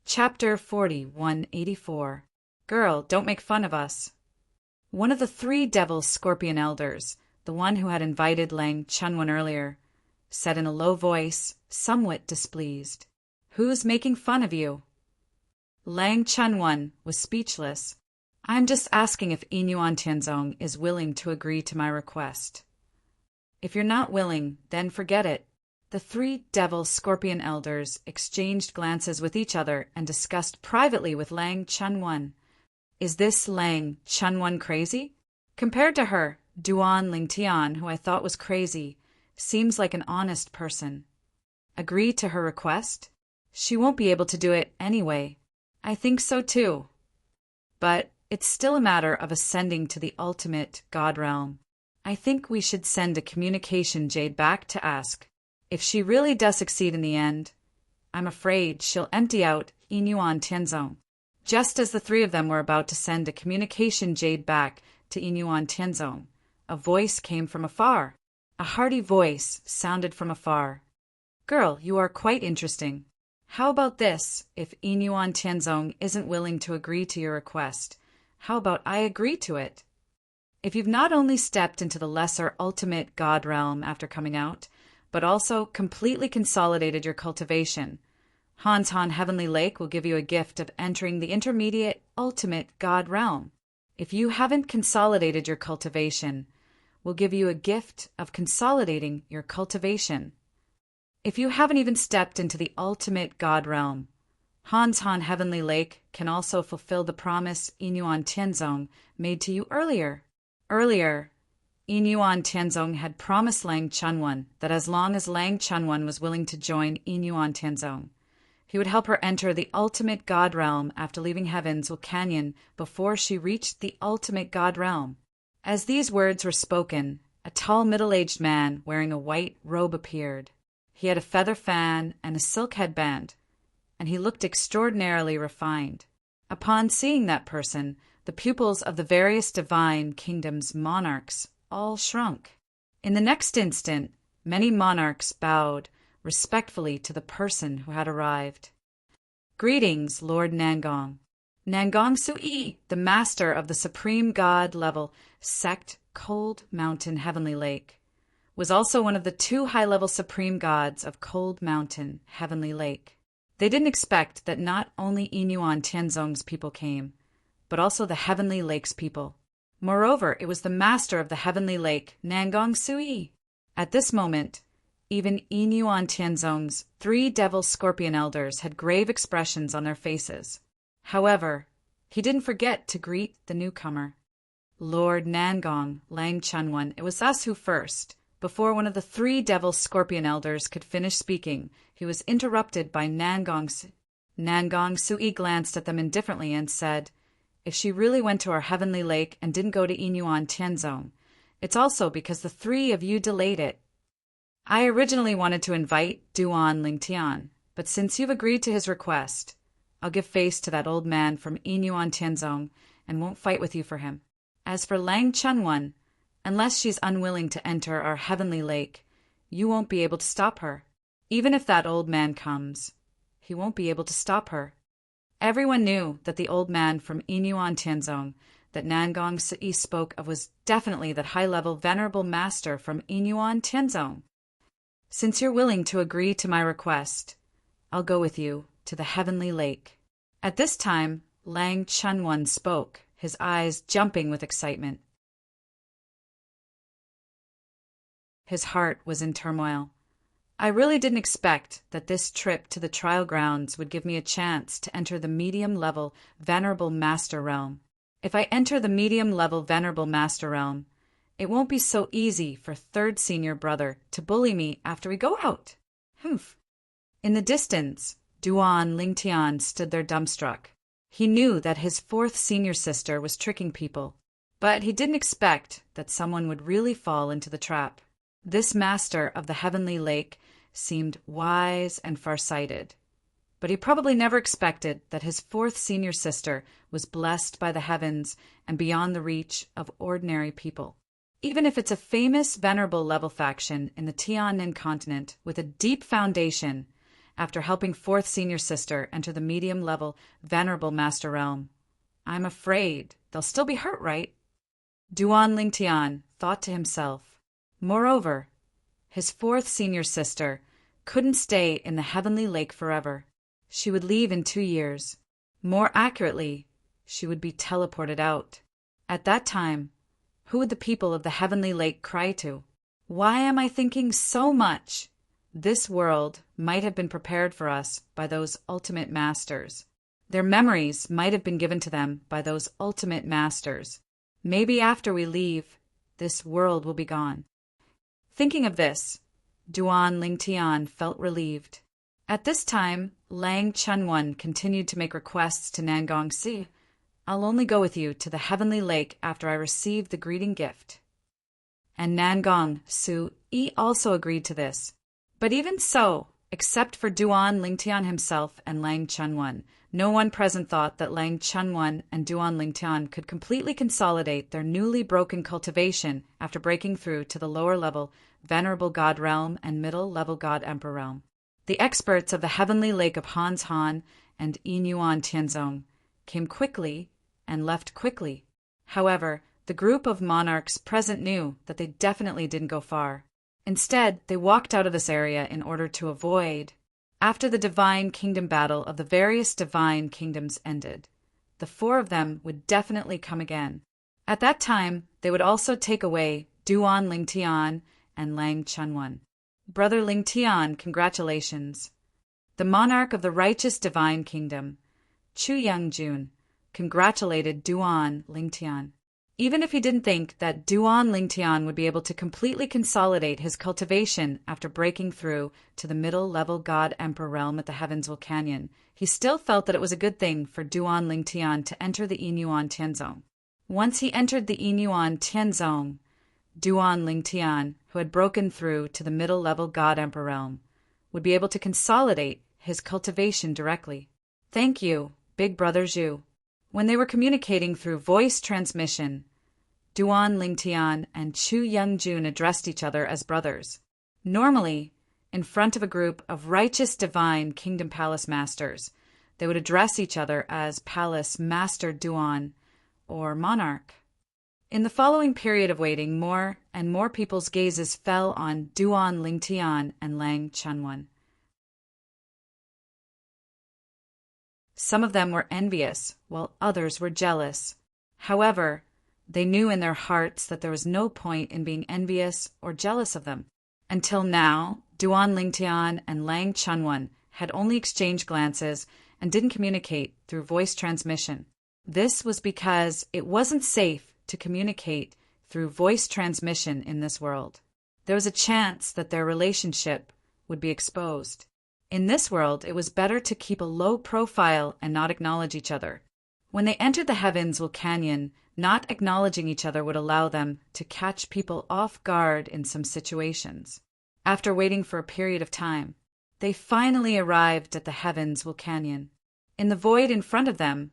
Chapter 40, 184. Girl, don't make fun of us. One of the three devil scorpion elders, the one who had invited Lang Chunwan earlier, said in a low voice, somewhat displeased, "Who's making fun of you?" Lang Chunwan was speechless. "I'm just asking if Inyuan Tianzong is willing to agree to my request." "If you're not willing, then forget it." The three devil scorpion elders exchanged glances with each other and discussed privately with Lang Chunwan. Is this Lang Chunwan crazy? Compared to her, Duan Lingtian, who I thought was crazy, seems like an honest person. Agree to her request? She won't be able to do it anyway. I think so too. But it's still a matter of ascending to the ultimate God realm. I think we should send a communication jade back to ask. If she really does succeed in the end, I'm afraid she'll empty out Inyuan Tianzong. Just as the three of them were about to send a communication jade back to Inyuan Tianzong, a voice came from afar. A hearty voice sounded from afar. "Girl, you are quite interesting. How about this? If Inyuan Tianzong isn't willing to agree to your request, how about I agree to it? If you've not only stepped into the lesser ultimate God realm after coming out, but also completely consolidated your cultivation, Hans Han Heavenly Lake will give you a gift of entering the intermediate ultimate God realm. If you haven't consolidated your cultivation, we'll give you a gift of consolidating your cultivation. If you haven't even stepped into the ultimate God realm, Hans Han Heavenly Lake can also fulfill the promise Inyuan Tianzong made to you earlier. Earlier, Inyuan Tianzong had promised Lang Chunwan that as long as Lang Chunwan was willing to join Inyuan Tianzong, he would help her enter the ultimate God realm after leaving Heaven's Canyon before she reached the ultimate God realm. As these words were spoken, a tall middle-aged man wearing a white robe appeared. He had a feather fan and a silk headband, and he looked extraordinarily refined. Upon seeing that person, the pupils of the various divine kingdoms' monarchs all shrunk. In the next instant, many monarchs bowed respectfully to the person who had arrived. "Greetings, Lord Nangong. Nangong Sui, the master of the supreme god level sect Cold Mountain Heavenly Lake, was also one of the two high-level supreme gods of Cold Mountain Heavenly Lake." They didn't expect that not only Inyuan Tianzong's people came, but also the Heavenly Lake's people. Moreover, it was the master of the Heavenly Lake, Nangong Sui. At this moment, even Inyuan Tianzong's three devil scorpion elders had grave expressions on their faces. However, he didn't forget to greet the newcomer. "Lord Nangong, Lang Chunwan, it was us who first." Before one of the three devil scorpion elders could finish speaking, he was interrupted by Nangong. Nangong Sui glanced at them indifferently and said, "If she really went to our Heavenly Lake and didn't go to Inyuan Tianzong, it's also because the three of you delayed it. I originally wanted to invite Duan Lingtian, but since you've agreed to his request, I'll give face to that old man from Inyuan Tianzong and won't fight with you for him. As for Lang Chunwan, unless she's unwilling to enter our Heavenly Lake, you won't be able to stop her. Even if that old man comes, he won't be able to stop her." Everyone knew that the old man from Inyuan Tianzong that Nangong Sui spoke of was definitely that high-level venerable master from Inyuan Tianzong. "Since you're willing to agree to my request, I'll go with you to the Heavenly Lake." At this time, Lang Chunwan spoke, his eyes jumping with excitement. His heart was in turmoil. "I really didn't expect that this trip to the trial grounds would give me a chance to enter the medium-level Venerable Master Realm. If I enter the medium-level Venerable Master Realm, it won't be so easy for third senior brother to bully me after we go out." Humph. In the distance, Duan Lingtian stood there dumbstruck. He knew that his fourth senior sister was tricking people, but he didn't expect that someone would really fall into the trap. This master of the Heavenly Lake seemed wise and far-sighted, but he probably never expected that his fourth senior sister was blessed by the heavens and beyond the reach of ordinary people. Even if it's a famous venerable level faction in the Tianan continent with a deep foundation after helping fourth senior sister enter the medium-level venerable master realm, I'm afraid they'll still be hurt, right? Duan Lingtian thought to himself. Moreover, his fourth senior sister couldn't stay in the heavenly lake forever. She would leave in 2 years. More accurately, she would be teleported out. At that time, who would the people of the heavenly lake cry to? Why am I thinking so much? This world might have been prepared for us by those ultimate masters. Their memories might have been given to them by those ultimate masters. Maybe after we leave, this world will be gone. Thinking of this, Duan Lingtian felt relieved. At this time, Lang Chunwan continued to make requests to Nangong Si. I'll only go with you to the heavenly lake after I receive the greeting gift. And Nangong Su also agreed to this. But even so, except for Duan Lingtian himself and Lang Chunwan, no one present thought that Lang Chunwan and Duan Lingtian could completely consolidate their newly broken cultivation after breaking through to the lower level Venerable God Realm and Middle Level God Emperor Realm. The experts of the heavenly lake of Hans Han and Yinyuan Tianzong came quickly and left quickly. However, the group of monarchs present knew that they definitely didn't go far. Instead, they walked out of this area in order to avoid. After the divine kingdom battle of the various divine kingdoms ended, the 4 of them would definitely come again. At that time, they would also take away Duan Lingtian and Lang Chunwan. Brother Lingtian, congratulations. The monarch of the righteous divine kingdom, Chu Youngjun, congratulated Duan Lingtian. Even if he didn't think that Duan Lingtian would be able to completely consolidate his cultivation after breaking through to the middle-level God Emperor realm at the Heavens Canyon, he still felt that it was a good thing for Duan Lingtian to enter the Yinyuan Tianzong. Once he entered the Yinyuan Tianzong, Duan Lingtian, who had broken through to the middle-level God Emperor realm, would be able to consolidate his cultivation directly. Thank you, Big Brother Zhu. When they were communicating through voice transmission, Duan Lingtian and Chu Youngjun addressed each other as brothers. Normally, in front of a group of righteous divine kingdom palace masters, they would address each other as Palace Master Duan or Monarch. In the following period of waiting, more and more people's gazes fell on Duan Lingtian and Lang Chunwan. Some of them were envious, while others were jealous. However, they knew in their hearts that there was no point in being envious or jealous of them. Until now, Duan Lingtian and Lang Chunwan had only exchanged glances and didn't communicate through voice transmission. This was because it wasn't safe to communicate through voice transmission in this world. There was a chance that their relationship would be exposed. In this world, it was better to keep a low profile and not acknowledge each other. When they entered the Heavens Canyon, not acknowledging each other would allow them to catch people off guard in some situations. After waiting for a period of time, they finally arrived at the Heavens Canyon. In the void in front of them,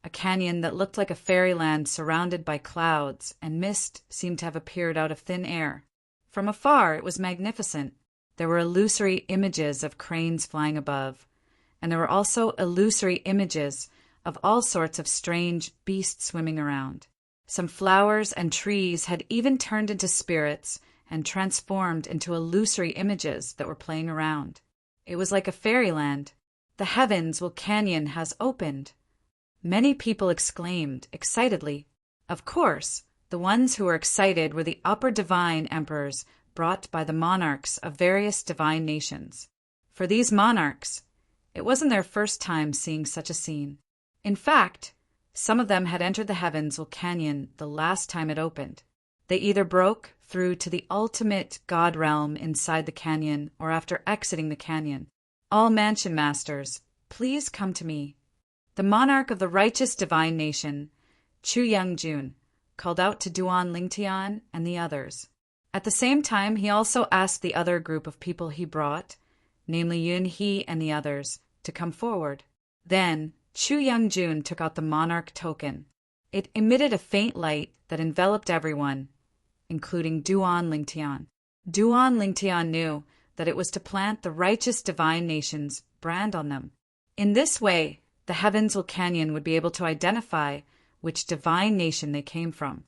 a canyon that looked like a fairyland surrounded by clouds and mist seemed to have appeared out of thin air. From afar, it was magnificent. There were illusory images of cranes flying above, and there were also illusory images of all sorts of strange beasts swimming around. Some flowers and trees had even turned into spirits and transformed into illusory images that were playing around. It was like a fairyland. The Heavens Canyon has opened. Many people exclaimed excitedly. Of course, the ones who were excited were the upper divine emperors brought by the monarchs of various divine nations. For these monarchs, it wasn't their first time seeing such a scene. In fact, some of them had entered the Heavens Canyon the last time it opened. They either broke through to the ultimate God realm inside the canyon or after exiting the canyon. All mansion masters, please come to me. The monarch of the righteous divine nation, Chu Youngjun, called out to Duan Lingtian and the others. At the same time, he also asked the other group of people he brought, namely Yun He and the others, to come forward. Then, Chu Youngjun took out the monarch token. It emitted a faint light that enveloped everyone, including Duan Lingtian. Duan Lingtian knew that it was to plant the righteous divine nation's brand on them. In this way, the Heavens Canyon would be able to identify which divine nation they came from.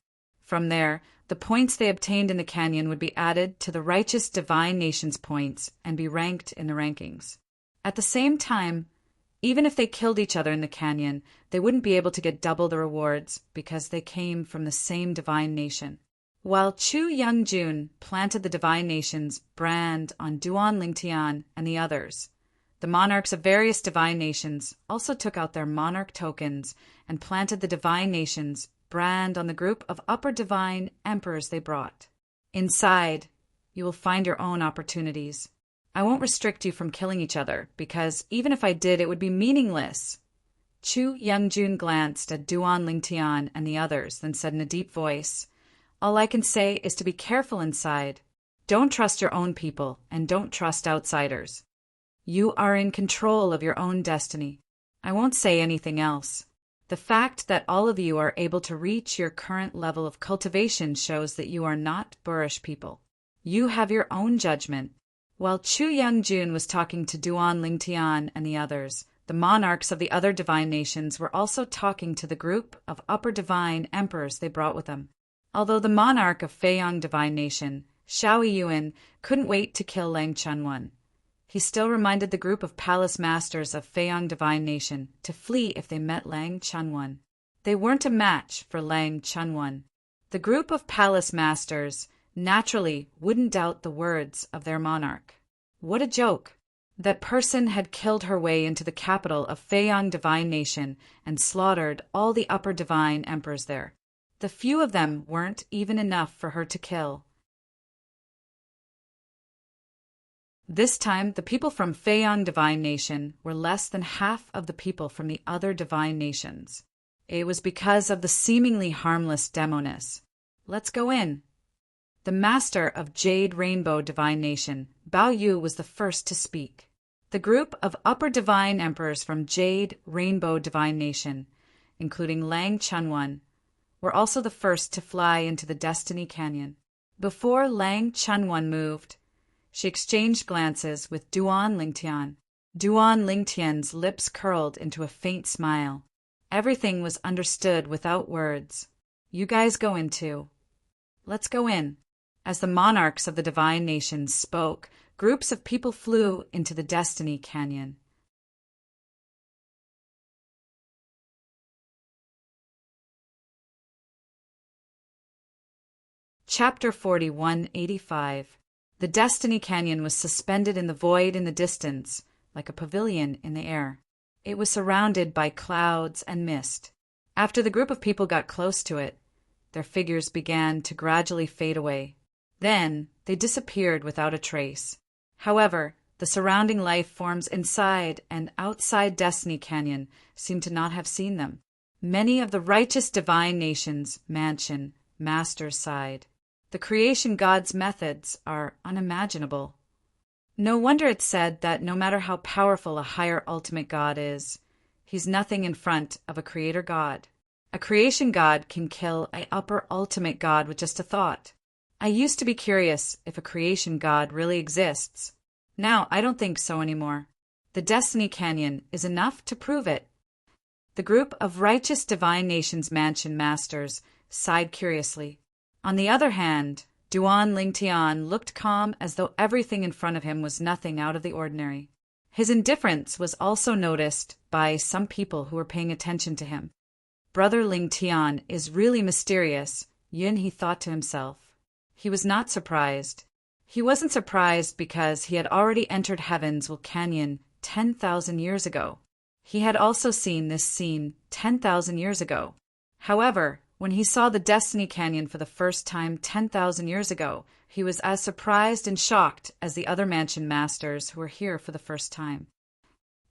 From there, the points they obtained in the canyon would be added to the righteous divine nation's points and be ranked in the rankings. At the same time, even if they killed each other in the canyon, they wouldn't be able to get double the rewards because they came from the same divine nation. While Chu Young-jun planted the divine nation's brand on Duan Lingtian and the others, the monarchs of various divine nations also took out their monarch tokens and planted the divine nation's brand on the group of upper divine emperors they brought. Inside, you will find your own opportunities. I won't restrict you from killing each other, because even if I did, it would be meaningless. Chu Young-jun glanced at Duan Lingtian and the others, then said in a deep voice, "All I can say is to be careful inside. Don't trust your own people, and don't trust outsiders. You are in control of your own destiny. I won't say anything else. The fact that all of you are able to reach your current level of cultivation shows that you are not boorish people. You have your own judgment." While Chu Young-jun was talking to Duan Lingtian and the others, the monarchs of the other divine nations were also talking to the group of upper divine emperors they brought with them. Although the monarch of Feiyang divine nation, Xiao Yuan, couldn't wait to kill Lang Chunwan, he still reminded the group of palace masters of Feiyang divine nation to flee if they met Lang Chunwan. They weren't a match for Lang Chunwan. The group of palace masters naturally wouldn't doubt the words of their monarch. What a joke! That person had killed her way into the capital of Feiyang divine nation and slaughtered all the upper divine emperors there. The few of them weren't even enough for her to kill. This time, the people from Feiyang divine nation were less than half of the people from the other divine nations. It was because of the seemingly harmless demoness. Let's go in. The master of Jade Rainbow divine nation, Bao Yu, was the first to speak. The group of upper divine emperors from Jade Rainbow divine nation, including Lang Chunwan, were also the first to fly into the Destiny Canyon. Before Lang Chunwan moved, she exchanged glances with Duan Lingtian. Duan Lingtian's lips curled into a faint smile. Everything was understood without words. You guys go in too. Let's go in. As the monarchs of the divine nations spoke, groups of people flew into the Destiny Canyon. Chapter 4185. The Destiny Canyon was suspended in the void in the distance, like a pavilion in the air. It was surrounded by clouds and mist. After the group of people got close to it, their figures began to gradually fade away. Then they disappeared without a trace. However, the surrounding life forms inside and outside Destiny Canyon seemed to not have seen them. Many of the righteous divine nations' mansion masters sighed. The creation god's methods are unimaginable. No wonder it's said that no matter how powerful a higher ultimate god is, he's nothing in front of a creator god. A creation god can kill an upper ultimate god with just a thought. I used to be curious if a creation god really exists. Now I don't think so anymore. The Destiny Canyon is enough to prove it. The group of righteous divine nations mansion masters sighed curiously. On the other hand, Duan Lingtian looked calm, as though everything in front of him was nothing out of the ordinary. His indifference was also noticed by some people who were paying attention to him. Brother Lingtian is really mysterious, Yun, he thought to himself. He was not surprised. He wasn't surprised because he had already entered Heaven's Canyon 10,000 years ago. He had also seen this scene 10,000 years ago. However, when he saw the Destiny Canyon for the first time 10,000 years ago, he was as surprised and shocked as the other mansion masters who were here for the first time.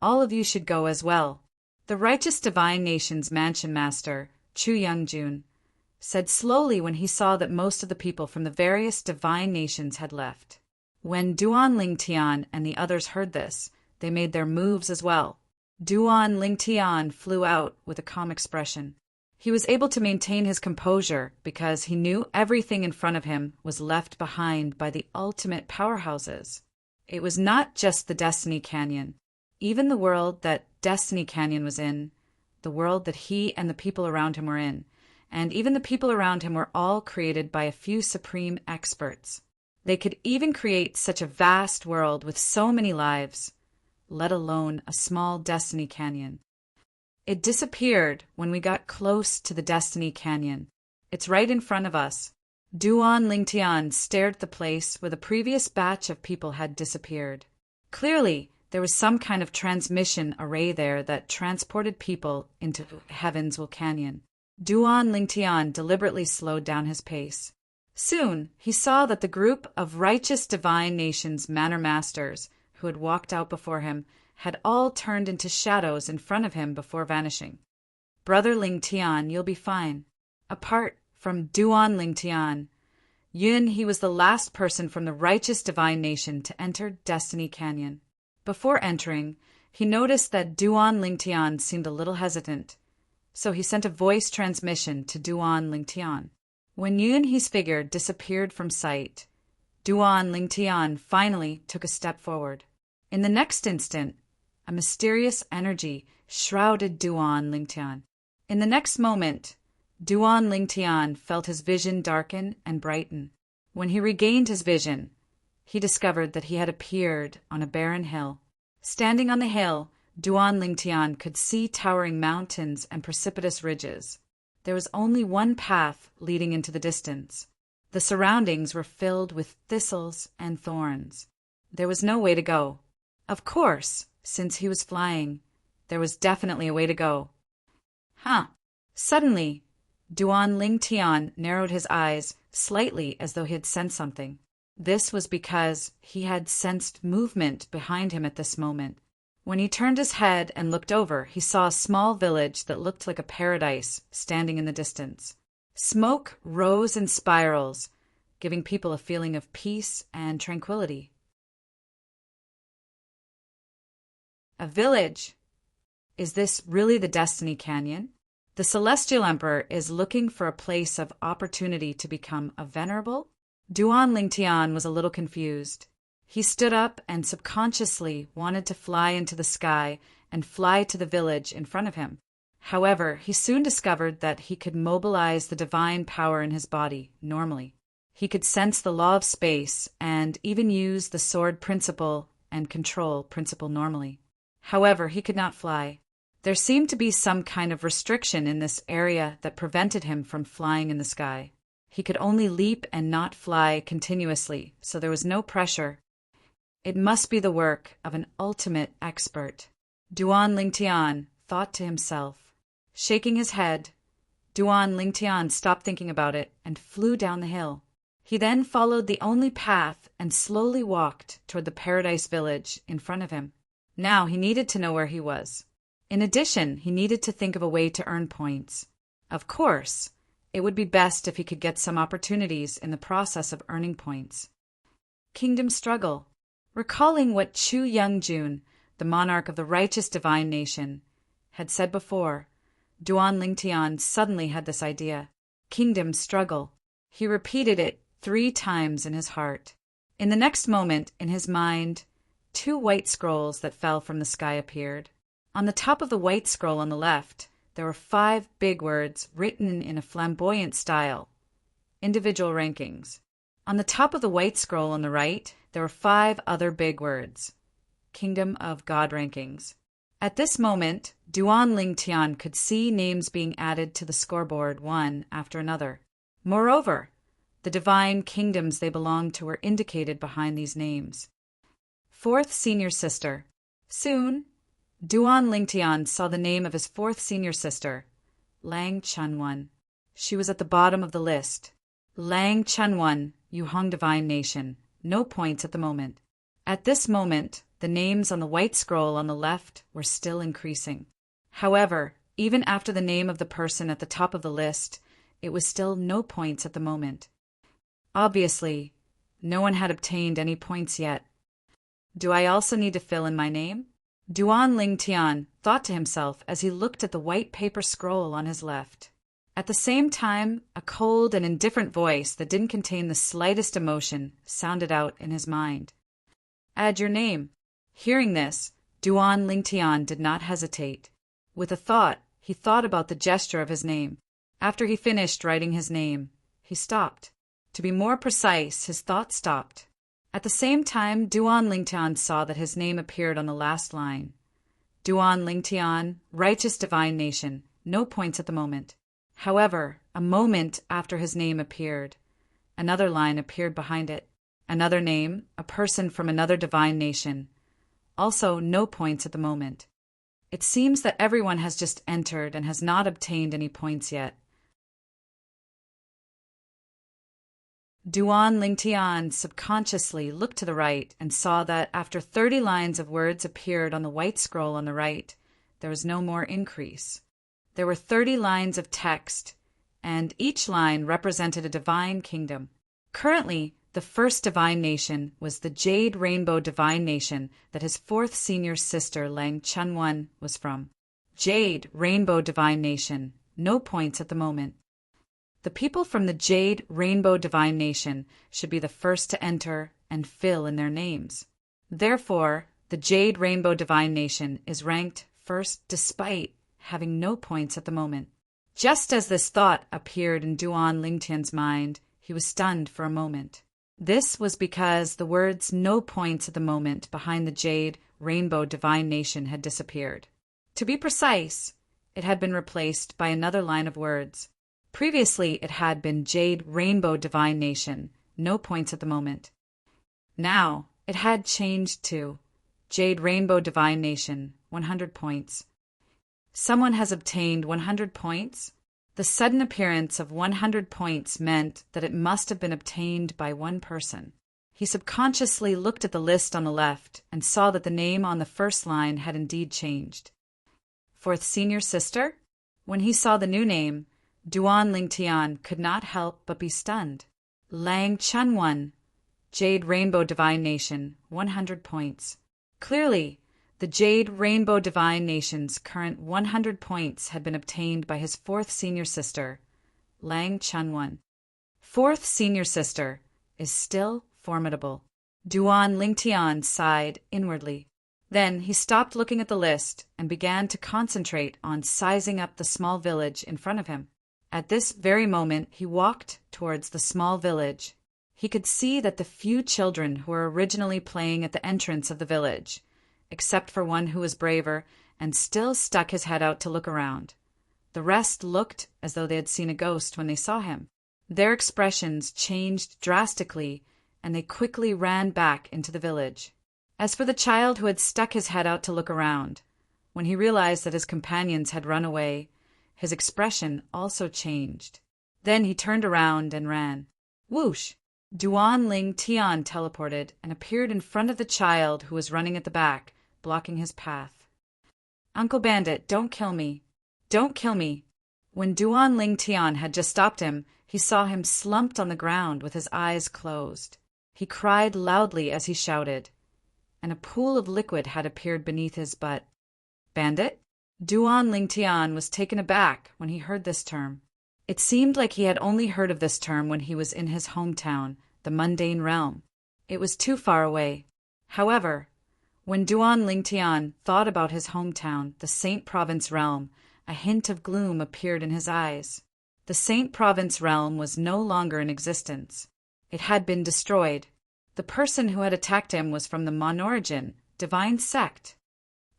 All of you should go as well. The righteous divine nation's mansion master, Chu Young-jun, said slowly when he saw that most of the people from the various divine nations had left. When Duan Lingtian and the others heard this, they made their moves as well. Duan Lingtian flew out with a calm expression. He was able to maintain his composure because he knew everything in front of him was left behind by the ultimate powerhouses. It was not just the Destiny Canyon. Even the world that Destiny Canyon was in, the world that he and the people around him were in, and even the people around him were all created by a few supreme experts. They could even create such a vast world with so many lives, let alone a small Destiny Canyon. It disappeared when we got close to the Destiny Canyon. It's right in front of us. Duan Lingtian stared at the place where the previous batch of people had disappeared. Clearly, there was some kind of transmission array there that transported people into Heaven's Canyon. Duan Lingtian deliberately slowed down his pace. Soon, he saw that the group of righteous divine nations manor masters who had walked out before him had all turned into shadows in front of him before vanishing. Brother Lingtian, you'll be fine. Apart from Duan Lingtian, Yun, he was the last person from the righteous divine nation to enter Destiny Canyon. Before entering, he noticed that Duan Lingtian seemed a little hesitant, so he sent a voice transmission to Duan Lingtian. When Yun He's figure disappeared from sight, Duan Lingtian finally took a step forward. In the next instant, a mysterious energy shrouded Duan Lingtian. In the next moment, Duan Lingtian felt his vision darken and brighten. When he regained his vision, he discovered that he had appeared on a barren hill. Standing on the hill, Duan Lingtian could see towering mountains and precipitous ridges. There was only one path leading into the distance. The surroundings were filled with thistles and thorns. There was no way to go. Of course, since he was flying, there was definitely a way to go. Suddenly, Duan Lingtian narrowed his eyes slightly as though he had sensed something. This was because he had sensed movement behind him at this moment. When he turned his head and looked over, he saw a small village that looked like a paradise standing in the distance. Smoke rose in spirals, giving people a feeling of peace and tranquility. A village. Is this really the Destiny Canyon? The Celestial Emperor is looking for a place of opportunity to become a venerable? Duan Lingtian was a little confused. He stood up and subconsciously wanted to fly into the sky and fly to the village in front of him. However, he soon discovered that he could mobilize the divine power in his body normally. He could sense the law of space and even use the sword principle and control principle normally. However, he could not fly. There seemed to be some kind of restriction in this area that prevented him from flying in the sky. He could only leap and not fly continuously, so there was no pressure. It must be the work of an ultimate expert. Duan Lingtian thought to himself. Shaking his head, Duan Lingtian stopped thinking about it and flew down the hill. He then followed the only path and slowly walked toward the paradise village in front of him. Now he needed to know where he was. In addition, he needed to think of a way to earn points. Of course, it would be best if he could get some opportunities in the process of earning points. Kingdom struggle. Recalling what Chu Youngjun, the monarch of the righteous divine nation, had said before, Duan Lingtian suddenly had this idea. Kingdom struggle. He repeated it 3 times in his heart. In the next moment, in his mind, 2 white scrolls that fell from the sky appeared. On the top of the white scroll on the left, there were 5 big words written in a flamboyant style. Individual rankings. On the top of the white scroll on the right, there were 5 other big words. Kingdom of God rankings. At this moment, Duan Lingtian could see names being added to the scoreboard one after another. Moreover, the divine kingdoms they belonged to were indicated behind these names. 4th senior sister. Soon, Duan Lingtian saw the name of his 4th senior sister, Lang Chunwan. She was at the bottom of the list. Lang Chunwan, Yuhong Divine Nation. No points at the moment. At this moment, the names on the white scroll on the left were still increasing. However, even after the name of the person at the top of the list, it was still no points at the moment. Obviously, no one had obtained any points yet. Do I also need to fill in my name? Duan Lingtian thought to himself as he looked at the white paper scroll on his left. At the same time, a cold and indifferent voice that didn't contain the slightest emotion sounded out in his mind. Add your name. Hearing this, Duan Lingtian did not hesitate. With a thought, he thought about the gesture of his name. After he finished writing his name, he stopped. To be more precise, his thought stopped. At the same time, Duan Lingtian saw that his name appeared on the last line. Duan Lingtian, righteous divine nation, no points at the moment. However, a moment after his name appeared, another line appeared behind it. Another name, a person from another divine nation. Also, no points at the moment. It seems that everyone has just entered and has not obtained any points yet. Duan Lingtian subconsciously looked to the right and saw that after 30 lines of words appeared on the white scroll on the right, there was no more increase. There were 30 lines of text, and each line represented a divine kingdom. Currently, the first divine nation was the Jade Rainbow Divine Nation that his fourth senior sister Lang Chunwan was from. Jade Rainbow Divine Nation, no points at the moment. The people from the Jade Rainbow Divine Nation should be the first to enter and fill in their names. Therefore, the Jade Rainbow Divine Nation is ranked first despite having no points at the moment. Just as this thought appeared in Duan Lingtian's mind, he was stunned for a moment. This was because the words "no points at the moment" behind the Jade Rainbow Divine Nation had disappeared. To be precise, it had been replaced by another line of words. Previously, it had been Jade Rainbow Divine Nation, no points at the moment. Now, it had changed to Jade Rainbow Divine Nation, 100 points. Someone has obtained 100 points? The sudden appearance of 100 points meant that it must have been obtained by one person. He subconsciously looked at the list on the left and saw that the name on the first line had indeed changed. Fourth senior sister? When he saw the new name, Duan Lingtian could not help but be stunned. Lang Chunwan, Jade Rainbow Divine Nation, 100 points. Clearly, the Jade Rainbow Divine Nation's current 100 points had been obtained by his fourth senior sister, Lang Chunwan. Fourth senior sister is still formidable. Duan Lingtian sighed inwardly. Then he stopped looking at the list and began to concentrate on sizing up the small village in front of him. At this very moment, he walked towards the small village. He could see that the few children who were originally playing at the entrance of the village, except for one who was braver and still stuck his head out to look around. The rest looked as though they had seen a ghost when they saw him. Their expressions changed drastically, and they quickly ran back into the village. As for the child who had stuck his head out to look around, when he realized that his companions had run away, his expression also changed. Then he turned around and ran. Whoosh! Duan Lingtian teleported and appeared in front of the child who was running at the back, blocking his path. Uncle Bandit, don't kill me. Don't kill me. When Duan Lingtian had just stopped him, he saw him slumped on the ground with his eyes closed. He cried loudly as he shouted, and a pool of liquid had appeared beneath his butt. Bandit? Duan Lingtian was taken aback when he heard this term. It seemed like he had only heard of this term when he was in his hometown, the mundane realm. It was too far away. However, when Duan Lingtian thought about his hometown, the Saint Province realm, a hint of gloom appeared in his eyes. The Saint Province realm was no longer in existence. It had been destroyed. The person who had attacked him was from the Monorigin, divine sect.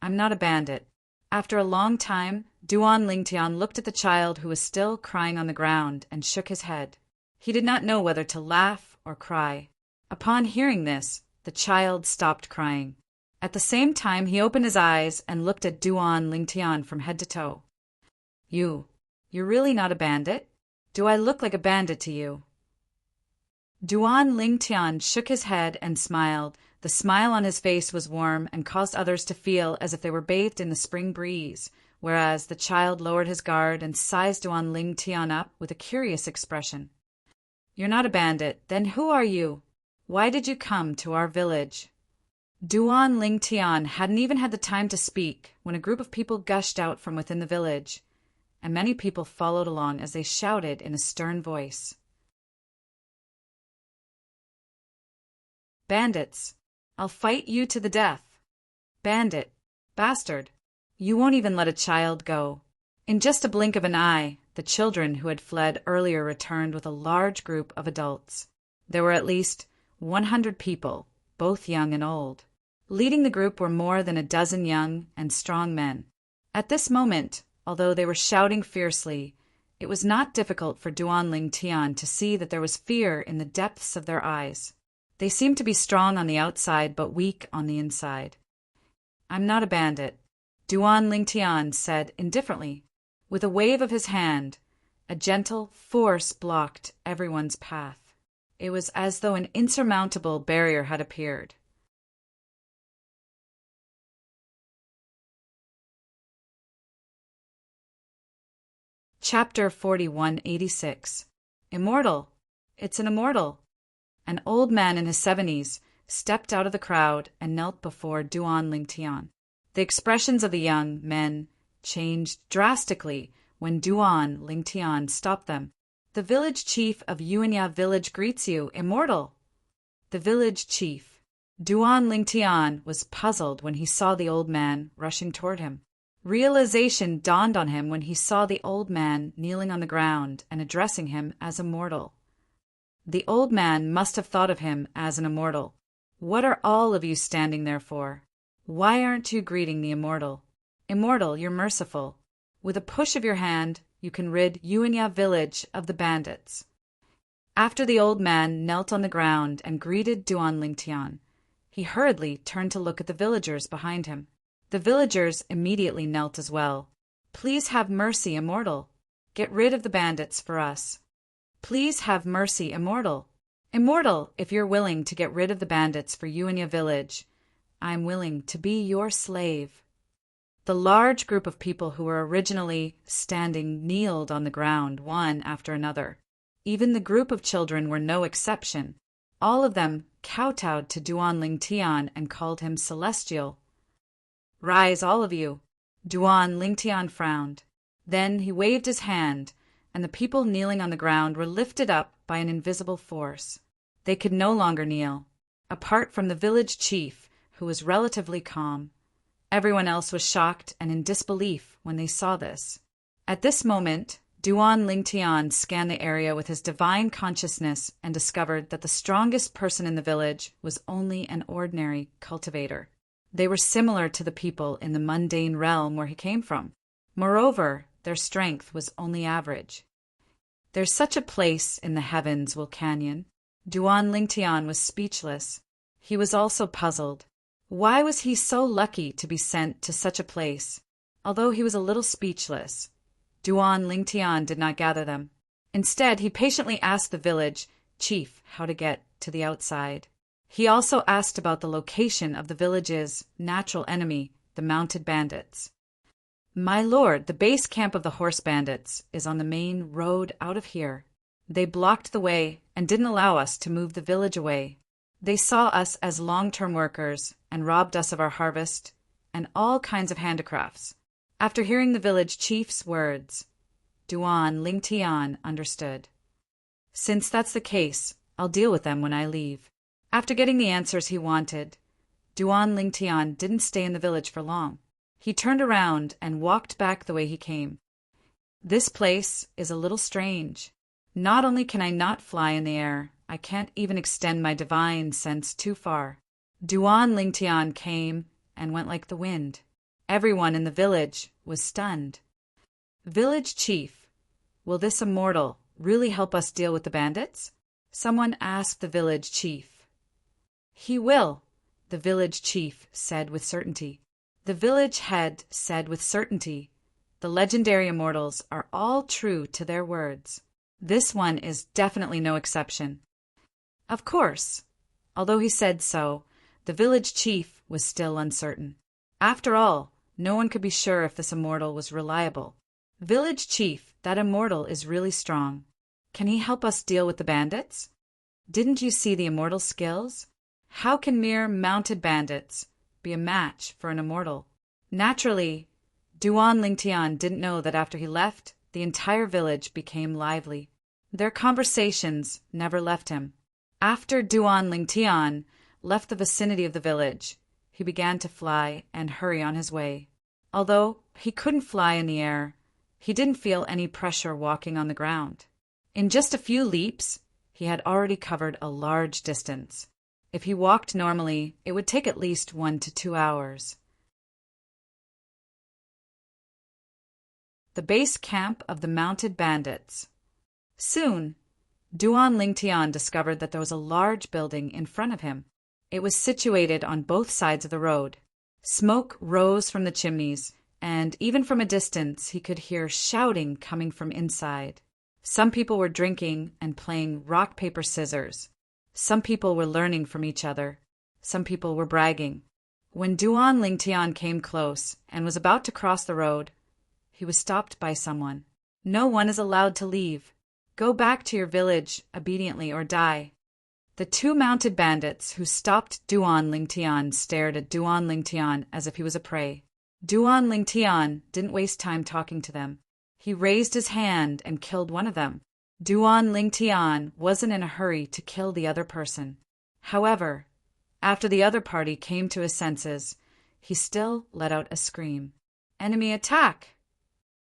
I'm not a bandit. After a long time, Duan Lingtian looked at the child who was still crying on the ground and shook his head. He did not know whether to laugh or cry. Upon hearing this, the child stopped crying. At the same time, he opened his eyes and looked at Duan Lingtian from head to toe. You're really not a bandit? Do I look like a bandit to you? Duan Lingtian shook his head and smiled. The smile on his face was warm and caused others to feel as if they were bathed in the spring breeze, whereas the child lowered his guard and sized Duan Lingtian up with a curious expression. You're not a bandit. Then who are you? Why did you come to our village? Duan Lingtian hadn't even had the time to speak when a group of people gushed out from within the village, and many people followed along as they shouted in a stern voice. Bandits! I'll fight you to the death. Bandit! Bastard! You won't even let a child go. In just a blink of an eye, the children who had fled earlier returned with a large group of adults. There were at least 100 people, both young and old. Leading the group were more than a dozen young and strong men. At this moment, although they were shouting fiercely, it was not difficult for Duan Ling Tian to see that there was fear in the depths of their eyes. They seemed to be strong on the outside but weak on the inside. "I'm not a bandit," Duan Ling Tian said indifferently. With a wave of his hand, a gentle force blocked everyone's path. It was as though an insurmountable barrier had appeared. Chapter 4186. Immortal. It's an immortal. An old man in his 70s stepped out of the crowd and knelt before Duan Ling Tian. The expressions of the young men changed drastically when Duan Ling Tian stopped them. "The village chief of Yuanya village greets you, immortal." The village chief. Duan Ling Tian was puzzled when he saw the old man rushing toward him. Realization dawned on him when he saw the old man kneeling on the ground and addressing him as immortal. The old man must have thought of him as an immortal. "What are all of you standing there for? Why aren't you greeting the immortal? Immortal, you're merciful. With a push of your hand, you can rid Yuanya village of the bandits." After the old man knelt on the ground and greeted Duan Ling Tian, he hurriedly turned to look at the villagers behind him. The villagers immediately knelt as well. "Please have mercy, immortal. Get rid of the bandits for us. Please have mercy, immortal. Immortal, if you're willing to get rid of the bandits for Yuanya village, I'm willing to be your slave." The large group of people who were originally standing kneeled on the ground, one after another. Even the group of children were no exception. All of them kowtowed to Duan Ling Tian and called him celestial. "Rise, all of you." Duan Ling Tian frowned. Then he waved his hand, and the people kneeling on the ground were lifted up by an invisible force. They could no longer kneel, apart from the village chief, who was relatively calm. Everyone else was shocked and in disbelief when they saw this. At this moment, Duan Ling Tian scanned the area with his divine consciousness and discovered that the strongest person in the village was only an ordinary cultivator. They were similar to the people in the mundane realm where he came from. Moreover, their strength was only average. "There's such a place in the heavens, Vulcanian." Duan Ling Tian was speechless. He was also puzzled. Why was he so lucky to be sent to such a place? Although he was a little speechless, Duan Ling Tian did not gather them. Instead, he patiently asked the village chief how to get to the outside. He also asked about the location of the village's natural enemy, the mounted bandits. "My lord, the base camp of the horse bandits is on the main road out of here. They blocked the way and didn't allow us to move the village away. They saw us as long-term workers and robbed us of our harvest and all kinds of handicrafts." After hearing the village chief's words, Duan Ling Tian understood. "Since that's the case, I'll deal with them when I leave." After getting the answers he wanted, Duan Ling Tian didn't stay in the village for long. He turned around and walked back the way he came. "This place is a little strange. Not only can I not fly in the air, I can't even extend my divine sense too far." Duan Ling Tian came and went like the wind. Everyone in the village was stunned. "Village chief, will this immortal really help us deal with the bandits?" Someone asked the village chief. "He will," the village chief said with certainty. The village head said with certainty, "The legendary immortals are all true to their words. This one is definitely no exception." Of course, although he said so, the village chief was still uncertain. After all, no one could be sure if this immortal was reliable. "Village chief, that immortal is really strong. Can he help us deal with the bandits? Didn't you see the immortal's skills? How can mere mounted bandits be a match for an immortal?" Naturally, Duan Ling Tian didn't know that after he left, the entire village became lively. Their conversations never left him. After Duan Ling Tian left the vicinity of the village, he began to fly and hurry on his way. Although he couldn't fly in the air, He didn't feel any pressure walking on the ground. In just a few leaps, he had already covered a large distance. If he walked normally, it would take at least 1 to 2 hours. The base camp of the mounted bandits. Soon, Duan Lingtian discovered that there was a large building in front of him. It was situated on both sides of the road. Smoke rose from the chimneys, and even from a distance he could hear shouting coming from inside. Some people were drinking and playing rock, paper, scissors. Some people were learning from each other. Some people were bragging. When Duan Lingtian came close and was about to cross the road, he was stopped by someone. No one is allowed to leave. Go back to your village obediently or die. The two mounted bandits who stopped Duan Lingtian stared at Duan Lingtian as if he was a prey. Duan Lingtian didn't waste time talking to them. He raised his hand and killed one of them. Duan Lingtian wasn't in a hurry to kill the other person. However, after the other party came to his senses, he still let out a scream. "Enemy attack!"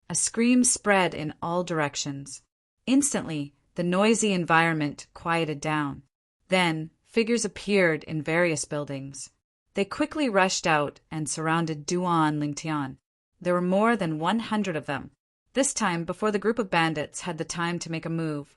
A scream spread in all directions. Instantly, the noisy environment quieted down. Then, figures appeared in various buildings. They quickly rushed out and surrounded Duan Lingtian. There were more than 100 of them. This time, before the group of bandits had the time to make a move,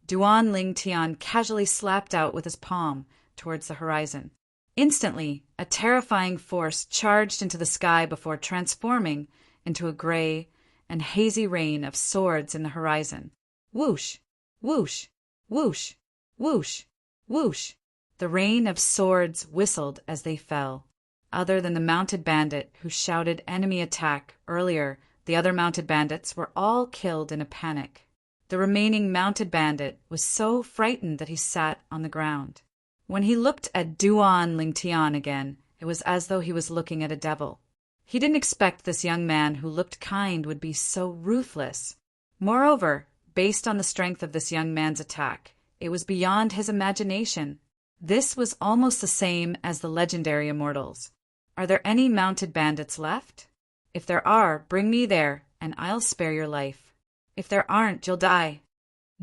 Duan Lingtian casually slapped out with his palm towards the horizon. Instantly, a terrifying force charged into the sky before transforming into a gray and hazy rain of swords in the horizon. Whoosh! Whoosh! Whoosh! Whoosh! Whoosh! The rain of swords whistled as they fell. Other than the mounted bandit who shouted enemy attack earlier, the other mounted bandits were all killed in a panic. The remaining mounted bandit was so frightened that he sat on the ground. When he looked at Duan Lingtian again, it was as though he was looking at a devil. He didn't expect this young man who looked kind would be so ruthless. Moreover, based on the strength of this young man's attack, it was beyond his imagination. This was almost the same as the legendary immortals. Are there any mounted bandits left? If there are, bring me there, and I'll spare your life. If there aren't, you'll die.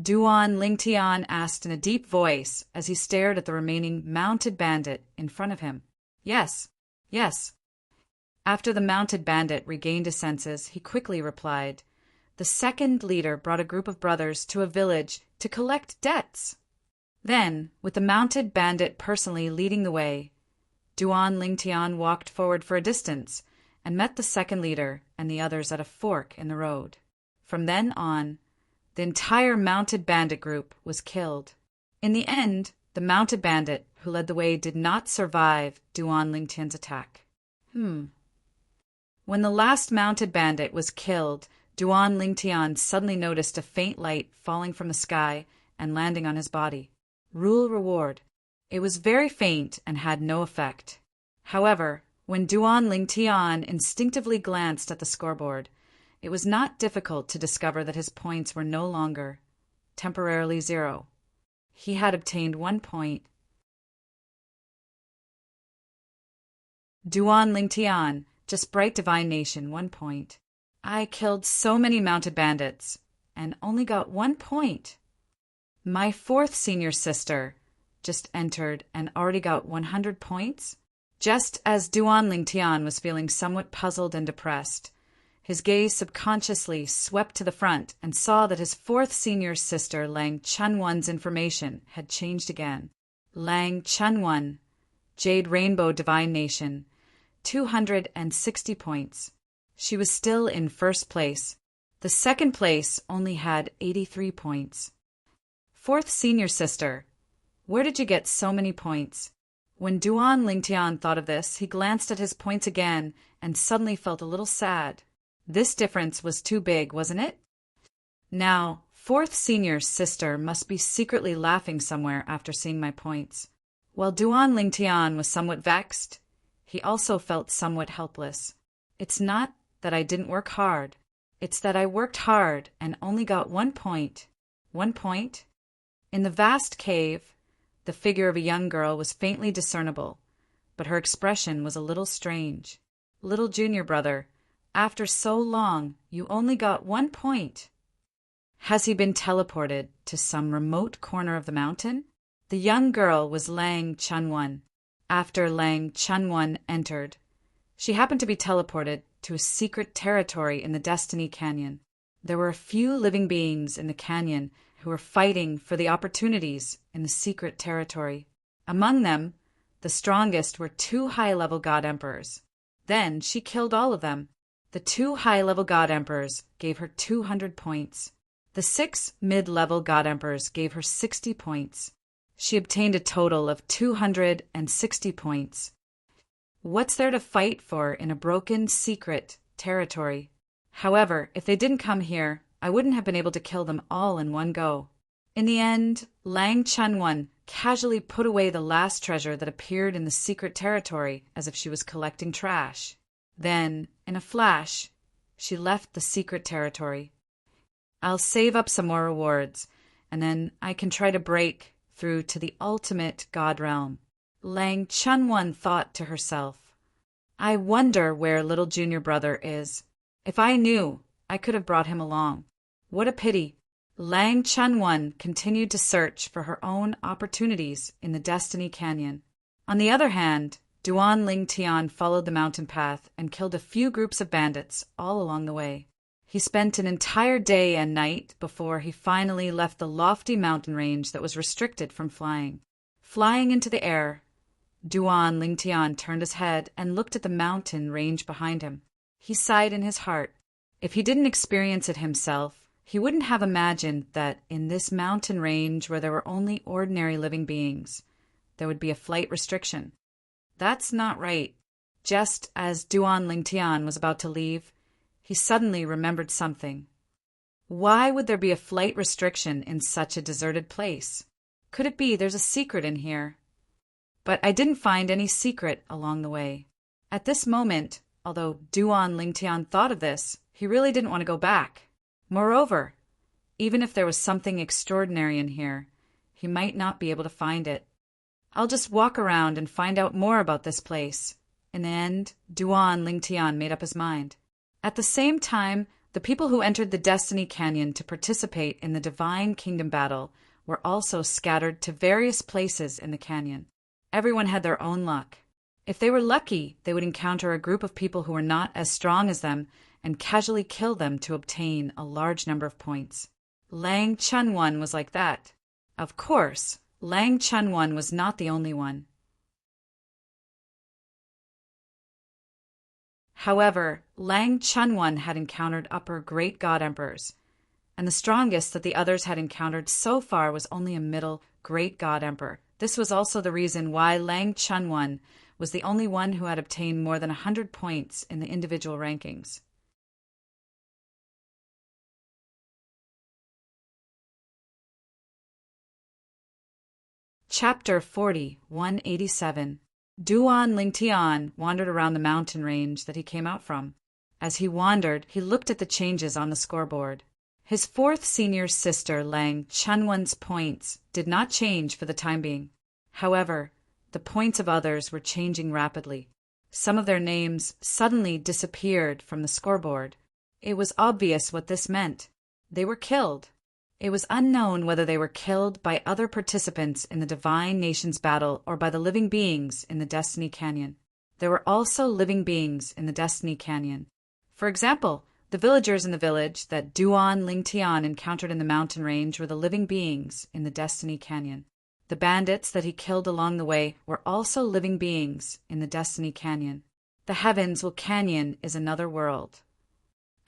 Duan Lingtian asked in a deep voice as he stared at the remaining mounted bandit in front of him. Yes, yes. After the mounted bandit regained his senses, he quickly replied. The second leader brought a group of brothers to a village to collect debts. Then, with the mounted bandit personally leading the way, Duan Lingtian walked forward for a distance and met the second leader and the others at a fork in the road. From then on, the entire mounted bandit group was killed. In the end, the mounted bandit who led the way did not survive Duan Lingtian's attack. When the last mounted bandit was killed, Duan Lingtian suddenly noticed a faint light falling from the sky and landing on his body. Rule reward. It was very faint and had no effect. However, when Duan Lingtian instinctively glanced at the scoreboard, it was not difficult to discover that his points were no longer temporarily 0. He had obtained 1 point. Duan Lingtian, just bright divine nation, 1 point. I killed so many mounted bandits and only got 1 point. My fourth senior sister just entered and already got 100 points. Just as Duan Lingtian was feeling somewhat puzzled and depressed, his gaze subconsciously swept to the front and saw that his fourth senior sister Lang Chunwan's information had changed again. Lang Chunwan, Jade Rainbow Divine Nation, 260 points. She was still in first place. The second place only had 83 points. Fourth senior sister, where did you get so many points? When Duan Lingtian thought of this, he glanced at his points again and suddenly felt a little sad. This difference was too big, wasn't it? Now, fourth senior sister must be secretly laughing somewhere after seeing my points. While Duan Lingtian was somewhat vexed, he also felt somewhat helpless. It's not that I didn't work hard. It's that I worked hard and only got 1 point. 1 point? In the vast cave, the figure of a young girl was faintly discernible, but her expression was a little strange. Little junior brother, After so long, you only got 1 point. Has he been teleported to some remote corner of the mountain? The young girl was Lang Chunwon. After Lang Chunwon entered, she happened to be teleported to a secret territory in the Destiny Canyon. There were a few living beings in the canyon who were fighting for the opportunities in the secret territory. Among them, the strongest were 2 high-level God Emperors. Then she killed all of them. The 2 high-level God Emperors gave her 200 points. The 6 mid-level God Emperors gave her 60 points. She obtained a total of 260 points. What's there to fight for in a broken, secret territory? However, if they didn't come here, I wouldn't have been able to kill them all in one go. In the end, Lang Chunwon casually put away the last treasure that appeared in the secret territory as if she was collecting trash. Then, in a flash, she left the secret territory. I'll save up some more rewards, and then I can try to break through to the ultimate God realm. Lang Chunwon thought to herself, I wonder where little junior brother is. If I knew, I could have brought him along. What a pity. Lang Chunwon continued to search for her own opportunities in the Destiny Canyon. On the other hand, Duan Lingtian followed the mountain path and killed a few groups of bandits all along the way. He spent an entire day and night before he finally left the lofty mountain range that was restricted from flying. Flying into the air, Duan Lingtian turned his head and looked at the mountain range behind him. He sighed in his heart. If he didn't experience it himself, he wouldn't have imagined that in this mountain range where there were only ordinary living beings, there would be a flight restriction. That's not right. Just as Duan Lingtian was about to leave, he suddenly remembered something. Why would there be a flight restriction in such a deserted place? Could it be there's a secret in here? But I didn't find any secret along the way. At this moment, although Duan Lingtian thought of this, he really didn't want to go back. Moreover, even if there was something extraordinary in here, he might not be able to find it. I'll just walk around and find out more about this place. In the end, Duan Lingtian made up his mind. At the same time, the people who entered the Destiny Canyon to participate in the Divine Kingdom battle were also scattered to various places in the canyon. Everyone had their own luck. If they were lucky, they would encounter a group of people who were not as strong as them and casually kill them to obtain a large number of points. Lang Chunwon was like that. Of course, Lang Chunwon was not the only one. However, Lang Chunwon had encountered upper great God Emperors, and the strongest that the others had encountered so far was only a middle great God Emperor. This was also the reason why Lang Chunwon was the only one who had obtained more than 100 points in the individual rankings. Chapter 40, 187. Duan Lingtian wandered around the mountain range that he came out from. As he wandered, he looked at the changes on the scoreboard. His 4th senior sister Lang Chunwon's points did not change for the time being. However, the points of others were changing rapidly. Some of their names suddenly disappeared from the scoreboard. It was obvious what this meant. They were killed. It was unknown whether they were killed by other participants in the Divine Nations battle or by the living beings in the Destiny Canyon. There were also living beings in the Destiny Canyon. For example, the villagers in the village that Duan Lingtian encountered in the mountain range were the living beings in the Destiny Canyon. The bandits that he killed along the way were also living beings in the Destiny Canyon. The Heavensville Canyon is another world.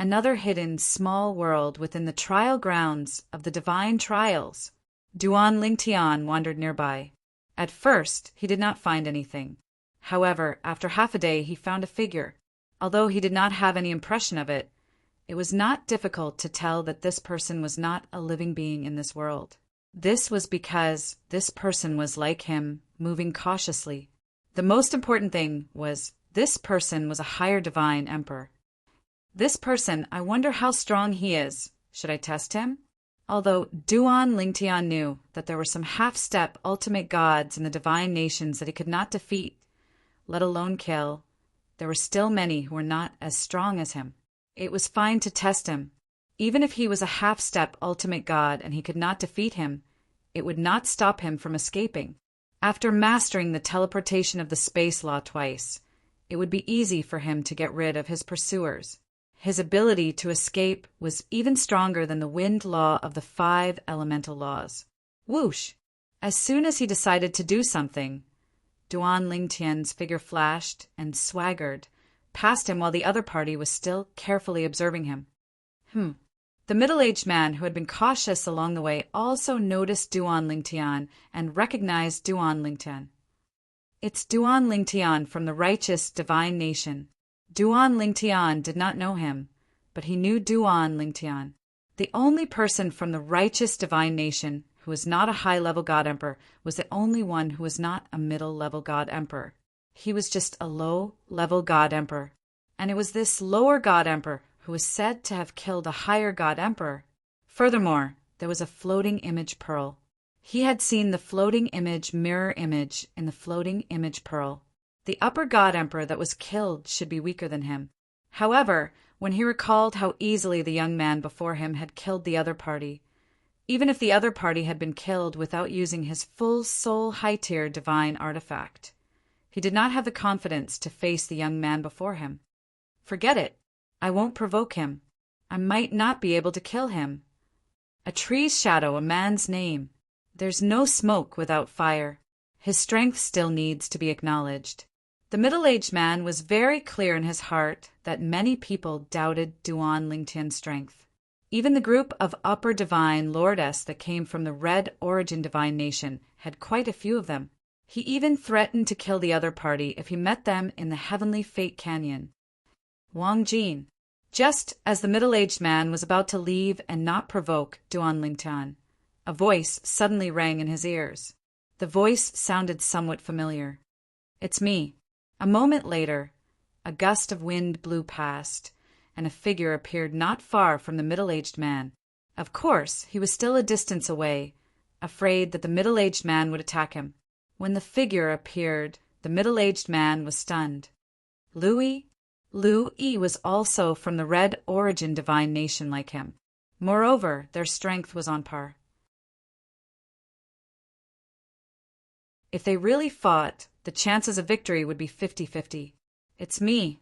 Another hidden small world within the trial grounds of the divine trials. Duan Lingtian wandered nearby. At first, he did not find anything. However, after half a day, he found a figure. Although he did not have any impression of it, it was not difficult to tell that this person was not a living being in this world. This was because this person was like him, moving cautiously. The most important thing was this person was a higher divine emperor. This person, I wonder how strong he is. Should I test him? Although Duan Lingtian knew that there were some half-step ultimate gods in the divine nations that he could not defeat, let alone kill, there were still many who were not as strong as him. It was fine to test him. Even if he was a half-step ultimate god and he could not defeat him, it would not stop him from escaping. After mastering the teleportation of the space law twice, it would be easy for him to get rid of his pursuers. His ability to escape was even stronger than the wind law of the 5 elemental laws. Whoosh! As soon as he decided to do something, Duan Lingtian's figure flashed and swaggered past him while the other party was still carefully observing him. The middle-aged man who had been cautious along the way also noticed Duan Lingtian and recognized Duan Lingtian. It's Duan Lingtian from the righteous divine nation. Duan Lingtian did not know him, but he knew Duan Lingtian. The only person from the righteous divine nation who was not a high-level god emperor was the only one who was not a middle-level god emperor. He was just a low-level god emperor. And it was this lower god emperor who was said to have killed a higher god emperor. Furthermore, there was a floating image pearl. He had seen the floating image mirror image in the floating image pearl. The upper god emperor that was killed should be weaker than him. However, when he recalled how easily the young man before him had killed the other party, even if the other party had been killed without using his full soul high-tier divine artifact, he did not have the confidence to face the young man before him. Forget it. I won't provoke him. I might not be able to kill him. A tree's shadow, a man's name. There's no smoke without fire. His strength still needs to be acknowledged. The middle-aged man was very clear in his heart that many people doubted Duan Lingtian's strength. Even the group of upper divine lordess that came from the red origin divine nation had quite a few of them. He even threatened to kill the other party if he met them in the heavenly fate canyon. Wang Jin. Just as the middle-aged man was about to leave and not provoke Duan Lingtian, a voice suddenly rang in his ears. The voice sounded somewhat familiar. It's me. A moment later, a gust of wind blew past, and a figure appeared not far from the middle-aged man. Of course, he was still a distance away, afraid that the middle-aged man would attack him. When the figure appeared, the middle-aged man was stunned. Lu Yi was also from the red origin divine nation like him. Moreover, their strength was on par. If they really fought, the chances of victory would be 50-50. It's me.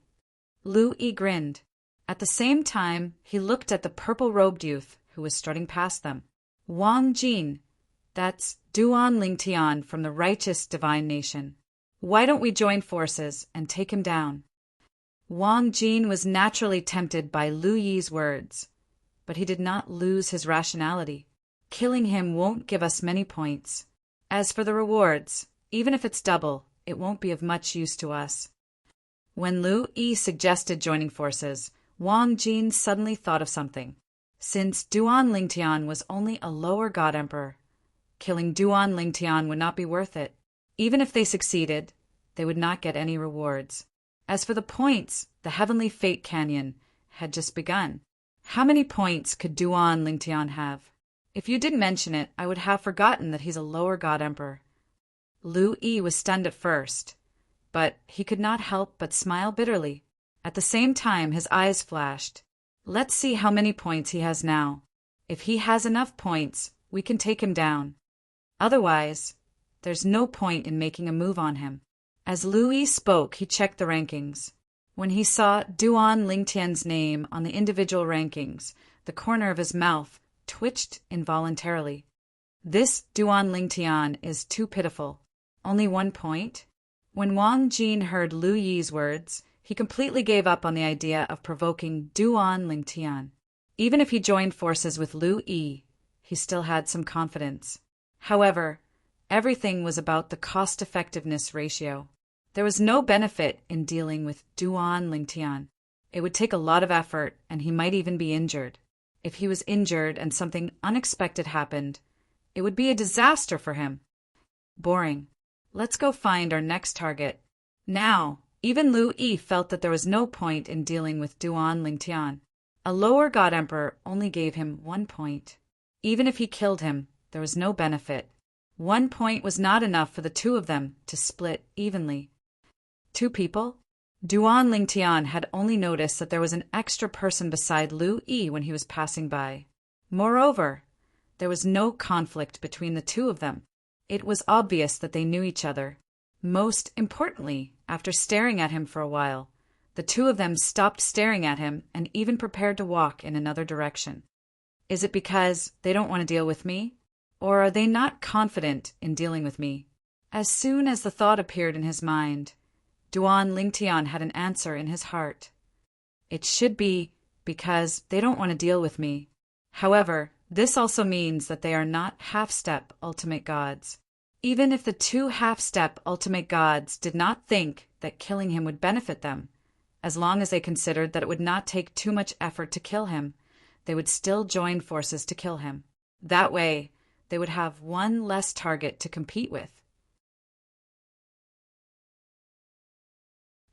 Lu Yi grinned. At the same time, he looked at the purple-robed youth who was strutting past them. Wang Jin. That's Duan Lingtian from the righteous divine nation. Why don't we join forces and take him down? Wang Jin was naturally tempted by Lu Yi's words, but he did not lose his rationality. Killing him won't give us many points. As for the rewards, even if it's double, it won't be of much use to us. When Lu Yi suggested joining forces, Wang Jin suddenly thought of something. Since Duan Lingtian was only a lower god emperor, killing Duan Lingtian would not be worth it. Even if they succeeded, they would not get any rewards. As for the points, the heavenly fate canyon had just begun. How many points could Duan Lingtian have? If you didn't mention it, I would have forgotten that he's a lower god emperor. Lu Yi was stunned at first, but he could not help but smile bitterly. At the same time, his eyes flashed. Let's see how many points he has now. If he has enough points, we can take him down. Otherwise, there's no point in making a move on him. As Lu Yi spoke, he checked the rankings. When he saw Duan Lingtian's name on the individual rankings, the corner of his mouth twitched involuntarily. This Duan Lingtian is too pitiful. Only 1 point? When Wang Jin heard Lu Yi's words, he completely gave up on the idea of provoking Duan Lingtian. Even if he joined forces with Lu Yi, he still had some confidence. However, everything was about the cost-effectiveness ratio. There was no benefit in dealing with Duan Lingtian. It would take a lot of effort, and he might even be injured. If he was injured and something unexpected happened, it would be a disaster for him. Boring. Let's go find our next target. Now, even Lu Yi felt that there was no point in dealing with Duan Lingtian. A lower god emperor only gave him 1 point. Even if he killed him, there was no benefit. 1 point was not enough for the two of them to split evenly. 2 people? Duan Lingtian had only noticed that there was an extra person beside Lu Yi when he was passing by. Moreover, there was no conflict between the two of them. It was obvious that they knew each other. Most importantly, after staring at him for a while, the two of them stopped staring at him and even prepared to walk in another direction. Is it because they don't want to deal with me? Or are they not confident in dealing with me? As soon as the thought appeared in his mind, Duan Lingtian had an answer in his heart. It should be because they don't want to deal with me. However, this also means that they are not half-step ultimate gods. Even if the two half-step ultimate gods did not think that killing him would benefit them, as long as they considered that it would not take too much effort to kill him, they would still join forces to kill him. That way, they would have one less target to compete with.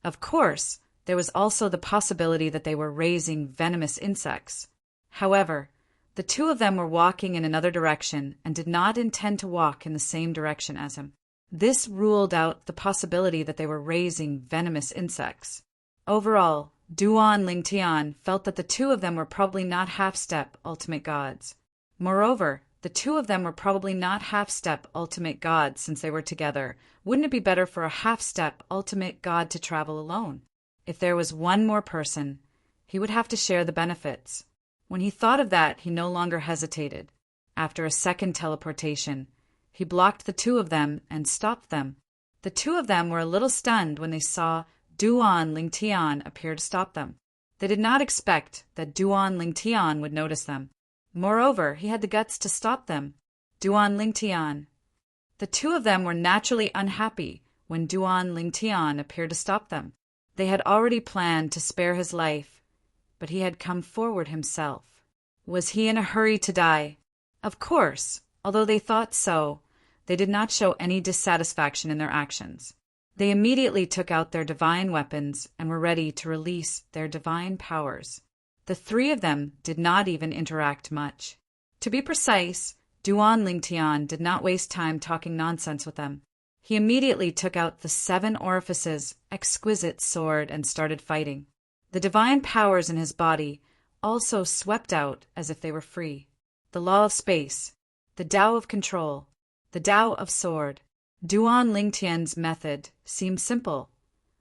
Of course, there was also the possibility that they were raising venomous insects. However, the two of them were walking in another direction and did not intend to walk in the same direction as him. This ruled out the possibility that they were raising venomous insects. Overall, Duan Lingtian felt that the two of them were probably not half-step ultimate gods. Moreover, the two of them were probably not half-step ultimate gods since they were together. Wouldn't it be better for a half-step ultimate god to travel alone? If there was one more person, he would have to share the benefits. When he thought of that, he no longer hesitated. After a second teleportation, he blocked the two of them and stopped them. The two of them were a little stunned when they saw Duan Lingtian appear to stop them. They did not expect that Duan Lingtian would notice them. Moreover, he had the guts to stop them. Duan Lingtian. The two of them were naturally unhappy when Duan Lingtian appeared to stop them. They had already planned to spare his life, but he had come forward himself. Was he in a hurry to die? Of course, although they thought so, they did not show any dissatisfaction in their actions. They immediately took out their divine weapons and were ready to release their divine powers. The three of them did not even interact much. To be precise, Duan Lingtian did not waste time talking nonsense with them. He immediately took out the 7 orifices exquisite sword and started fighting. The divine powers in his body also swept out as if they were free. The law of space, the Tao of control, the Tao of sword. Duan Lingtian's method seemed simple,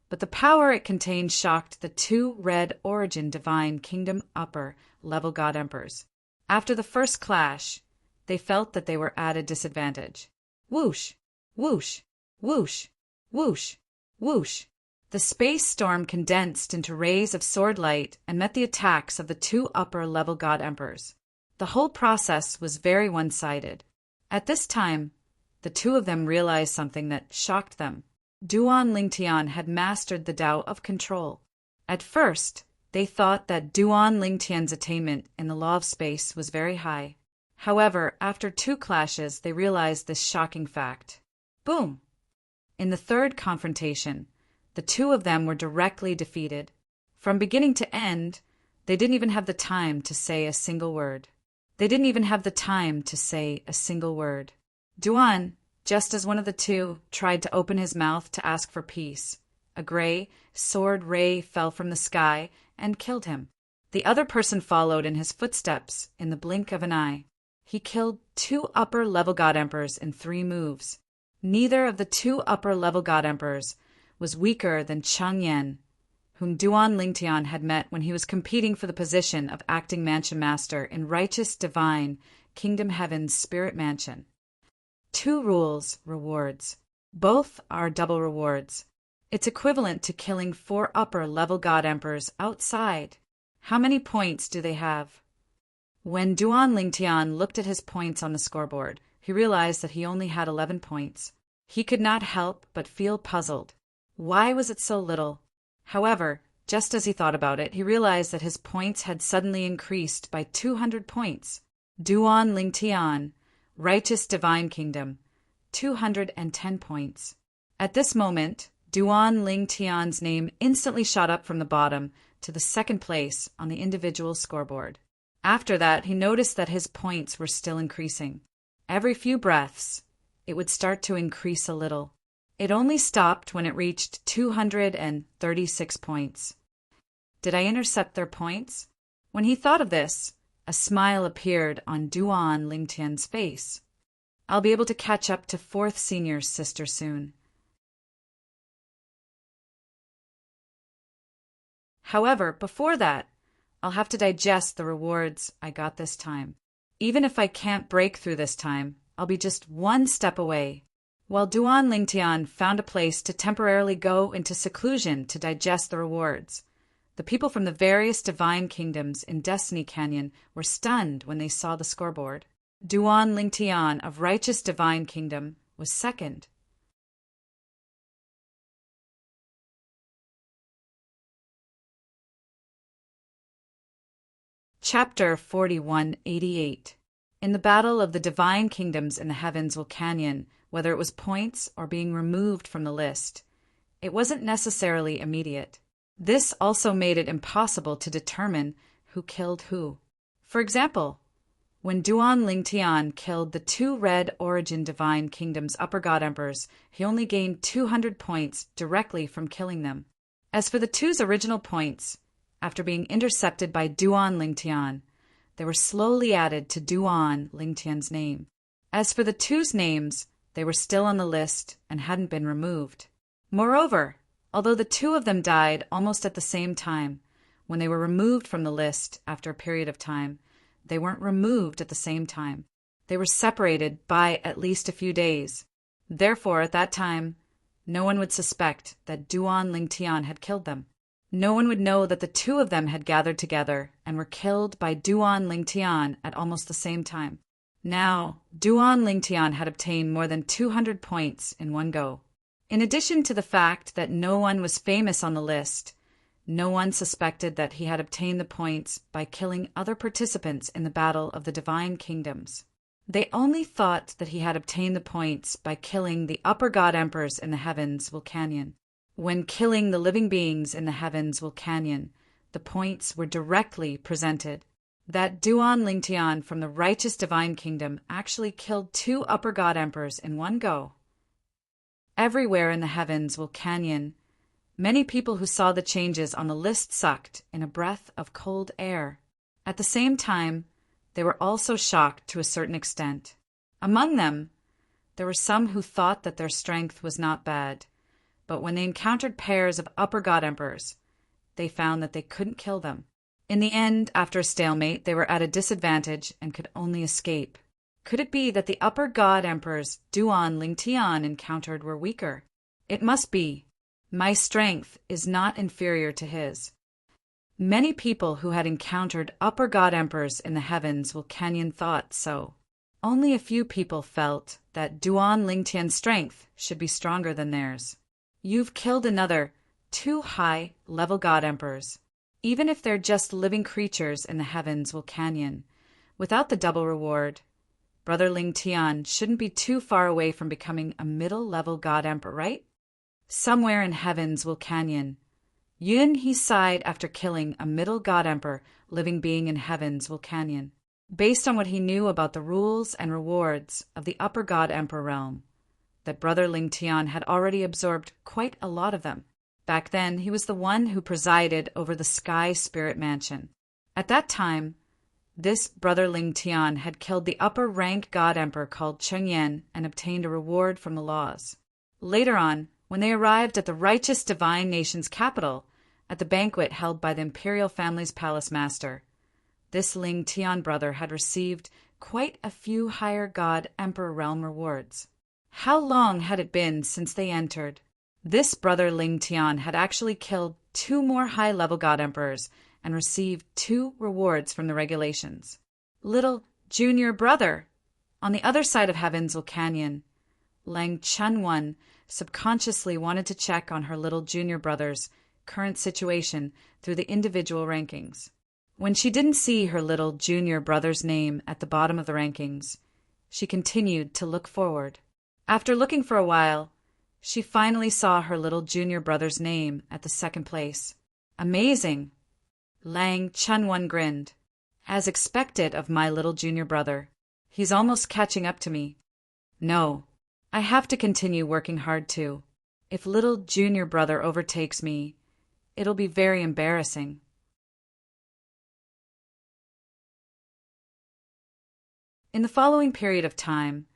but the power it contained shocked the 2 red origin divine kingdom upper level god emperors. After the first clash, they felt that they were at a disadvantage. Whoosh, whoosh, whoosh, whoosh, whoosh. The space storm condensed into rays of sword light and met the attacks of the 2 upper level god emperors. The whole process was very one-sided. At this time, the two of them realized something that shocked them. Duan Lingtian had mastered the Tao of control. At first, they thought that Duan Lingtian's attainment in the law of space was very high. However, after 2 clashes, they realized this shocking fact. Boom! In the third confrontation, the two of them were directly defeated. From beginning to end, they didn't even have the time to say a single word. Duan, just as one of the two tried to open his mouth to ask for peace, a gray sword ray fell from the sky and killed him. The other person followed in his footsteps in the blink of an eye. He killed 2 upper-level god emperors in 3 moves. Neither of the 2 upper-level god emperors was weaker than Cheng Yan, whom Duan Lingtian had met when he was competing for the position of acting mansion master in Righteous Divine Kingdom Heaven's Spirit Mansion. 2 rules, rewards. Both are double rewards. It's equivalent to killing 4 upper-level god emperors outside. How many points do they have? When Duan Lingtian looked at his points on the scoreboard, he realized that he only had 11 points. He could not help but feel puzzled. Why was it so little? However, just as he thought about it, he realized that his points had suddenly increased by 200 points. Duan Lingtian, Righteous Divine Kingdom, 210 points. At this moment, Duan Lingtian's name instantly shot up from the bottom to the 2nd place on the individual scoreboard. After that, he noticed that his points were still increasing. Every few breaths, it would start to increase a little. It only stopped when it reached 236 points. Did I intercept their points? When he thought of this, a smile appeared on Duan Lingtian's face. I'll be able to catch up to 4th Senior's sister soon. However, before that, I'll have to digest the rewards I got this time. Even if I can't break through this time, I'll be just one step away. While Duan Lingtian found a place to temporarily go into seclusion to digest the rewards, the people from the various divine kingdoms in Destiny Canyon were stunned when they saw the scoreboard. Duan Lingtian of Righteous Divine Kingdom was second. Chapter 4188. In the battle of the divine kingdoms in the heavens Canyon, whether it was points or being removed from the list, it wasn't necessarily immediate. This also made it impossible to determine who killed who. For example, when Duan Lingtian killed the 2 red Origin Divine Kingdom's Upper God Emperors, he only gained 200 points directly from killing them. As for the 2's original points, after being intercepted by Duan Lingtian, they were slowly added to Duan Lingtian's name. As for the 2's names, they were still on the list and hadn't been removed. Moreover, although the 2 of them died almost at the same time, when they were removed from the list after a period of time, they weren't removed at the same time. They were separated by at least a few days. Therefore, at that time, no one would suspect that Duan Lingtian had killed them. No one would know that the 2 of them had gathered together and were killed by Duan Lingtian at almost the same time. Now, Duan Lingtian had obtained more than 200 points in one go. In addition to the fact that no one was famous on the list, no one suspected that he had obtained the points by killing other participants in the battle of the divine kingdoms. They only thought that he had obtained the points by killing the upper god emperors in the heavens Canyon. When killing the living beings in the heavens Canyon, the points were directly presented. That Duan Lingtian from the righteous divine kingdom actually killed 2 upper god emperors in one go. Everywhere in the heavens Canyon, many people who saw the changes on the list sucked in a breath of cold air. At the same time, they were also shocked to a certain extent. Among them, there were some who thought that their strength was not bad, but when they encountered pairs of upper god emperors, they found that they couldn't kill them. In the end, after a stalemate, they were at a disadvantage and could only escape. Could it be that the upper god emperors Duan Lingtian encountered were weaker? It must be. My strength is not inferior to his. Many people who had encountered upper god emperors in the heavens Canyon thought so. Only a few people felt that Duan Lingtian's strength should be stronger than theirs. You've killed another 2 high-level god emperors. Even if they're just living creatures in the heavens Canyon, without the double reward, Brother Lingtian shouldn't be too far away from becoming a middle-level god emperor, right? Somewhere in heavens Canyon, Yun he sighed after killing a middle god emperor living being in heavens Canyon. Based on what he knew about the rules and rewards of the upper god emperor realm, that Brother Lingtian had already absorbed quite a lot of them. Back then, he was the one who presided over the Sky Spirit Mansion. At that time, this Brother Lingtian had killed the upper-rank god emperor called Chengyan and obtained a reward from the laws. Later on, when they arrived at the righteous divine nation's capital, at the banquet held by the imperial family's palace master, this Lingtian brother had received quite a few higher god emperor realm rewards. How long had it been since they entered? This Brother Lingtian had actually killed 2 more high-level god emperors and received 2 rewards from the regulations. Little junior brother! On the other side of heavens Canyon, Lang Chunwan subconsciously wanted to check on her little junior brother's current situation through the individual rankings. When she didn't see her little junior brother's name at the bottom of the rankings, she continued to look forward. After looking for a while, she finally saw her little junior brother's name at the 2nd place. Amazing! Lang Chunwan grinned. As expected of my little junior brother, he's almost catching up to me. No, I have to continue working hard too. If little junior brother overtakes me, it'll be very embarrassing. In the following period of time,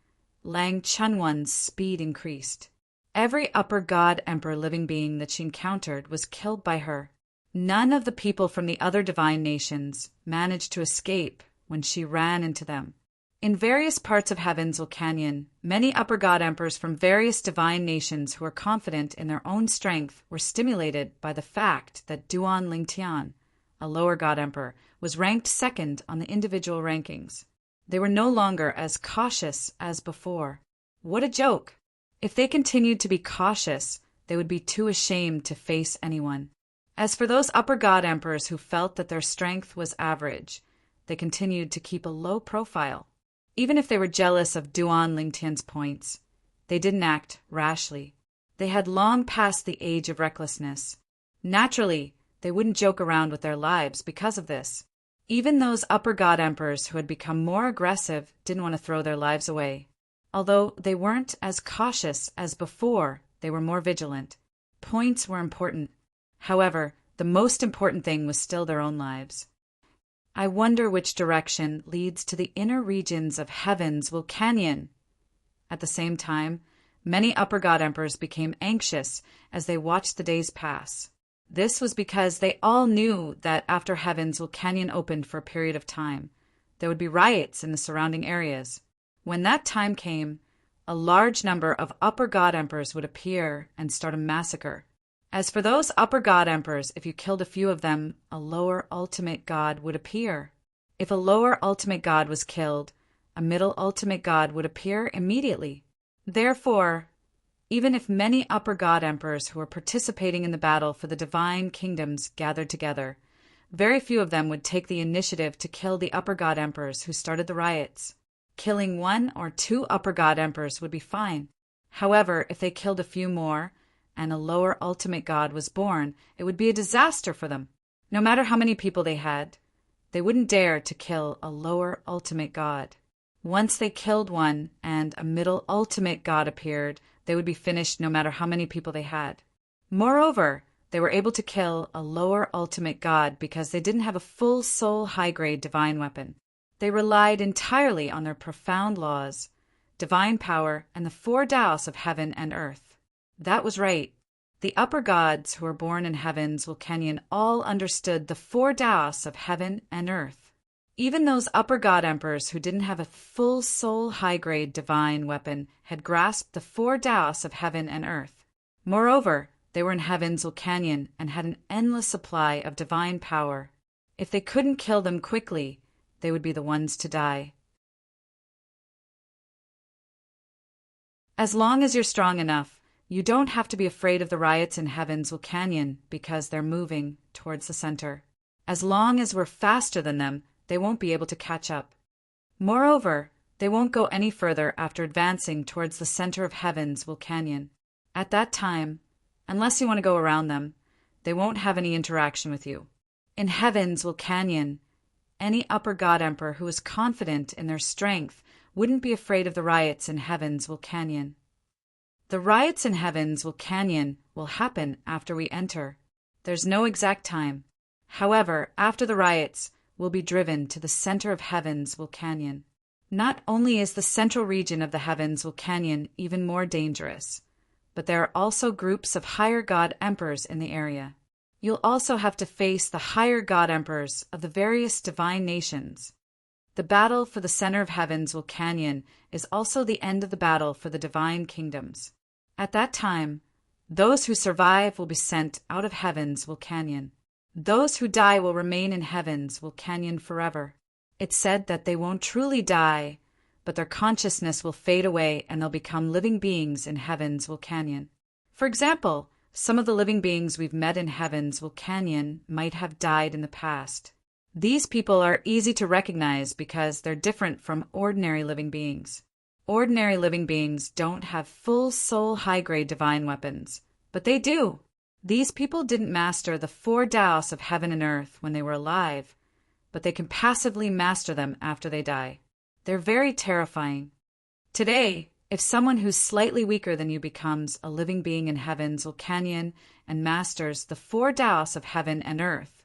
Lang Chunwan's speed increased. Every upper god emperor living being that she encountered was killed by her. None of the people from the other divine nations managed to escape when she ran into them. In various parts of Heaven's Canyon, many upper god emperors from various divine nations who were confident in their own strength were stimulated by the fact that Duan Lingtian, a lower god emperor, was ranked second on the individual rankings. They were no longer as cautious as before. What a joke! If they continued to be cautious, they would be too ashamed to face anyone. As for those upper god emperors who felt that their strength was average, they continued to keep a low profile. Even if they were jealous of Duan Lingtian's points, they didn't act rashly. They had long passed the age of recklessness. Naturally, they wouldn't joke around with their lives because of this. Even those upper god emperors who had become more aggressive didn't want to throw their lives away. Although they weren't as cautious as before, they were more vigilant. Points were important. However, the most important thing was still their own lives. I wonder which direction leads to the inner regions of Heaven's Canyon. At the same time, many upper god emperors became anxious as they watched the days pass. This was because they all knew that after Heaven's Canyon opened for a period of time, there would be riots in the surrounding areas. When that time came, a large number of upper god emperors would appear and start a massacre. As for those upper god emperors, if you killed a few of them, a lower ultimate god would appear. If a lower ultimate god was killed, a middle ultimate god would appear immediately. Therefore, even if many upper god emperors who were participating in the battle for the divine kingdoms gathered together, very few of them would take the initiative to kill the upper god emperors who started the riots. Killing 1 or 2 upper god emperors would be fine. However, if they killed a few more, and a lower ultimate god was born, it would be a disaster for them. No matter how many people they had, they wouldn't dare to kill a lower ultimate god. Once they killed one and a middle ultimate god appeared, they would be finished no matter how many people they had. Moreover, they were able to kill a lower ultimate god because they didn't have a full soul high-grade divine weapon. They relied entirely on their profound laws, divine power, and the 4 Taos of heaven and earth. That was right. The upper gods who were born in Heaven's Canyon all understood the 4 Taos of heaven and earth. Even those upper god emperors who didn't have a full soul high-grade divine weapon had grasped the 4 Taos of heaven and earth. Moreover, they were in Heaven's Canyon and had an endless supply of divine power. If they couldn't kill them quickly, they would be the ones to die. As long as you're strong enough, you don't have to be afraid of the riots in Heaven's Canyon because they're moving towards the center. As long as we're faster than them, they won't be able to catch up. Moreover, they won't go any further after advancing towards the center of Heaven's Canyon. At that time, unless you want to go around them, they won't have any interaction with you. In Heaven's Canyon, any upper god emperor who is confident in their strength wouldn't be afraid of the riots in Heaven's Canyon. The riots in Heaven's Canyon will happen after we enter. There's no exact time. However, after the riots, we'll be driven to the center of Heaven's Canyon. Not only is the central region of the Heaven's Canyon even more dangerous, but there are also groups of higher god emperors in the area. You'll also have to face the higher god emperors of the various divine nations. The battle for the center of Heaven's Canyon is also the end of the battle for the divine kingdoms. At that time, those who survive will be sent out of Heaven's Canyon. Those who die will remain in Heaven's Canyon forever. It's said that they won't truly die, but their consciousness will fade away and they'll become living beings in Heaven's Canyon. For example, some of the living beings we've met in Heaven's Canyon might have died in the past. These people are easy to recognize because they're different from ordinary living beings. Ordinary living beings don't have full soul high-grade divine weapons, but they do. These people didn't master the 4 Taos of heaven and earth when they were alive, but they can passively master them after they die. They're very terrifying. Today, If someone who's slightly weaker than you becomes a living being in heaven's canyon and masters the 4 Taos of heaven and earth,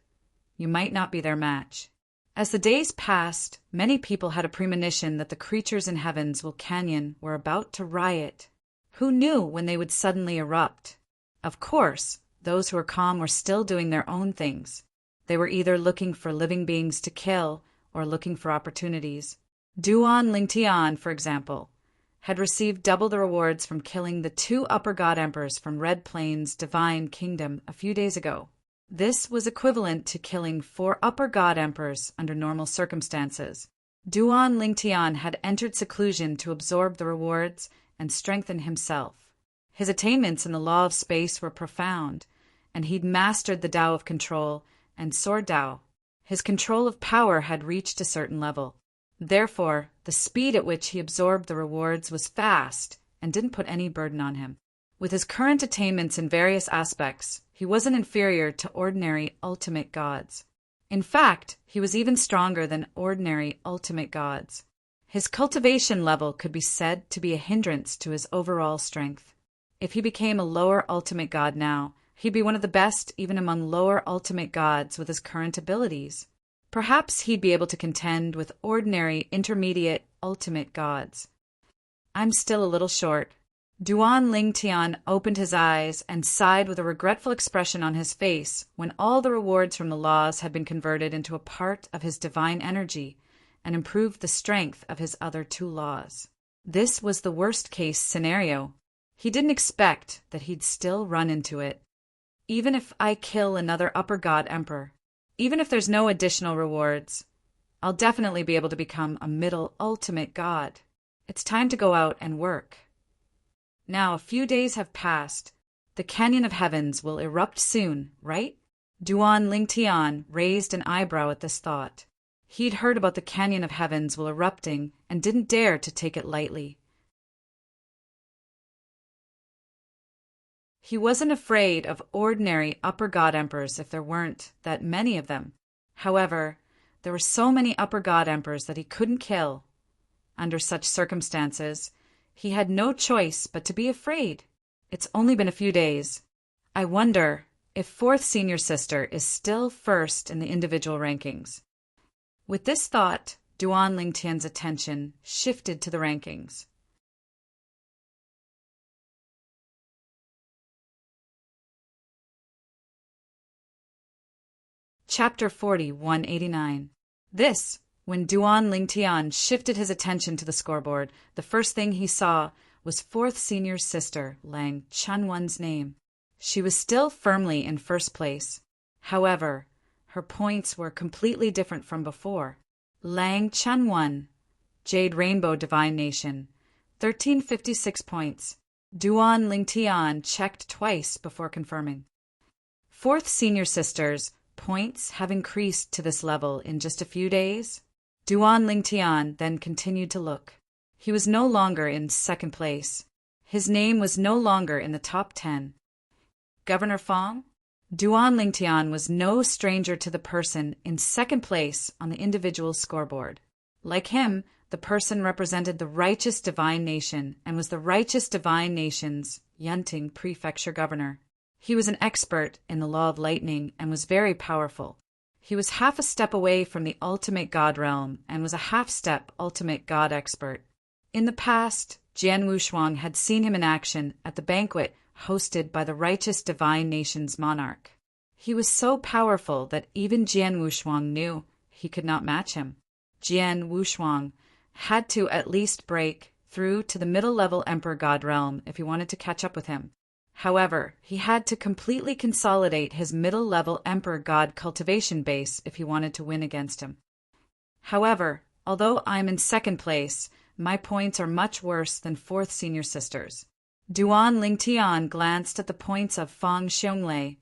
you might not be their match. As the days passed, many people had a premonition that the creatures in heaven's canyon were about to riot. Who knew when they would suddenly erupt? Of course, those who were calm were still doing their own things. They were either looking for living beings to kill or looking for opportunities. Duan Lingtian, for example, had received double the rewards from killing the 2 upper god emperors from Red Plains' divine kingdom a few days ago. This was equivalent to killing 4 upper god emperors under normal circumstances. Duan Lingtian had entered seclusion to absorb the rewards and strengthen himself. His attainments in the law of space were profound, and he'd mastered the Tao of control and Sword Tao. His control of power had reached a certain level. Therefore, the speed at which he absorbed the rewards was fast and didn't put any burden on him. With his current attainments in various aspects, he wasn't inferior to ordinary ultimate gods. In fact, he was even stronger than ordinary ultimate gods. His cultivation level could be said to be a hindrance to his overall strength. If he became a lower ultimate god now, he'd be one of the best even among lower ultimate gods with his current abilities. Perhaps he'd be able to contend with ordinary intermediate ultimate gods. I'm still a little short. Duan Lingtian opened his eyes and sighed with a regretful expression on his face when all the rewards from the laws had been converted into a part of his divine energy and improved the strength of his other 2 laws. This was the worst-case scenario. He didn't expect that he'd still run into it. Even if I kill another upper god emperor, even if there's no additional rewards, I'll definitely be able to become a middle ultimate god. It's time to go out and work. Now, a few days have passed. The Canyon of Heavens will erupt soon, right? Duan Lingtian raised an eyebrow at this thought. He'd heard about the Canyon of Heavens will erupting and didn't dare to take it lightly. He wasn't afraid of ordinary upper god emperors if there weren't that many of them. However, there were so many upper god emperors that he couldn't kill. Under such circumstances, he had no choice but to be afraid. It's only been a few days. I wonder if 4th senior sister is still first in the individual rankings. With this thought, Duan Lingtian's attention shifted to the rankings. Chapter 40, 189. When Duan Lingtian shifted his attention to the scoreboard, the first thing he saw was 4th senior's sister, Lang Chunwan's name. She was still firmly in first place. However, her points were completely different from before. Lang Chunwan, Jade Rainbow Divine Nation, 1356 points. Duan Lingtian checked twice before confirming. 4th senior sister's points have increased to this level in just a few days. Duan Lingtian then continued to look. He was no longer in second place. His name was no longer in the top 10. Governor Fong? Duan Lingtian was no stranger to the person in second place on the individual scoreboard. Like him, the person represented the righteous divine nation and was the righteous divine nation's Yunting prefecture governor. He was an expert in the law of lightning and was very powerful. He was half a step away from the ultimate god realm and was a half-step ultimate god expert. In the past, Jian Wushuang had seen him in action at the banquet hosted by the righteous divine nation's monarch. He was so powerful that even Jian Wushuang knew he could not match him. Jian Wushuang had to at least break through to the middle-level emperor god realm if he wanted to catch up with him. However, he had to completely consolidate his middle-level emperor god cultivation base if he wanted to win against him. However, although I'm in second place, my points are much worse than 4th senior sisters. Duan Lingtian glanced at the points of Fang Xiongli,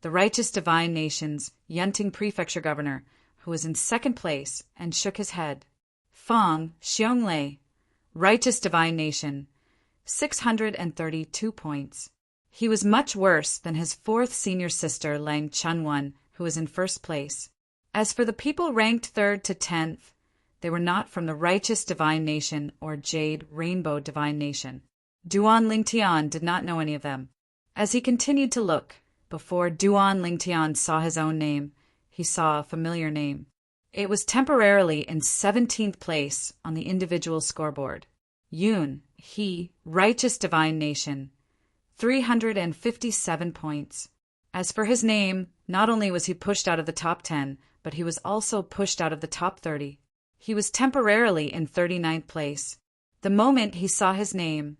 the righteous divine nation's Yunting prefecture governor, who was in second place, and shook his head. Fang Xiongli, righteous divine nation, 632 points. He was much worse than his 4th senior sister Lang Chunwan, who was in first place. As for the people ranked 3rd to 10th, They were not from the righteous divine nation or jade rainbow divine nation. Duan Lingtian did not know any of them. As he continued to look, before Duan Lingtian saw his own name, he saw a familiar name. It was temporarily in 17th place on the individual scoreboard. Yun, he, righteous divine nation, 357 points. As for his name, not only was he pushed out of the top 10, but he was also pushed out of the top 30. He was temporarily in 39th place. The moment he saw his name,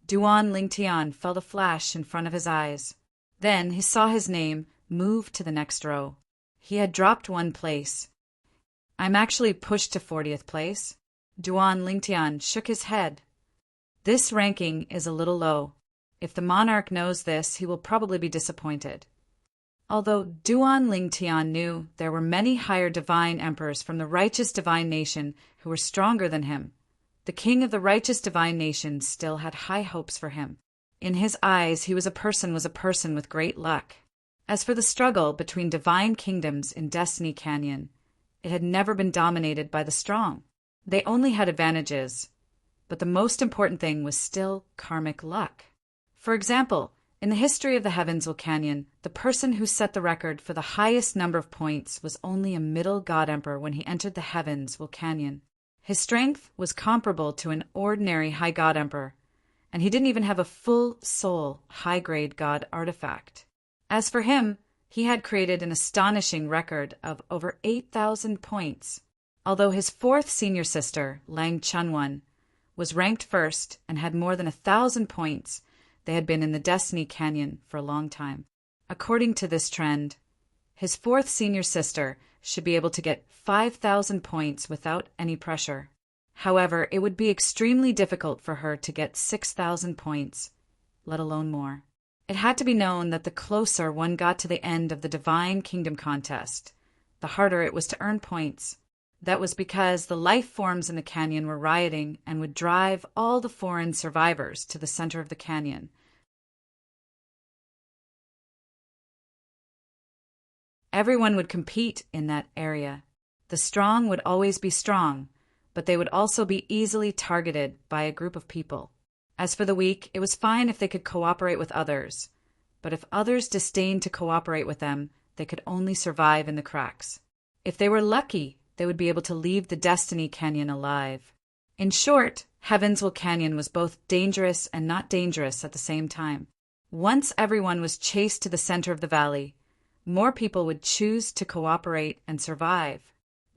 Duan Lingtian felt a flash in front of his eyes. Then he saw his name move to the next row. He had dropped 1 place. I'm actually pushed to 40th place. Duan Lingtian shook his head. This ranking is a little low. If the monarch knows this, he will probably be disappointed. Although Duan Lingtian knew there were many higher divine emperors from the righteous divine nation who were stronger than him, the king of the righteous divine nation still had high hopes for him. In his eyes, he was a person with great luck. As for the struggle between divine kingdoms in Destiny Canyon, it had never been dominated by the strong. They only had advantages, but the most important thing was still karmic luck. For example, in the history of the Heavens Canyon, the person who set the record for the highest number of points was only a middle god emperor when he entered the Heavens Canyon. His strength was comparable to an ordinary high god emperor, and he didn't even have a full soul high-grade god artifact. As for him, he had created an astonishing record of over 8,000 points. Although his 4th senior sister, Lang Chunwan, was ranked first and had more than 1,000 points, they had been in the Destiny Canyon for a long time. According to this trend, his 4th senior sister should be able to get 5,000 points without any pressure. However, it would be extremely difficult for her to get 6,000 points, let alone more. It had to be known that the closer one got to the end of the Divine Kingdom contest, the harder it was to earn points. That was because the life forms in the canyon were rioting and would drive all the foreign survivors to the center of the canyon. Everyone would compete in that area. The strong would always be strong, but they would also be easily targeted by a group of people. As for the weak, it was fine if they could cooperate with others, but if others disdained to cooperate with them, they could only survive in the cracks. If they were lucky, they would be able to leave the Destiny Canyon alive. In short, Heavens Canyon was both dangerous and not dangerous at the same time. Once everyone was chased to the center of the valley, more people would choose to cooperate and survive.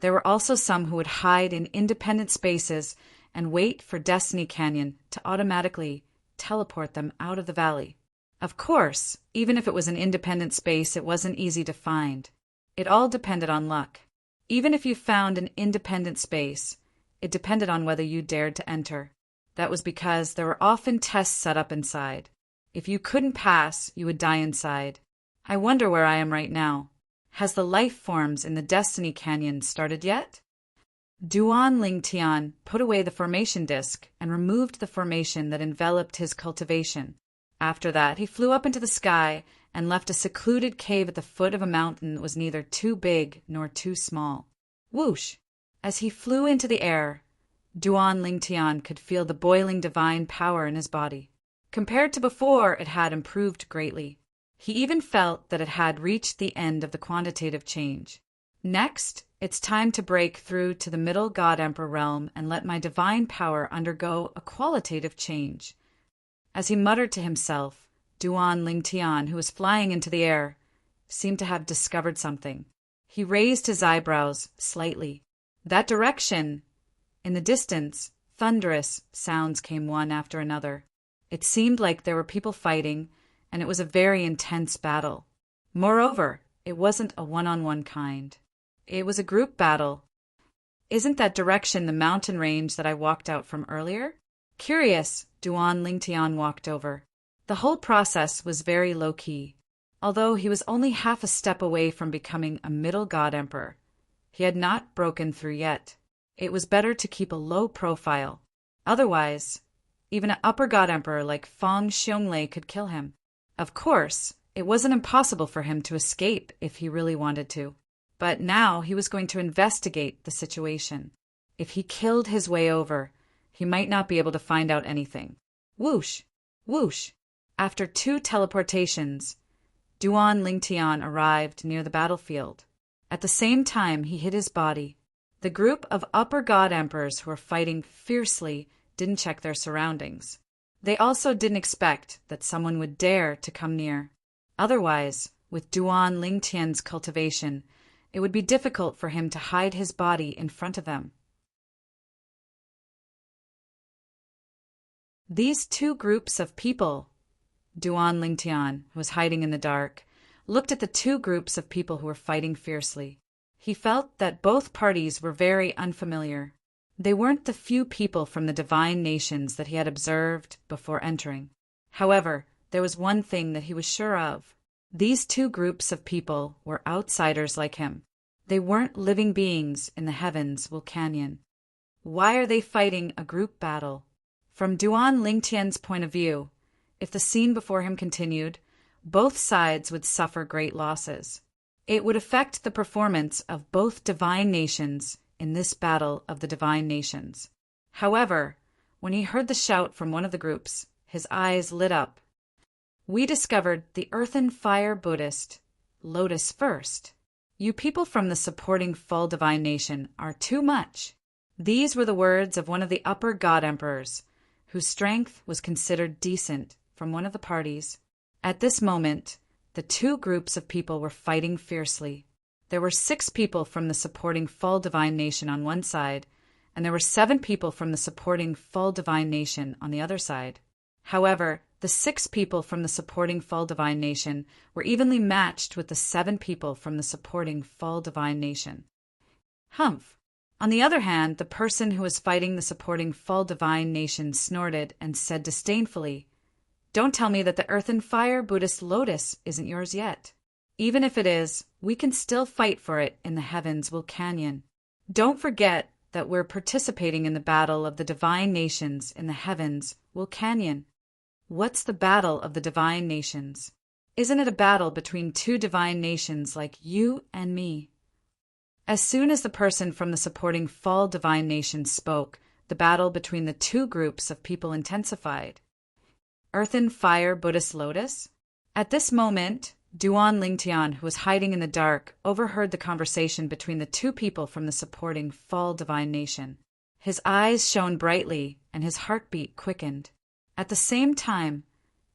There were also some who would hide in independent spaces and wait for Destiny Canyon to automatically teleport them out of the valley. Of course, even if it was an independent space, it wasn't easy to find. It all depended on luck. Even if you found an independent space, it depended on whether you dared to enter. That was because there were often tests set up inside. If you couldn't pass, you would die inside. I wonder where I am right now. Has the life forms in the Destiny Canyon started yet? Duan Lingtian put away the formation disc and removed the formation that enveloped his cultivation. After that, he flew up into the sky and left a secluded cave at the foot of a mountain that was neither too big nor too small. Whoosh! As he flew into the air, Duan Lingtian could feel the boiling divine power in his body. Compared to before, it had improved greatly. He even felt that it had reached the end of the quantitative change. Next, it's time to break through to the middle God Emperor realm and let my divine power undergo a qualitative change. As he muttered to himself, Duan Lingtian, who was flying into the air, seemed to have discovered something. He raised his eyebrows slightly. That direction! In the distance, thunderous sounds came one after another. It seemed like there were people fighting, and it was a very intense battle. Moreover, it wasn't a one-on-one kind. It was a group battle. Isn't that direction the mountain range that I walked out from earlier? Curious, Duan Lingtian walked over. The whole process was very low-key. Although he was only half a step away from becoming a middle god emperor, he had not broken through yet. It was better to keep a low profile. Otherwise, even an upper god emperor like Feng Xiongli could kill him. Of course, it wasn't impossible for him to escape if he really wanted to. But now he was going to investigate the situation. If he killed his way over, he might not be able to find out anything. Whoosh! Whoosh! After 2 teleportations, Duan Lingtian arrived near the battlefield. At the same time, he hid his body. The group of upper god emperors who were fighting fiercely didn't check their surroundings. They also didn't expect that someone would dare to come near. Otherwise, with Duan Lingtian's cultivation, it would be difficult for him to hide his body in front of them. These 2 groups of people, Duan Lingtian, who was hiding in the dark, looked at the 2 groups of people who were fighting fiercely. He felt that both parties were very unfamiliar. They weren't the few people from the divine nations that he had observed before entering. However, there was one thing that he was sure of. These 2 groups of people were outsiders like him. They weren't living beings in the heavens Vulcanian. Why are they fighting a group battle? From Duan Lingtian's point of view, if the scene before him continued, both sides would suffer great losses. It would affect the performance of both divine nations in this battle of the divine nations. However, when he heard the shout from one of the groups, his eyes lit up. We discovered the Earth and Fire Buddhist, Lotus first. You people from the supporting full divine nation are too much. These were the words of one of the upper god emperors, whose strength was considered decent from one of the parties. At this moment, the 2 groups of people were fighting fiercely. There were 6 people from the supporting full divine nation on one side, and there were 7 people from the supporting full divine nation on the other side. However, the 6 people from the supporting full divine nation were evenly matched with the 7 people from the supporting full divine nation. Humph! On the other hand, the person who was fighting the supporting full divine nation snorted and said disdainfully, "Don't tell me that the Earth and Fire Buddhist Lotus isn't yours yet. Even if it is, we can still fight for it in the heavens Vulcanian. Don't forget that we're participating in the battle of the divine nations in the heavens Vulcanian." What's the battle of the divine nations? Isn't it a battle between 2 divine nations like you and me? As soon as the person from the supporting full divine nation spoke, the battle between the 2 groups of people intensified. Earth and Fire Buddhist Lotus? At this moment, Duan Lingtian, who was hiding in the dark, overheard the conversation between the 2 people from the supporting full divine nation. His eyes shone brightly, and his heartbeat quickened. At the same time,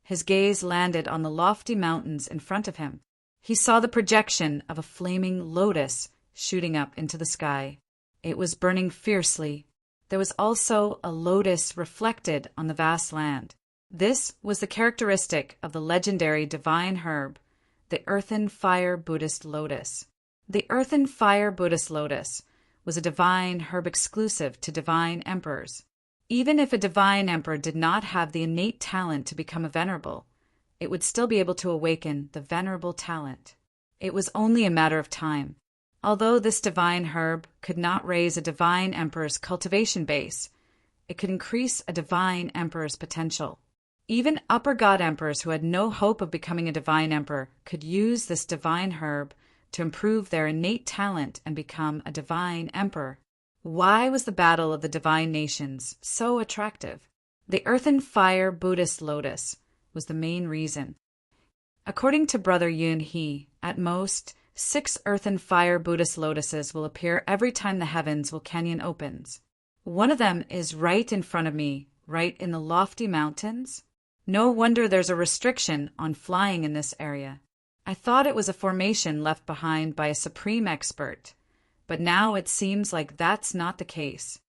his gaze landed on the lofty mountains in front of him. He saw the projection of a flaming lotus shooting up into the sky. It was burning fiercely. There was also a lotus reflected on the vast land. This was the characteristic of the legendary divine herb, the Earth and Fire Buddhist Lotus. The Earth and Fire Buddhist Lotus was a divine herb exclusive to divine emperors. Even if a divine emperor did not have the innate talent to become a venerable, it would still be able to awaken the venerable talent. It was only a matter of time. Although this divine herb could not raise a divine emperor's cultivation base, it could increase a divine emperor's potential. Even upper god emperors who had no hope of becoming a divine emperor could use this divine herb to improve their innate talent and become a divine emperor. Why was the battle of the divine nations so attractive? The Earth and Fire Buddhist Lotus was the main reason. According to Brother Yun He, at most, 6 Earth and Fire Buddhist lotuses will appear every time the heavens Vulcanian opens. One of them is right in front of me, right in the lofty mountains. No wonder there's a restriction on flying in this area. I thought it was a formation left behind by a supreme expert, but now it seems like that's not the case.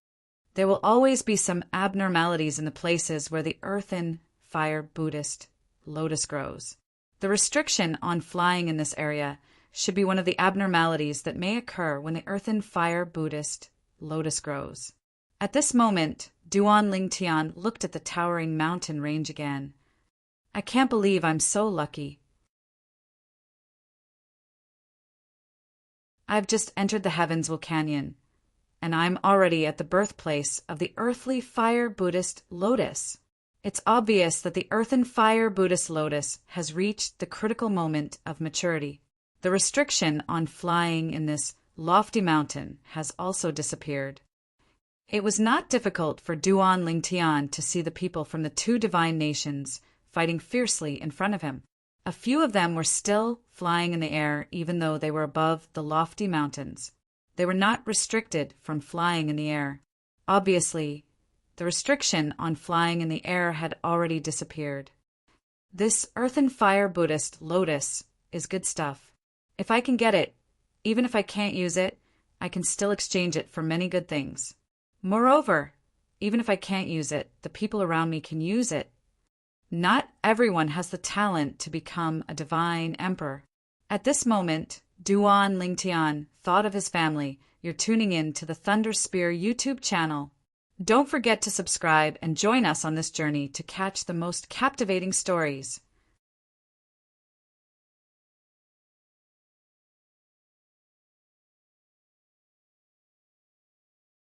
There will always be some abnormalities in the places where the Earth and Fire Buddhist lotus grows. The restriction on flying in this area should be one of the abnormalities that may occur when the Earth and Fire Buddhist lotus grows. At this moment, Duan Lingtian looked at the towering mountain range again. I can't believe I'm so lucky. I've just entered the heavens Vulcanian, and I'm already at the birthplace of the earthly fire Buddhist lotus. It's obvious that the Earth and Fire Buddhist lotus has reached the critical moment of maturity. The restriction on flying in this lofty mountain has also disappeared. It was not difficult for Duan Lingtian to see the people from the two divine nations fighting fiercely in front of him. A few of them were still flying in the air even though they were above the lofty mountains. They were not restricted from flying in the air. Obviously, the restriction on flying in the air had already disappeared. This earth and fire Buddhist lotus is good stuff. If I can get it, even if I can't use it, I can still exchange it for many good things. Moreover, even if I can't use it, the people around me can use it. Not everyone has the talent to become a divine emperor. At this moment, Duan Lingtian thought of his family. You're tuning in to the Thunder Spear YouTube channel. Don't forget to subscribe and join us on this journey to catch the most captivating stories.